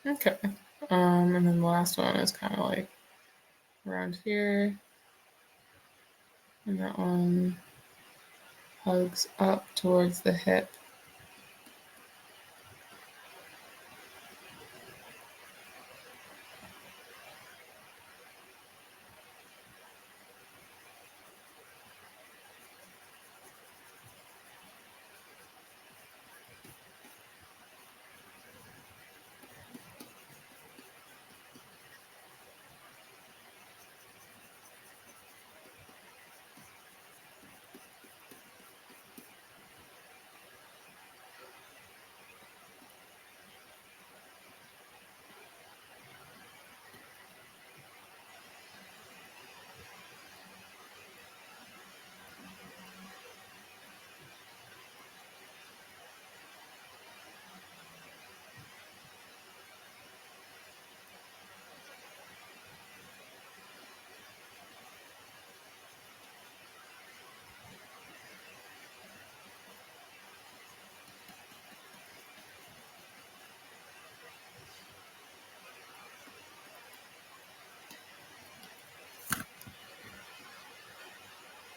Okay. And then the last one is kind of like around here. And that one hugs up towards the hip.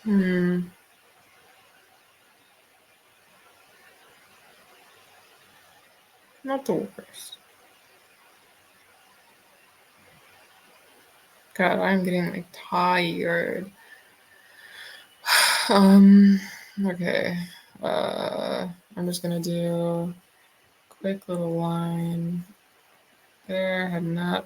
Hmm. Not the worst. God, I'm getting like tired. Okay. I'm just gonna do a quick little line there, heading up.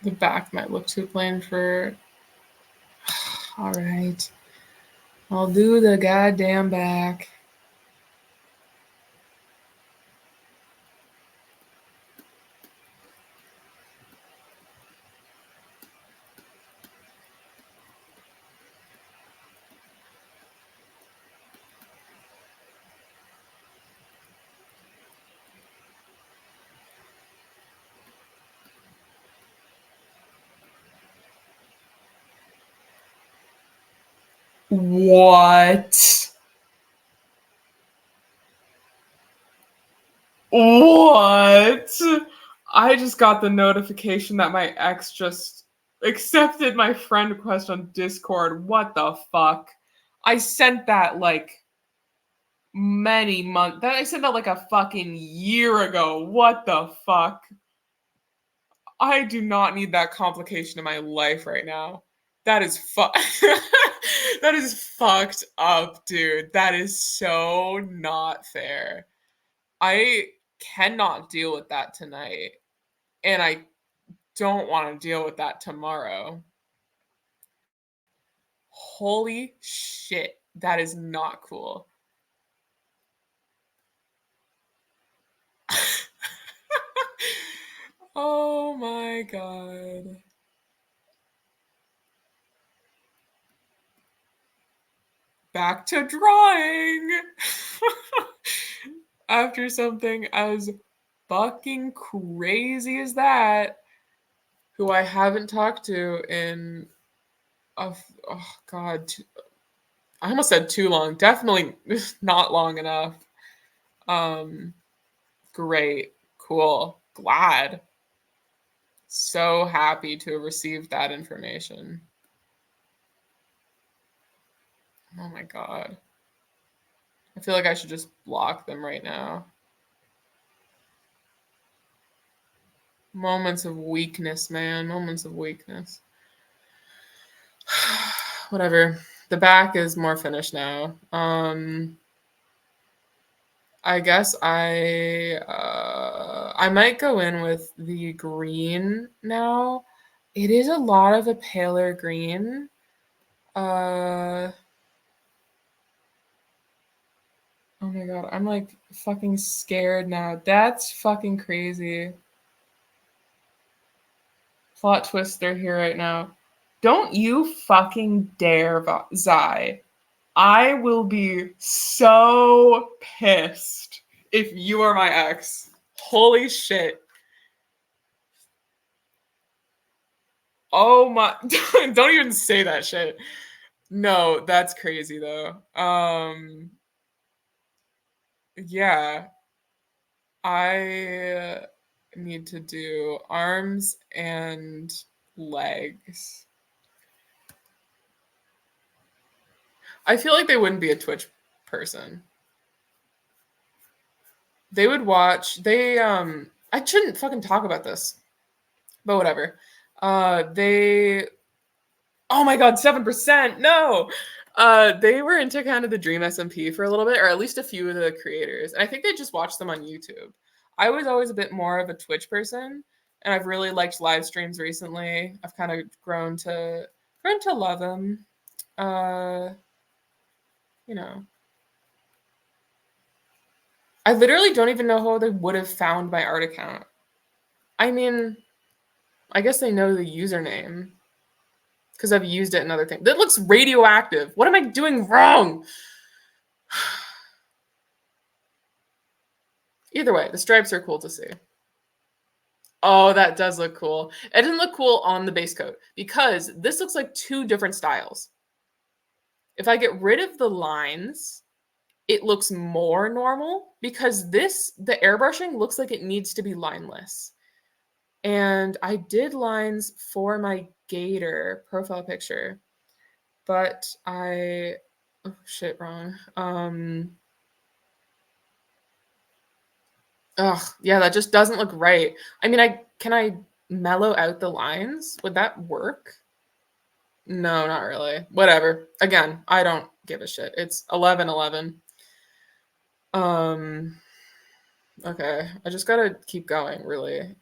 The back might look too plain for. All right. I'll do the goddamn back. What? What? I just got the notification that my ex just accepted my friend request on Discord. What the fuck? I sent that like many months. That I sent that like a fucking year ago. What the fuck? I do not need that complication in my life right now. That is that is fucked up, dude. That is so not fair. I cannot deal with that tonight. And I don't want to deal with that tomorrow. Holy shit. That is not cool. Oh my god. Back to drawing. After something as fucking crazy as that, who I haven't talked to in oh god, I almost said too long. Definitely not long enough. Great, cool, glad, so happy to have received that information. Oh my god, I feel like I should just block them right now. Moments of weakness, man. Moments of weakness. Whatever. The back is more finished now. I guess I might go in with the green now. It is a lot of a paler green. Oh my god, I'm like fucking scared now. That's fucking crazy. Plot twist, they're here right now. Don't you fucking dare, Zai. I will be so pissed if you are my ex. Holy shit. Oh my. Don't even say that shit. No, that's crazy though. Yeah. I need to do arms and legs. I feel like they wouldn't be a Twitch person. They would watch. I shouldn't fucking talk about this. But whatever. They Oh my god, 7%. No. They were into kind of the Dream SMP for a little bit, or at least a few of the creators. And I think they just watched them on YouTube. I was always a bit more of a Twitch person, and I've really liked live streams recently. I've kind of grown to love them. You know. I literally don't even know how they would have found my art account. I mean, I guess they know the username because I've used it in other things. That looks radioactive. What am I doing wrong? Either way, the stripes are cool to see. Oh, that does look cool. It didn't look cool on the base coat because this looks like two different styles. If I get rid of the lines, it looks more normal because the airbrushing looks like it needs to be lineless. And I did lines for my gator profile picture, but oh shit, wrong. Yeah, that just doesn't look right. I mean, can I mellow out the lines? Would that work? No, not really. Whatever. Again, I don't give a shit. It's 11:11. Okay, I just gotta keep going, really.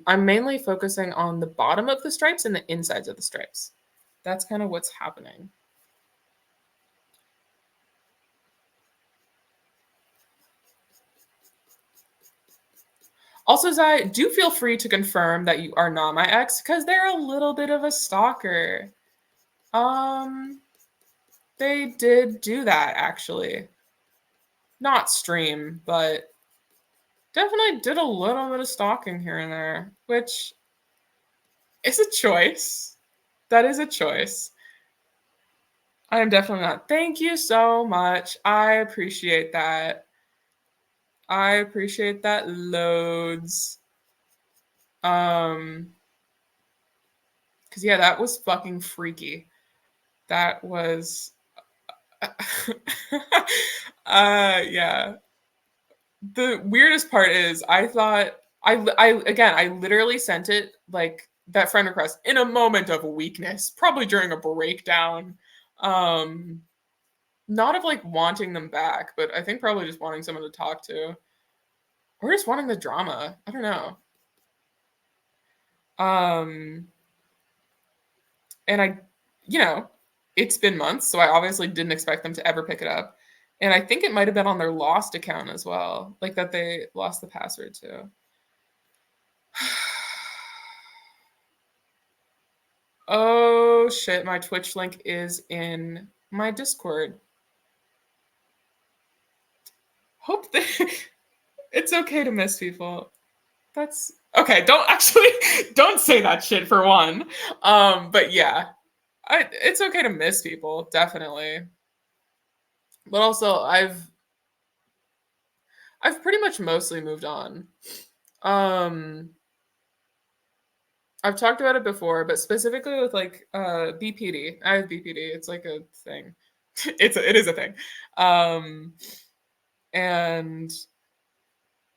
I'm mainly focusing on the bottom of the stripes and the insides of the stripes. That's kind of what's happening. Also, Zai, do feel free to confirm that you are not my ex, because they're a little bit of a stalker. They did do that, actually. Not stream, but definitely did a little bit of stalking here and there, which is a choice. That is a choice. I am definitely not. Thank you so much. I appreciate that. I appreciate that loads. Because yeah, that was fucking freaky. That was yeah. The weirdest part is I thought I literally sent it like that friend request in a moment of weakness, probably during a breakdown. Not of like wanting them back, but I think probably just wanting someone to talk to. Or just wanting the drama. I don't know. And it's been months, so I obviously didn't expect them to ever pick it up. And I think it might have been on their lost account as well, like that they lost the password to. Oh shit, my Twitch link is in my Discord. Hope that it's okay to miss people. That's okay. Don't say that shit for one. But yeah, it's okay to miss people, definitely. But also, I've pretty much mostly moved on. I've talked about it before, but specifically with like BPD. I have BPD. It's like a thing. It is a thing. And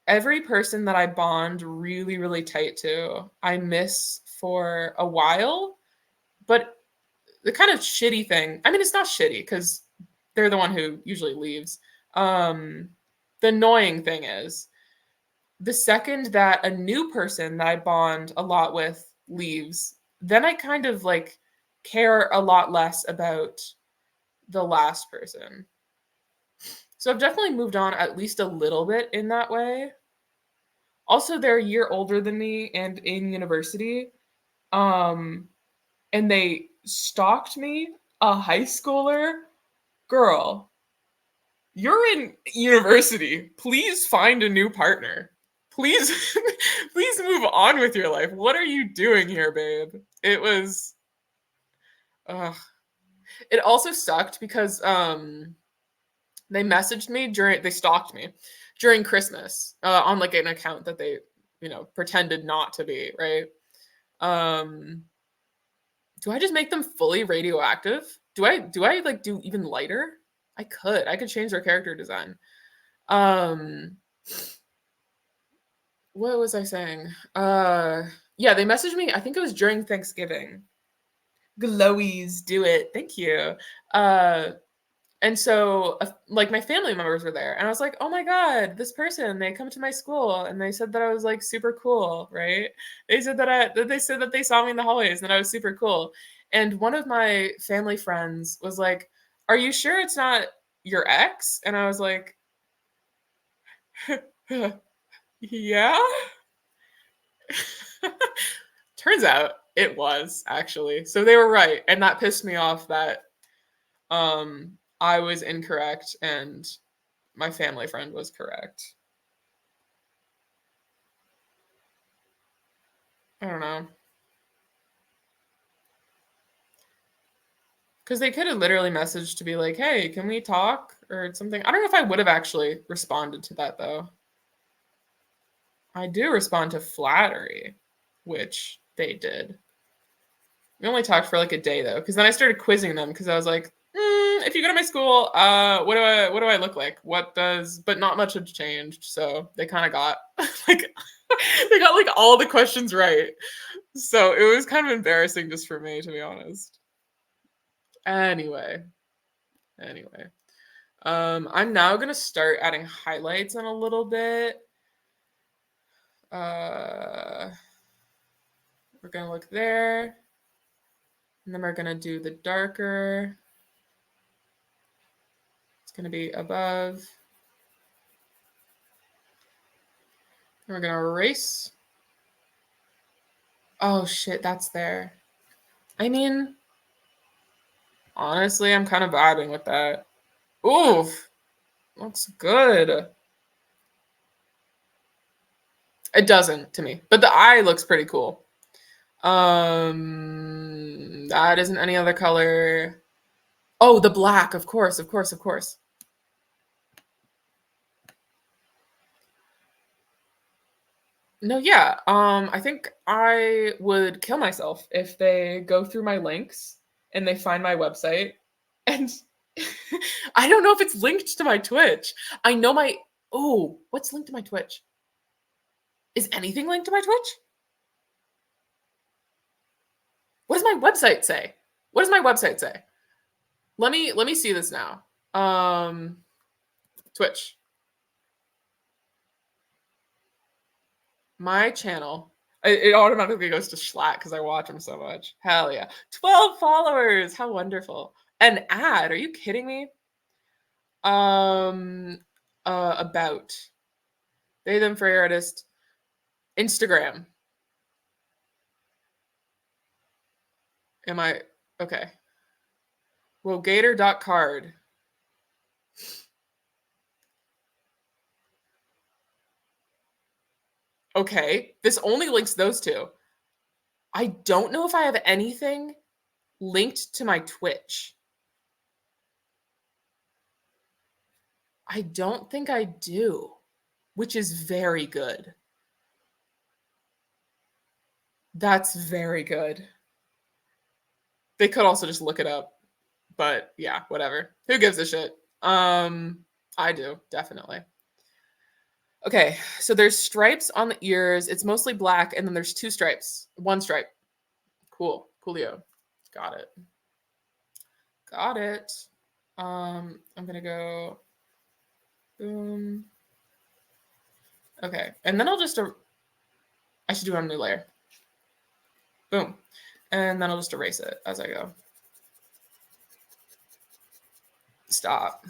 every person that I bond really, really tight to, I miss for a while. But the kind of shitty thing, I mean, it's not shitty because they're the one who usually leaves. The annoying thing is the second that a new person that I bond a lot with leaves, then I kind of like care a lot less about the last person. So I've definitely moved on at least a little bit in that way. Also, they're a year older than me and in university. And they stalked me, a high schooler. Girl, you're in university. Please find a new partner. Please, please move on with your life. What are you doing here, babe? It was. It also sucked because they messaged me they stalked me during Christmas on like an account that they pretended not to be, right? Do I just make them fully radioactive? Do I like do even lighter? I could change their character design. What was I saying? Yeah, they messaged me, I think it was during Thanksgiving. Glowies, do it. Thank you. And so like my family members were there and I was like, oh my god, this person, they come to my school and they said that I was like super cool, right? They said that they saw me in the hallways and that I was super cool. And one of my family friends was like, are you sure it's not your ex? And I was like, Yeah? Turns out it was actually. So they were right, and that pissed me off that I was incorrect and my family friend was correct. I don't know. Because they could have literally messaged to be like, hey, can we talk or something? I don't know if I would have actually responded to that though. I do respond to flattery, which they did. We only talked for like a day though, because then I started quizzing them because I was like, if you go to my school, what do I look like? But not much had changed, so they kind of got like they got like all the questions right. So it was kind of embarrassing just for me, to be honest. Anyway, anyway. I'm now gonna start adding highlights in a little bit. We're gonna look there. And then we're gonna do the darker. It's gonna be above. And we're gonna erase. Oh shit, that's there. I mean, honestly, I'm kind of vibing with that. Oof, looks good. It doesn't to me, but the eye looks pretty cool. That isn't any other color. Oh, the black, of course, of course, of course. No, yeah. I think I would kill myself if they go through my links and they find my website and I don't know if it's linked to my Twitch. I know my Oh, what's linked to my Twitch? Is anything linked to my Twitch? What does my website say? What does my website say? Let me see this now. Twitch. My channel. It automatically goes to Schlatt because I watch him so much. Hell yeah. 12 followers. How wonderful. An ad. Are you kidding me? Um about. They them for your artist. Instagram. Am I okay? Well, gator.card. Okay. This only links those two. I don't know if I have anything linked to my Twitch. I don't think I do, which is very good. That's very good. They could also just look it up, but yeah, whatever. Who gives a shit? I do, definitely. Okay, so there's stripes on the ears. It's mostly black, and then there's two stripes. One stripe. Cool. Coolio. Got it. Got it. I'm gonna go boom. Okay, and then I'll just I should do it on a new layer. Boom. And then I'll just erase it as I go. Stop.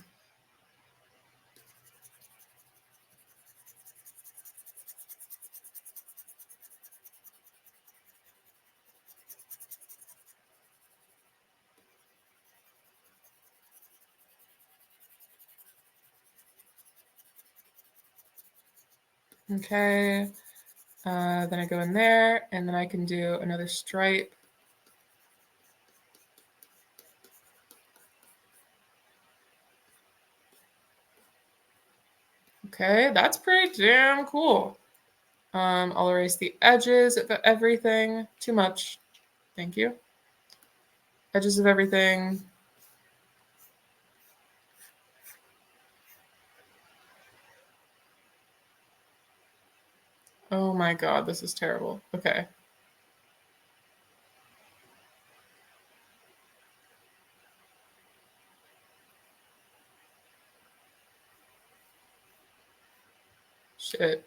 Okay. Then I go in there, and then I can do another stripe. Okay, that's pretty damn cool. I'll erase the edges of everything. Too much. Thank you. Edges of everything. Oh my god, this is terrible. Okay. Shit.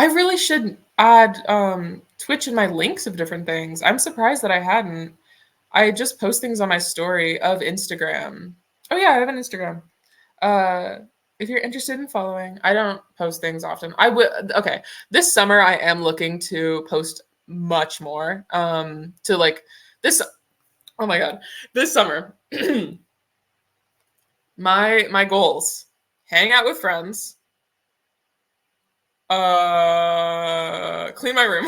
I really should add Twitch in my links of different things. I'm surprised that I hadn't. I just post things on my story of Instagram. Oh yeah, I have an Instagram. If you're interested in following, I don't post things often. I will. Okay, this summer I am looking to post much more. To like this. Oh my god, this summer, my goals: hang out with friends, clean my room,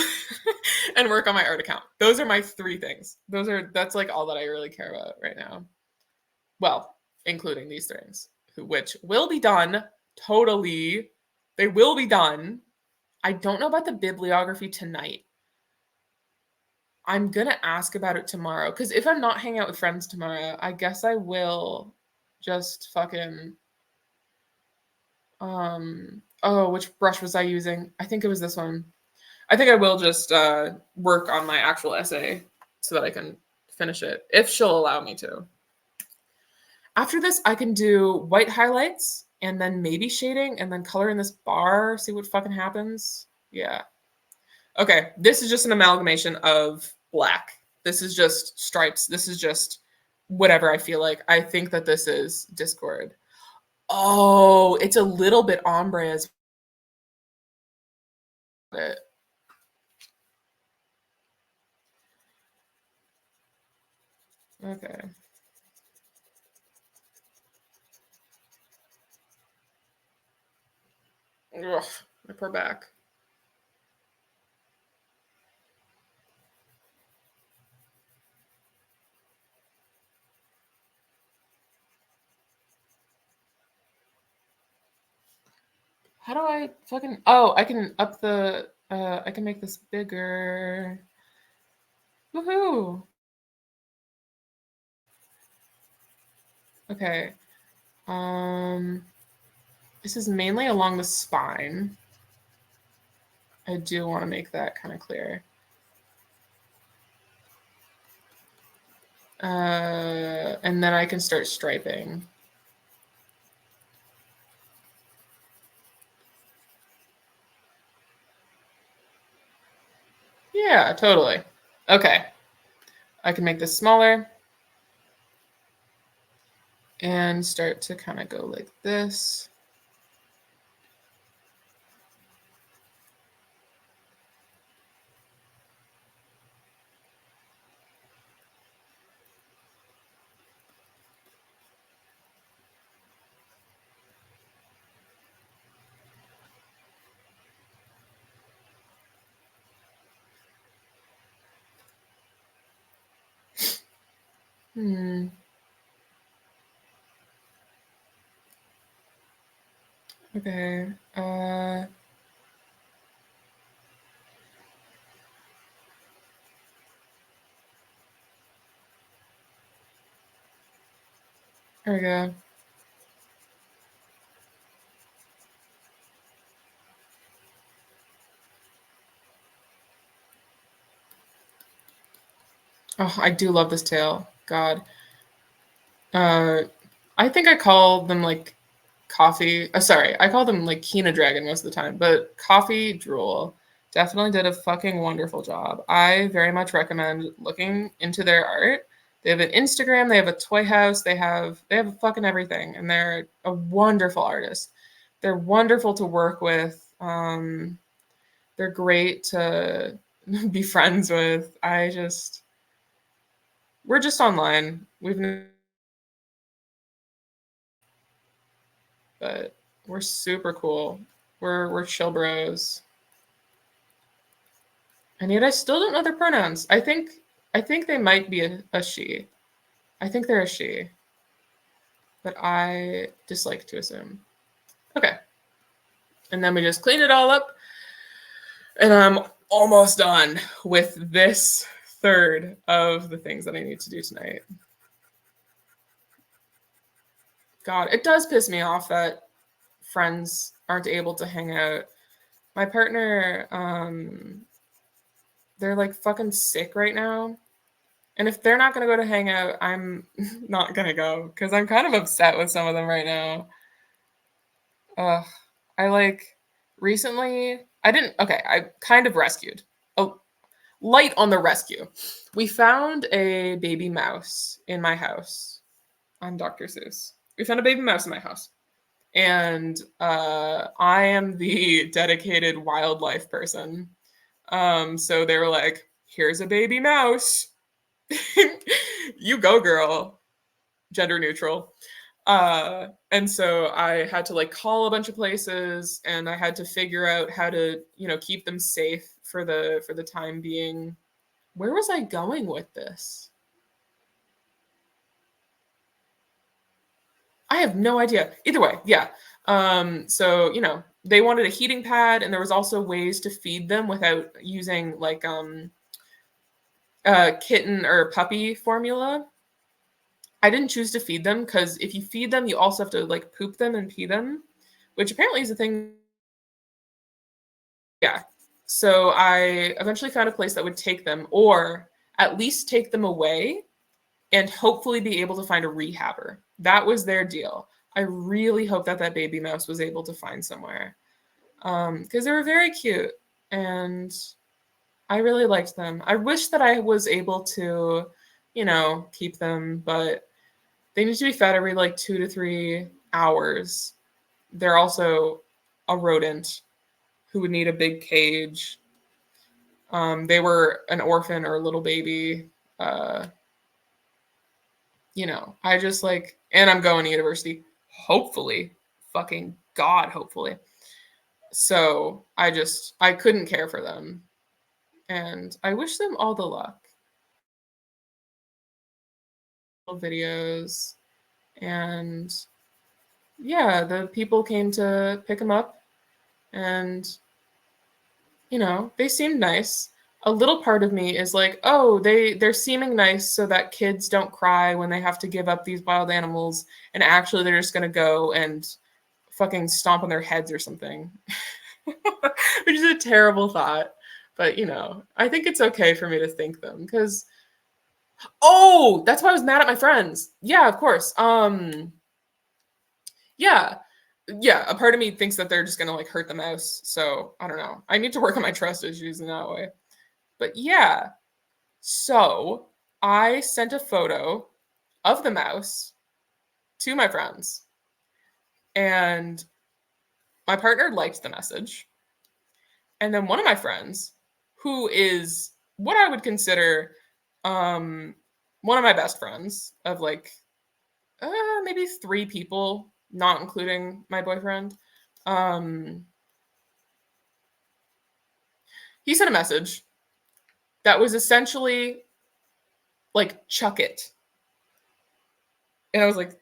and work on my art account. Those are my 3 things. That's like all that I really care about right now. Well, including these things, which will be done totally. They will be done. I don't know about the bibliography tonight. I'm gonna ask about it tomorrow, because if I'm not hanging out with friends tomorrow, I guess I will just fucking oh, which brush was I using? I think it was this one. I think I will just work on my actual essay so that I can finish it, if she'll allow me to. After this, I can do white highlights and then maybe shading and then color in this bar, see what fucking happens. Yeah. Okay, this is just an amalgamation of black. This is just stripes. This is just whatever I feel like. I think that this is Discord. Oh, it's a little bit ombre as well. Okay. Ugh, my poor back. How do I fucking... Oh, I can up the... I can make this bigger. Woohoo! Okay. This is mainly along the spine. I do want to make that kind of clear. And then I can start striping. Yeah, totally. Okay. I can make this smaller and start to kind of go like this. Okay. There we go. Oh, I do love this tail. God. I think I call them like coffee. Sorry, I call them like Kina Dragon most of the time, but Coffee Drool definitely did a fucking wonderful job. I very much recommend looking into their art. They have an Instagram, they have a toy house, they have fucking everything, and they're a wonderful artist. They're wonderful to work with. They're great to be friends with. We're just online. But we're super cool. We're chill bros. And yet I still don't know their pronouns. I think they might be a she. I think they're a she. But I dislike to assume. Okay. And then we just clean it all up. And I'm almost done with this third of the things that I need to do tonight. God, it does piss me off that friends aren't able to hang out. My partner, they're like fucking sick right now. And if they're not going to go to hang out, I'm not going to go because I'm kind of upset with some of them right now. I recently, I kind of rescued. Oh, light on the rescue. We found a baby mouse in my house. I'm Dr. Seuss. We found a baby mouse in my house. And I am the dedicated wildlife person. So they were like, here's a baby mouse. You go, girl. Gender neutral. And so I had to like call a bunch of places, and I had to figure out how to, keep them safe for the time being. Where was I going with this? I have no idea. Either way, yeah. So, they wanted a heating pad, and there was also ways to feed them without using like kitten or puppy formula. I didn't choose to feed them because if you feed them, you also have to like poop them and pee them, which apparently is a thing. Yeah. So I eventually found a place that would take them, or at least take them away and hopefully be able to find a rehabber. That was their deal. I really hope that that baby mouse was able to find somewhere, because they were very cute and I really liked them. I wish that I was able to, keep them, but they need to be fed every like 2 to 3 hours. They're also a rodent who would need a big cage. They were an orphan or a little baby. I just like, and I'm going to university, hopefully, fucking God, hopefully. So I couldn't care for them. And I wish them all the luck. Videos. And yeah, the people came to pick them up, and they seemed nice. A little part of me is like, oh, they're seeming nice so that kids don't cry when they have to give up these wild animals, and actually they're just gonna go and fucking stomp on their heads or something. Which is a terrible thought. But I think it's okay for me to think them, because that's why I was mad at my friends. Yeah, of course. Yeah. A part of me thinks that they're just gonna like hurt the mouse. So I don't know. I need to work on my trust issues in that way. But yeah. So I sent a photo of the mouse to my friends, and my partner liked the message. And then one of my friends, who is what I would consider one of my best friends of like maybe 3 people, not including my boyfriend. He sent a message that was essentially like, chuck it. And I was like,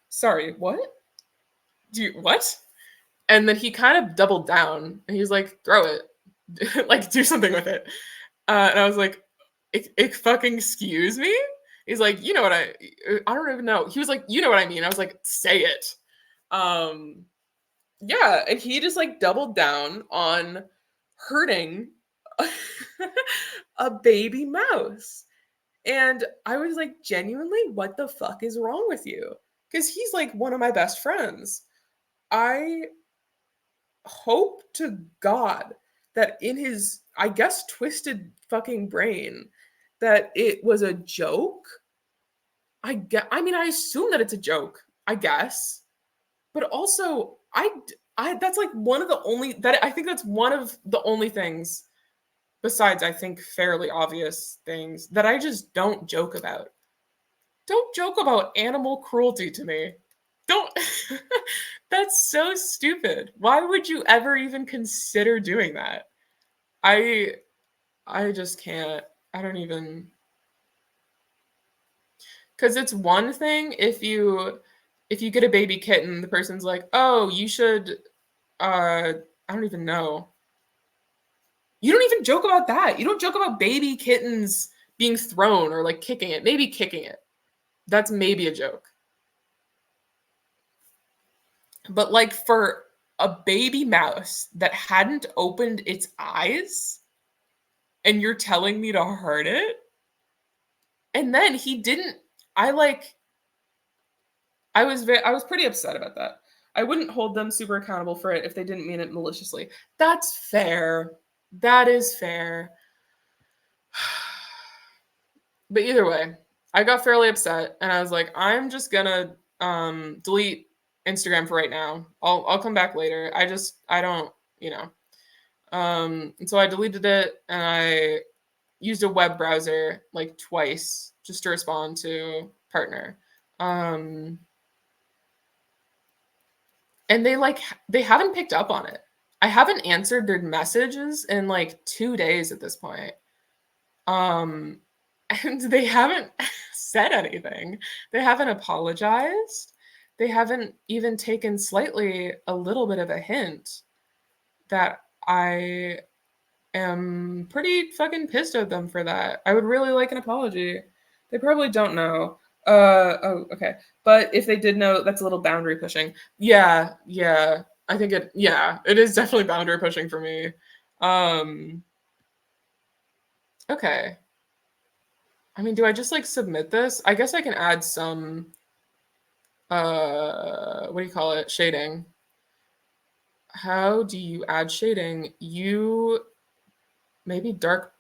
sorry, what? What? And then he kind of doubled down, and he was like, throw it. Like, do something with it. And I was like, it fucking excuse me? He's like, you know what I don't even know. He was like, you know what I mean? I was like, say it. Yeah, and he just like doubled down on hurting a baby mouse. And I was like, genuinely, what the fuck is wrong with you? Because he's like one of my best friends. I hope to God that in his, I guess, twisted fucking brain, that it was a joke. I assume that it's a joke, I guess. But also, that's like one of the only, that I think that's one of the only things, besides I think fairly obvious things, that I just don't joke about. Don't joke about animal cruelty to me. Don't. That's so stupid. Why would you ever even consider doing that? I just can't. I don't even. Because it's one thing if you get a baby kitten, the person's like, oh, you should, I don't even know. You don't even joke about that. You don't joke about baby kittens being thrown or like kicking it. Maybe kicking it. That's maybe a joke. But like for a baby mouse that hadn't opened its eyes, and you're telling me to hurt it? And then he didn't, I was pretty upset about that. I wouldn't hold them super accountable for it if they didn't mean it maliciously. That's fair. That is fair. But either way, I got fairly upset and I was like, I'm just gonna delete Instagram for right now. I'll come back later. I don't, you know. And so I deleted it and I used a web browser like twice just to respond to partner. And they haven't picked up on it. I haven't answered their messages in like 2 days at this point. And they haven't said anything. They haven't apologized. They haven't even taken slightly a little bit of a hint that I am pretty fucking pissed at them for that. I would really like an apology. They probably don't know. Oh, okay. But if they did know, that's a little boundary pushing. Yeah. I think it is definitely boundary pushing for me. Okay. I mean, do I just like submit this? I guess I can add some what do you call it? Shading. How do you add shading? You maybe dark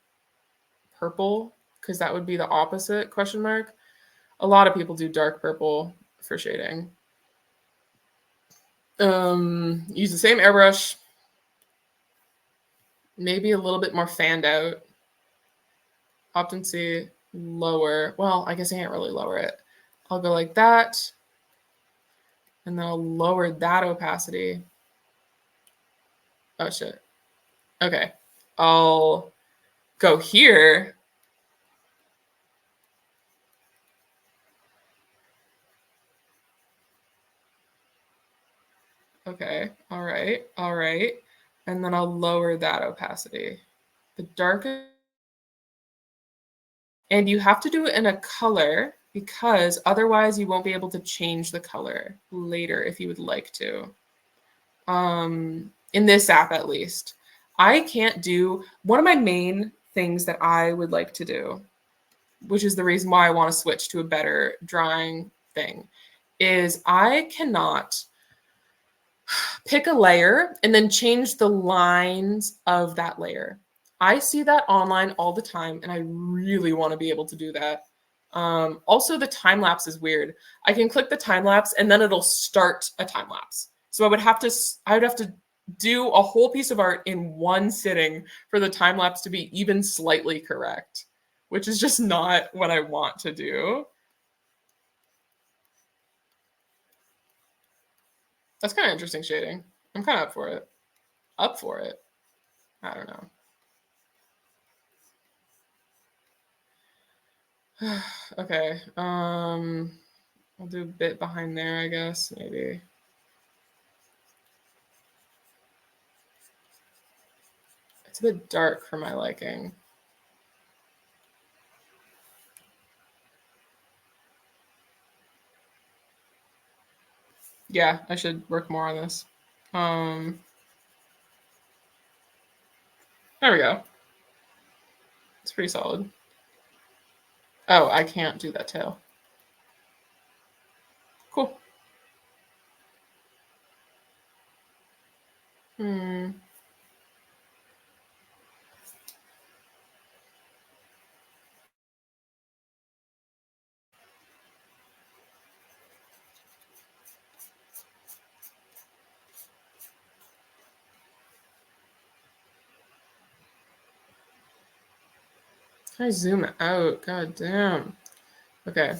purple, because that would be the opposite, question mark. A lot of people do dark purple for shading. Use the same airbrush, maybe a little bit more fanned out. Optancy lower. Well, I guess I can't really lower it. I'll go like that, and then I'll lower that opacity. Oh shit. Okay, I'll go here. Okay, all right. And then I'll lower that opacity. The darker. And you have to do it in a color because otherwise you won't be able to change the color later if you would like to. In this app, at least. I can't do one of my main things that I would like to do, which is the reason why I want to switch to a better drawing thing, is I cannot pick a layer and then change the lines of that layer. I see that online all the time, and I really want to be able to do that. Also, the time lapse is weird. I can click the time lapse, and then it'll start a time lapse. So I would have to do a whole piece of art in one sitting for the time lapse to be even slightly correct, which is just not what I want to do. That's kind of interesting shading. I'm kind of up for it. I don't know. Okay. I'll do a bit behind there, I guess, maybe. It's a bit dark for my liking. Yeah, I should work more on this. There we go. It's pretty solid. Oh, I can't do that tail. Cool. I zoom out. God damn. Okay.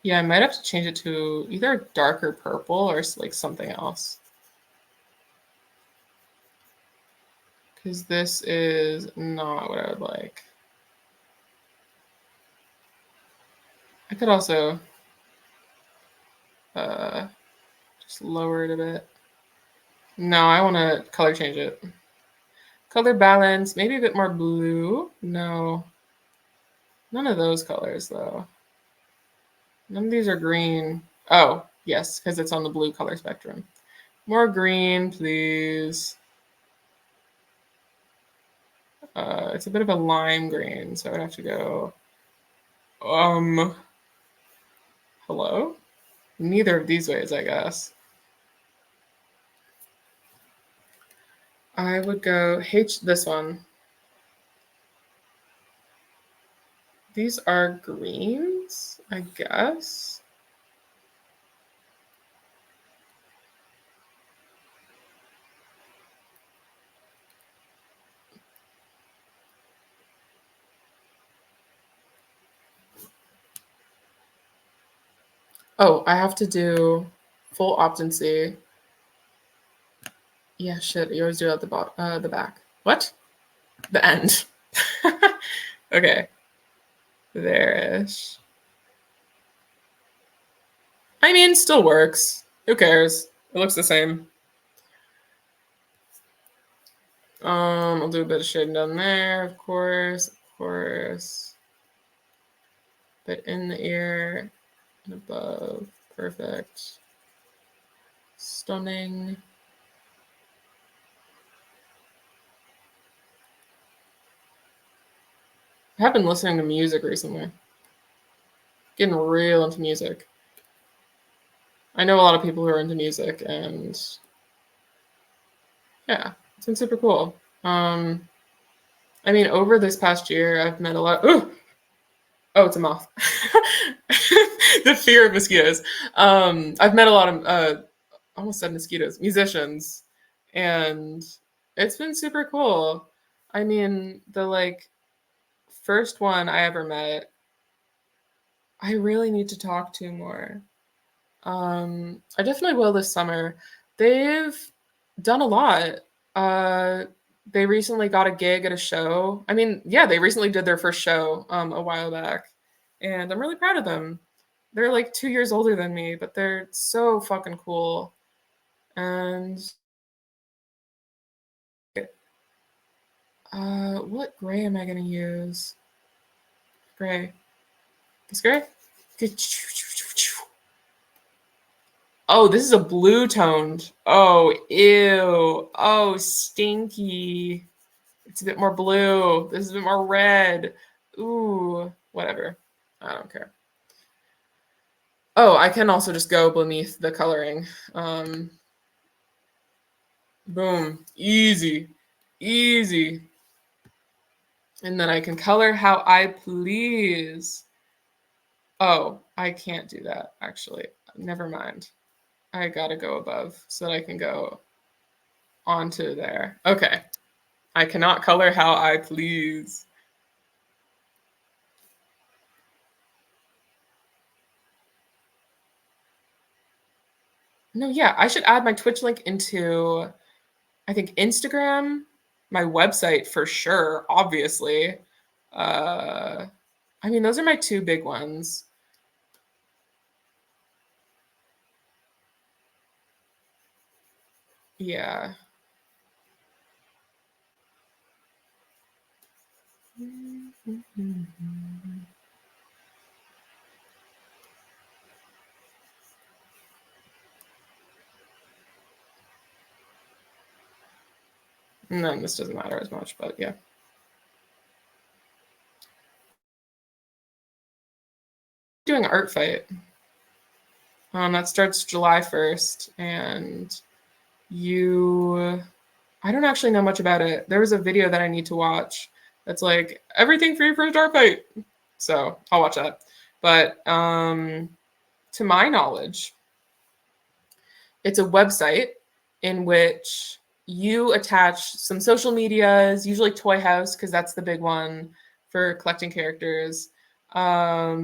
Yeah, I might have to change it to either a darker purple or like something else. Because this is not what I would like. I could also just lower it a bit. No, I want to color change it. Color balance, maybe a bit more blue. No. None of those colors, though. None of these are green. Oh, Yes, because it's on the blue color spectrum. More green, please. It's a bit of a lime green, so I would have to go, hello? Neither of these ways, I guess. I would go this one. These are greens, I guess. Oh, I have to do full optancy. Yeah, shit. You always do it at the back. What? The end. Okay. There-ish. I mean, still works. Who cares? It looks the same. I'll do a bit of shading down there, of course. But in the ear and above. Perfect. Stunning. I have been listening to music recently. Getting real into music. I know a lot of people who are into music, and yeah, it's been super cool. I mean, over this past year, I've met a lot. Oh, it's a moth. The fear of mosquitoes. I've met a lot of, almost said mosquitoes, musicians, and it's been super cool. I mean, the first one I ever met, I really need to talk to more. I definitely will this summer. They've done a lot. They recently got a gig at a show. I mean, yeah, they recently did their first show a while back, and I'm really proud of them. They're like 2 years older than me, but they're so fucking cool. And what gray am I gonna use? Gray. This gray? Oh, this is a blue toned. Oh, ew. Oh, stinky. It's a bit more blue. This is a bit more red. Ooh, whatever. I don't care. Oh, I can also just go beneath the coloring. Boom. Easy. Easy. And then I can color how I please. Oh, I can't do that, actually. Never mind. I gotta go above so that I can go onto there. Okay. I cannot color how I please. No, yeah, I should add my Twitch link into, I think, Instagram, my website for sure, obviously. I mean, those are my two big ones. Yeah. And then this doesn't matter as much, but yeah. Doing an art fight. That starts July 1st, and I don't actually know much about it. There was a video that I need to watch that's like everything for your first art fight. So I'll watch that. But to my knowledge, it's a website in which you attach some social medias, usually Toy House, because that's the big one for collecting characters. Yeah,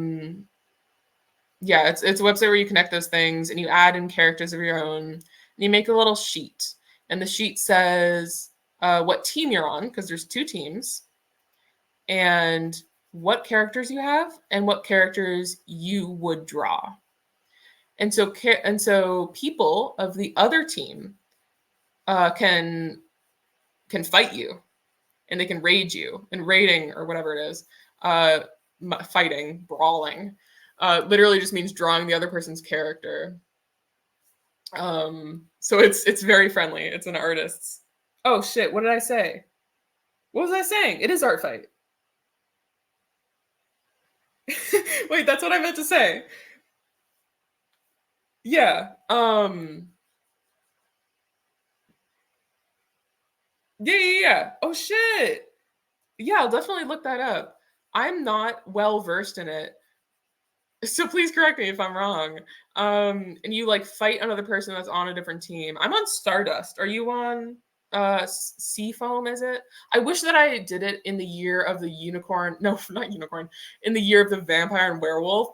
it's a website where you connect those things and you add in characters of your own. And you make a little sheet, and the sheet says what team you're on, because there's 2 teams, and what characters you have and what characters you would draw. And so people of the other team can fight you, and they can raid you, and raiding or whatever it is, fighting, brawling, literally just means drawing the other person's character. So it's very friendly. It's an artist's. Oh shit! What did I say? What was I saying? It is art fight. Wait, that's what I meant to say. Yeah. Yeah. Oh shit. Yeah, I'll definitely look that up. I'm not well versed in it, so please correct me if I'm wrong. And you like fight another person that's on a different team. I'm on Stardust. Are you on Seafoam? Is it? I wish that I did it in the year of the unicorn. No, not unicorn. In the year of the vampire and werewolf.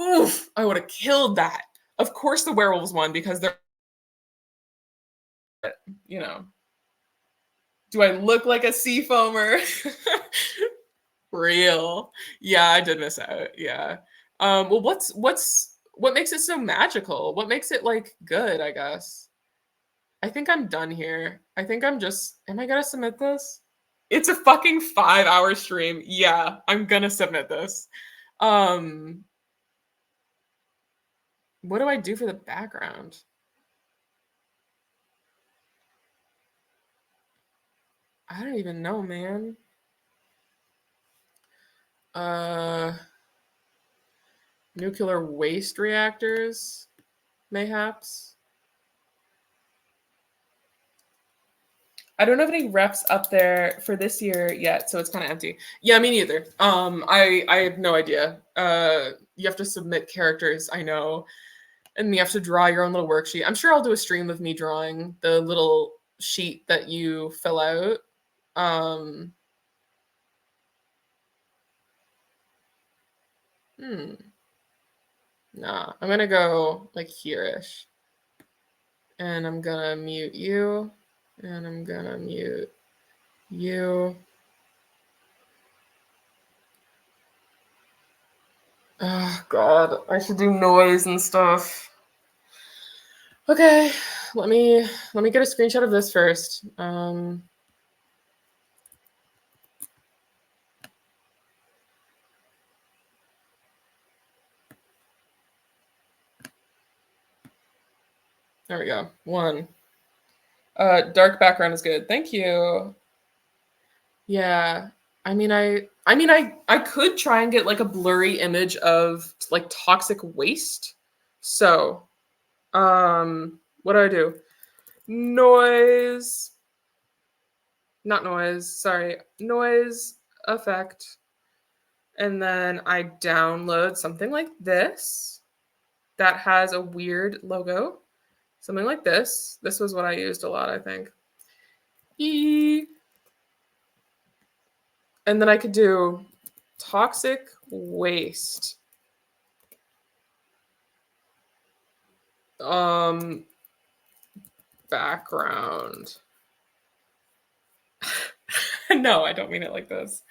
Oof! I would have killed that. Of course, the werewolves won because they're, you know. Do I look like a seafoamer? Real. Yeah, I did miss out. Yeah. Well, what makes it so magical? What makes it like good, I guess? I think I'm done here. I think I'm just am I gonna submit this? It's a fucking 5-hour stream. Yeah, I'm gonna submit this. Um, what do I do for the background? I don't even know, man. Uh, nuclear waste reactors, mayhaps. I don't have any reps up there for this year yet, so it's kind of empty. Yeah, me neither. I have no idea. You have to submit characters, I know, and you have to draw your own little worksheet. I'm sure I'll do a stream of me drawing the little sheet that you fill out. Um, hmm. Nah, I'm gonna go like here-ish, and I'm gonna mute you, and I'm gonna mute you. Oh God, I should do noise and stuff. Okay, let me get a screenshot of this first. There we go. One. Dark background is good. Thank you. Yeah. I could try and get like a blurry image of like toxic waste. So, what do I do? Noise, not noise, sorry. Noise effect. And then I download something like this that has a weird logo. Something like this. This was what I used a lot, I think. And then I could do toxic waste. Background. No, I don't mean it like this.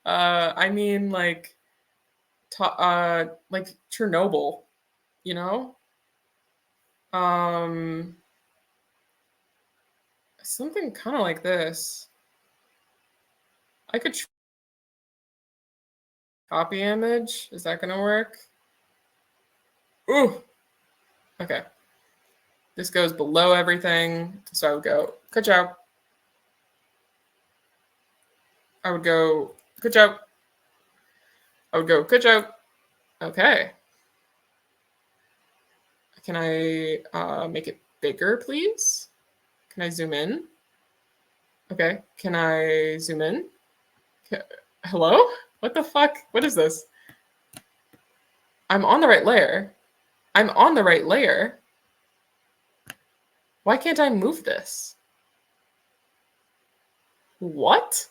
I mean like Chernobyl, you know? Something kind of like this. I could copy image. Is that gonna work? Ooh. Okay. This goes below everything. So I would go, good job. I would go, good job. I would go, good job. Okay. Can I make it bigger, please? Can I zoom in? Okay. Can I zoom in? Hello? What the fuck? What is this? I'm on the right layer. I'm on the right layer. Why can't I move this? What?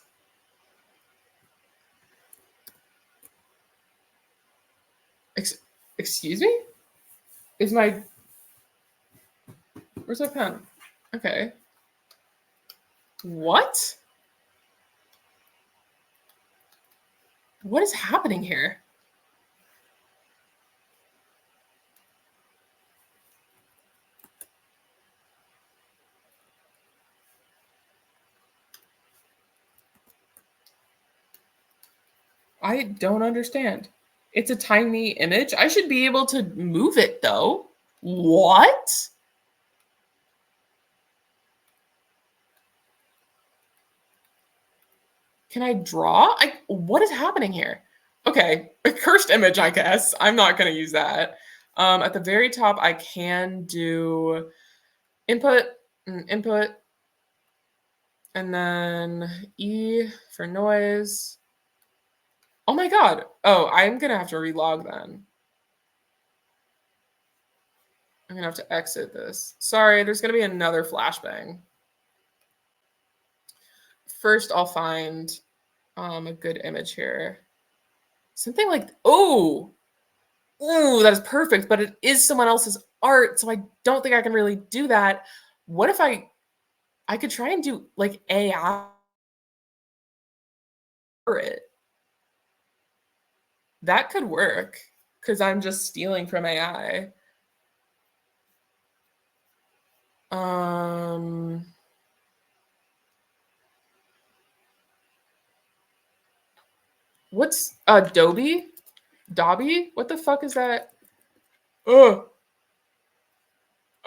Excuse me? Is my... Where's my pen? Okay. What? What is happening here? I don't understand. It's a tiny image. I should be able to move it though. What? Can I draw? What is happening here? Okay, a cursed image, I guess. I'm not going to use that. At the very top, I can do input, input, and then E for noise. Oh my God. Oh, I'm going to have to relog then. I'm going to have to exit this. Sorry, there's going to be another flashbang. First, I'll find a good image here. Something like, oh, that is perfect, but it is someone else's art, so I don't think I can really do that. What if I could try and do like AI for it? That could work because I'm just stealing from AI. What's Adobe? Dobby? What the fuck is that? Oh,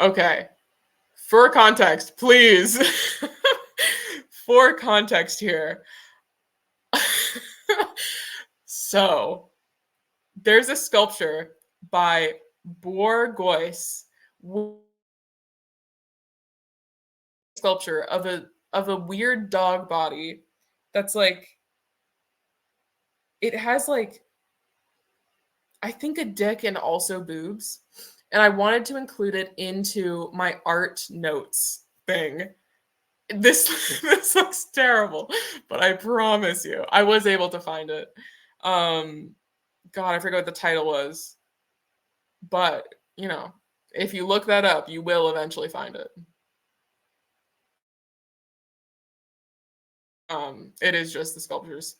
okay. For context, please. For context here. So, there's a sculpture by Bourgois, sculpture of a weird dog body that's like, it has like, I think a dick and also boobs. And I wanted to include it into my art notes thing. This this looks terrible, but I promise you, I was able to find it. God, I forgot what the title was. But, you know, if you look that up, you will eventually find it. It is just the sculptures.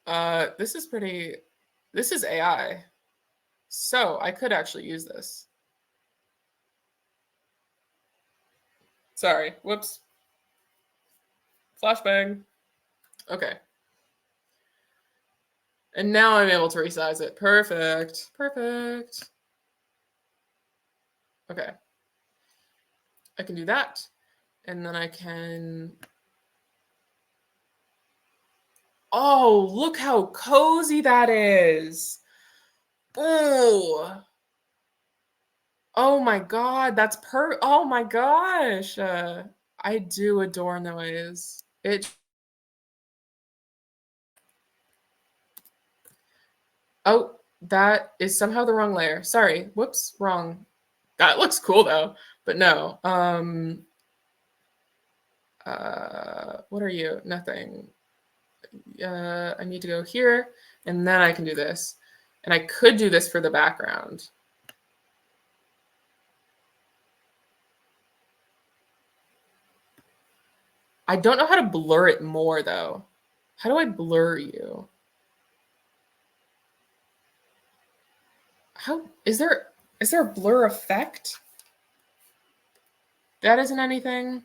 This is pretty, this is AI. So I could actually use this. Sorry, whoops. Flashbang. Okay. And now I'm able to resize it. Perfect. Perfect. Okay. I can do that. And then I can... Oh, look how cozy that is. Oh. Oh my God, that's oh my gosh. I do adore noise. Oh, that is somehow the wrong layer. Sorry. Whoops, wrong. That looks cool though, but no. What are you? Nothing. I need to go here, and then I can do this. And I could do this for the background. I don't know how to blur it more though. How do I blur you? How is there a blur effect? That isn't anything.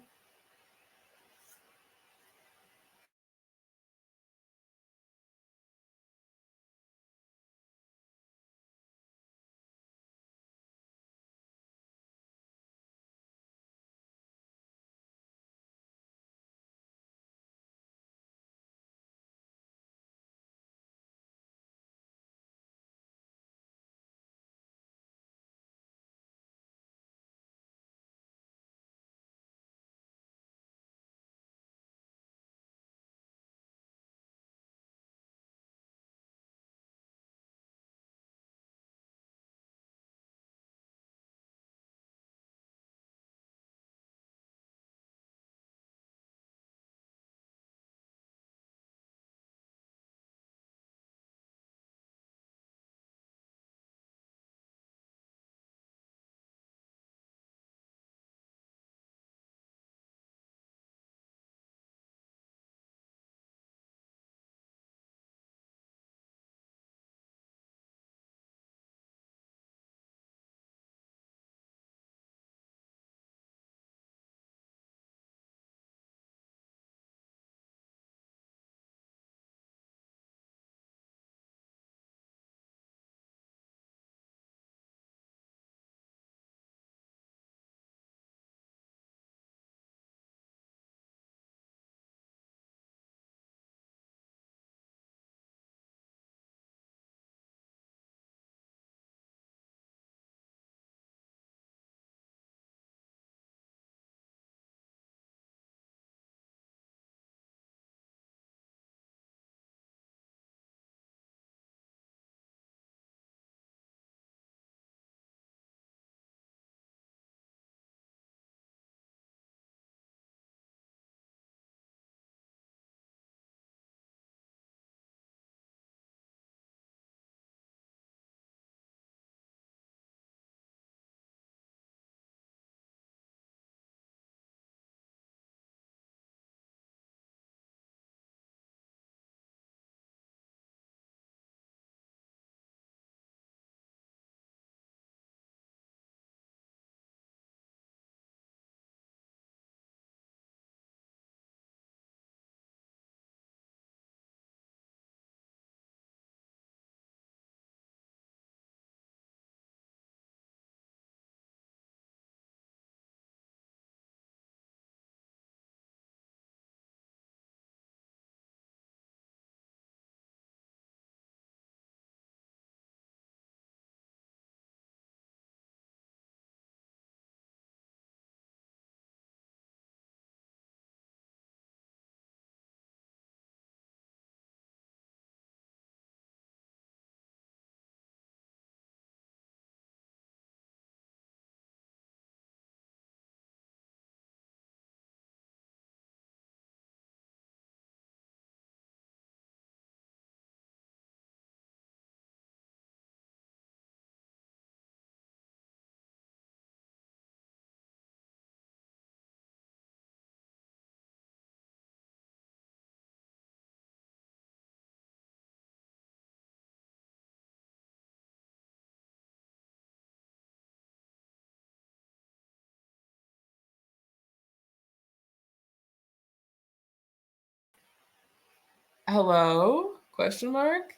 Hello? Question mark?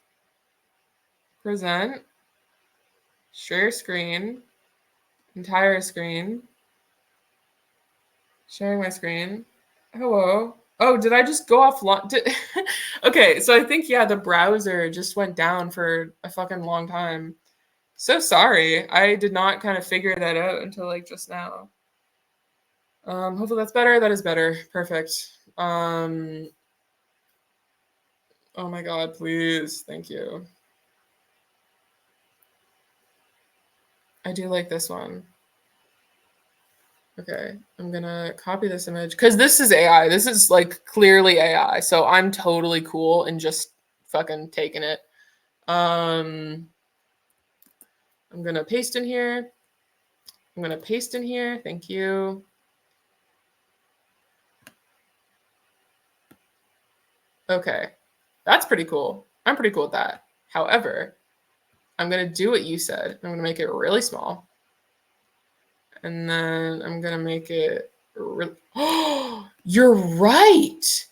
Present. Share screen. Entire screen. Sharing my screen. Hello? Oh, did I just go off Okay, so I think, yeah, the browser just went down for a fucking long time. So sorry. I did not kind of figure that out until like just now. Hopefully that's better. That is better. Perfect. Oh my God, please. Thank you. I do like this one. Okay, I'm gonna copy this image because this is AI. This is like clearly AI. So I'm totally cool and just fucking taking it. I'm gonna paste in here. I'm gonna paste in here. Thank you. Okay, that's pretty cool. I'm pretty cool with that. However, I'm gonna do what you said. I'm gonna make it really small. And then I'm gonna make it oh, you're right.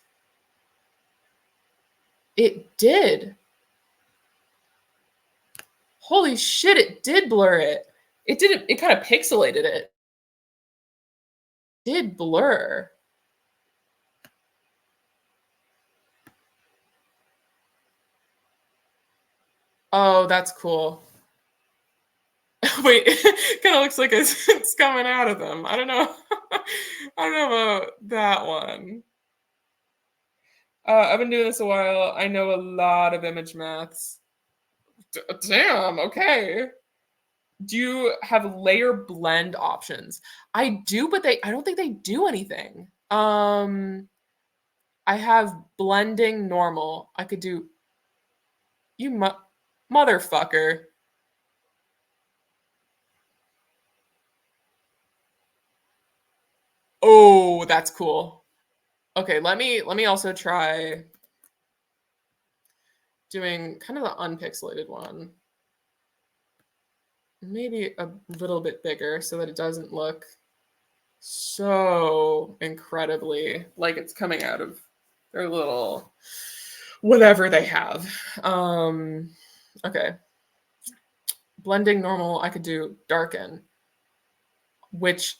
It did. Holy shit, it did blur it. It didn't, it kind of pixelated it. It did blur. Oh, that's cool. Wait, it kind of looks like it's coming out of them. I don't know. I don't know about that one. I've been doing this a while. I know a lot of image maths. Damn, okay. Do you have layer blend options? I do, but I don't think they do anything. I have blending normal. I could do motherfucker. Oh, that's cool. Okay, let me also try doing kind of the unpixelated one. Maybe a little bit bigger so that it doesn't look so incredibly like it's coming out of their little whatever they have. Okay. Blending normal, I could do darken, which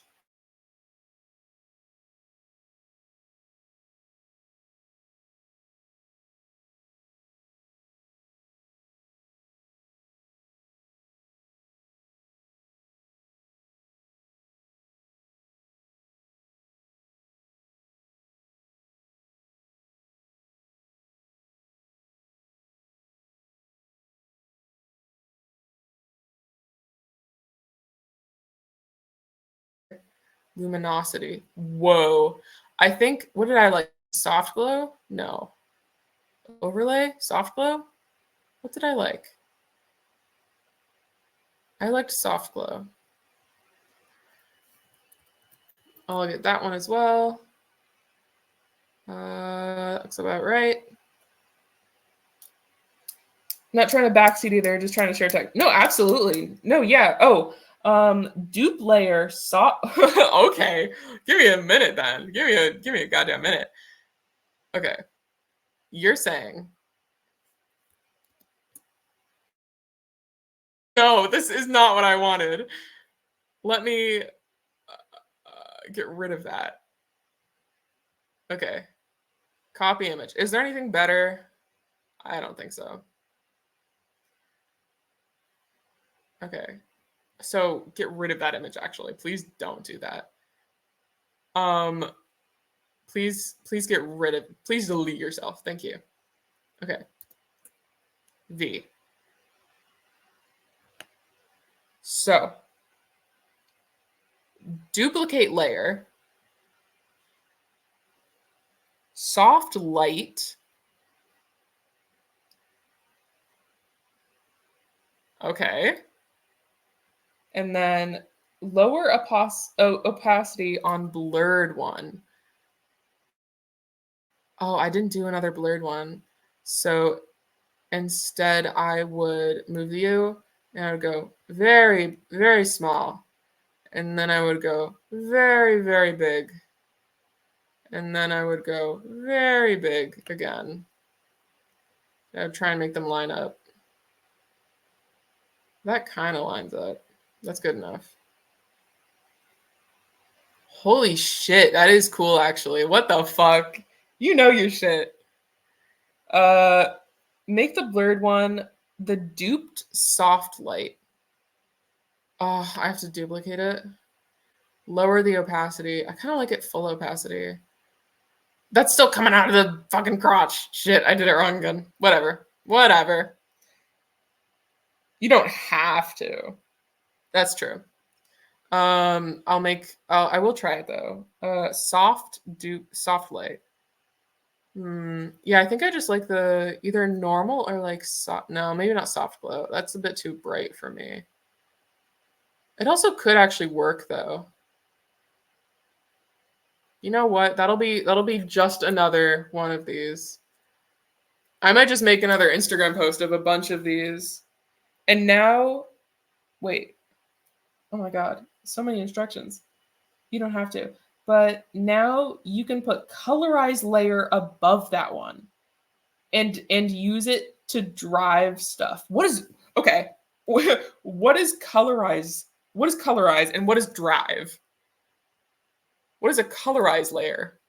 luminosity. Whoa. I think, what did I like? Soft glow? No. Overlay? Soft glow? What did I like? I liked soft glow. I'll get that one as well. Looks about right. I'm not trying to backseat either, just trying to share tech. No, absolutely. No, yeah. Oh, dupe layer okay. Give me a minute then. Give me a goddamn minute. Okay. You're saying no, this is not what I wanted. Let me get rid of that. Okay. Copy image. Is there anything better? I don't think so. Okay. So get rid of that image actually. Please don't do that. Please get rid of, please delete yourself. Thank you. Okay. V. So duplicate layer, soft light. Okay. And then lower opacity on blurred one. Oh, I didn't do another blurred one. So instead I would move you and I would go very, very small. And then I would go very, very big. And then I would go very big again. I would try and make them line up. That kind of lines up. That's good enough. Holy shit, that is cool actually. What the fuck? You know your shit. Make the blurred one the duped soft light. Oh, I have to duplicate it. Lower the opacity. I kind of like it full opacity. That's still coming out of the fucking crotch. Shit, I did it wrong again. Whatever. Whatever. You don't have to. That's true. I will try it though. Soft light. Yeah, I think I just like the either normal or like soft. No, maybe not soft glow. That's a bit too bright for me. It also could actually work though. You know what? That'll be just another one of these. I might just make another Instagram post of a bunch of these. And now, wait. Oh my god, so many instructions. You don't have to. But now you can put colorize layer above that one and use it to drive stuff. What is okay? What is colorize? What is colorize and what is drive? What is a colorize layer?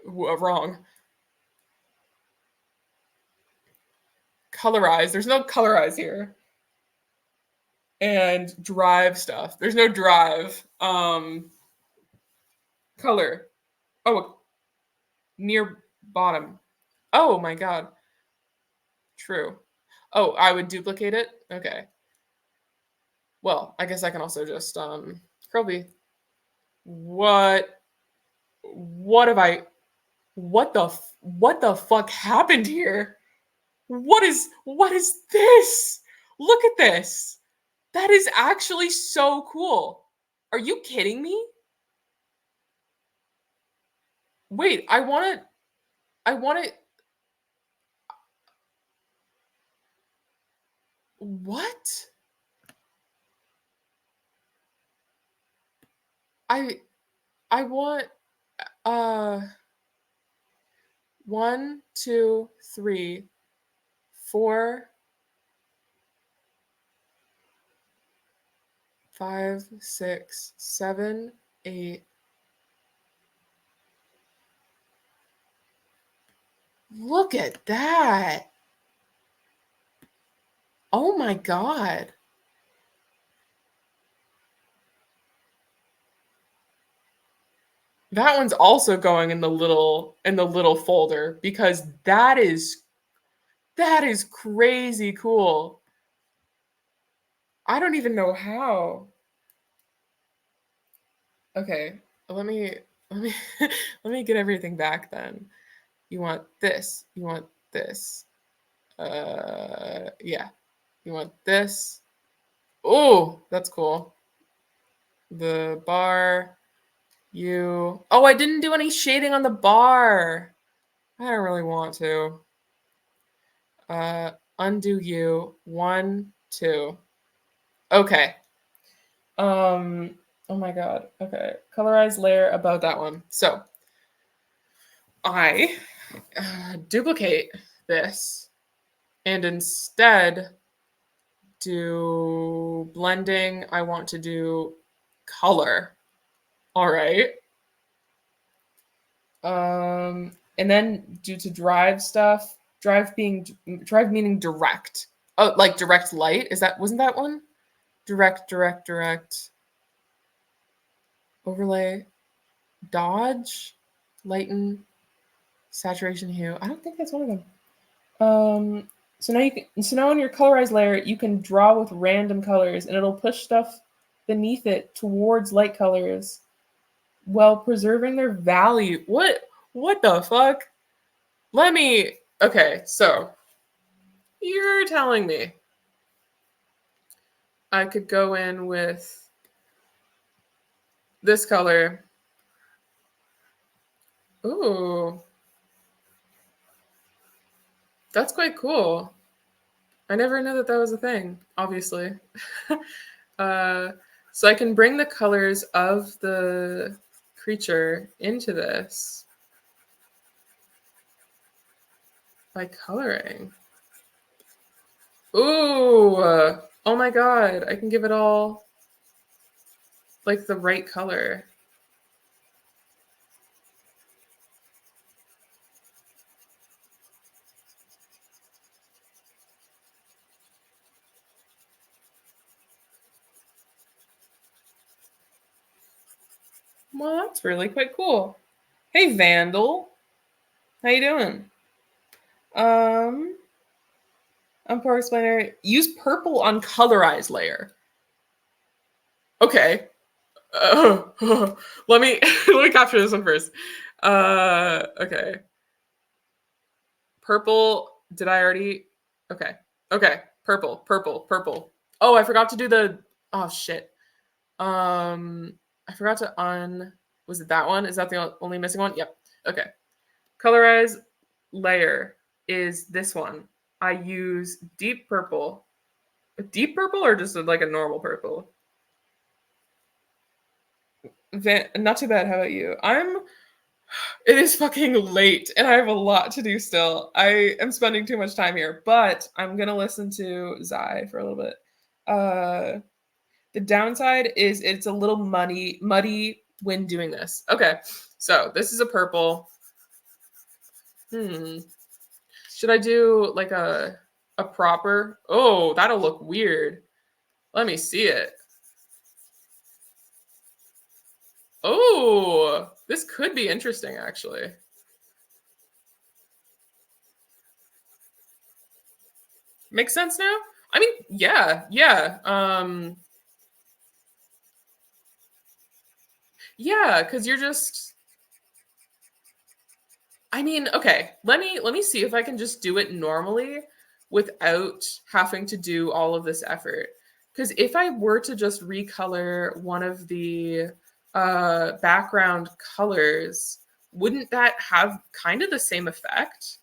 Wrong. Colorize. There's no colorize here. And drive stuff. There's no drive. Color. Oh, near bottom. Oh my god. True. Oh, I would duplicate it? Okay. Well, I guess I can also just Kirby. What what the fuck happened here? What is this? Look at this. That is actually so cool. Are you kidding me? Wait, I want it. What? I want 1, 2, 3, 4, 5, 6, 7, 8. Look at that. Oh my god. That one's also going in the little folder because that is crazy cool. I don't even know how. Okay, let me let me get everything back then. You want this. You want this. Yeah. You want this. Oh, that's cool. The bar. Oh, I didn't do any shading on the bar. I don't really want to. Undo you. 1, 2. Okay. Oh my god. Okay. Colorize layer above that one. So I duplicate this and instead do blending. I want to do color. All right. And then due to drive stuff, drive meaning direct. Oh, like direct light. Wasn't that one? Direct. Overlay, dodge, lighten, saturation hue. I don't think that's one of them. So now on your colorize layer, you can draw with random colors and it'll push stuff beneath it towards light colors while preserving their value. What the fuck? Okay, so you're telling me I could go in with this color. Ooh. That's quite cool. I never knew that was a thing, obviously. So I can bring the colors of the creature into this. by coloring. Ooh, oh my God, I can give it all like the right color. Well, that's really quite cool. Hey, Vandal. How you doing? I'm poor explainer. Use purple on colorize layer. Okay. Let me let me capture this one first. Okay. Purple. Did I already? Okay. Okay. Purple. Oh, I forgot to do the. Oh shit. I forgot to Was it that one? Is that the only missing one? Yep. Okay. Colorize layer is this one. I use deep purple. A deep purple or just like a normal purple? Not too bad. How about you? It is fucking late and I have a lot to do still. I am spending too much time here, but I'm gonna listen to Zai for a little bit. The downside is it's a little muddy when doing this. Okay, so this is a purple. Should I do like a proper? Oh, that'll look weird. Let me see it. Oh, this could be interesting actually. Makes sense now? I mean, yeah. Yeah, because you're just I mean, okay, let me see if I can just do it normally without having to do all of this effort. Because if I were to just recolor one of the background colors, wouldn't that have kind of the same effect?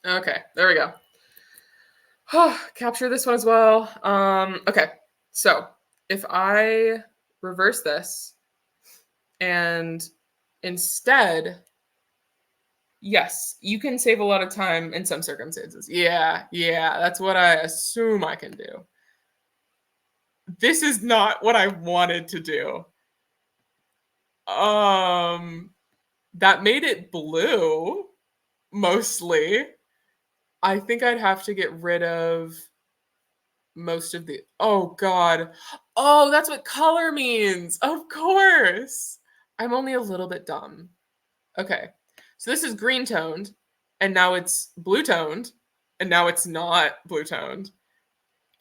Okay, there we go. Capture this one as well. Okay, so if I reverse this and instead, yes, you can save a lot of time in some circumstances. Yeah, that's what I assume I can do. This is not what I wanted to do. That made it blue mostly. I think I'd have to get rid of most of the oh god. Oh, that's what color means. Of course. I'm only a little bit dumb. Okay. So this is green toned and now it's blue toned and now it's not blue toned.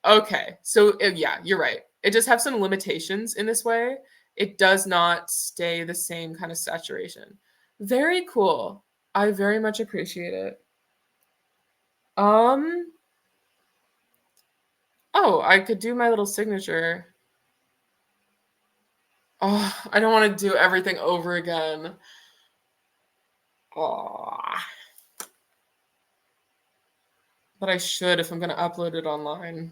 Okay. So yeah, you're right. It just has some limitations in this way. It does not stay the same kind of saturation. Very cool. I very much appreciate it. Um Oh, I could do my little signature. Oh, I don't want to do everything over again. Oh. But I should if I'm going to upload it online.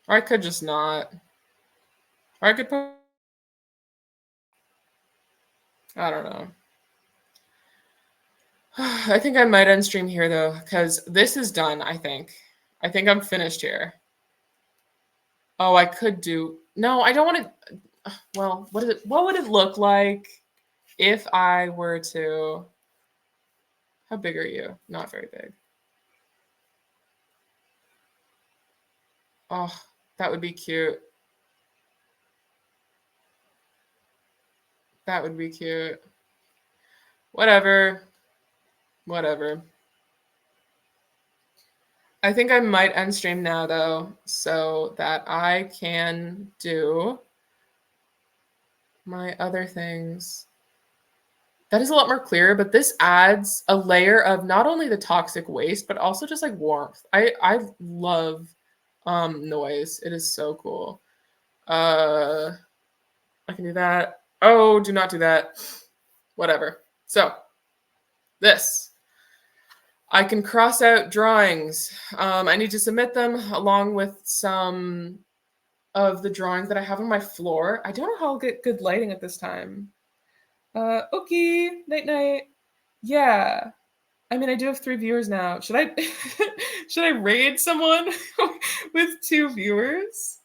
Or I could just not. Or I could put. I don't know. I think I might end stream here though, because this is done, I think. I think I'm finished here. Oh, I could do. No, I don't want to. Well, what would it look like if I were to. How big are you? Not very big. Oh, that would be cute. That would be cute. Whatever. I think I might end stream now though, so that I can do my other things. That is a lot more clear, but this adds a layer of not only the toxic waste, but also just like warmth. I love noise. It is so cool. I can do that. Oh, do not do that. Whatever. So this. I can cross out drawings. I need to submit them along with some of the drawings that I have on my floor. I don't know how I'll get good lighting at this time. Okay, night night. Yeah. I mean, I do have 3 viewers now. Should I should I raid someone with 2 viewers?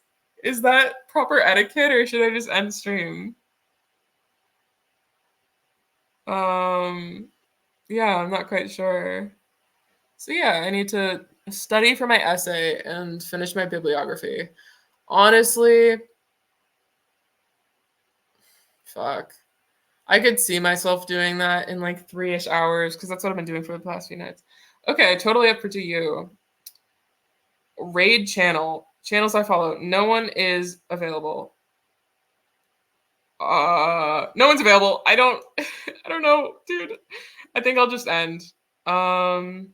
Is that proper etiquette, or should I just end stream? Yeah, I'm not quite sure. So yeah, I need to study for my essay and finish my bibliography. Honestly, fuck. I could see myself doing that in like 3-ish hours because that's what I've been doing for the past few nights. Okay, totally up for to you. Raid channel. Channels I follow. No one is available. No one's available. I don't I don't know, dude. I think I'll just end. Um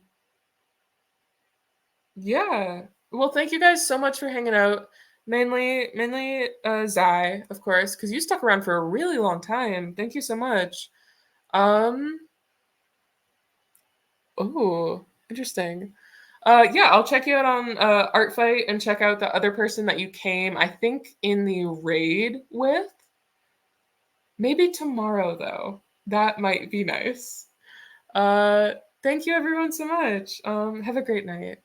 yeah. Well, thank you guys so much for hanging out. Mainly Zai, of course, because you stuck around for a really long time. Thank you so much. Um Oh, interesting. Yeah, I'll check you out on Art Fight and check out the other person that you came, I think, in the raid with. Maybe tomorrow, though. That might be nice. Uh, Thank you, everyone, so much. Have a great night.